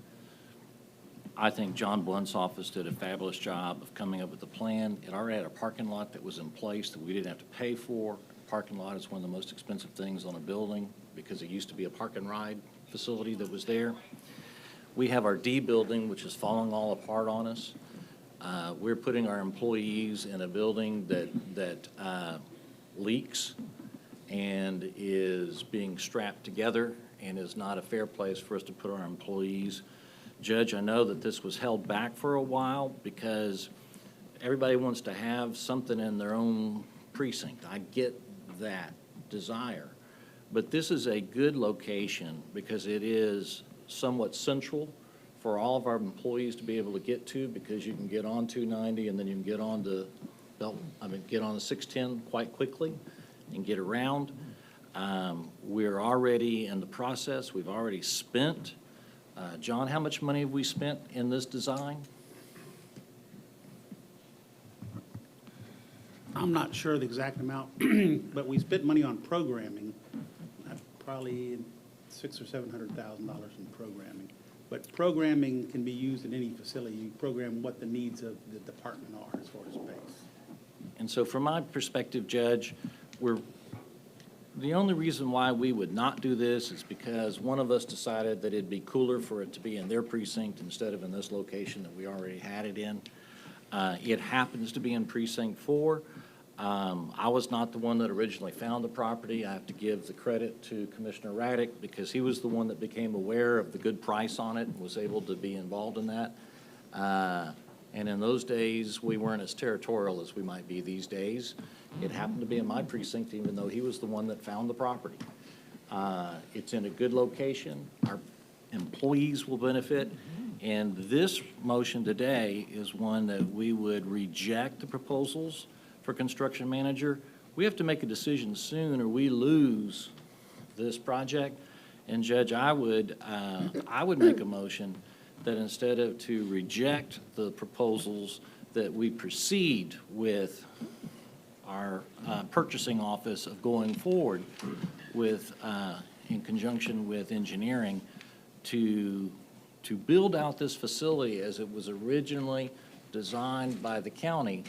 I think John Blunt's office did a fabulous job of coming up with a plan. It already had a parking lot that was in place that we didn't have to pay for. Parking lot is one of the most expensive things on a building because it used to be a park and ride facility that was there. We have our D building, which is falling all apart on us. We're putting our employees in a building that leaks and is being strapped together and is not a fair place for us to put our employees. Judge, I know that this was held back for a while because everybody wants to have something in their own precinct. I get that desire. But this is a good location because it is somewhat central for all of our employees to be able to get to because you can get on 290 and then you can get on the get on the 610 quite quickly and get around. We're already in the process. We've already spent. John, how much money have we spent in this design? I'm not sure the exact amount, but we spent money on programming, probably $600,000 or $700,000 in programming. But programming can be used in any facility. You program what the needs of the department are as far as space. And so from my perspective, Judge, the only reason why we would not do this is because one of us decided that it'd be cooler for it to be in their precinct instead of in this location that we already had it in. It happens to be in Precinct 4. I was not the one that originally found the property. I have to give the credit to Commissioner Raddick because he was the one that became aware of the good price on it and was able to be involved in that. And in those days, we weren't as territorial as we might be these days. It happened to be in my precinct, even though he was the one that found the property. It's in a good location. Our employees will benefit. And this motion today is one that we would reject the proposals for construction manager. We have to make a decision soon or we lose this project. And Judge, I would make a motion that instead of to reject the proposals, that we proceed with our purchasing office of going forward with, in conjunction with engineering, to build out this facility as it was originally designed by the county,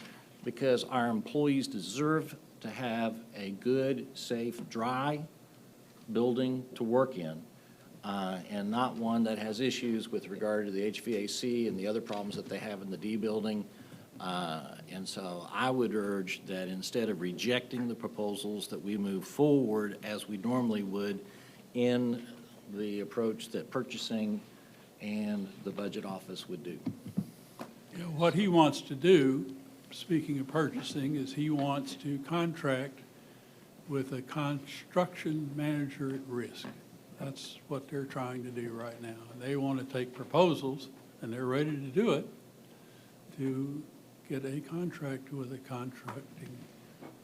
because our employees deserve to have a good, safe, dry building to work in, and not one that has issues with regard to the HVAC and the other problems that they have in the D building. And so I would urge that instead of rejecting the proposals, that we move forward as we normally would in the approach that purchasing and the budget office would do. You know, what he wants to do, speaking of purchasing, is he wants to contract with a construction manager at risk. That's what they're trying to do right now. They want to take proposals, and they're ready to do it, to get a contract with a contracting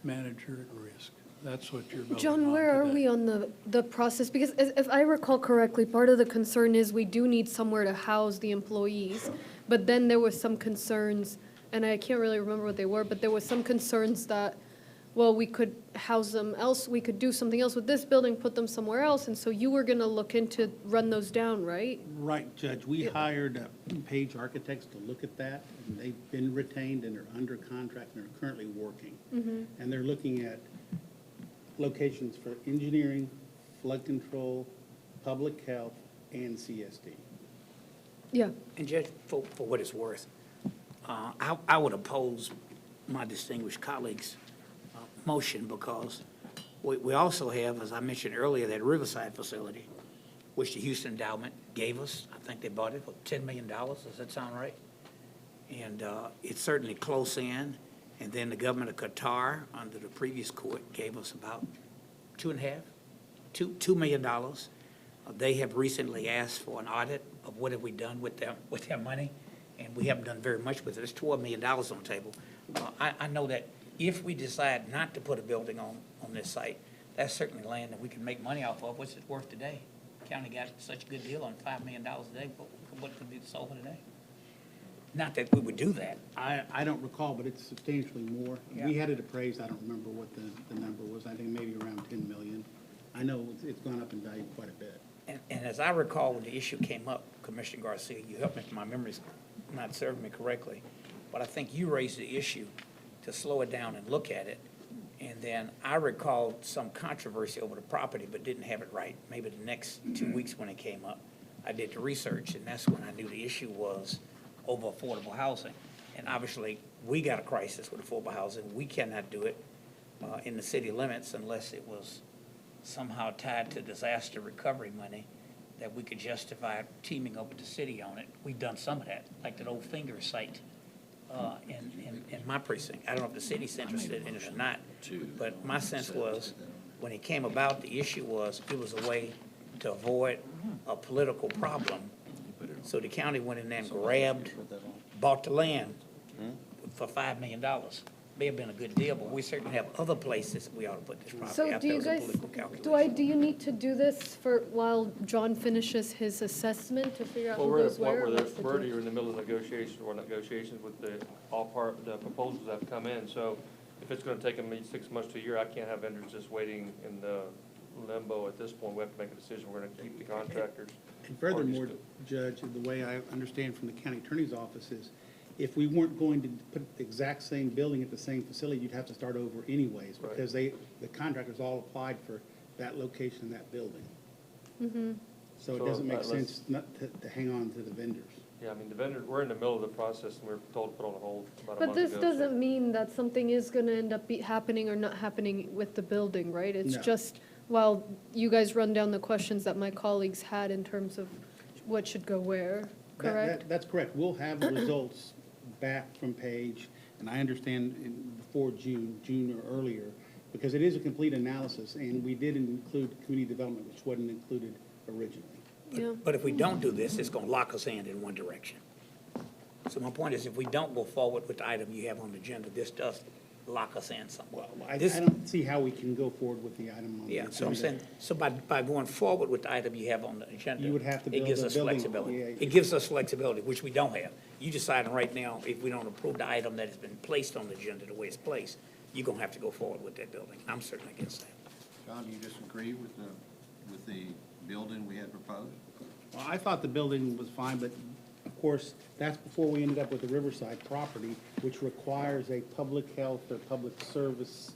manager at risk. That's what you're voting on John, where are today. we on the process? Because if I recall correctly, part of the concern is we do need somewhere to house the employees. But then there was some concerns, and I can't really remember what they were, but there was some concerns that, well, we could house them else, we could do something else with this building, put them somewhere else. And so you were gonna look into, run those down, right? Right, Judge. We hired Page Architects to look at that, and they've been retained and they're under contract and they're currently working. And they're looking at locations for engineering, flood control, public health, and CSD. Yeah. And Judge, for what it's worth, I would oppose my distinguished colleagues' motion because we also have, as I mentioned earlier, that Riverside facility, which the Houston Endowment gave us. I think they bought it for $10 million. Does that sound right? And it's certainly close in. And then the government of Qatar, under the previous court, gave us about $2 million. They have recently asked for an audit of what have we done with their money, and we haven't done very much with it. There's $12 million on the table. I know that if we decide not to put a building on this site, that's certainly land that we can make money off of. What's it worth today? County got such a good deal on $5 million a day, but what could be sold today? Not that we would do that. I don't recall, but it's substantially more. Yeah. We had it appraised, I don't remember what the number was, I think maybe around 10 million. I know it's gone up in value quite a bit. And as I recall, when the issue came up, Commissioner Garcia, you helped me if my memory's not serving me correctly, but I think you raised the issue to slow it down and look at it. And then I recalled some controversy over the property, but didn't have it right. Maybe the next 2 weeks when it came up, I did the research, and that's when I knew the issue was over affordable housing. And obviously, we got a crisis with affordable housing. We cannot do it in the city limits unless it was somehow tied to disaster recovery money that we could justify teaming up with the city on it. We've done some of that, like that old Finger site in my precinct. I don't know if the city's interested in it or not, but my sense was, when it came about, the issue was, it was a way to avoid a political problem. So the county went in there and bought the land for $5 million. May have been a good deal, but we certainly have other places we ought to put this property So out. do That you was a guys, political calculation. do you need to do this while John finishes his assessment to figure out Well, who we're at a goes point where? where What's the we're deal? in the middle of negotiations, the proposals have come in. So if it's gonna take them 6 months to a year, I can't have vendors just waiting in the limbo at this point. We have to make a decision. We're gonna keep the contractors. And furthermore, Judge, the way I understand from the county attorney's office is, if we weren't going to put the exact same building at the same facility, you'd have to start over anyways, Right. because the contractors all applied for that location, and that building. So it So, doesn't make let's- sense not to hang on to the vendors. Yeah, I mean, the vendor, we're in the middle of the process, and we were told to put on hold about a But month this ago. doesn't mean that something is gonna end up happening or not happening with the building, right? It's No. just, while you guys run down the questions that my colleagues had in terms of what should go where, correct? That's correct. We'll have the results back from Paige, and I understand before June or earlier, because it is a complete analysis, and we did include community development, which wasn't included originally. Yeah. But if we don't do this, it's gonna lock us in one direction. So my point is, if we don't go forward with the item you have on the agenda, this does lock us in somewhere. I This- don't see how we can go forward with the item on the Yeah, so I'm agenda. saying, so by going forward with the item you have on the agenda. You would have to It build gives a us building, flexibility. yeah. It gives us flexibility, which we don't have. You deciding right now, if we don't approve the item that has been placed on the agenda the way it's placed, you're gonna have to go forward with that building. I'm certainly against that. John, do you disagree with the building we had proposed? Well, I thought the building was fine, but of course, that's before we ended up with the Riverside property, which requires a public health or public service,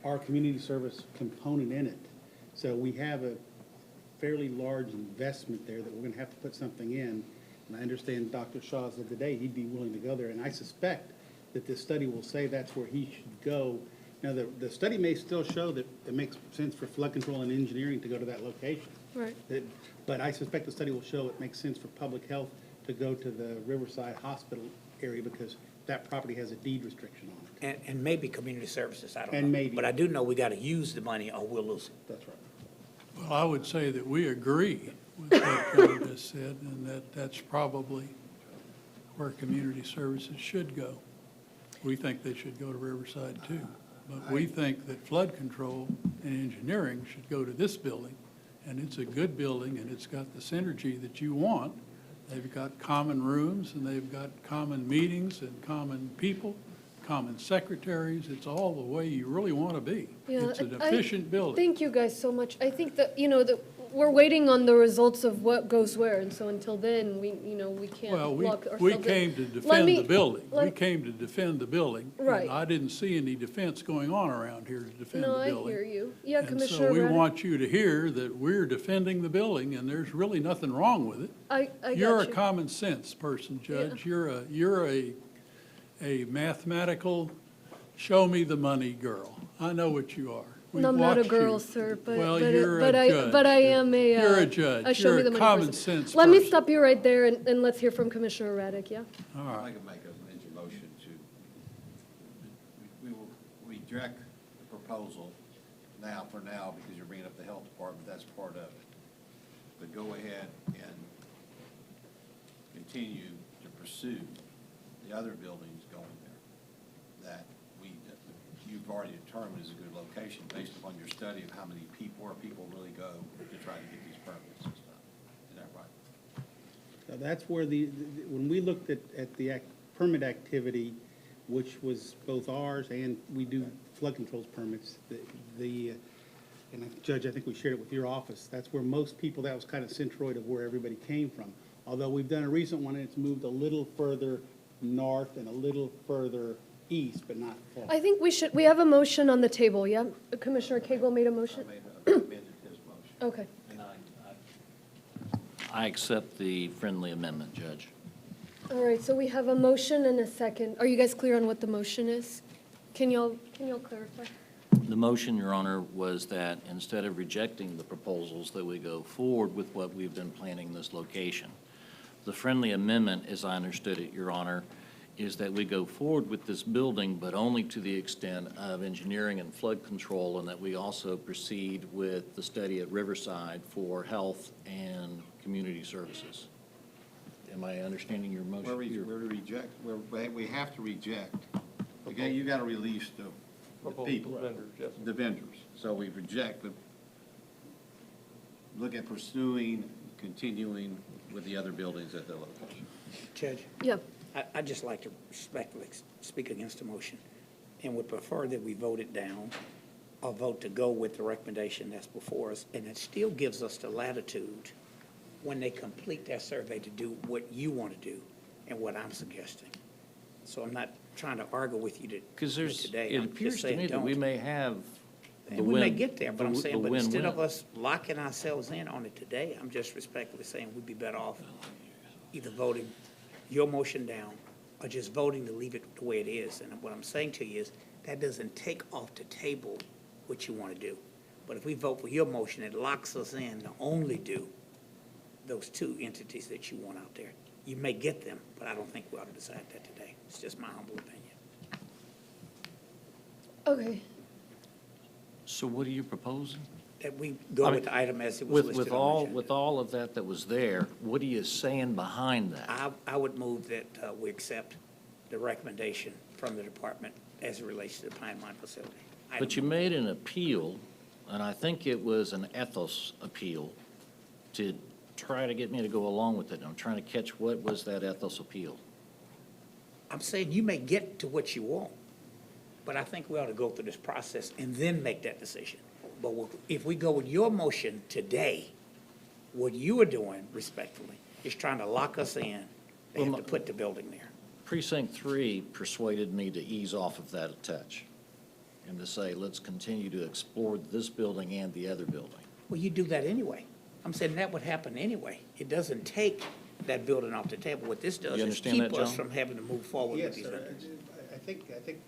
our community service component in it. So we have a fairly large investment there that we're gonna have to put something in. And I understand Dr. Shaw said today he'd be willing to go there, and I suspect that this study will say that's where he should go. Now, the study may still show that it makes sense for flood control and engineering to go to that location. Right. But I suspect the study will show it makes sense for public health to go to the Riverside Hospital area because that property has a deed restriction on it. And maybe community services, I don't know. And maybe. But I do know we gotta use the money or we'll lose it. That's right. Well, I would say that we agree with what John just said, and that's probably where community services should go. We think they should go to Riverside too, but we think that flood control and engineering should go to this building, and it's a good building, and it's got the synergy that you want. They've got common rooms, and they've got common meetings and common people, common secretaries. It's all the way you really want to be. Yeah, It's an I- efficient building. Thank you guys so much. I think that, that we're waiting on the results of what goes where, and so until then, we can't Well, lock ourselves we in. came to Let defend me- the building. We let- came to defend the building. Right. And I didn't see any defense going on around here to defend the No, I building. hear you. Yeah, And Commissioner so we Reddick. want you to hear that we're defending the building, and there's really nothing wrong with it. I got You're a you. common sense person, Judge. You're a mathematical, show me the money girl. I know what you are. We've No, I'm not a watched girl, you. sir, but, Well, but, you're a but I, judge. but I am a. You're a judge. a show You're me a the money common person. sense Let me person. stop you right there and let's hear from Commissioner Raddick, yeah? All right. I can make a motion to, we will reject the proposal for now, because you're bringing up the health department, that's part of it. But go ahead and continue to pursue the other buildings going there that you've already determined is a good location based upon your study of how many people, where people really go to try to get these permits and stuff. Is that right? So that's where when we looked at the permit activity, which was both ours and we do flood controls permits, and Judge, I think we shared it with your office, that's where most people, that was kind of centroid of where everybody came from. Although we've done a recent one and it's moved a little further north and a little further east, but not far. I think we have a motion on the table, yeah? Commissioner Cagle made a motion? Amended his motion. Okay. I accept the friendly amendment, Judge. All right, so we have a motion and a second. Are you guys clear on what the motion is? Can y'all clarify? The motion, Your Honor, was that instead of rejecting the proposals, that we go forward with what we've been planning this location. The friendly amendment, as I understood it, Your Honor, is that we go forward with this building, but only to the extent of engineering and flood control, and that we also proceed with the study at Riverside for health and community services. Am I understanding your motion? We have to reject. Again, you gotta release the people. Vendors, yes. The vendors. So we reject, but look at pursuing, continuing with the other buildings at the location. Judge? Yeah. I'd just like to respectfully speak against the motion. and would prefer that we vote it down or vote to go with the recommendation that's before us. And it still gives us the latitude when they complete their survey to do what you want to do and what I'm suggesting. So I'm not trying to argue with you Because today. it I'm just appears to saying me that we don't. may have the And we may win- get there, but I'm the saying, but instead of win-win. us locking ourselves in on it today, I'm just respectfully saying we'd be better off either voting your motion down or just voting to leave it the way it is. And what I'm saying to you is, that doesn't take off the table what you want to do. But if we vote for your motion, it locks us in to only do those two entities that you want out there. You may get them, but I don't think we ought to decide that today. It's just my humble opinion. Okay, So what are you proposing? That we go I with mean, the item as it was listed on the agenda. With all of that was there, what are you saying behind that? I would move that we accept the recommendation from the department as it relates to the Pinemont facility. But you made an appeal, and I think it was an ethos appeal, to try to get me to go along with it. I'm trying to catch what was that ethos appeal. I'm saying you may get to what you want, but I think we ought to go through this process and then make that decision. But if we go with your motion today, what you are doing respectfully is trying to lock us in. They have to put the building there. Precinct 3 persuaded me to ease off of that a touch and to say, let's continue to explore this building and the other building. Well, you do that anyway. I'm saying that would happen anyway. It doesn't take that building off the table. What this does You is understand keep that, us John? from having to move forward with Yes, these sir. vendors. I think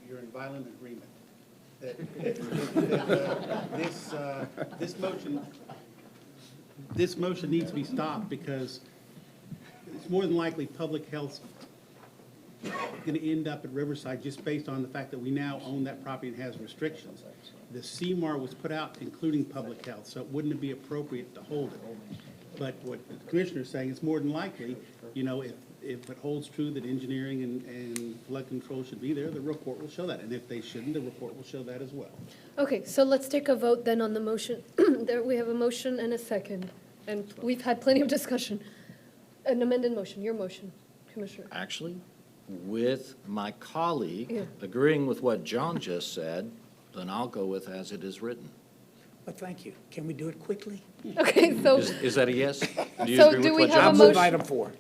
you're in violent agreement that this motion needs to be stopped because it's more than likely public health's going to end up at Riverside just based on the fact that we now own that property and has restrictions. The CMAR was put out including public health, so it wouldn't be appropriate to hold it. But what the commissioner's saying, it's more than likely, you know, if it holds true that engineering and flood control should be there, the report will show that. And if they shouldn't, the report will show that as well. okay, so let's take a vote then on the motion. There, we have a motion and a second, and we've had plenty of discussion. An amended motion, your motion, Commissioner. Actually, with my Yeah. colleague agreeing with what John just said, then I'll go with as it is written. But thank you. Can we do it quickly? Okay, so, Is that a yes? Do you So agree do with we what have a John I'll said? move item 4.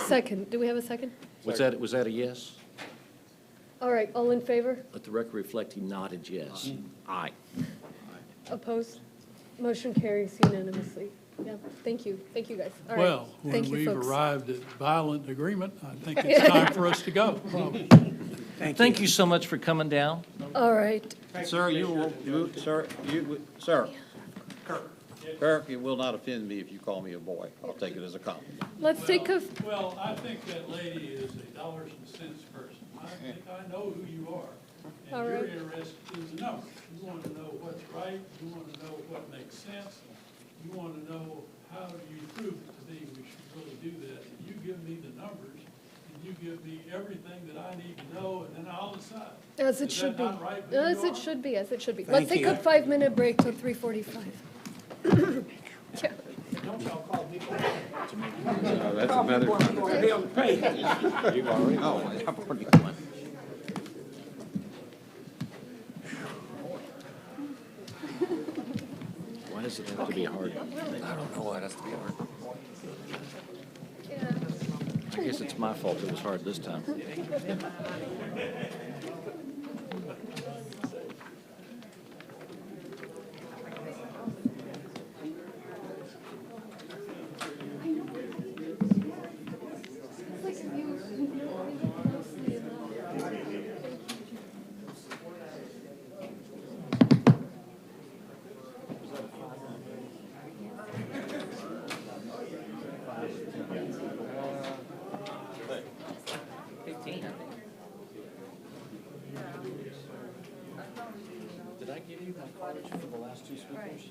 second, do we have a second? Was that a yes? All right, all in favor? Let the record reflect he nodded yes. Aye. Opposed? Motion carries unanimously. Yeah, thank you guys. All right. Well, when Thank you, we've folks. arrived at violent agreement, I think it's time for us to go. Thank you so much for coming down. All right, Sir, Kirk, it will not offend me if you call me a boy. I'll take it as a compliment. let's take a, Well, I think that lady is a dollars and cents person. I think I know who you are. All And you're right. interested in the numbers. You want to know what's right, you want to know what makes sense, you want to know how you prove it to me we should really do that. And you give me the numbers, and you give me everything that I need to know, and then I'll decide. as it Is should that be. not right, who As you it are? should be, as it should be. Thank Let's take a you. 5-minute break till 3:45. Yeah. That's another. You've already, I've already won. Why does it have to be hard? I don't know why it has to be hard. I guess it's my fault it was hard this time. Did I give you my college for the last two speakers?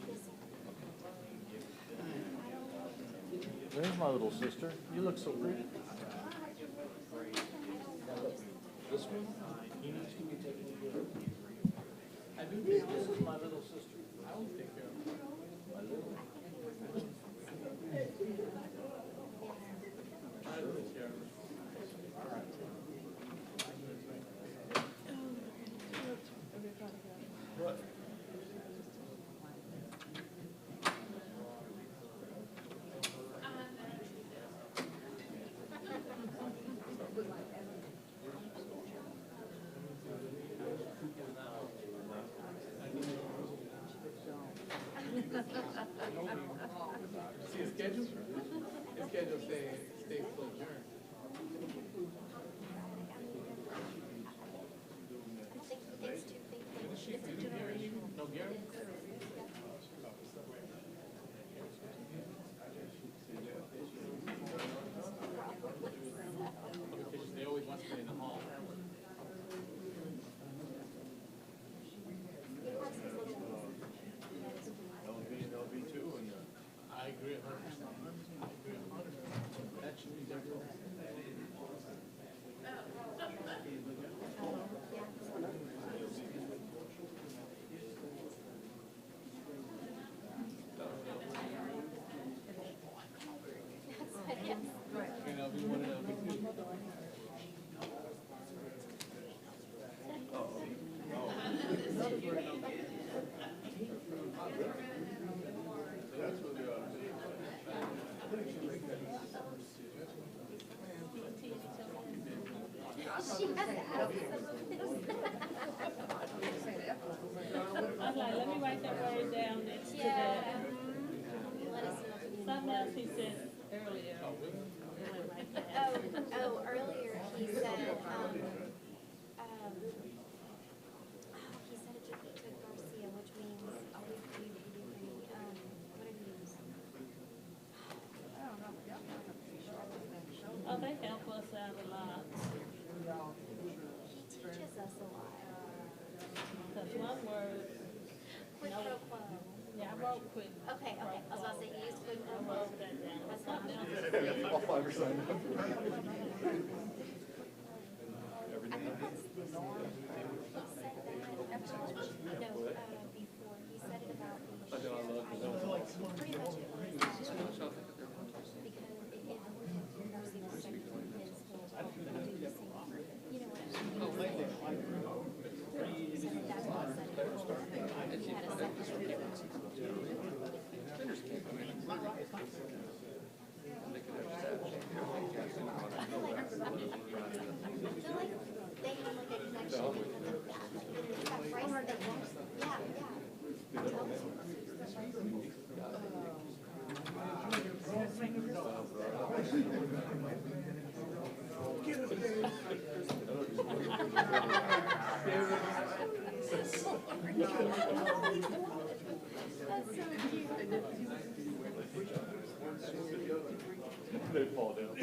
There's my little sister. You look so pretty. This one, he needs to be taken care of. I do, this is my little sister. I will take care of her. My little. was like, let me write that word down next to that. Something else he said earlier. Earlier he said, he said it to Garcia, which means always be pretty, what did he use? Oh, they help us out a lot. He teaches us a lot. Because one word. Quid pro quo. Yeah, I wrote quid. Okay, I was about to say, he used quid pro I quo. wrote that down. That's not Something else. I think that's the norm. He said that, no, before, he said it about the sheriff. Pretty much it was, because it Garcia was second in his will do the same. You know what I mean? He said that that's what he said. He had a second. They fall down.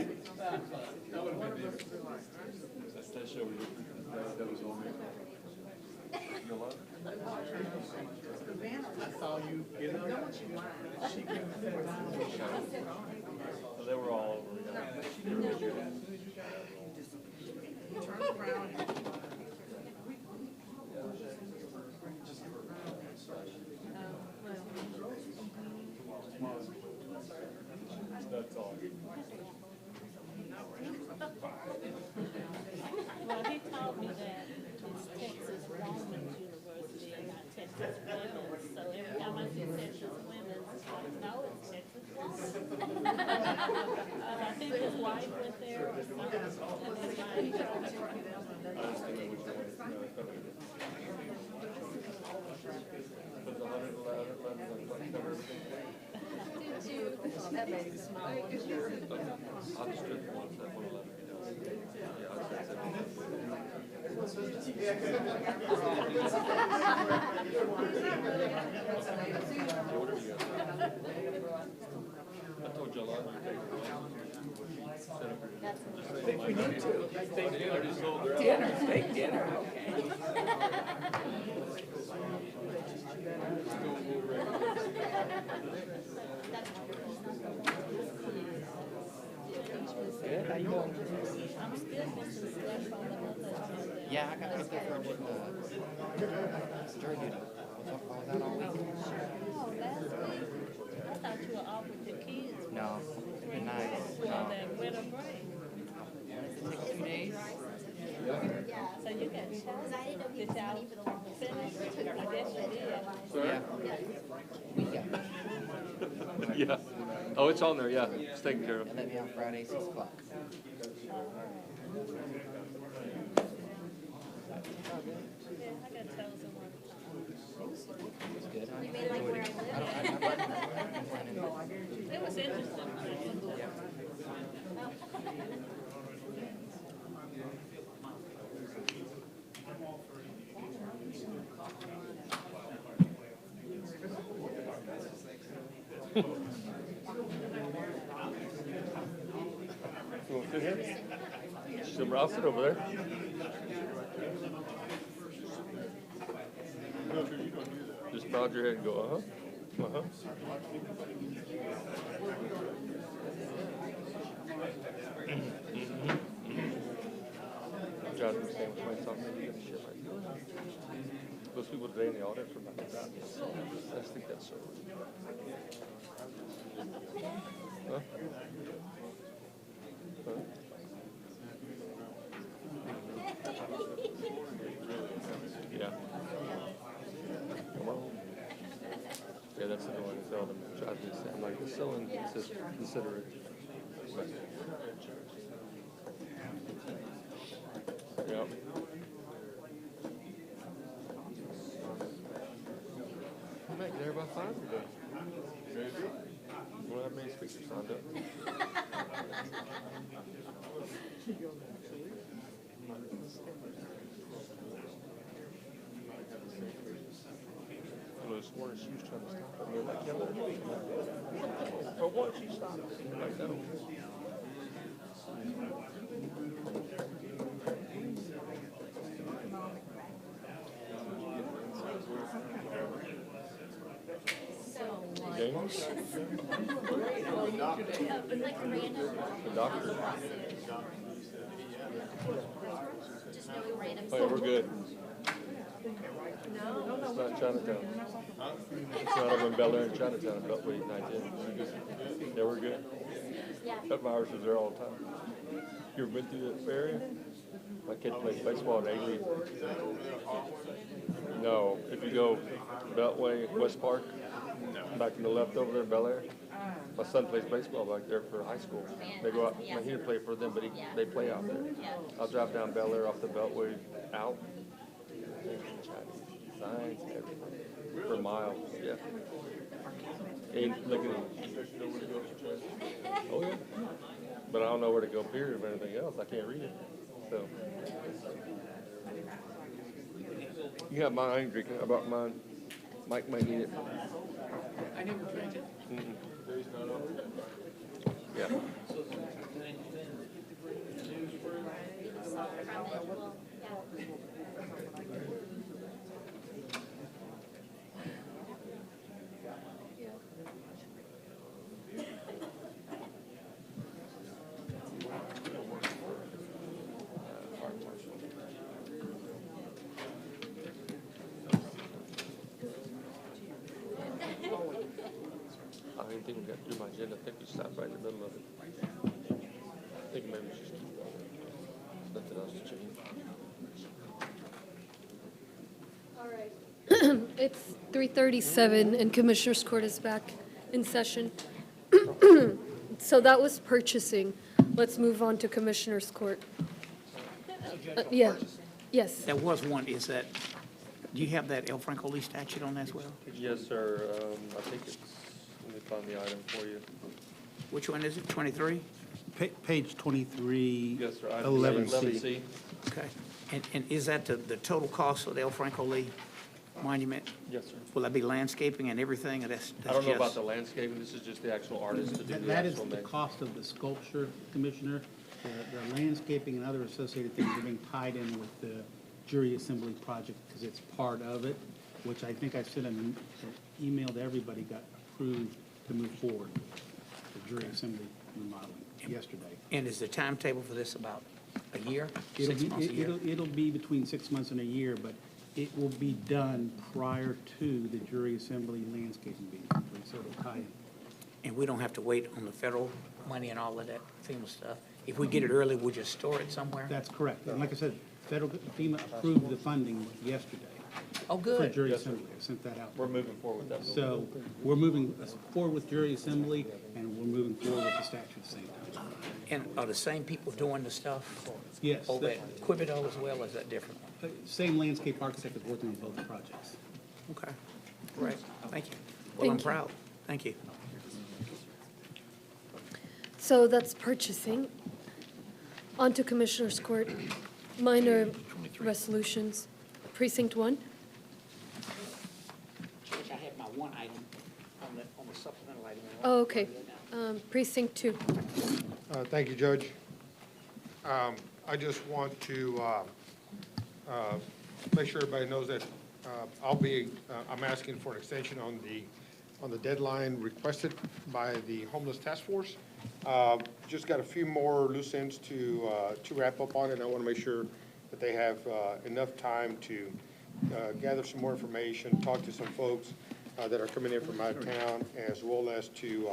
That show that was on me. You know what? I saw you get up. She came and sat down. So they were all over. Turn around. That's all. Well, he told me that it's Texas Women's University and not Texas Women's. So every time I see Texas Women's, it's like, no, it's Texas Women's. I think his wife went there or something. And That made me smile. I'll just do it once, that 111. I told you a lot. I think we need to. Dinner, steak dinner, okay. Good, how you doing? I'm still missing stuff on the other. Yeah, I got to go for a jury duty. Was that all week? Oh, last week, I thought you were off with the kids. No, it'd been nice. Well, then winter break. Take 2 days. So you got Because I didn't know he did was y'all money for the longest time. finish? I guess you did. Yeah. Yeah. Oh, it's on there, yeah. It's taken care of. And then on Friday, 6 o'clock. Yeah, I got toes in one. It's good. You may like where I live. It was interesting. You want to sit here? I'll sit over there. Just nod your head and go, uh-huh, uh-huh. God, I'm saying, when something, you get shit like that. Those people today in the audit for about that. I just think that's so. Huh? Huh? Yeah. Come on. Yeah, that's the one I tell them. Try to say, I'm like, it's so inconsiderate. Yeah. think you're signed up. I was sworn she was trying to stop me, like, yeah, for what, she stopped. Like, no. James? The doctor. Oh, yeah, we're good. It's not Chinatown. It's not over in Bel Air in Chinatown, Beltway 19. Yeah, we're good. That virus is there all the time. You ever been through that area? My kid plays baseball at A-League. No, if you go Beltway, West Park, back to the left over there, Bel Air. My son plays baseball back there for high school. They go out, he didn't play for them, but they play out there. I'll drive down Bel Air off the Beltway out. Chinese signs, everything, for miles, yeah. Ain't looking at, oh yeah. But I don't know where to go, period, or anything else. I can't read it, so. You have mine, I ain't drinking. I brought mine. Mike might need it. I never drank it. Yeah. I didn't think we got through my agenda. I think we stopped right in the middle of it. I think maybe it's just nothing else to change. All right. It's 3:37 and Commissioners Court is back in session. So that was purchasing. Let's move on to Commissioners Court. Yeah, yes. There was one, is that, do you have that El Franco Lee statute on that as well? Yes, sir. I think it's, let me find the item for you. Which one is it, 23? Page 23. Yes, sir. Item 11C. 11C. Okay. And is that the total cost of the El Franco Lee monument? Yes, sir. Will that be landscaping and everything, or that's I don't know just- about the landscaping. This is just the actual artist to do the That is actual the mix. cost of the sculpture, Commissioner. The landscaping and other associated things are being tied in with the jury assembly project because it's part of it, which I think I sent an email to everybody, got approved to move forward, the jury assembly remodeling yesterday. And is the timetable for this about a year? It'll 6 months, a year? it'll be between 6 months and a year, but it will be done prior to the jury assembly landscaping being complete, so it'll tie in. And we don't have to wait on the federal money and all of that FEMA stuff? If we get it early, we'll just store it somewhere? That's correct. And like I said, FEMA approved the funding yesterday. Oh, For good. jury Yes, sir. assembly. I sent that out. We're moving forward with that. So we're moving forward with jury assembly, and we're moving forward with the statute at the same time. And are the same people doing the stuff Yes. over at Quibido as well, or is that different? Same landscape architect is working on both projects. Okay, great, thank you. Well, I'm Thank you. proud, thank you. So that's purchasing. On to Commissioners Court, minor resolutions. Precinct 1? I have my one item on the supplemental item. Oh, okay. Precinct 2. Thank you, Judge. I just want to make sure everybody knows that I'm asking for an extension on the deadline requested by the Homeless Task Force. Just got a few more loose ends to wrap up on it. I want to make sure that they have enough time to gather some more information, talk to some folks that are coming in from out of town, as well as to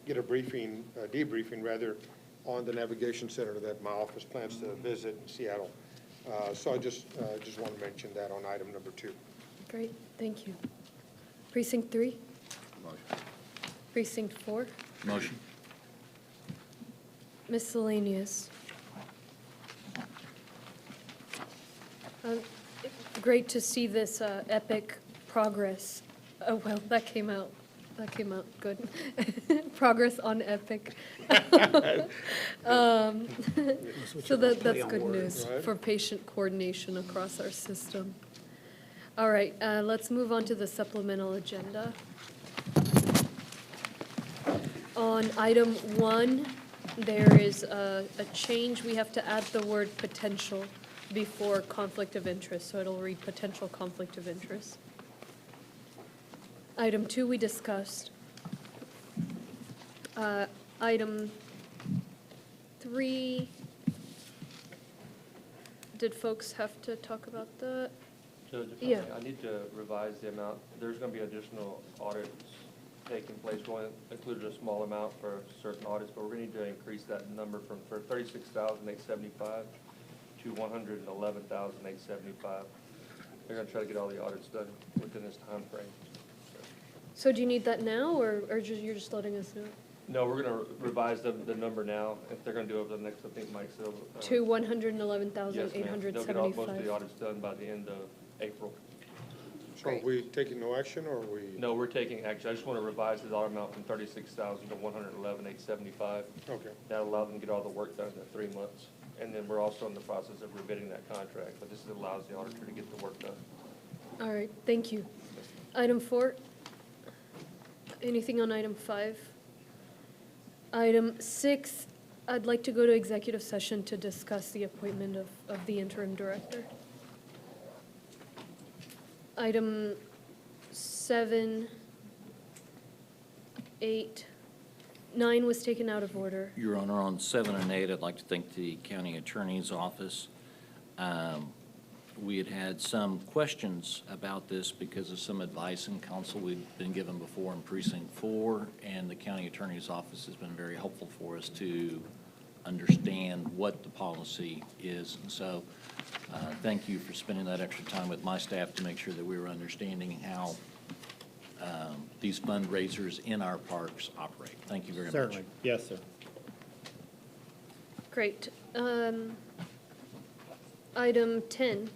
get a debriefing rather, on the navigation center that my office plans to visit in Seattle. So I just want to mention that on item number 2. Great, thank you. Precinct 3? Motion. Precinct 4? Motion. Miscellaneous. Great to see this epic progress. Oh, well, that came out that came out good. Progress on Epic. So that's good news for patient coordination across our system. All right, let's move on to the supplemental agenda. On item 1, there is a change. We have to add the word potential before conflict of interest, so it'll read potential conflict of interest. Item 2 we discussed. Item 3, did folks have to talk about that? Judge, if I Yeah. may, I need to revise the amount. There's gonna be additional audits taking place, going, included a small amount for certain audits, but we're gonna need to increase that number from 36,875 to 111,875. They're gonna try to get all the audits done within this time frame. So do you need that now, or you're just letting us know? No, we're gonna revise the number now. If they're gonna do it over the next, I think Mike said. To Yes, ma'am. 111,875? They'll get all, most of the audits done by the end of April. So are we taking no action, or are we? No, we're taking action. I just want to revise the dollar amount from 36,000 to 111,875. Okay. That'll allow them to get all the work done in 3 months. And then we're also in the process of rebidding that contract, but this allows the auditor to get the work done. All right, thank you. Item 4? Anything on item 5? Item 6, I'd like to go to executive session to discuss the appointment of the interim director. Item 7, 8, 9 was taken out of order. Your Honor, on 7 and 8, I'd like to thank the county attorney's office. We had some questions about this because of some advice and counsel we've been given before in Precinct 4, and the county attorney's office has been very helpful for us to understand what the policy is. And so thank you for spending that extra time with my staff to make sure that we were understanding how these fundraisers in our parks operate. Thank you very much. Certainly. Yes, sir. Great. Item 10.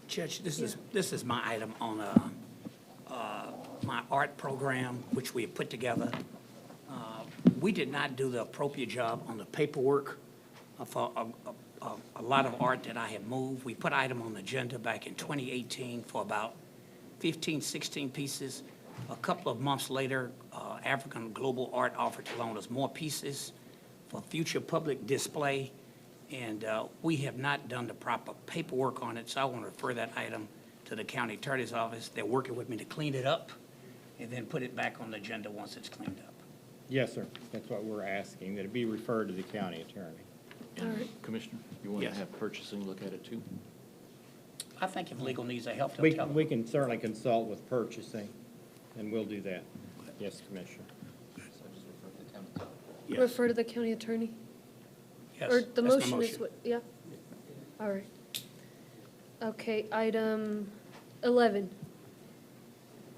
Judge, this is my item on my art program, which we have put together. We did not do the appropriate job on the paperwork for a lot of art that I have moved. We put item on the agenda back in 2018 for about 15, 16 pieces. A couple of months later, African Global Art offered to loan us more pieces for future public display. And we have not done the proper paperwork on it, so I want to refer that item to the county attorney's office. They're working with me to clean it up and then put it back on the agenda once it's cleaned up. Yes, sir. That's what we're asking, that it be referred to the county attorney. And Commissioner, you want to Yes. have purchasing look at it too? I think if legal needs a help, We they'll tell them. we can certainly consult with purchasing, and we'll do that. Yes, Commissioner. Yes. Refer to the county attorney? Yes, Or the that's my motion is what, yeah? All right. Okay, item 11.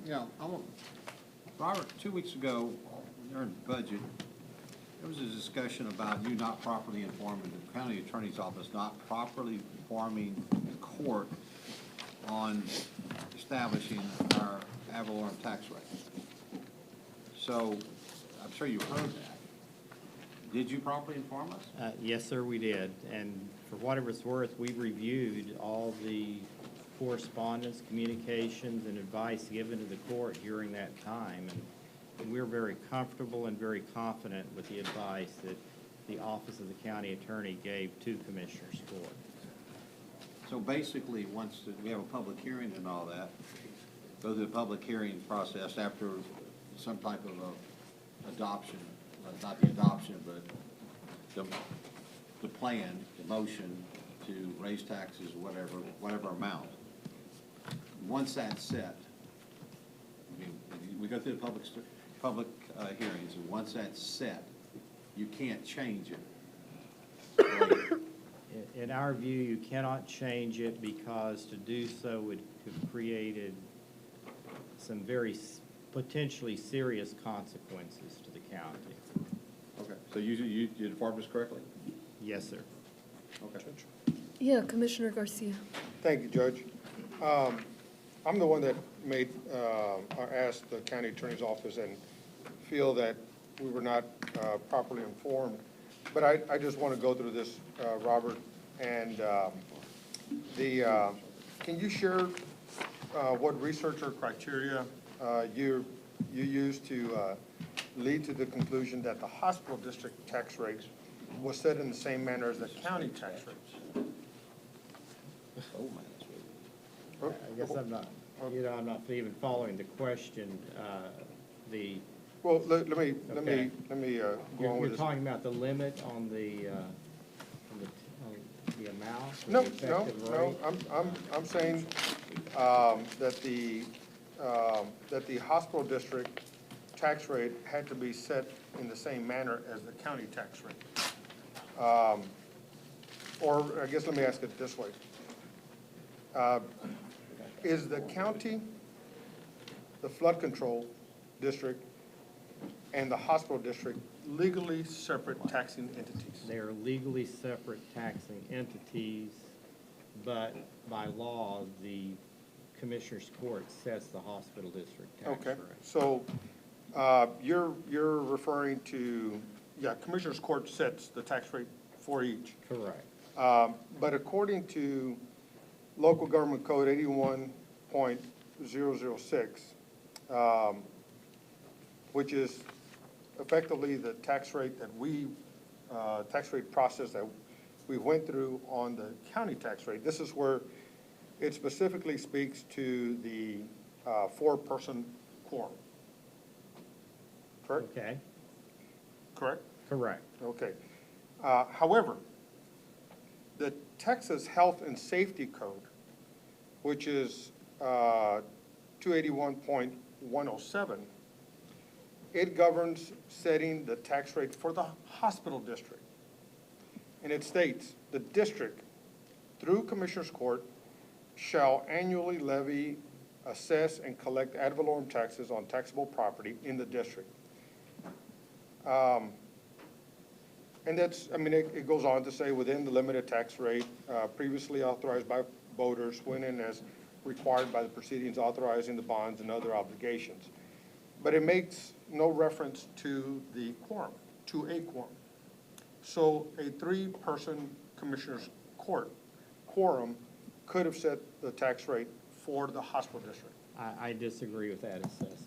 Yeah, Robert, 2 weeks ago, during the budget, there was a discussion about you not properly informing the county attorney's office, not properly informing the court on establishing our ad valorem tax rate. So, I'm sure you heard that. Did you properly inform us? Yes, sir, we did. And for whatever it's worth, we reviewed all the correspondence, communications, and advice given to the court during that time. And we're very comfortable and very confident with the advice that the Office of the County Attorney gave to Commissioner's Court. So basically, once we have a public hearing and all that, go through the public hearing process after some type of adoption, not the adoption, but the plan, the motion to raise taxes, whatever amount. Once that's set, I mean, we go through the public hearings, and once that's set, you can't change it. In our view, you cannot change it because to do so would have created some very potentially serious consequences to the county. Okay, so you informed us correctly? Yes, sir. Okay. Yeah, Commissioner Garcia. Thank you, Judge. I'm the one that made, or asked the county attorney's office and feel that we were not properly informed. But I just want to go through this, Robert, and can you share what research or criteria you used to lead to the conclusion that the hospital district tax rate was set in the same manner as the county tax rates? I guess I'm not, I'm not even following the question, Well, let me go Okay. on with You're this. talking about the limit on the amount? or No, the no, effective no, rate? I'm saying, that the hospital district tax rate had to be set in the same manner as the county tax rate. Or I guess let me ask it this way. Is the county, the flood control district, and the hospital district legally separate taxing entities? They are legally separate taxing entities, but by law, the Commissioners Court sets the hospital district tax Okay, rate. so, you're referring to, Commissioners Court sets the tax rate for each. Correct. But according to Local Government Code 81.006, which is effectively the tax rate that tax rate process that we went through on the county tax rate, this is where it specifically speaks to the four-person quorum. Correct? Okay, Correct? correct. Okay. However, the Texas Health and Safety Code, which is 281.107, it governs setting the tax rate for the hospital district. And it states, the district, through Commissioners Court, shall annually levy, assess, and collect ad valorem taxes on taxable property in the district. And that's, I mean, it goes on to say, within the limited tax rate previously authorized by voters when and as required by the proceedings authorizing the bonds and other obligations. But it makes no reference to the quorum, to a quorum. So a three-person Commissioners Court quorum could have set the tax rate for the hospital district. I disagree with that assessment.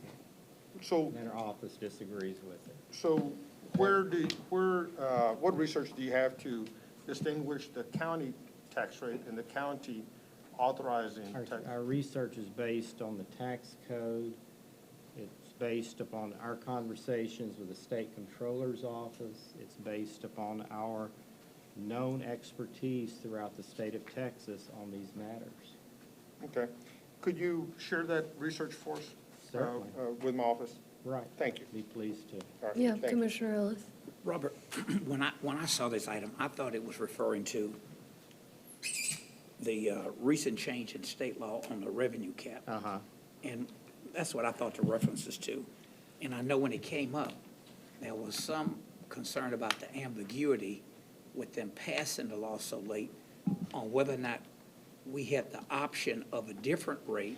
So, And our office disagrees with it. so what research do you have to distinguish the county tax rate and the county authorizing tax? Our research is based on the tax code. It's based upon our conversations with the state controller's office. It's based upon our known expertise throughout the state of Texas on these matters. Okay. Could you share that research for us? Certainly. With my office? Right. Thank you. Be pleased to. All right, Yeah, thank you. Commissioner Ellis. Robert, when I saw this item, I thought it was referring to the recent change in state law on the revenue cap. Uh-huh. And that's what I thought the references to. And I know when it came up, there was some concern about the ambiguity with them passing the law so late on whether or not we had the option of a different rate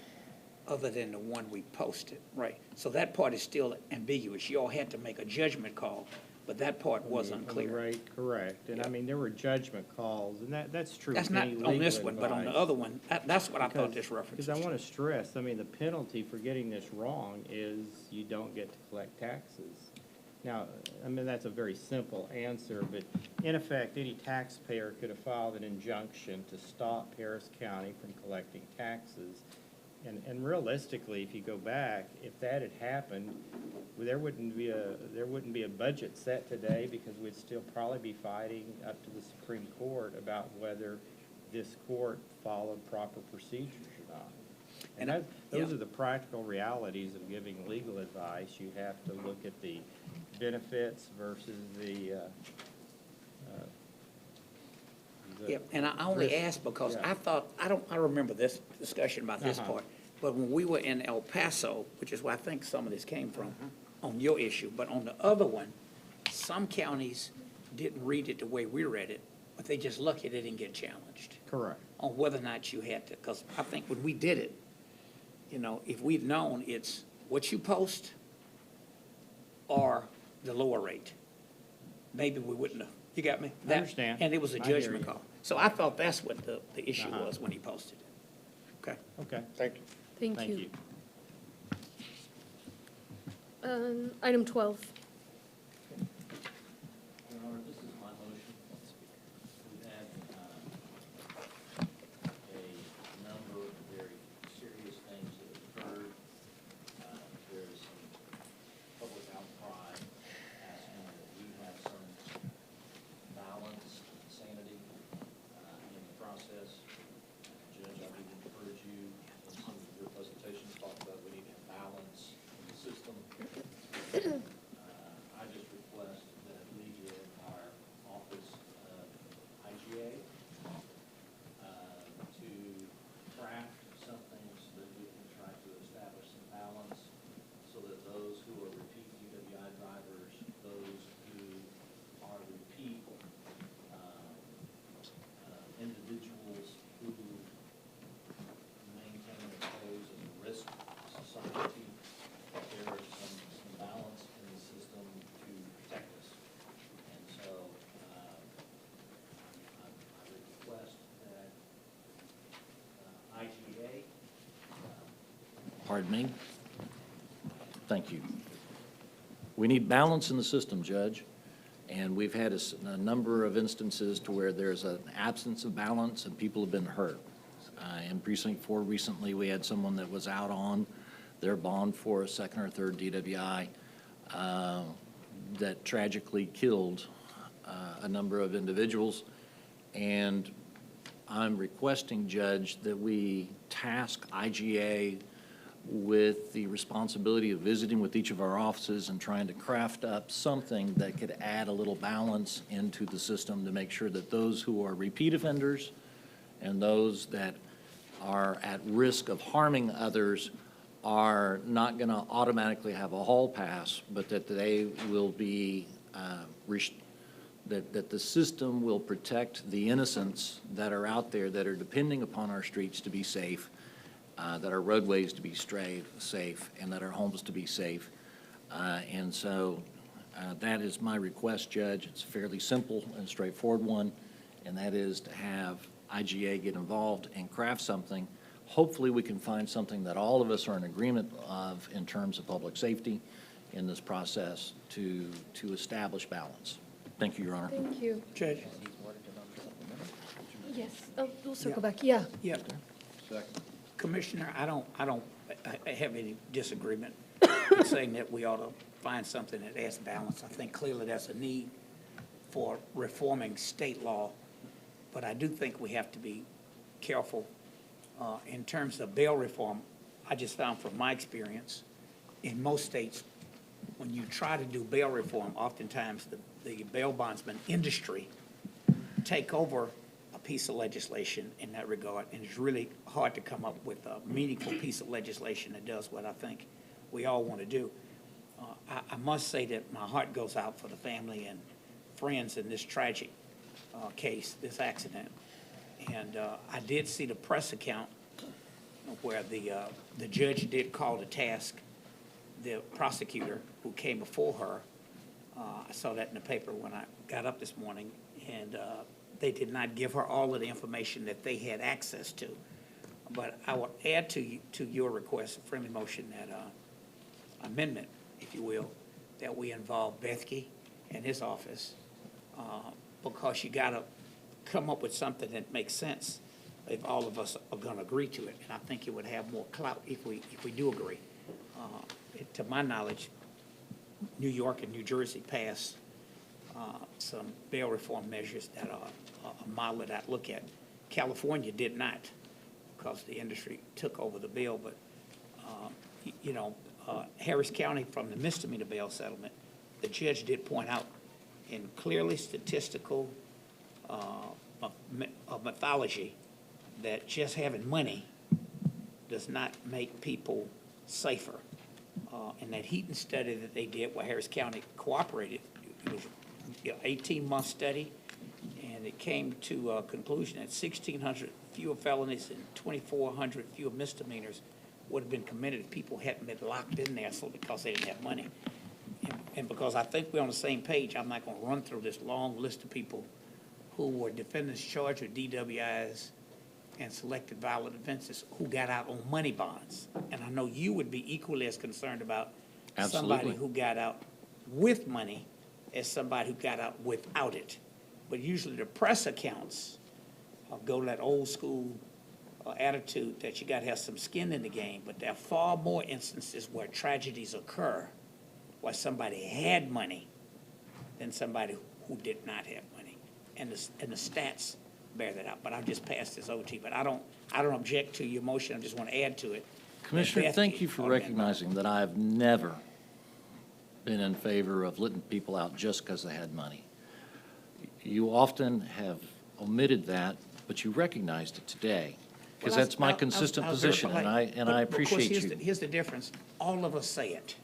other than the one we posted, right? So that part is still ambiguous. You all had to make a judgment call, but that part was unclear. Right, correct. And I mean, there were judgment calls, and that's true. That's of not any on legal this one, but on the advice. other one, that's what I thought this reference Because I was want to. to stress, I mean, the penalty for getting this wrong is you don't get to collect taxes. Now, I mean, that's a very simple answer, but in effect, any taxpayer could have filed an injunction to stop Harris County from collecting taxes. And realistically, if you go back, if that had happened, there wouldn't be a budget set today, because we'd still probably be fighting up to the Supreme Court about whether this court followed proper procedures or not. And those are the practical realities of giving legal advice. You have to look at the benefits versus the Yep, and I only asked because I thought, I remember this discussion about this part, but when we were in El Paso, which is where I think some of this came from, on your issue, but on the other one, some counties didn't read it the way we read it, but they just looked at it and get challenged correct. on whether or not you had to, because I think when we did it, You know, if we'd known it's what you post or the lower rate, maybe we wouldn't have. You got me? I understand. And it was a I hear judgment you. call. So I thought that's what the issue Uh-huh. was when he posted it. Okay. Okay. Thank you. Thank Thank you. you. Item 12. Your Honor, this is my motion. We've had a number of very serious things that have occurred. There's some public outcry asking that we have some balance, sanity in the process. Judge, I would encourage you in some of your presentations talk about we need to have balance in the system. I just request that we give our office of IGA to craft something so that we can try to establish some balance so that those who are repeat DWI drivers, those who are repeat individuals who maintain or pose as a risk to society, that there is some balance in the system to protect us. And so, I would request that IGA, pardon me. Thank you. We need balance in the system, Judge, and we've had a number of instances to where there's an absence of balance and people have been hurt. In Precinct 4 recently, we had someone that was out on their bond for a second or third DWI that tragically killed a number of individuals. And I'm requesting, Judge, that we task IGA with the responsibility of visiting with each of our offices and trying to craft up something that could add a little balance into the system to make sure that those who are repeat offenders and those that are at risk of harming others are not going to automatically have a hall pass, but that they will be, that the system will protect the innocents that are out there that are depending upon our streets to be safe, that our roadways to be safe, and that our homes to be safe. And so that is my request, Judge. It's a fairly simple and straightforward one, and that is to have IGA get involved and craft something. Hopefully, we can find something that all of us are in agreement of in terms of public safety in this process to establish balance. Thank you, Your Honor. Thank you. Judge? Yes, we'll circle back. Yeah. Yeah. Commissioner, I don't have any disagreement in saying that we ought to find something that adds balance. I think clearly there's a need for reforming state law, but I do think we have to be careful in terms of bail reform. I just found from my experience, in most states, when you try to do bail reform, oftentimes the bail bondsman industry take over a piece of legislation in that regard, and it's really hard to come up with a meaningful piece of legislation that does what I think we all want to do. I must say that my heart goes out for the family and friends in this tragic case, this accident. And I did see the press account where the judge did call to task the prosecutor who came before her. I saw that in the paper when I got up this morning, and they did not give her all of the information that they had access to. But I will add to your request, a friendly motion, that amendment, if you will, that we involve Bethke and his office, because you got to come up with something that makes sense if all of us are going to agree to it. And I think it would have more clout if we do agree. To my knowledge, New York and New Jersey passed some bail reform measures that are a model that I look at. California did not, because the industry took over the bill. But, Harris County, from the misdemeanor bail settlement, the judge did point out in clearly statistical mythology that just having money does not make people safer. And that Heaton study that they did where Harris County cooperated, it was an 18-month study, and it came to a conclusion that 1,600 fewer felonies and 2,400 fewer misdemeanors would have been committed if people hadn't been locked in there, so because they didn't have money. And because I think we're on the same page, I'm not gonna run through this long list of people who were defendants charged with DWIs and selected violent offenses who got out on money bonds. And I know you would be equally as concerned about somebody Absolutely. who got out with money as somebody who got out without it. But usually the press accounts go to that old school attitude that you gotta have some skin in the game, but there are far more instances where tragedies occur where somebody had money than somebody who did not have money. And the stats bear that out. But I'll just pass this over to you. But I don't object to your motion. I just want to add to it. Commissioner, thank you for recognizing that I have never been in favor of letting people out just because they had money. You often have omitted that, but you recognized it today, because that's my consistent position, and I appreciate you. Here's the difference. All of us say it.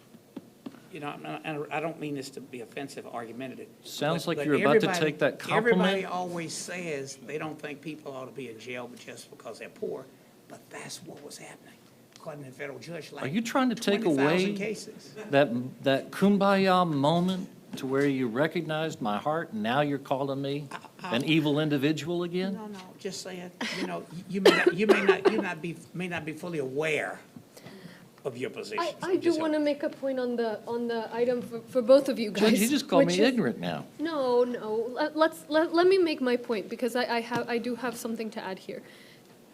You know, and I don't mean this to be offensive or argumentative. Sounds like but you're about to everybody- take that compliment. Everybody always says they don't think people ought to be in jail just because they're poor, but that's what was happening, according to the federal judge. Are you trying to take 20,000 away cases. that kumbaya moment to where you recognized my heart, and now you're calling me an evil individual again? No, just saying, you know, you may not be fully aware of your position. I do want to make a point on the item for both of you guys. Judge, you just called which me is- ignorant now. No, let me make my point, because I do have something to add here.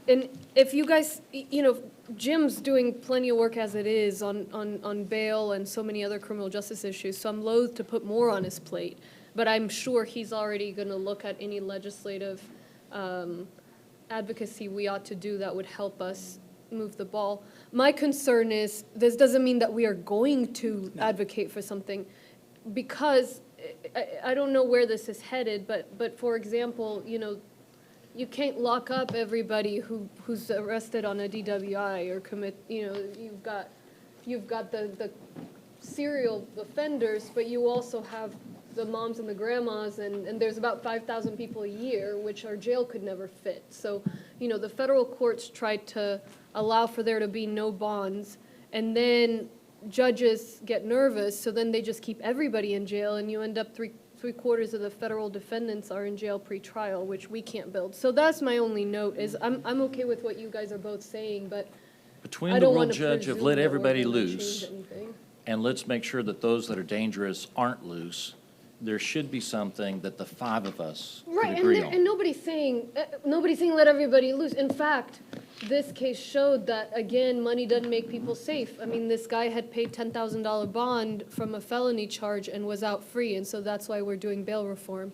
And if you guys, you know, Jim's doing plenty of work as it is on bail and so many other criminal justice issues, so I'm loath to put more on his plate. But I'm sure he's already going to look at any legislative advocacy we ought to do that would help us move the ball. My concern is, this doesn't mean that we are going to advocate for something, because I don't know where this is headed, but for example, you know, you can't lock up everybody who's arrested on a DWI or commit, you know, you've got the serial offenders, but you also have the moms and the grandmas, and there's about 5,000 people a year, which our jail could never fit. So, you know, the federal courts tried to allow for there to be no bonds, and then judges get nervous, so then they just keep everybody in jail, and you end up three-quarters of the federal defendants are in jail pre-trial, which we can't build. So that's my only note, is I'm okay with what you guys are both saying, but Between I the don't rule wanna judge of presume let that we're everybody gonna loose, change anything. and let's make sure that those that are dangerous aren't loose, there should be something that the five of us could Right, agree on. and nobody's saying let everybody loose. In fact, this case showed that, again, money doesn't make people safe. I mean, this guy had paid $10,000 bond from a felony charge and was out free, and so that's why we're doing bail reform.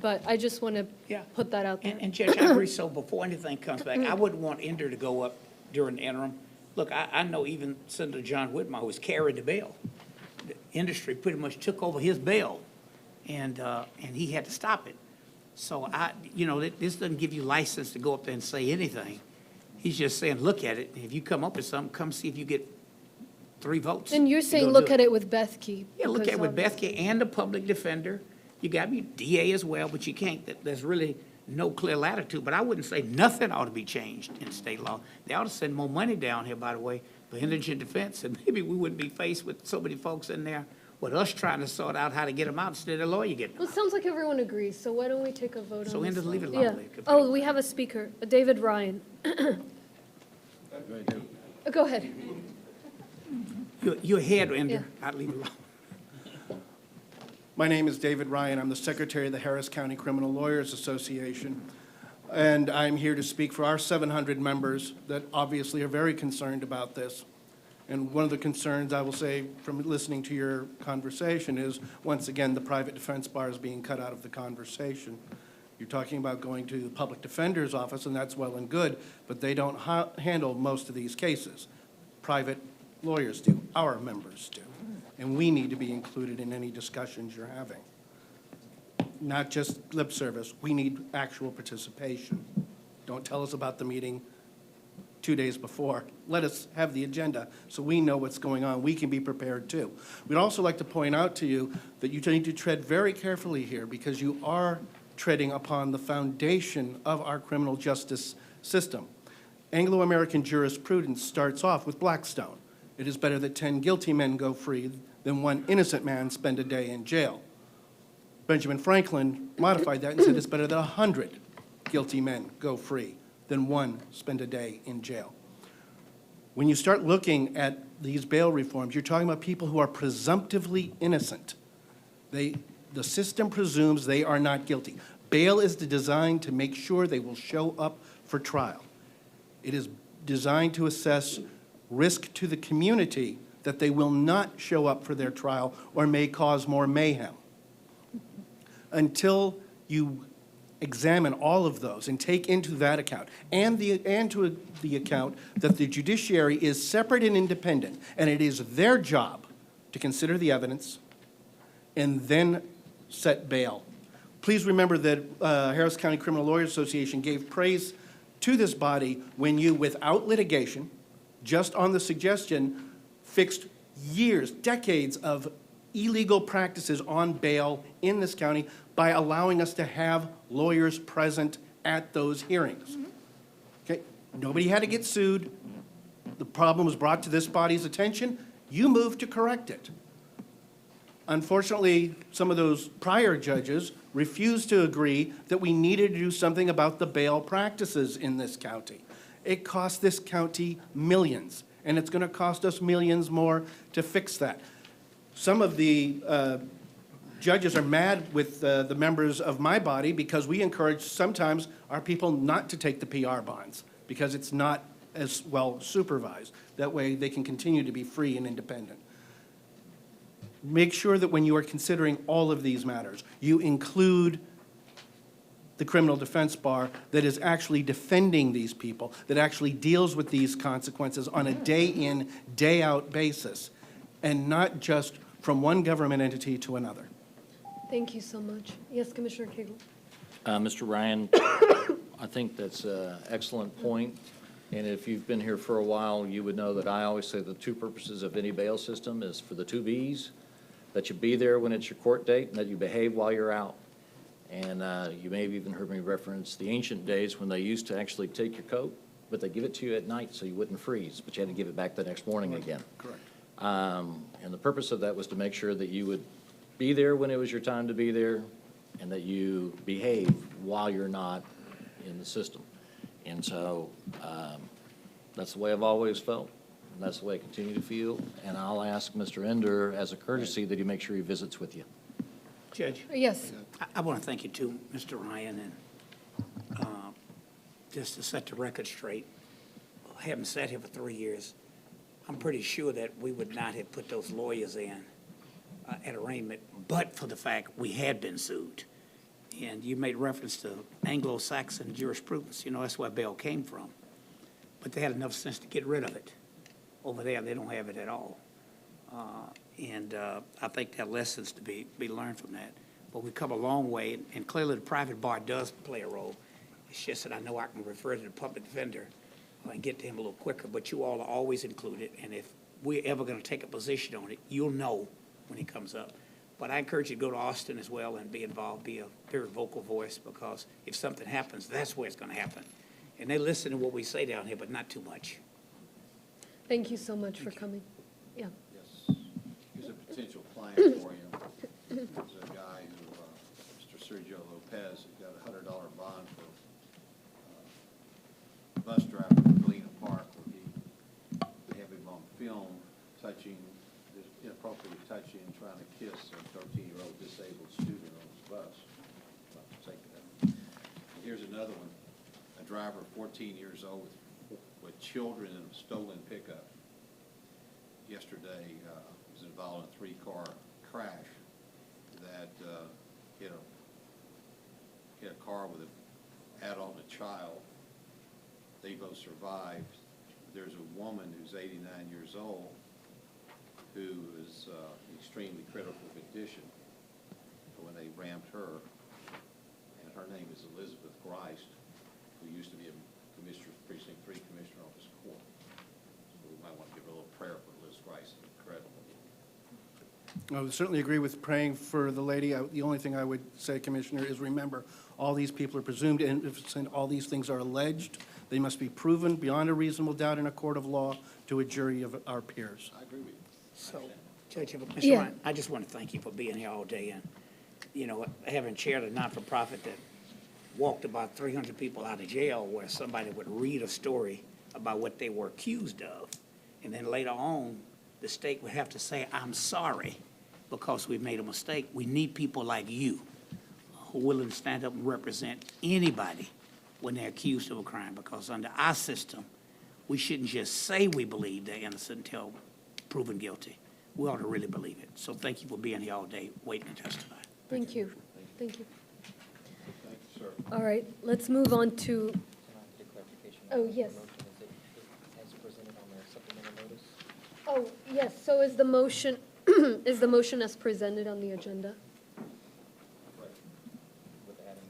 But I just want to put that out there. And Judge, I agree, so before anything comes back, I wouldn't want Ender to go up during the interim. Look, I know even Senator John Whitmire was carrying the bail. The industry pretty much took over his bail, and he had to stop it. So you know, this doesn't give you license to go up there and say anything. He's just saying, look at it, and if you come up with something, come see if you get 3 votes. And you're saying, Go look do at it with Bethke. Yeah, look at it with because Bethke and the public defender. You got me DA as well, but you can't, there's really no clear latitude. But I wouldn't say nothing ought to be changed in state law. They ought to send more money down here, by the way, for indigent defense, and maybe we wouldn't be faced with so many folks in there with us trying to sort out how to get them out instead of a lawyer getting them. Well, it sounds like everyone agrees, so why don't we take a vote on this? So Ender, leave it one? alone. Yeah. Oh, we have a speaker, David Ryan. Go ahead. You're ahead, Ender. Yeah. I'd leave it alone. My name is David Ryan. I'm the Secretary of the Harris County Criminal Lawyers Association, and I'm here to speak for our 700 members that obviously are very concerned about this. And one of the concerns, I will say, from listening to your conversation is, once again, the private defense bar is being cut out of the conversation. You're talking about going to the public defender's office, and that's well and good, but they don't handle most of these cases. Private lawyers do, our members do. And we need to be included in any discussions you're having. Not just lip service, we need actual participation. Don't tell us about the meeting 2 days before. Let us have the agenda so we know what's going on. We can be prepared too. We'd also like to point out to you that you need to tread very carefully here, because you are treading upon the foundation of our criminal justice system. Anglo-American jurisprudence starts off with Blackstone. It is better that 10 guilty men go free than one innocent man spend a day in jail. Benjamin Franklin modified that and said it's better that 100 guilty men go free than one spend a day in jail. When you start looking at these bail reforms, you're talking about people who are presumptively innocent. The system presumes they are not guilty. Bail is designed to make sure they will show up for trial. It is designed to assess risk to the community that they will not show up for their trial or may cause more mayhem. Until you examine all of those and take into that account and to the account that the judiciary is separate and independent, and it is their job to consider the evidence and then set bail. Please remember that Harris County Criminal Lawyers Association gave praise to this body when you, without litigation, just on the suggestion, fixed years, decades of illegal practices on bail in this county by allowing us to have lawyers present at those hearings. Okay, nobody had to get sued. The problem was brought to this body's attention. You moved to correct it. Unfortunately, some of those prior judges refused to agree that we needed to do something about the bail practices in this county. It cost this county millions, and it's going to cost us millions more to fix that. Some of the judges are mad with the members of my body because we encourage sometimes our people not to take the PR bonds because it's not as well supervised. That way they can continue to be free and independent. Make sure that when you are considering all of these matters, you include the criminal defense bar that is actually defending these people, that actually deals with these consequences on a day-in, day-out basis, and not just from one government entity to another. Thank you so much. Yes, Commissioner Cagle. Mr. Ryan, I think that's an excellent point. And if you've been here for a while, you would know that I always say the two purposes of any bail system is for the two Bs, that you be there when it's your court date and that you behave while you're out. And you may have even heard me reference the ancient days when they used to actually take your coat, but they give it to you at night so you wouldn't freeze, but you had to give it back the next morning again. Correct. And the purpose of that was to make sure that you would be there when it was your time to be there and that you behave while you're not in the system. And so that's the way I've always felt, and that's the way I continue to feel. And I'll ask Mr. Ender, as a courtesy, that he make sure he visits with you. Judge? Yes. I want to thank you too, Mr. Ryan, and just to set the record straight, having sat here for 3 years, I'm pretty sure that we would not have put those lawyers in at arraignment, but for the fact we had been sued. And you made reference to Anglo-Saxon jurisprudence. You know, that's where bail came from. But they had enough sense to get rid of it. Over there, they don't have it at all. I think there are lessons to be learned from that. But we've come a long way, and clearly the private bar does play a role. It's just that I know I can refer to the public defender and get to him a little quicker, but you all are always included, and if we're ever going to take a position on it, you'll know when it comes up. But I encourage you to go to Austin as well and be involved, be a very vocal voice, because if something happens, that's where it's going to happen. And they listen to what we say down here, but not too much. Thank you so much for coming. Yeah. Yes. Here's a potential client for you. There's a guy who, Mr. Sergio Lopez, who got a $100 bond for bus driver from Galena Park, where they have him on film touching, inappropriately touching and trying to kiss a 13-year-old disabled student on his bus. Not to take that. And here's another one, a driver 14 years old with children in a stolen pickup. Yesterday, was involved in a 3-car crash that hit a car with an adult and a child. They both survived. There's a woman who's 89 years old who is in extremely critical condition when they rammed her, and her name is Elizabeth Grice, who used to be a commissioner, Precinct 3 Commissioner on this court. So we might want to give a little prayer for Liz Grice. Incredible. I would certainly agree with praying for the lady. The only thing I would say, Commissioner, is remember, all these people are presumed innocent, all these things are alleged. They must be proven beyond a reasonable doubt in a court of law to a jury of our peers. I agree with you. So, Judge, Mr. Yeah. Ryan, I just want to thank you for being here all day and, you know, having chaired a not-for-profit that walked about 300 people out of jail where somebody would read a story about what they were accused of. And then later on, the state would have to say, I'm sorry, because we made a mistake. We need people like you who are willing to stand up and represent anybody when they're accused of a crime, because under our system, we shouldn't just say we believe they're innocent until proven guilty. We ought to really believe it. So thank you for being here all day, waiting to testify. Thank you. Thank you. Thank you, sir. All right, let's move on to, oh, yes. As presented on the supplemental notice? Oh, yes, so is the motion, is the motion as presented on the agenda? With adding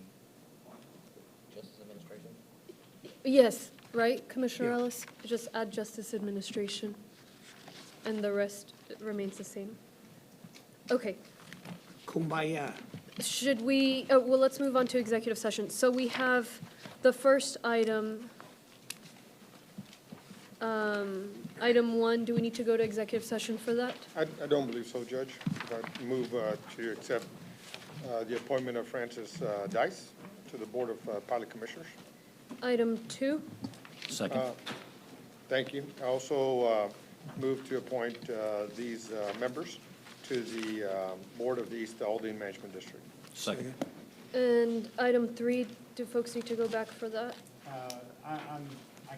Justice Administration? Yes, right, Commissioner Ellis? Just add Justice Administration, and the rest remains the same. Okay, Kumbaya. should we, oh, well, let's move on to executive session. So we have the first item, item 1, do we need to go to executive session for that? I don't believe so, Judge. I move to accept the appointment of Francis Dice to the Board of Pilot Commissioners. Item 2, Second. Thank you. I also move to appoint these members to the Board of the East Aldine Management District. Second. and item 3, do folks need to go back for that? I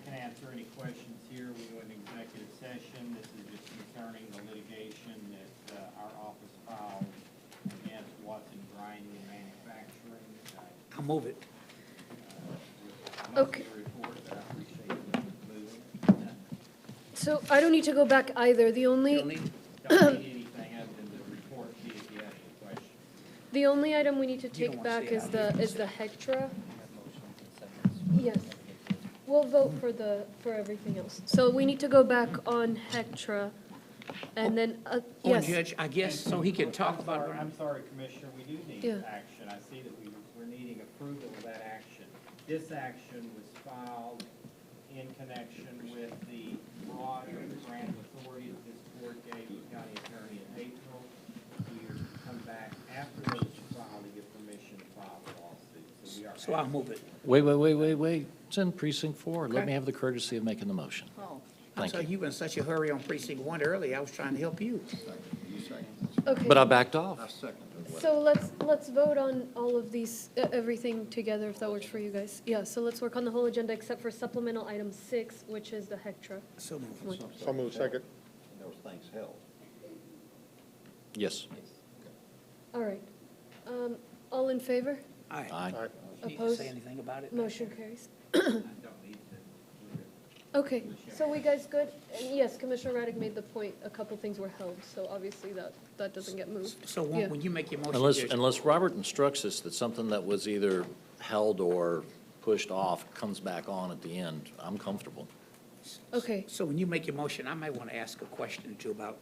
can answer any questions here. We go into executive session. This is just concerning the litigation that our office filed against Watson Grinding and Manufacturing. I'll move it. Okay. The report, but I appreciate you moving. So I don't need to go back either. The only, Don't need anything other than the report, see if you have any questions. the only item we need to don't take wanna back say is it. the HECTRA. Yes. We'll vote for everything else. So we need to go back on HECTRA, and then, Oh, yes. Judge, I guess, so he can talk about it. I'm sorry, Commissioner, we do need Yeah. action. I see that we're needing approval of that action. This action was filed in connection with the broad grant of authority that this board gave the county attorney in April. We are to come back after those are filed to get permission to file the lawsuit. So we are. So I'll move it. Wait. It's in precinct 4. Let Okay. me have the courtesy of making the motion. I'm Thank sorry, you were in such a hurry on precinct 1 earlier. I was trying to help you. You second. Okay. But I backed off. I second. So let's vote on all of these, everything together, if that works for you guys. Yeah, so let's work on the whole agenda except for supplemental item 6, which is the HECTRA. So moved. So move second. There was things held. Yes. All right. All in favor? Aye. Aye. All right. Need to Opposed? say anything about it? Motion carries. I don't need to. Okay, so we guys good? And yes, Commissioner Raddick made the point, a couple things were held, so obviously that doesn't get moved. So Yeah. when you make your motion, Unless, Judge, unless Robert instructs us that something that was either held or pushed off comes back on at the end, I'm comfortable. Okay, so when you make your motion, I might want to ask a question or two about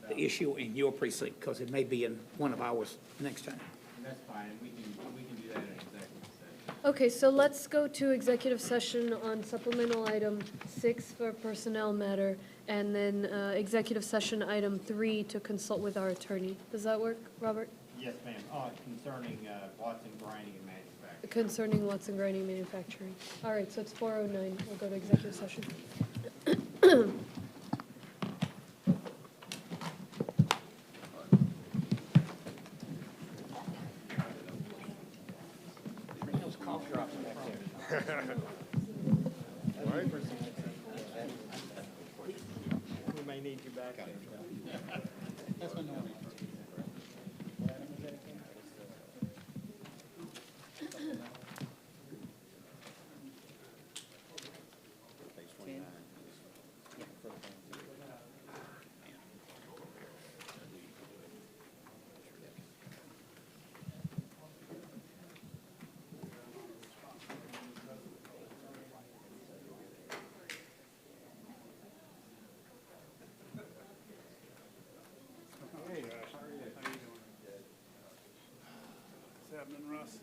the issue in your precinct, because it may be in one of ours next time. That's fine. We can do that in executive session. okay, so let's go to executive session on supplemental item 6 for personnel matter, and then executive session item 3 to consult with our attorney. Does that work, Robert? Yes, ma'am. Concerning Watson Grinding and Manufacturing. Concerning Watson Grinding Manufacturing. All right, so it's 4:09. We'll go to executive session. Those cough drops back there. We may need you back there. What's happening, Russ?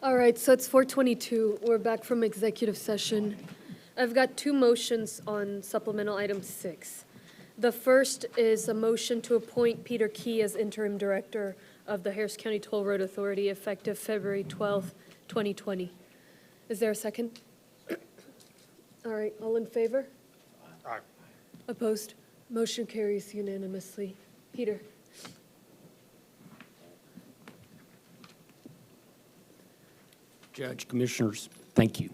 All right, so it's 4:22. We're back from executive session. I've got two motions on supplemental item 6. The first is a motion to appoint Peter Key as interim director of the Harris County Toll Road Authority effective February 12th, 2020. Is there a second? All right, all in favor? Aye. Opposed? Motion carries unanimously. Peter? Judge, Commissioners, thank you.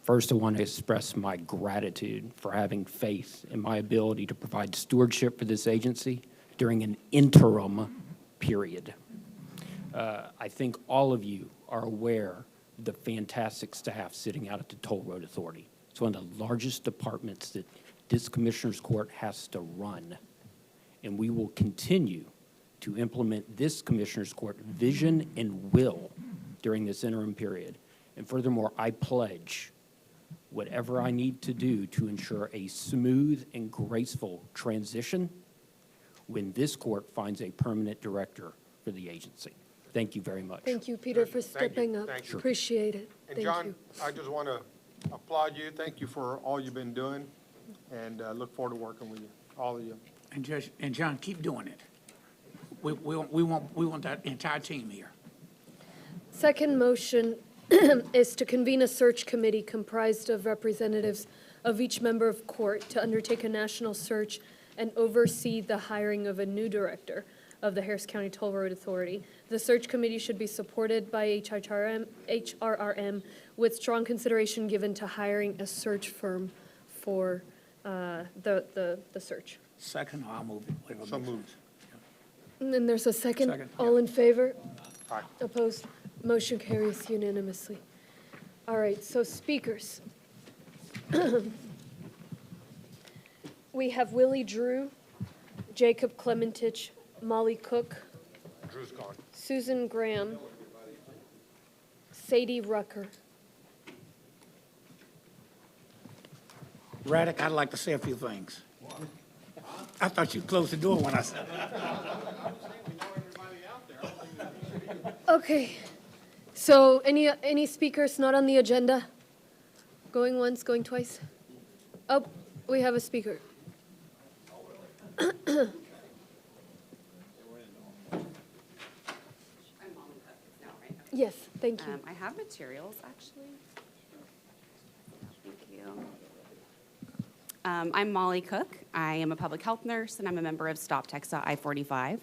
First, I want to express my gratitude for having faith in my ability to provide stewardship for this agency during an interim period. I think all of you are aware of the fantastic staff sitting out at the Toll Road Authority. It's one of the largest departments that this Commissioners Court has to run. And we will continue to implement this Commissioners Court vision and will during this interim period. And furthermore, I pledge whatever I need to do to ensure a smooth and graceful transition when this court finds a permanent director for the agency. Thank you very much. Thank you, Peter, for Thank you. stepping up. Thank you. Appreciate it. And Thank John, you. I just want to applaud you. Thank you for all you've been doing, and look forward to working with you, all of you. And Judge, and John, keep doing it. We want that entire team here. Second motion is to convene a search committee comprised of representatives of each member of court to undertake a national search and oversee the hiring of a new director of the Harris County Toll Road Authority. The search committee should be supported by HRRM with strong consideration given to hiring a search firm for the search. Second, I'll move it. whatever So makes moved. sense. And then there's a second. Second, All in favor? Aye. Opposed? Motion carries unanimously. All right, so speakers. We have Willie Drew, Jacob Clementich, Molly Cook, Drew's gone. Susan Graham, Sadie Rucker. Raddick, I'd like to say a few things. I thought you closed the door when I said that. Okay, so any speakers not on the agenda? Going once, going twice? Oh, we have a speaker. Yes, thank you. I have materials, actually. Thank you. I'm Molly Cook. I am a public health nurse, and I'm a member of Stop TxDOT I-45.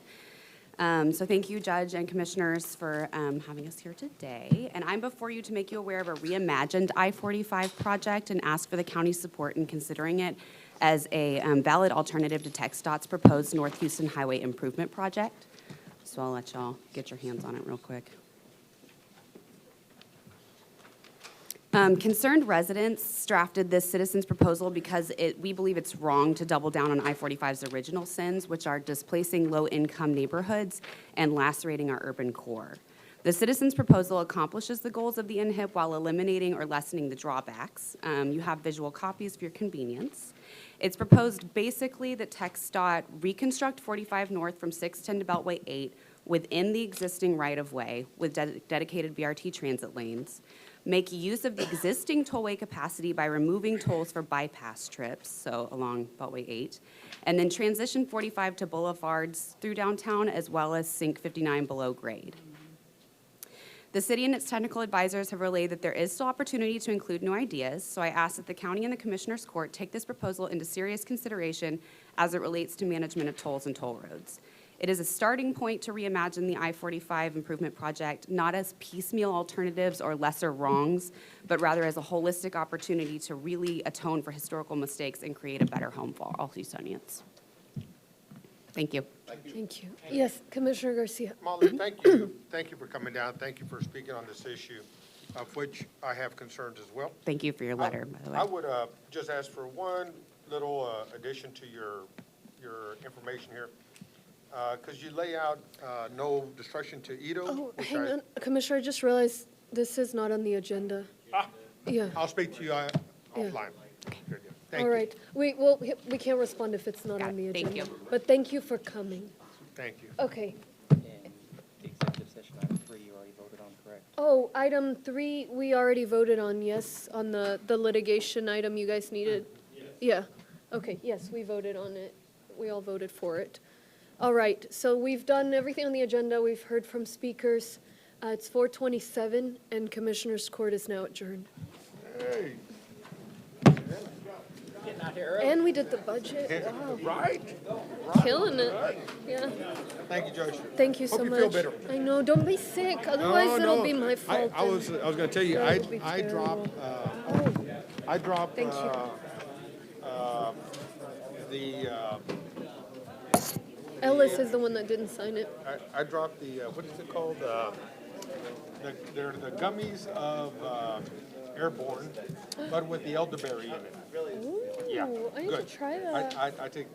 So thank you, Judge and Commissioners, for having us here today. And I'm before you to make you aware of a reimagined I-45 project and ask for the county's support in considering it as a valid alternative to TxDOT's proposed North Houston Highway Improvement Project. So I'll let y'all get your hands on it real quick. Concerned residents drafted this citizen's proposal because we believe it's wrong to double down on I-45's original sins, which are displacing low-income neighborhoods and lacerating our urban core. The citizen's proposal accomplishes the goals of the NHIP while eliminating or lessening the drawbacks. You have visual copies for your convenience. It's proposed basically that TxDOT reconstruct 45 North from 610 to Beltway 8 within the existing right-of-way with dedicated BRT transit lanes, make use of the existing tollway capacity by removing tolls for bypass trips, so along Beltway 8, and then transition 45 to boulevards through downtown as well as sink 59 below grade. The city and its technical advisors have relayed that there is still opportunity to include new ideas, so I ask that the county and the Commissioner's Court take this proposal into serious consideration as it relates to management of tolls and toll roads. It is a starting point to reimagine the I-45 improvement project, not as piecemeal alternatives or lesser wrongs, but rather as a holistic opportunity to really atone for historical mistakes and create a better home for all Houstonians. Thank you. Thank you. Yes, Commissioner Garcia. Molly, thank you. Thank you for coming down. Thank you for speaking on this issue, of which I have concerns as well. Thank you for your letter, by the way. I would just ask for one little addition to your information here. Because you lay out no destruction to Edo. Oh, which hang on, Commissioner, I just realized this is not on the agenda. Yeah. I'll speak to you offline. Good deal. Thank All you. right. We can't respond if it's not on the agenda. Thank you. But thank you for coming. Thank you. Okay. And the executive session item 3, you already voted on, correct? Oh, item 3, we already voted on, yes, on the litigation item you guys needed? Yeah. Okay, yes, we voted on it. We all voted for it. All right, so we've done everything on the agenda. We've heard from speakers. It's 4:27, and Commissioners' Court is now adjourned. Hey. And we did the budget. Wow. Right. Killing it. Yeah. Thank you, Judge. Thank you so Hope much. you feel better. I know. Don't be sick. Otherwise, it'll be my fault. I was going to tell you, That would be I dropped, Thank you. Ellis is the one that didn't sign it. I dropped the, what is it called? They're the gummies of Airborne, but with the elderberry in it. Ooh, Yeah, I need good. to try that. I take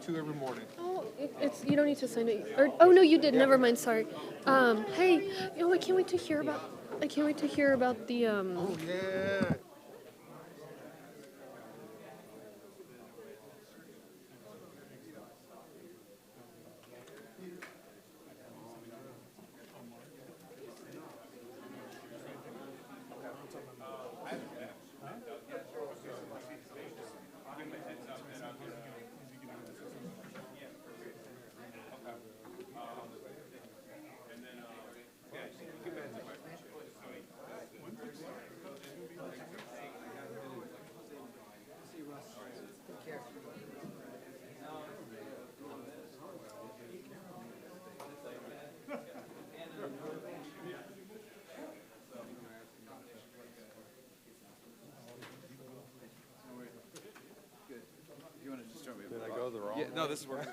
2 every morning. Oh, it's you don't need to sign it. Or, oh no, you did. Never mind. Sorry. Hey, I can't wait to hear about. I can't wait to hear about the. Oh yeah. No, this is where.